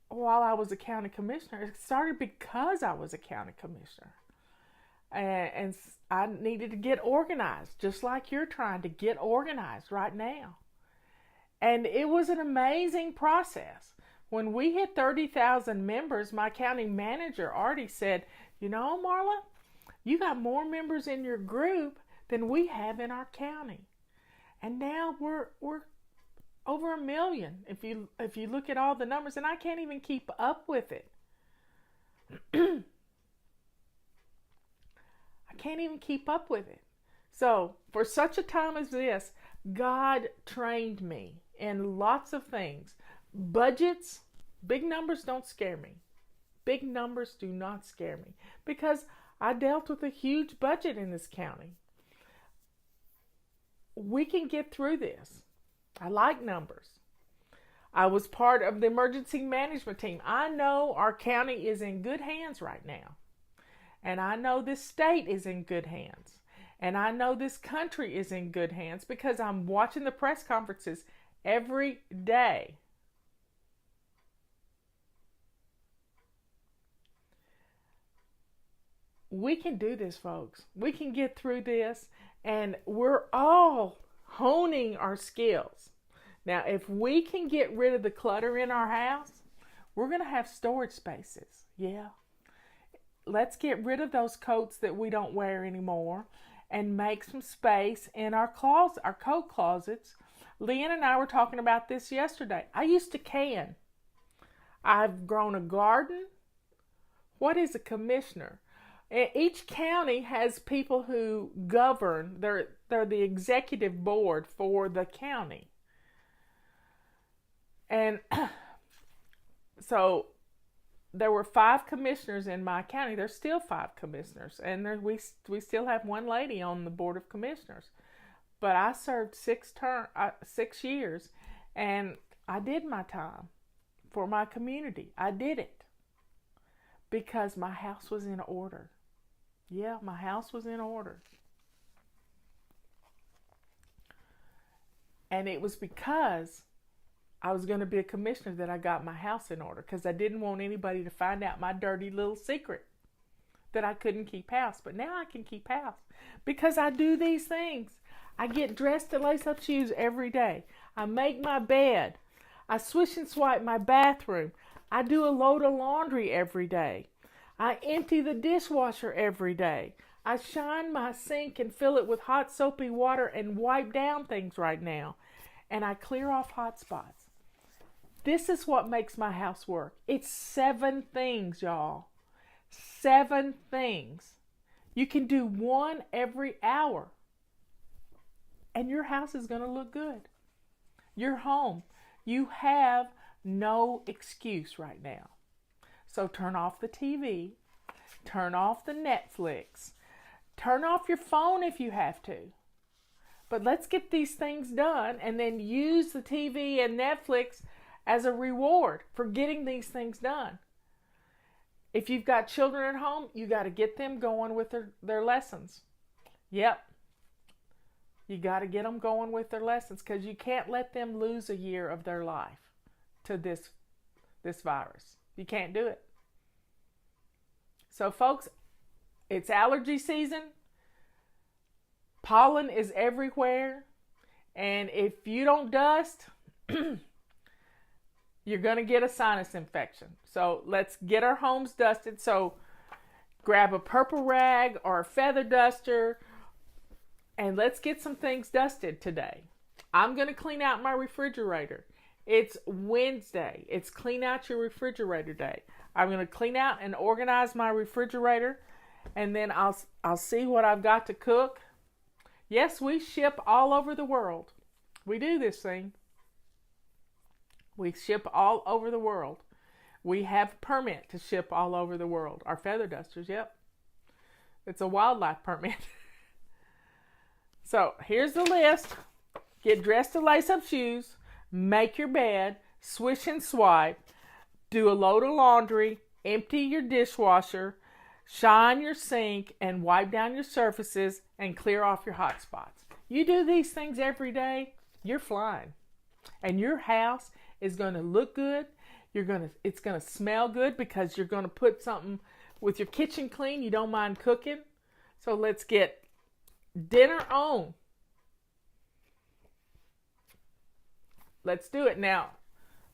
while I was a county commissioner. It started because I was a county commissioner. And I needed to get organized, just like you're trying to get organized right now. And it was an amazing process. When we hit 30,000 members, my county manager already said, you know, Marla, you got more members in your group than we have in our county. And now we're over 1 million if you look at all the numbers, and I can't even keep up with it. I can't even keep up with it. So for such a time as this, God trained me in lots of things. Budgets, big numbers don't scare me. Big numbers do not scare me, because I dealt with a huge budget in this county. We can get through this. I like numbers. I was part of the emergency management team. I know our county is in good hands right now. And I know this state is in good hands. And I know this country is in good hands, because I'm watching the press conferences every day. We can do this, folks. We can get through this, and we're all honing our skills. Now, if we can get rid of the clutter in our house, we're going to have storage spaces. Yeah. Let's get rid of those coats that we don't wear anymore and make some space in our closet, our coat closets. Leanne and I were talking about this yesterday. I used to can. I've grown a garden. What is a commissioner? Each county has people who govern. They're the executive board for the county. And so there were 5 commissioners in my county. There's still 5 commissioners. And we still have one lady on the board of commissioners. But I served 6 years, and I did my time for my community. I did it because my house was in order. Yeah, my house was in order. And it was because I was going to be a commissioner that I got my house in order, because I didn't want anybody to find out my dirty little secret that I couldn't keep house. But now I can keep house because I do these things. I get dressed and lace up shoes every day. I make my bed. I swish and swipe my bathroom. I do a load of laundry every day. I empty the dishwasher every day. I shine my sink and fill it with hot soapy water and wipe down things right now. And I clear off Hotspots. This is what makes my house work. It's 7 things, y'all. 7 things. You can do 1 every hour. And your house is going to look good. Your home. You have no excuse right now. So turn off the TV. Turn off the Netflix. Turn off your phone if you have to. But let's get these things done, and then use the TV and Netflix as a reward for getting these things done. If you've got children at home, you got to get them going with their lessons. Yep. You got to get them going with their lessons, because you can't let them lose a year of their life to this virus. You can't do it. So, folks, it's allergy season. Pollen is everywhere. And if you don't dust, you're going to get a sinus infection. So let's get our homes dusted. So grab a purple rag or a feather duster, and let's get some things dusted today. I'm going to clean out my refrigerator. It's Wednesday. It's clean out your refrigerator day. I'm going to clean out and organize my refrigerator, and then I'll see what I've got to cook. Yes, we ship all over the world. We do this thing. We ship all over the world. We have a permit to ship all over the world. Our feather dusters, yep. It's a wildlife permit. So here's the list. Get dressed to lace up shoes. Make your bed. Swish and swipe. Do a load of laundry. Empty your dishwasher. Shine your sink and wipe down your surfaces and clear off your hot spots. You do these things every day, you're flying. And your house is going to look good. It's going to smell good because you're going to put something with your kitchen clean. You don't mind cooking. So let's get dinner on. Let's do it. Now,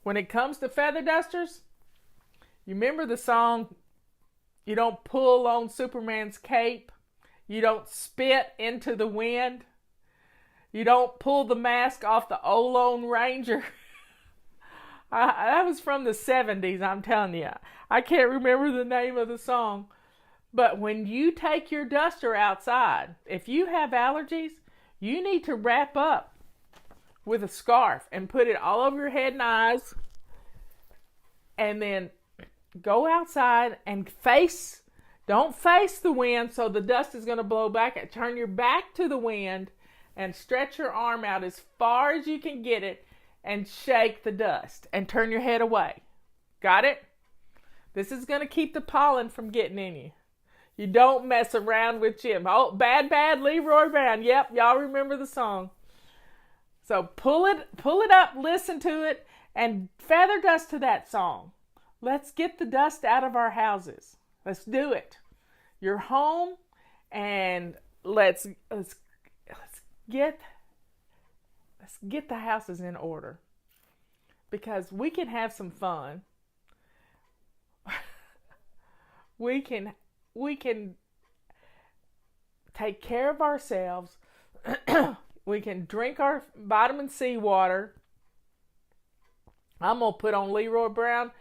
when it comes to feather dusters, you remember the song, you don't pull on Superman's cape. You don't spit into the wind. You don't pull the mask off the old Lone Ranger. That was from the 70s, I'm telling you. I can't remember the name of the song. But when you take your duster outside, if you have allergies, you need to wrap up with a scarf and put it all over your head and eyes. And then go outside and don't face the wind so the dust is going to blow back. Turn your back to the wind and stretch your arm out as far as you can get it and shake the dust and turn your head away. Got it? This is going to keep the pollen from getting in you. You don't mess around with Jim. Oh, bad, Leroy Brown. Yep, y'all remember the song. So pull it up, listen to it, and feather dust to that song. Let's get the dust out of our houses. Let's do it. You're home, and let's get the houses in order, because we can have some fun. We can take care of ourselves. We can drink our vitamin C water. I'm gonna put on Leroy Brown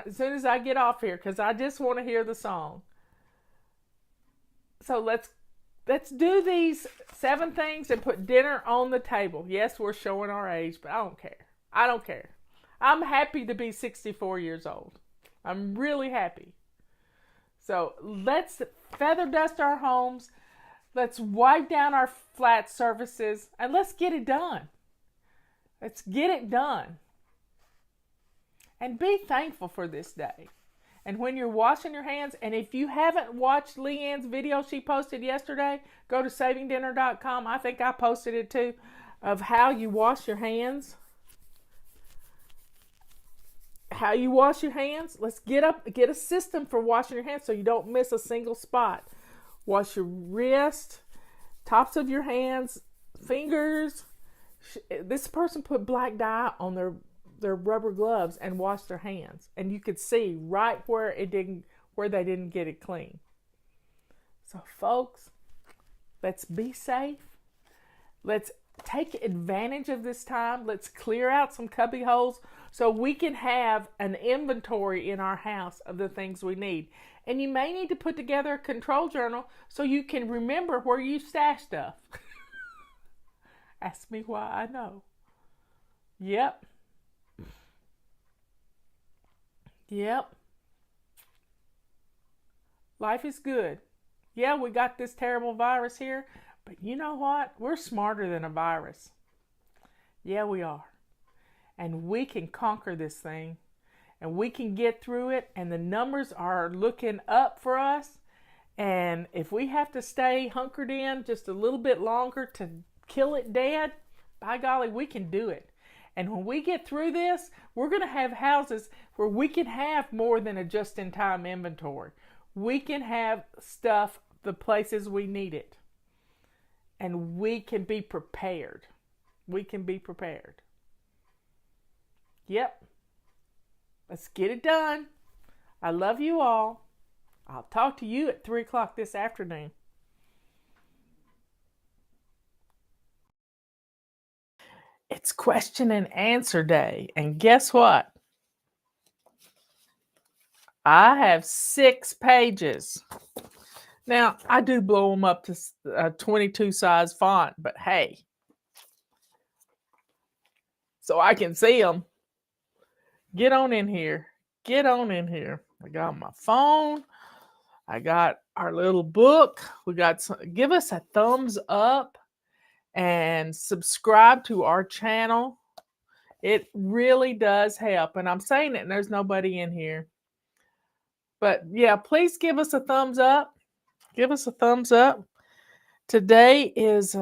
as soon as I get off here, because I just want to hear the song. So let's do these 7 things and put dinner on the table. Yes, we're showing our age, but I don't care. I'm happy to be 64 years old. I'm really happy. So let's feather dust our homes. Let's wipe down our flat surfaces, and let's get it done. Let's get it done. And be thankful for this day. And when you're washing your hands, and if you haven't watched Leanne's video she posted yesterday, go to savingdinner.com. I think I posted it too, of how you wash your hands. How you wash your hands. Let's get a system for washing your hands so you don't miss a single spot. Wash your wrist, tops of your hands, fingers. This person put black dye on their rubber gloves and washed their hands, and you could see right where they didn't get it clean. So folks, let's be safe. Let's take advantage of this time. Let's clear out some cubby holes so we can have an inventory in our house of the things we need. And you may need to put together a control journal so you can remember where you stash stuff. Ask me why I know. Yep. Life is good. Yeah, we got this terrible virus here, but you know what? We're smarter than a virus. Yeah, we are. And we can conquer this thing, and we can get through it, and the numbers are looking up for us. And if we have to stay hunkered in just a little bit longer to kill it dead, by golly, we can do it. And when we get through this, we're going to have houses where we can have more than a just-in-time inventory. We can have stuff the places we need it. And we can be prepared. We can be prepared. Yep. Let's get it done. I love you all. I'll talk to you at 3 o'clock this afternoon. It's question and answer day. And guess what? I have 6 pages. Now, I do blow them up to a 22 size font, but hey, so I can see them. Get on in here. Get on in here. I got my phone. I got our little book. We got some, give us a thumbs up and subscribe to our channel. It really does help. And I'm saying it and there's nobody in here. But yeah, please give us a thumbs up. Give us a thumbs up. Today is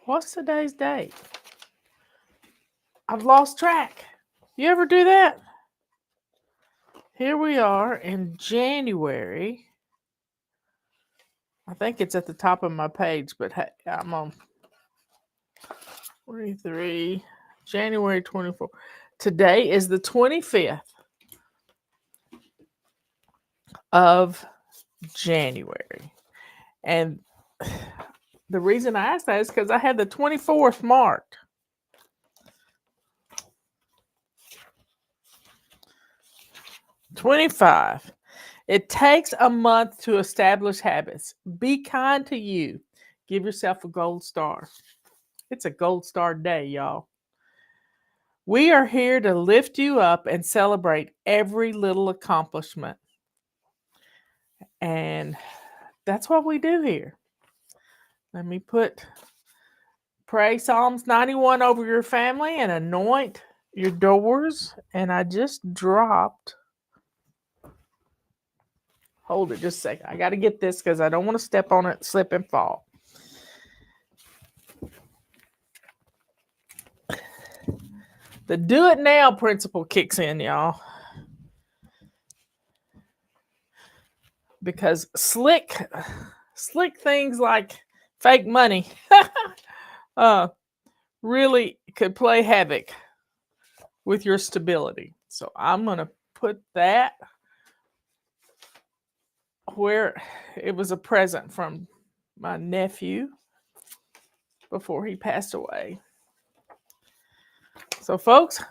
what's today's date? I've lost track. You ever do that? Here we are in January. I think it's at the top of my page, but hey, I'm on 23, January 24. Today is the 25th of January. And the reason I asked that is because I had the 24th marked. 25. It takes a month to establish habits. Be kind to you. Give yourself a gold star. It's a gold star day, y'all. We are here to lift you up and celebrate every little accomplishment. And that's what we do here. Let me pray Psalms 91 over your family and anoint your doors. And I just dropped. Hold it just a second. I got to get this because I don't want to step on it, slip and fall. The do it now principle kicks in, y'all. Because slick things like fake money really could play havoc with your stability. So I'm going to put that where it was a present from my nephew before he passed away. So folks,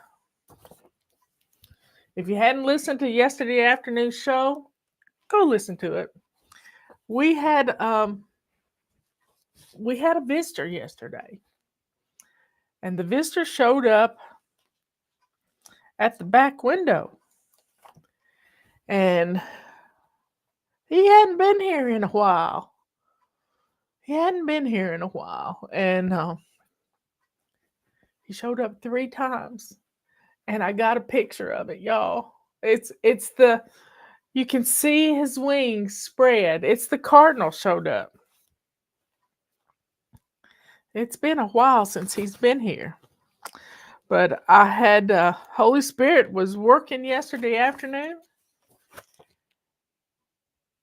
if you hadn't listened to yesterday afternoon's show, go listen to it. We had a visitor yesterday. And the visitor showed up at the back window. And he hadn't been here in a while. And he showed up 3 times. And I got a picture of it, y'all. It's the, you can see his wings spread. It's the cardinal showed up. It's been a while since he's been here. But I had, Holy Spirit was working yesterday afternoon.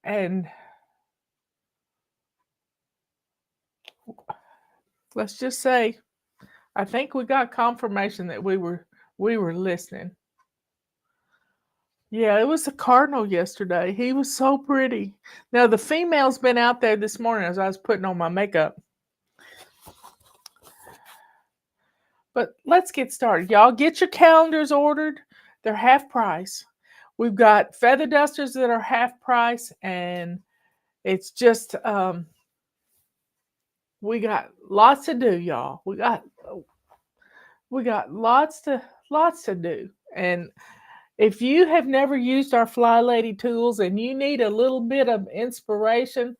And let's just say, I think we got confirmation that we were listening. Yeah, it was a cardinal yesterday. He was so pretty. Now, the female's been out there this morning as I was putting on my makeup. But let's get started. Y'all get your calendars ordered. They're half price. We've got feather dusters that are half price, and it's just we got lots to do, y'all. We got lots to do. And if you have never used our FLYLady Tools and you need a little bit of inspiration,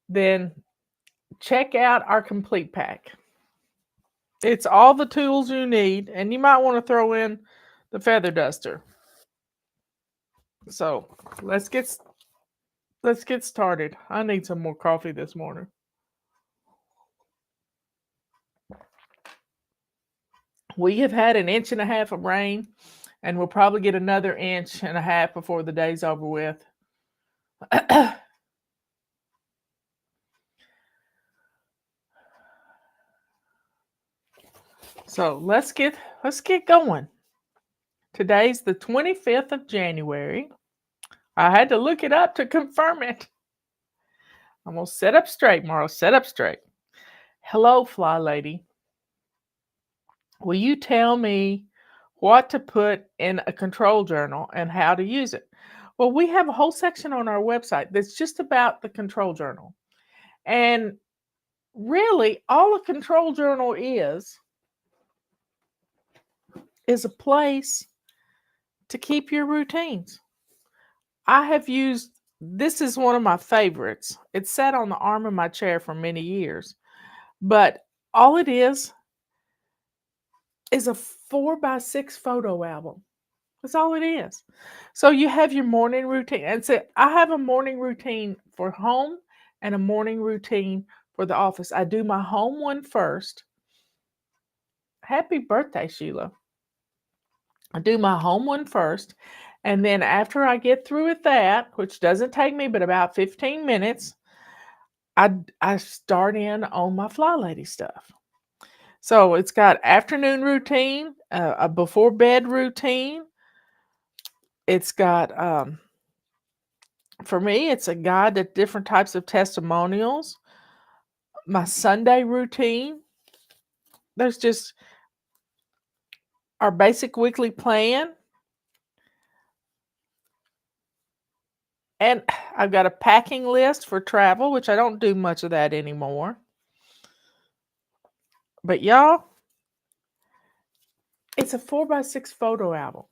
then check out our complete pack. It's all the tools you need, and you might want to throw in the feather duster. So let's get started. I need some more coffee this morning. We have had 1.5 inches of rain, and we'll probably get another 1.5 inches before the day's over with. So let's get going. Today's the 25th of January. I had to look it up to confirm it. I'm going to sit up straight, Marla. Sit up straight. Hello, FLYLady. Will you tell me what to put in a control journal and how to use it? Well, we have a whole section on our website that's just about the control journal. And really, all a control journal is a place to keep your routines. I have used, this is one of my favorites. It's sat on the arm of my chair for many years. But all it is a 4x6 photo album. That's all it is. So you have your morning routine. And so I have a morning routine for home and a morning routine for the office. I do my home one first. Happy birthday, Sheila. I do my home one first. And then after I get through with that, which doesn't take me but about 15 minutes, I start in on my FLYLady stuff. So it's got afternoon routine, a before bed routine. It's got, for me, it's a guide to different types of testimonials. My Sunday routine. There's just our basic weekly plan. And I've got a packing list for travel, which I don't do much of that anymore. But y'all, it's a 4x6 photo album.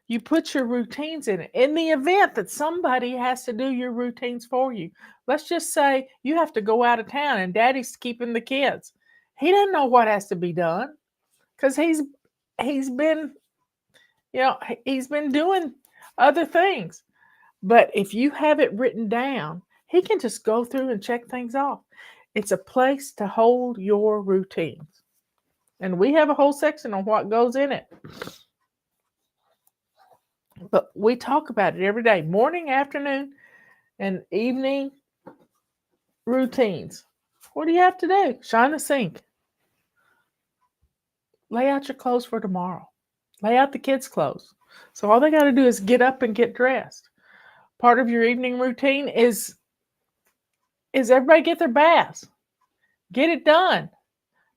You put your routines in it. In the event that somebody has to do your routines for you, let's just say you have to go out of town and daddy's keeping the kids. He doesn't know what has to be done because he's been, he's been doing other things. But if you have it written down, he can just go through and check things off. It's a place to hold your routines. And we have a whole section on what goes in it. But we talk about it every day, morning, afternoon, and evening routines. What do you have to do? Shine the sink. Lay out your clothes for tomorrow. Lay out the kids' clothes. So all they got to do is get up and get dressed. Part of your evening routine is everybody get their baths. Get it done.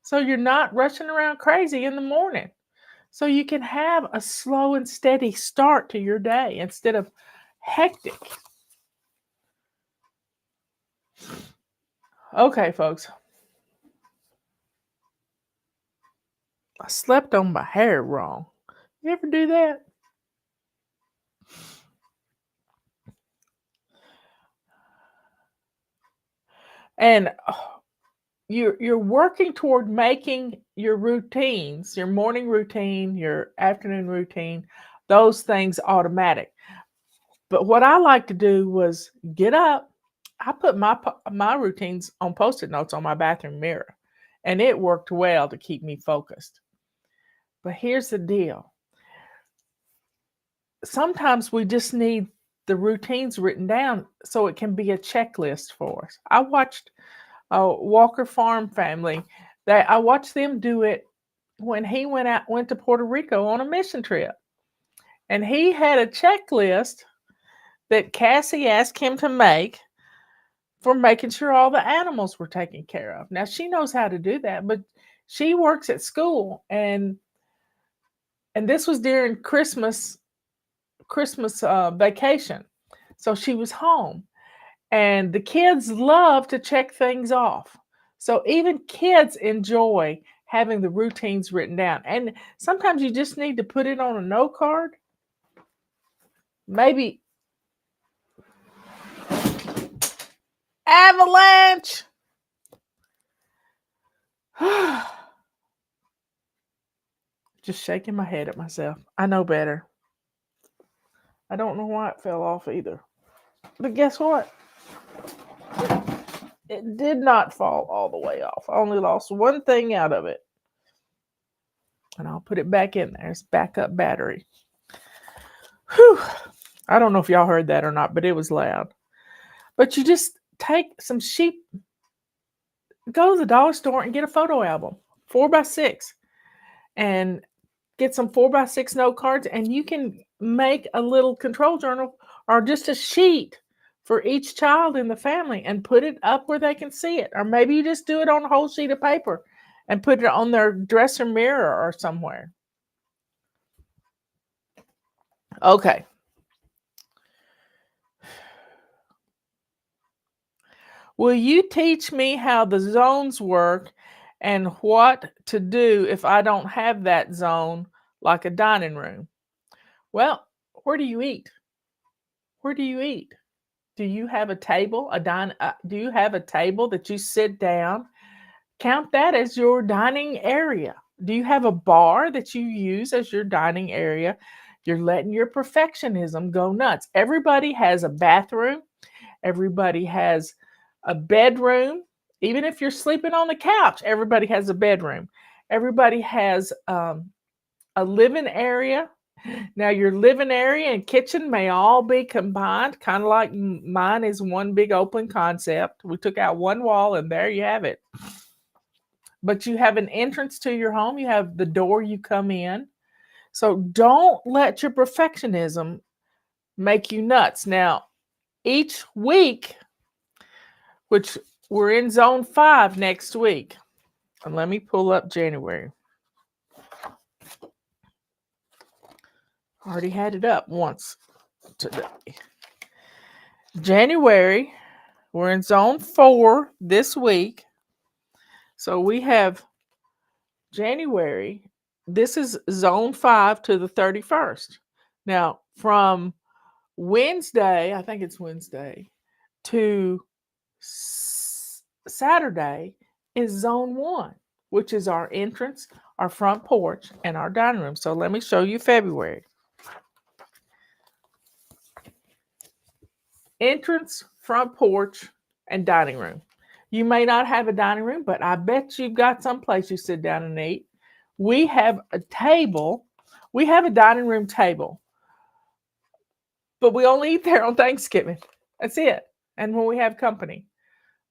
So you're not rushing around crazy in the morning. So you can have a slow and steady start to your day instead of hectic. Okay, folks. I slept on my hair wrong. You ever do that? And you're working toward making your routines, your morning routine, your afternoon routine, those things automatic. But what I like to do was get up. I put my routines on Post-it notes on my bathroom mirror, and it worked well to keep me focused. But here's the deal. Sometimes we just need the routines written down so it can be a checklist for us. I watched Walker Farm family. I watched them do it when he went to Puerto Rico on a mission trip. And he had a checklist that Cassie asked him to make for making sure all the animals were taken care of. Now she knows how to do that, but she works at school, and this was during Christmas vacation. So she was home. And the kids love to check things off. So even kids enjoy having the routines written down. And sometimes you just need to put it on a note card. Maybe avalanche. Just shaking my head at myself. I know better. I don't know why it fell off either. But guess what? It did not fall all the way off. I only lost one thing out of it. And I'll put it back in there. It's backup battery. Whew. I don't know if y'all heard that or not, but it was loud. But you just take some sheep, go to the dollar store and get a photo album, 4x6, and get some 4x6 note cards, and you can make a little control journal or just a sheet for each child in the family and put it up where they can see it. Or maybe you just do it on a whole sheet of paper and put it on their dresser mirror or somewhere. Okay. Will you teach me how the zones work and what to do if I don't have that zone, like a dining room? Well, where do you eat? Where do you eat? Do you have a table? Do you have a table that you sit down? Count that as your dining area. Do you have a bar that you use as your dining area? You're letting your perfectionism go nuts. Everybody has a bathroom. Everybody has a bedroom. Even if you're sleeping on the couch, everybody has a bedroom. Everybody has a living area. Now, your living area and kitchen may all be combined, kind of like mine is one big open concept. We took out one wall and there you have it. But you have an entrance to your home. You have the door you come in. So don't let your perfectionism make you nuts. Now, each week, which we're in zone 5 next week. And let me pull up January. Already had it up once today. January, we're in zone 4 this week. So we have January. This is zone 5 to the 31st. Now, from Wednesday, I think it's Wednesday, to Saturday is zone 1, which is our entrance, our front porch, and our dining room. So let me show you February. Entrance, front porch, and dining room. You may not have a dining room, but I bet you've got some place you sit down and eat. We have a table. We have a dining room table, but we only eat there on Thanksgiving. That's it. And when we have company.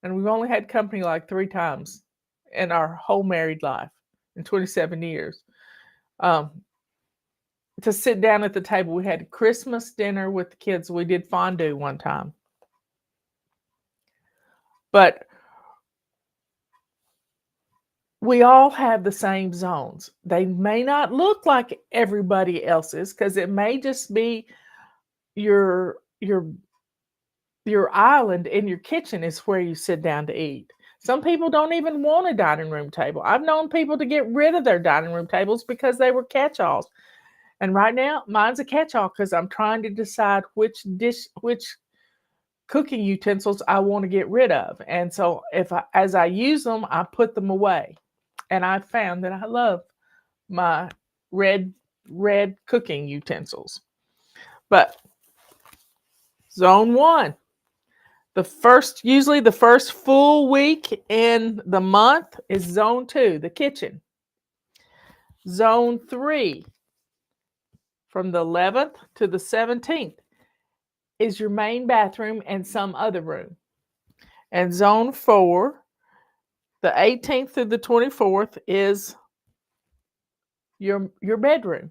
And we've only had company like 3 times in our whole married life in 27 years. To sit down at the table, we had Christmas dinner with the kids. We did fondue one time. But we all have the same zones. They may not look like everybody else's because it may just be your island in your kitchen is where you sit down to eat. Some people don't even want a dining room table. I've known people to get rid of their dining room tables because they were catch-alls. And right now, mine's a catch-all because I'm trying to decide which cooking utensils I want to get rid of. And so as I use them, I put them away. And I found that I love my red cooking utensils. But zone 1. Usually the first full week in the month is zone 2, the kitchen. Zone 3, from the 11th to the 17th, is your main bathroom and some other room. And zone 4, the 18th through the 24th, is your bedroom.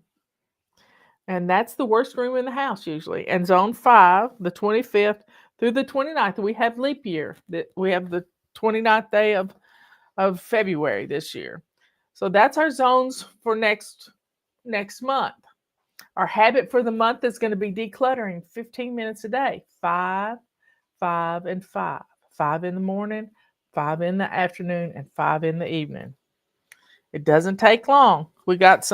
And that's the worst room in the house usually. And zone 5, the 25th through the 29th, we have leap year. We have the 29th day of February this year. So that's our zones for next month. Our habit for the month is going to be decluttering 15 minutes a day. 5, 5, and 5. 5 in the morning, 5 in the afternoon, and 5 in the evening. It doesn't take long. We've got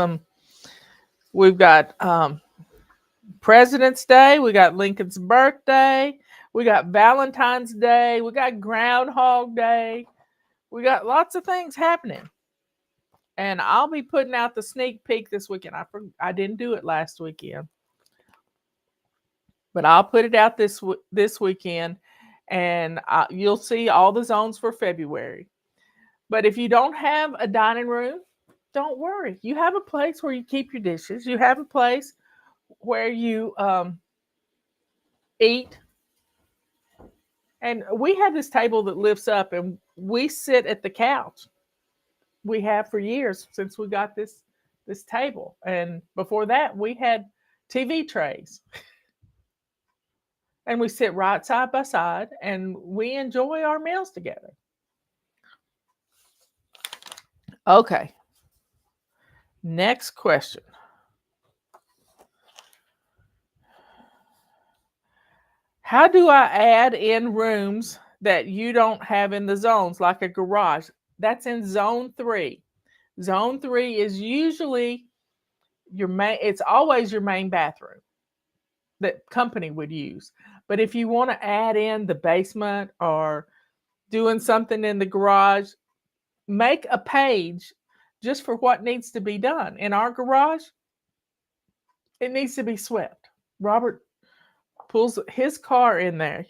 President's Day, we got Lincoln's birthday, we got Valentine's Day, we got Groundhog Day, we got lots of things happening. And I'll be putting out the sneak peek this weekend. I didn't do it last weekend, but I'll put it out this weekend, and you'll see all the zones for February. But if you don't have a dining room, don't worry. You have a place where you keep your dishes. You have a place where you eat. And we have this table that lifts up, and we sit at the couch. We have for years since we got this table. And before that, we had TV trays. and we sit right side by side and we enjoy our meals together. Okay. Next question. How do I add in rooms that you don't have in the zones, like a garage? That's in zone 3. Zone 3 is usually your main, it's always your main bathroom that company would use. But if you want to add in the basement or doing something in the garage, make a page just for what needs to be done. In our garage, it needs to be swept. Robert pulls his car in there.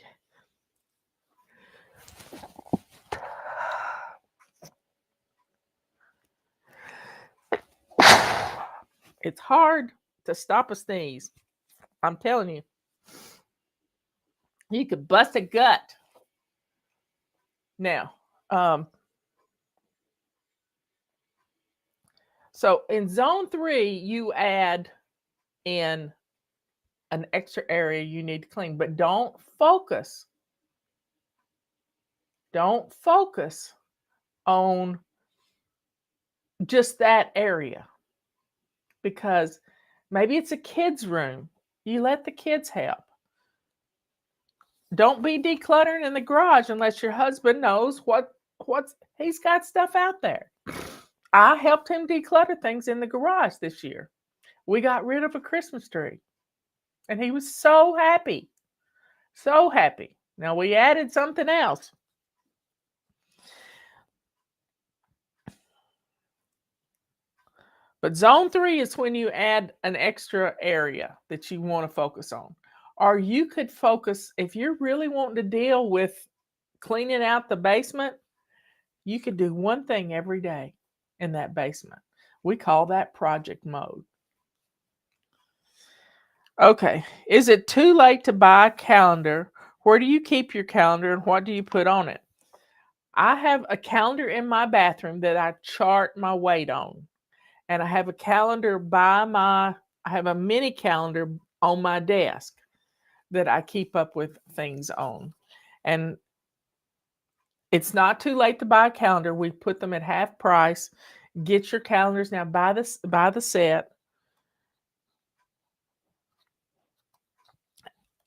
It's hard to stop a sneeze. I'm telling you. You could bust a gut. Now, so in zone 3, you add in an extra area you need to clean, but don't focus on just that area, because maybe it's a kid's room. You let the kids help. Don't be decluttering in the garage unless your husband knows what's he's got stuff out there. I helped him declutter things in the garage this year. We got rid of a Christmas tree, and he was so happy. So happy. Now we added something else. But zone 3 is when you add an extra area that you want to focus on. Or you could focus, if you're really wanting to deal with cleaning out the basement, you could do one thing every day in that basement. We call that project mode. Okay, is it too late to buy a calendar? Where do you keep your calendar and what do you put on it? I have a calendar in my bathroom that I chart my weight on. And I have a calendar I have a mini calendar on my desk that I keep up with things on. And it's not too late to buy a calendar. We put them at half price. Get your calendars now. Buy the set.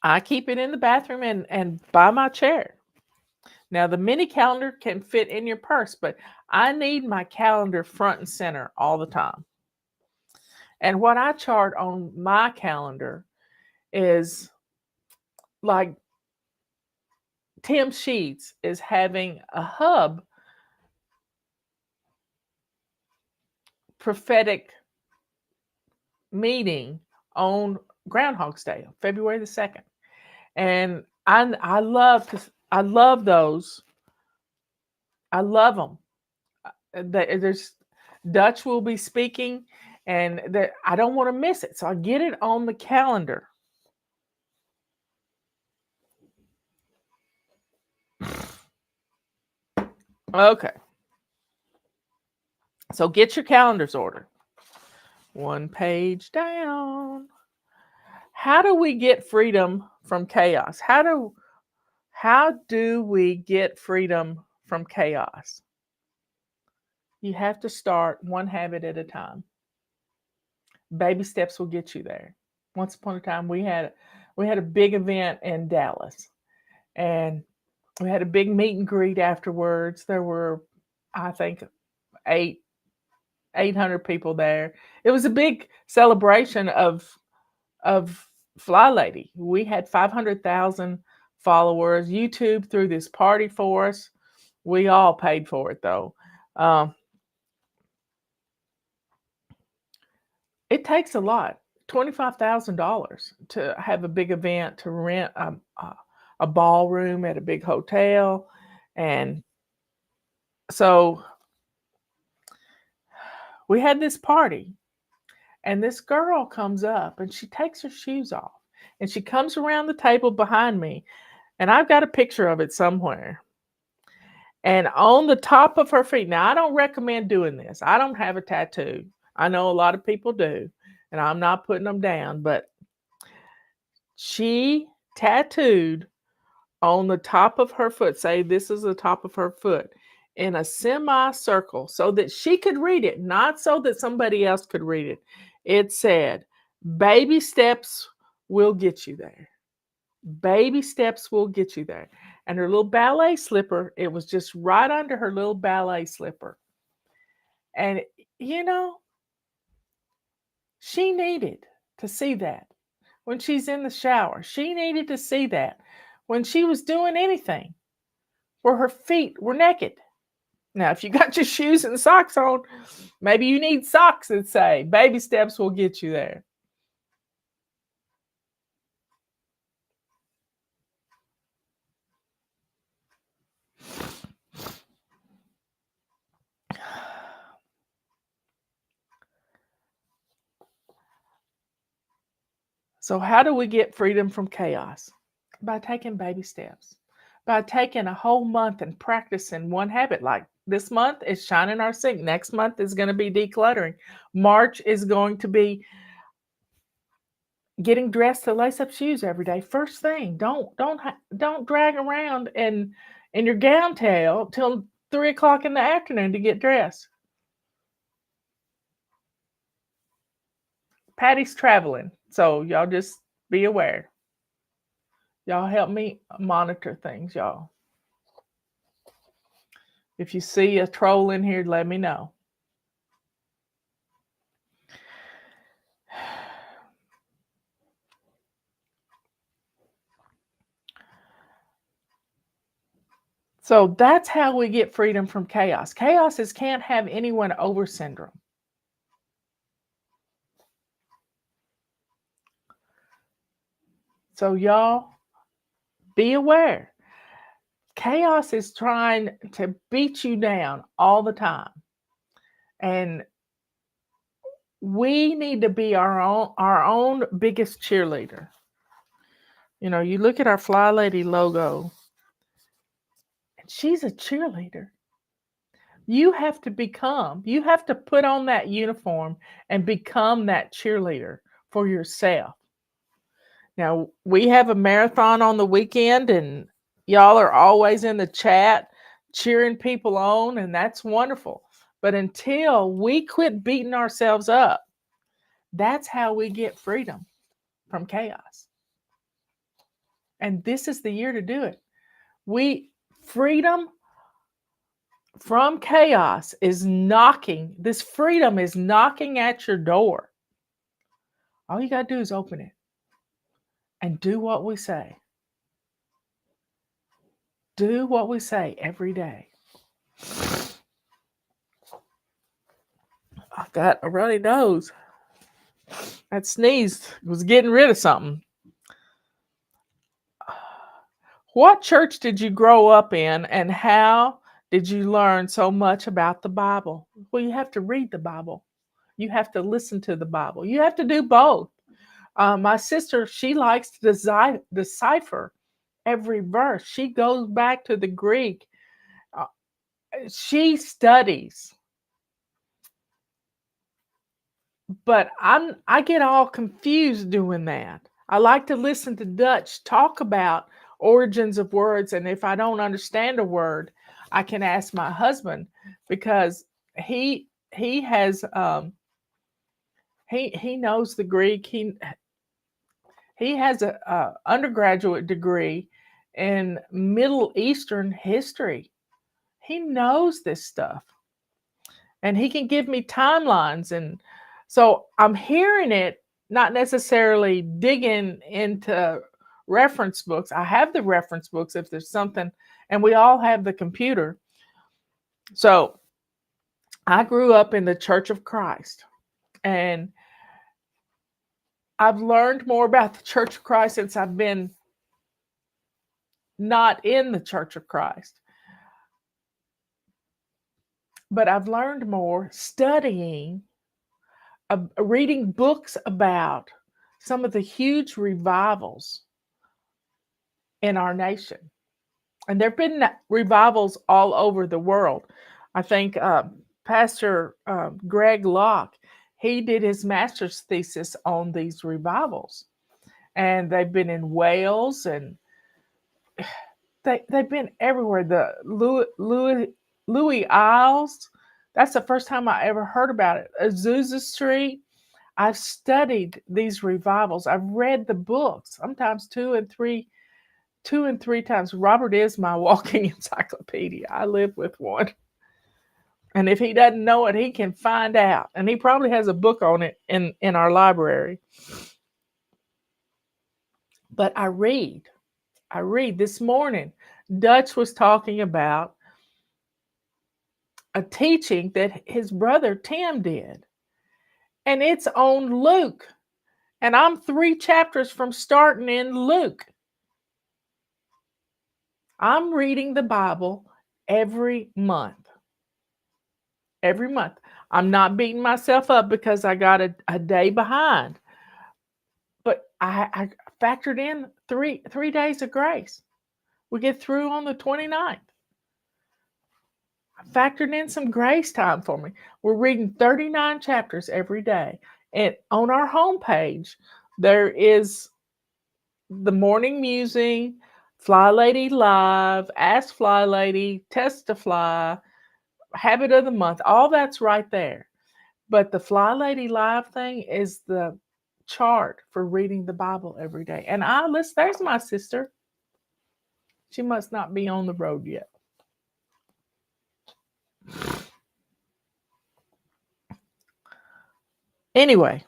I keep it in the bathroom and by my chair. Now, the mini calendar can fit in your purse, but I need my calendar front and center all the time. And what I chart on my calendar is like Tim Sheets is having a hub prophetic meeting on Groundhog's Day, February the 2nd. And I love those. I love them. There's Dutch will be speaking, and I don't want to miss it. So I get it on the calendar. Okay. So get your calendars ordered. One page down. How do we get freedom from chaos? How do we get freedom from chaos? You have to start one habit at a time. Baby steps will get you there. Once upon a time, we had a big event in Dallas, and we had a big meet and greet afterwards. There were, I think, 800 people there. It was a big celebration of FLYLady. We had 500,000 followers. YouTube threw this party for us. We all paid for it though. It takes a lot. $25,000 to have a big event, to rent a ballroom at a big hotel. And so we had this party, and this girl comes up and she takes her shoes off and she comes around the table behind me, and I've got a picture of it somewhere. And on the top of her feet, now I don't recommend doing this. I don't have a tattoo. I know a lot of people do, and I'm not putting them down, but she tattooed on the top of her foot. Say this is the top of her foot in a semicircle so that she could read it, not so that somebody else could read it. It said, baby steps will get you there. Baby steps will get you there. And her little ballet slipper, it was just right under her little ballet slipper. And, you know, she needed to see that when she's in the shower. She needed to see that when she was doing anything where her feet were naked. Now, if you got your shoes and socks on, maybe you need socks that say, baby steps will get you there. So how do we get freedom from chaos? By taking baby steps. By taking a whole month and practicing one habit. Like this month is shining our sink. Next month is going to be decluttering. March is going to be getting dressed to lace up shoes every day. First thing, don't drag around in your gown tail till 3 o'clock in the afternoon to get dressed. Patty's traveling, so y'all just be aware. Y'all help me monitor things, y'all. If you see a troll in here, let me know. So that's how we get freedom from chaos. Chaos is can't have anyone over syndrome. So y'all, be aware. Chaos is trying to beat you down all the time. And we need to be our own biggest cheerleader. You know, you look at our FLYLady logo, and she's a cheerleader. You have to put on that uniform and become that cheerleader for yourself. Now, we have a marathon on the weekend, and y'all are always in the chat cheering people on, and that's wonderful. But until we quit beating ourselves up, that's how we get freedom from chaos. And this is the year to do it. Freedom from chaos is knocking. This freedom is knocking at your door. All you got to do is open it and do what we say. Do what we say every day. I got a runny nose. That sneeze was getting rid of something. What church did you grow up in, and how did you learn so much about the Bible? Well, you have to read the Bible. You have to listen to the Bible. You have to do both. My sister, she likes to decipher every verse. She goes back to the Greek. She studies. But I get all confused doing that. I like to listen to Dutch talk about origins of words, and if I don't understand a word, I can ask my husband, because he has he knows the Greek. He has a undergraduate degree in Middle Eastern history. He knows this stuff, and he can give me timelines. And so I'm hearing it, not necessarily digging into reference books. I have the reference books if there's something, and we all have the computer. So I grew up in the Church of Christ, and I've learned more about the Church of Christ since I've been not in the Church of Christ. But I've learned more studying, reading books about some of the huge revivals in our nation. And there have been revivals all over the world. I think Pastor Greg Locke, he did his master's thesis on these revivals. and they've been in Wales, and they've been everywhere. The Louis Isles, that's the first time I ever heard about it. Azusa Street. I've studied these revivals. I've read the books, sometimes two and three times. Robert is my walking encyclopedia. I live with one. And if he doesn't know it, he can find out. And he probably has a book on it in our library. But I read. This morning, Dutch was talking about a teaching that his brother Tim did. And it's on Luke. And I'm 3 chapters from starting in Luke. I'm reading the Bible every month. Every month. I'm not beating myself up because I got a day behind. But I factored in three days of grace. We get through on the 29th. I factored in some grace time for me. We're reading 39 chapters every day. And on our homepage, there is the morning musing, FLYLady Live, Ask FLYLady, Testify, Habit of the Month. All that's right there. But the FLYLady Live thing is the chart for reading the Bible every day. And there's my sister. She must not be on the road yet. Anyway,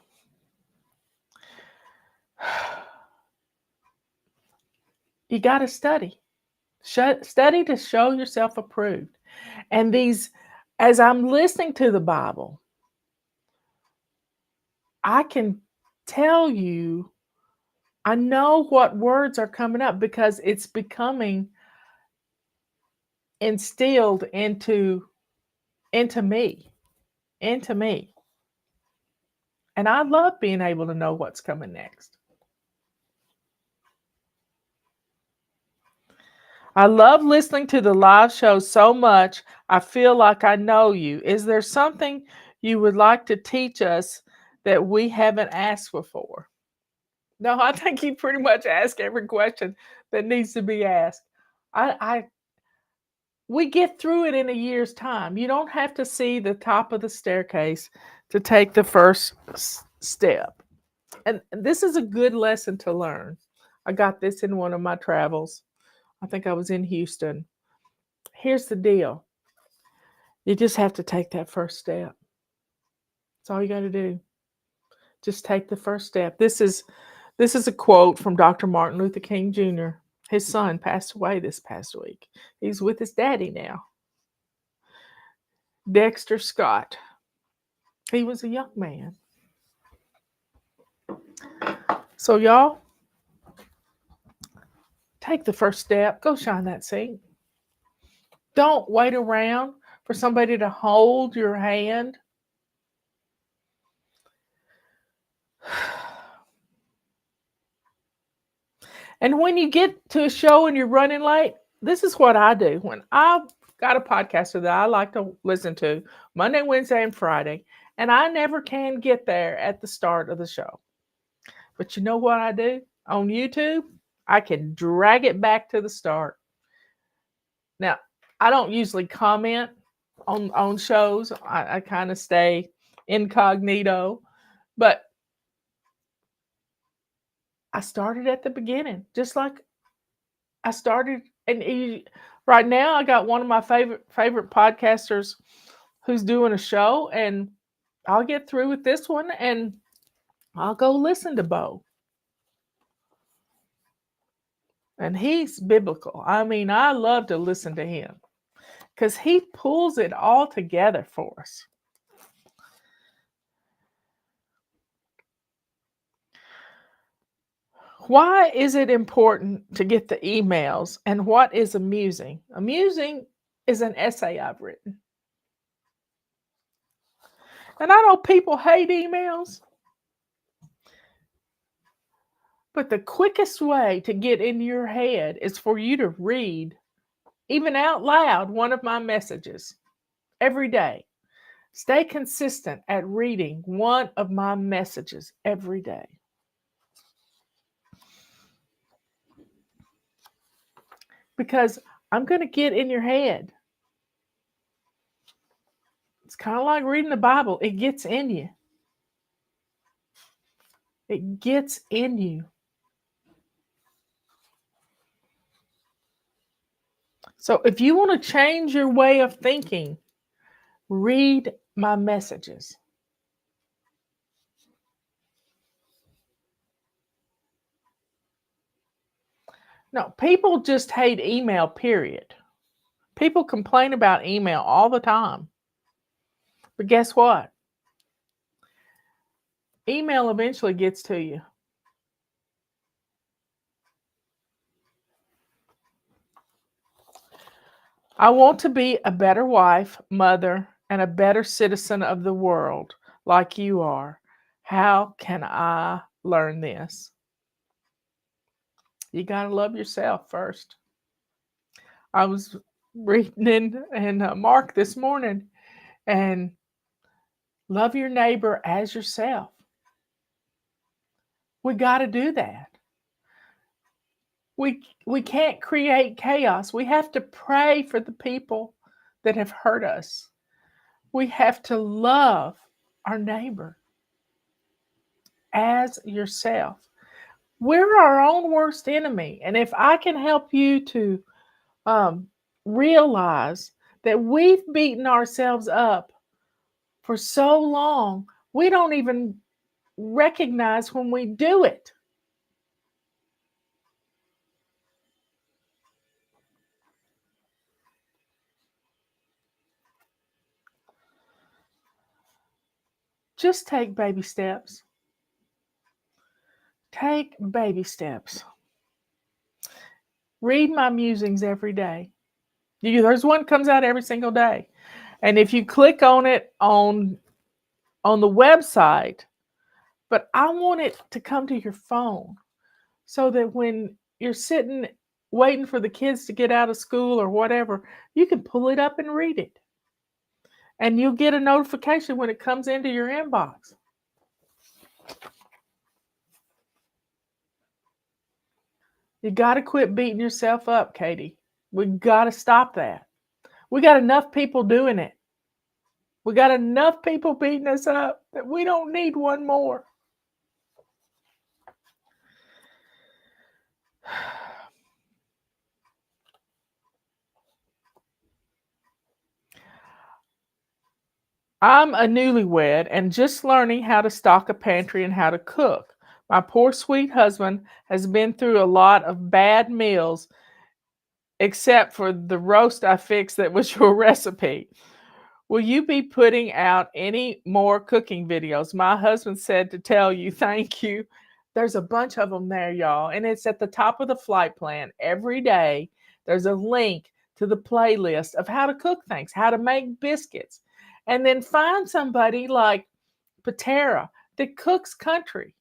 you got to study. Study to show yourself approved. And as I'm listening to the Bible, I can tell you, I know what words are coming up because it's becoming instilled into me. And I love being able to know what's coming next. I love listening to the live show so much. I feel like I know you. Is there something you would like to teach us that we haven't asked before? No, I think you pretty much ask every question that needs to be asked. We get through it in a year's time. You don't have to see the top of the staircase to take the first step. And this is a good lesson to learn. I got this in one of my travels. I think I was in Houston. Here's the deal. You just have to take that first step. That's all you got to do. Just take the first step. This is a quote from Dr. Martin Luther King Jr. His son passed away this past week. He's with his daddy now. Dexter Scott. He was a young man. So y'all, take the first step. Go shine that seat. Don't wait around for somebody to hold your hand. And when you get to a show and you're running late, this is what I do. When I've got a podcaster that I like to listen to Monday, Wednesday, and Friday, and I never can get there at the start of the show. But you know what I do? On YouTube, I can drag it back to the start. Now, I don't usually comment on shows. I kind of stay incognito. But I started at the beginning, just like I started. And right now, I got one of my favorite podcasters who's doing a show, and I'll get through with this one, and I'll go listen to Bo. And he's biblical. I mean, I love to listen to him because he pulls it all together for us. Why is it important to get the emails, and what is amusing? Amusing is an essay I've written. And I know people hate emails, but the quickest way to get in your head is for you to read, even out loud, one of my messages every day. Stay consistent at reading one of my messages every day. because I'm going to get in your head. It's kind of like reading the Bible. It gets in you. It gets in you. So if you want to change your way of thinking, read my messages. No, people just hate email, period. People complain about email all the time. But guess what? Email eventually gets to you. I want to be a better wife, mother, and a better citizen of the world like you are. How can I learn this? You got to love yourself first. I was reading in Mark this morning, and love your neighbor as yourself. We got to do that. We can't create chaos. We have to pray for the people that have hurt us. We have to love our neighbor as yourself. We're our own worst enemy. And if I can help you to realize that we've beaten ourselves up for so long, we don't even recognize when we do it. Just take baby steps. Take baby steps. Read my musings every day. There's one comes out every single day. And if you click on it on the website, but I want it to come to your phone so that when you're sitting waiting for the kids to get out of school or whatever, you can pull it up and read it. And you'll get a notification when it comes into your inbox. You got to quit beating yourself up, Katie. We got to stop that. We got enough people doing it. We got enough people beating us up that we don't need one more. I'm a newlywed and just learning how to stock a pantry and how to cook. My poor sweet husband has been through a lot of bad meals, except for the roast I fixed that was your recipe. Will you be putting out any more cooking videos? My husband said to tell you thank you. There's a bunch of them there, y'all, and it's at the top of the flight plan. Every day, there's a link to the playlist of how to cook things, how to make biscuits. And then find somebody like Patera that cooks country.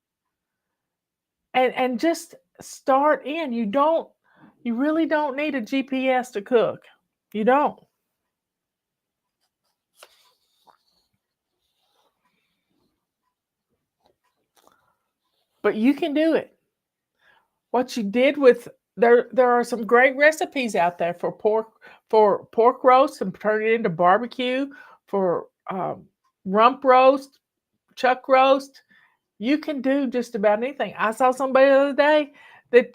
And just start in. You really don't need a GPS to cook. You don't. But you can do it. What you did with there are some great recipes out there for pork roast and turn it into barbecue, for rump roast, chuck roast. You can do just about anything. I saw somebody the other day that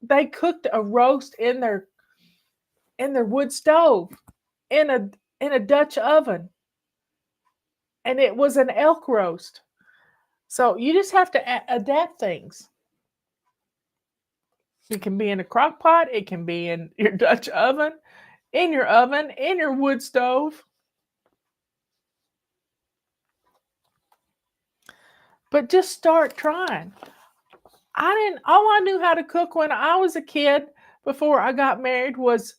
they cooked a roast in their wood stove in a Dutch oven, and it was an elk roast. So you just have to adapt things. It can be in a crock pot. It can be in your Dutch oven, in your wood stove. But just start trying. All I knew how to cook when I was a kid before I got married was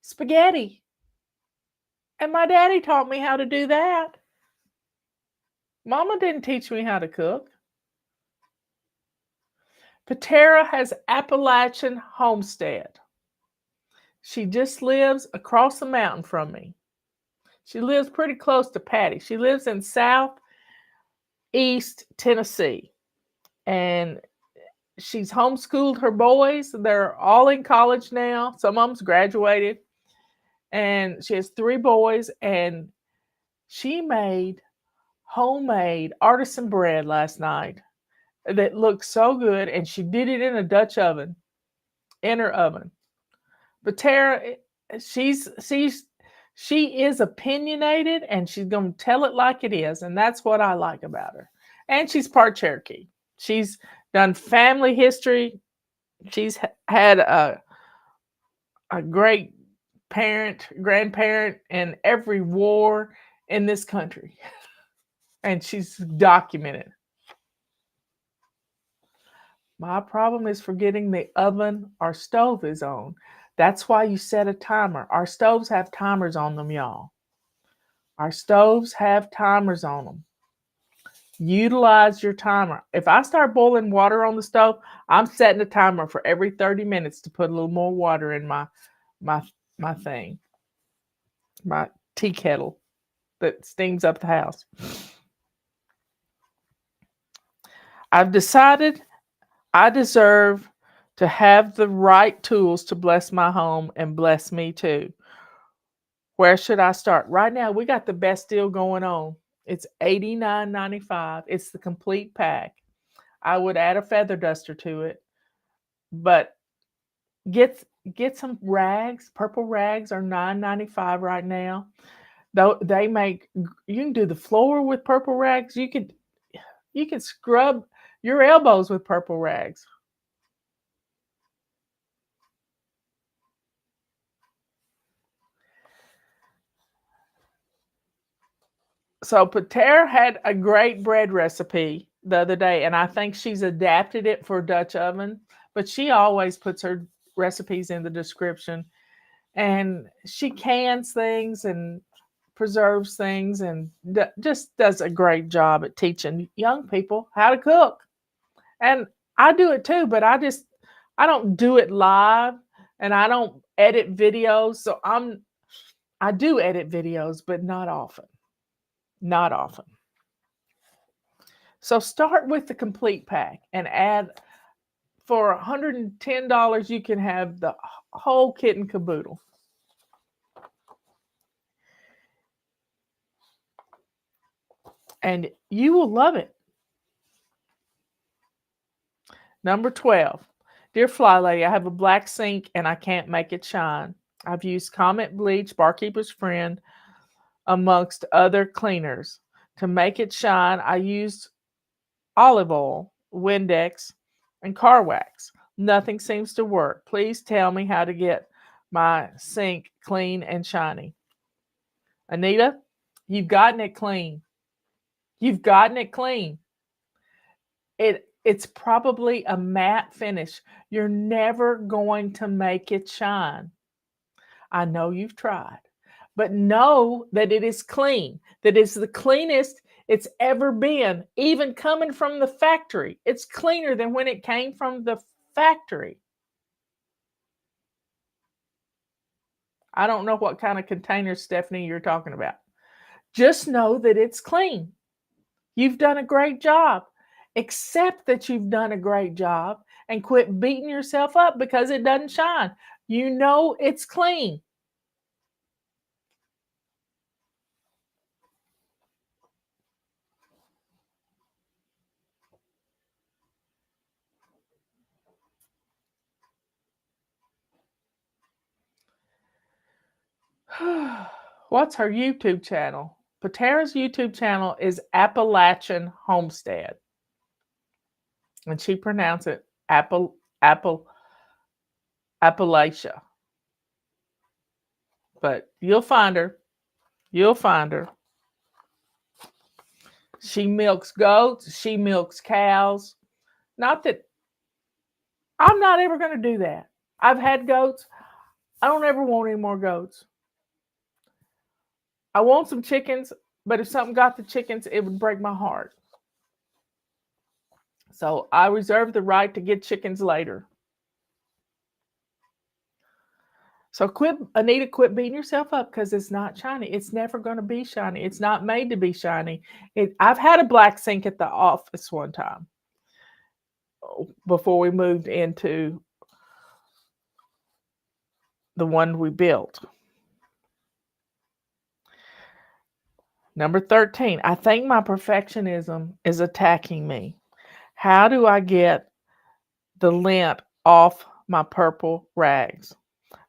spaghetti. And my daddy taught me how to do that. Mama didn't teach me how to cook. Patera has Appalachian homestead. She just lives across the mountain from me. She lives pretty close to Patty. She lives in southeast Tennessee. And she's homeschooled her boys. They're all in college now. Some of them's graduated. And she has 3 boys, and she made homemade artisan bread last night that looked so good, and she did it in a Dutch oven, in her oven. But Tara, she is opinionated, and she's going to tell it like it is, and that's what I like about her. And she's part Cherokee. She's done family history. She's had a great grandparent in every war in this country. And she's documented. My problem is forgetting the oven or stove is on. That's why you set a timer. Our stoves have timers on them, y'all. Our stoves have timers on them. Utilize your timer. If I start boiling water on the stove, I'm setting a timer for every 30 minutes to put a little more water in my thing, my tea kettle that steams up the house. I've decided I deserve to have the right tools to bless my home and bless me too. Where should I start? Right now, we got the best deal going on. It's $89.95. It's the complete pack. I would add a feather duster to it, but get some rags. Purple rags are $9.95 right now. Though you can do the floor with purple rags. You can scrub your elbows with purple rags. So Pater had a great bread recipe the other day, and I think she's adapted it for Dutch oven, but she always puts her recipes in the description. And she cans things and preserves things and just does a great job at teaching young people how to cook. And I do it too, but I don't do it live, and I don't edit videos. So I do edit videos, but not often. Not often. So start with the complete pack and add, for $110, you can have the whole kit and caboodle. And you will love it. Number 12. Dear FlyLady, I have a black sink and I can't make it shine. I've used Comet Bleach, Barkeeper's Friend, amongst other cleaners. To make it shine, I used olive oil, Windex, and car wax. Nothing seems to work. Please tell me how to get my sink clean and shiny. Anita, you've gotten it clean. You've gotten it clean. It's probably a matte finish. You're never going to make it shine. I know you've tried, but know that it is clean. That it's the cleanest it's ever been, even coming from the factory. It's cleaner than when it came from the factory. I don't know what kind of container, Stephanie, you're talking about. Just know that it's clean. You've done a great job. Accept that you've done a great job and quit beating yourself up because it doesn't shine. You know it's clean. What's her YouTube channel? Patera's YouTube channel is Appalachian Homestead. And she pronounced it Appalachia. But you'll find her. You'll find her. She milks goats. She milks cows. Not that I'm not ever going to do that. I've had goats. I don't ever want any more goats. I want some chickens, but if something got the chickens, it would break my heart. So I reserve the right to get chickens later. So Anita, quit beating yourself up because it's not shiny. It's never going to be shiny. It's not made to be shiny. I've had a black sink at the office one time. before we moved into the one we built. Number 13, I think my perfectionism is attacking me. How do I get the lint off my purple rags?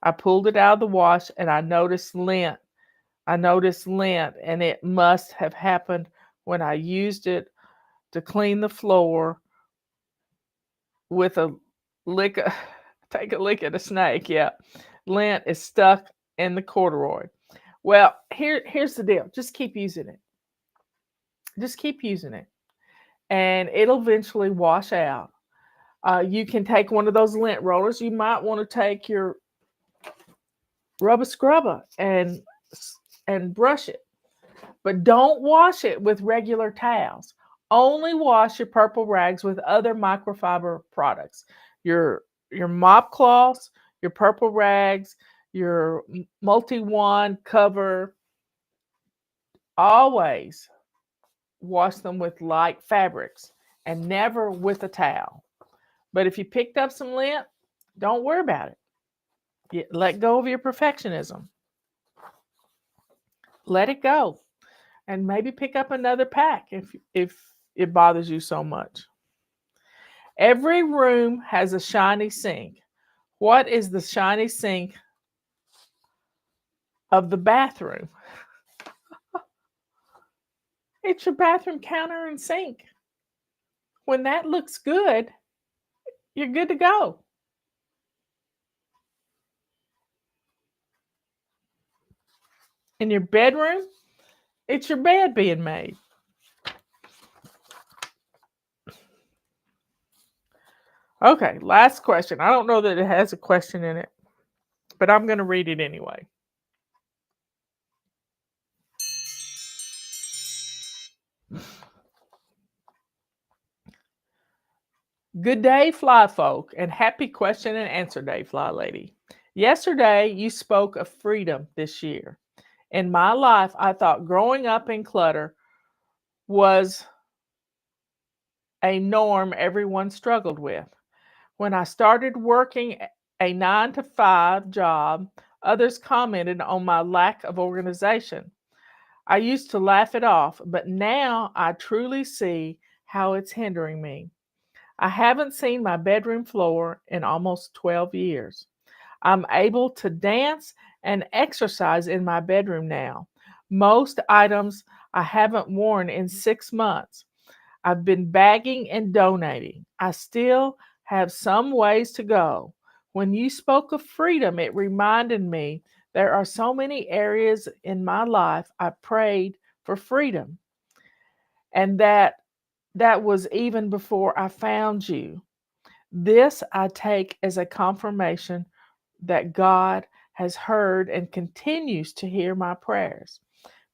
I pulled it out of the wash and I noticed lint. And it must have happened when I used it to clean the floor with a lick, take a lick at a snake. Yeah. Lint is stuck in the corduroy. Well, here's the deal. Just keep using it. Just keep using it. And it'll eventually wash out. You can take one of those lint rollers. You might want to take your rubber scrubber and brush it. But don't wash it with regular towels. Only wash your purple rags with other microfiber products. Your mop cloths, your purple rags, your multi-wand cover. Always wash them with light fabrics and never with a towel. But if you picked up some lint, don't worry about it. Let go of your perfectionism. Let it go. And maybe pick up another pack if it bothers you so much. Every room has a shiny sink. What is the shiny sink of the bathroom? It's your bathroom counter and sink. When that looks good, you're good to go. In your bedroom, it's your bed being made. Okay, last question. I don't know that it has a question in it, but I'm going to read it anyway. Good day, Fly Folk, and happy question and answer day, Fly Lady. Yesterday, you spoke of freedom this year. In my life, I thought growing up in clutter was a norm everyone struggled with. When I started working a 9-to-5 job, others commented on my lack of organization. I used to laugh it off, but now I truly see how it's hindering me. I haven't seen my bedroom floor in almost 12 years. I'm able to dance and exercise in my bedroom now. Most items I haven't worn in 6 months. I've been bagging and donating. I still have some ways to go. When you spoke of freedom, it reminded me there are so many areas in my life I prayed for freedom. And that was even before I found you. This I take as a confirmation that God has heard and continues to hear my prayers.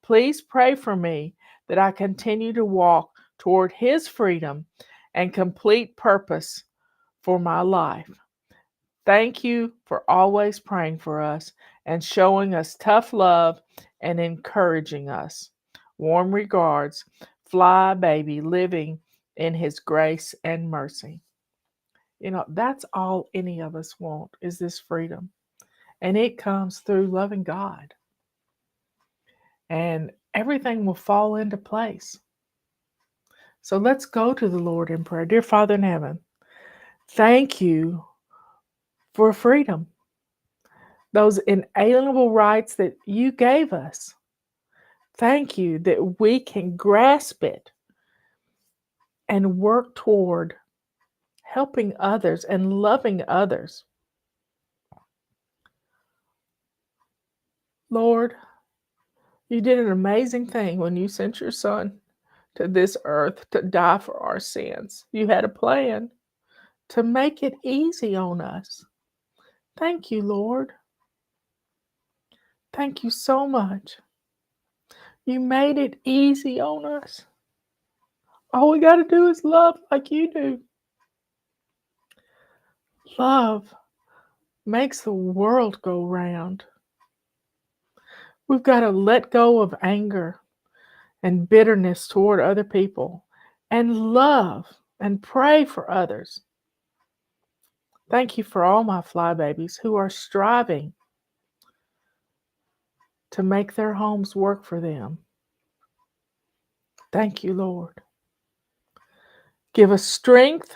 Please pray for me that I continue to walk toward His freedom and complete purpose for my life. Thank you for always praying for us and showing us tough love and encouraging us. Warm regards, Fly Baby, living in His grace and mercy. You know, that's all any of us want, is this freedom. And it comes through loving God. And everything will fall into place. So let's go to the Lord in prayer. Dear Father in heaven, thank you for freedom. Those inalienable rights that you gave us. Thank you that we can grasp it and work toward helping others and loving others. Lord, you did an amazing thing when you sent your Son to this earth to die for our sins. You had a plan to make it easy on us. Thank you, Lord. Thank you so much. You made it easy on us. All we got to do is love like you do. Love makes the world go round. We've got to let go of anger and bitterness toward other people and love and pray for others. Thank you for all my fly babies who are striving to make their homes work for them. Thank you, Lord. Give us strength.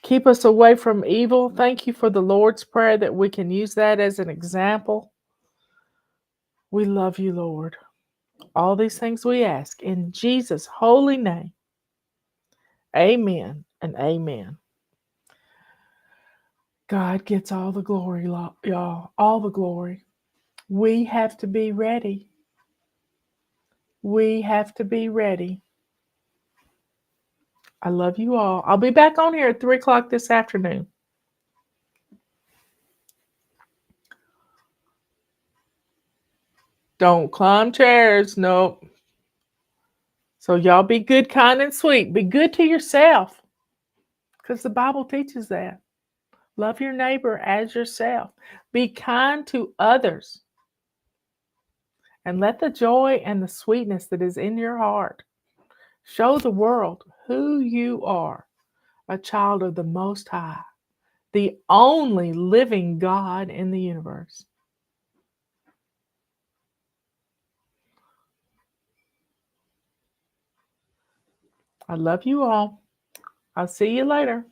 Keep us away from evil. Thank you for the Lord's Prayer that we can use that as an example. We love you, Lord. All these things we ask in Jesus' holy name. Amen and amen. God gets all the glory, y'all. All the glory. We have to be ready. We have to be ready. I love you all. I'll be back on here at 3 o'clock this afternoon. Don't climb chairs. Nope. So y'all be good, kind, and sweet. Be good to yourself. Because the Bible teaches that. Love your neighbor as yourself. Be kind to others. And let the joy and the sweetness that is in your heart show the world who you are, a child of the Most High, the only living God in the universe. I love you all. I'll see you later.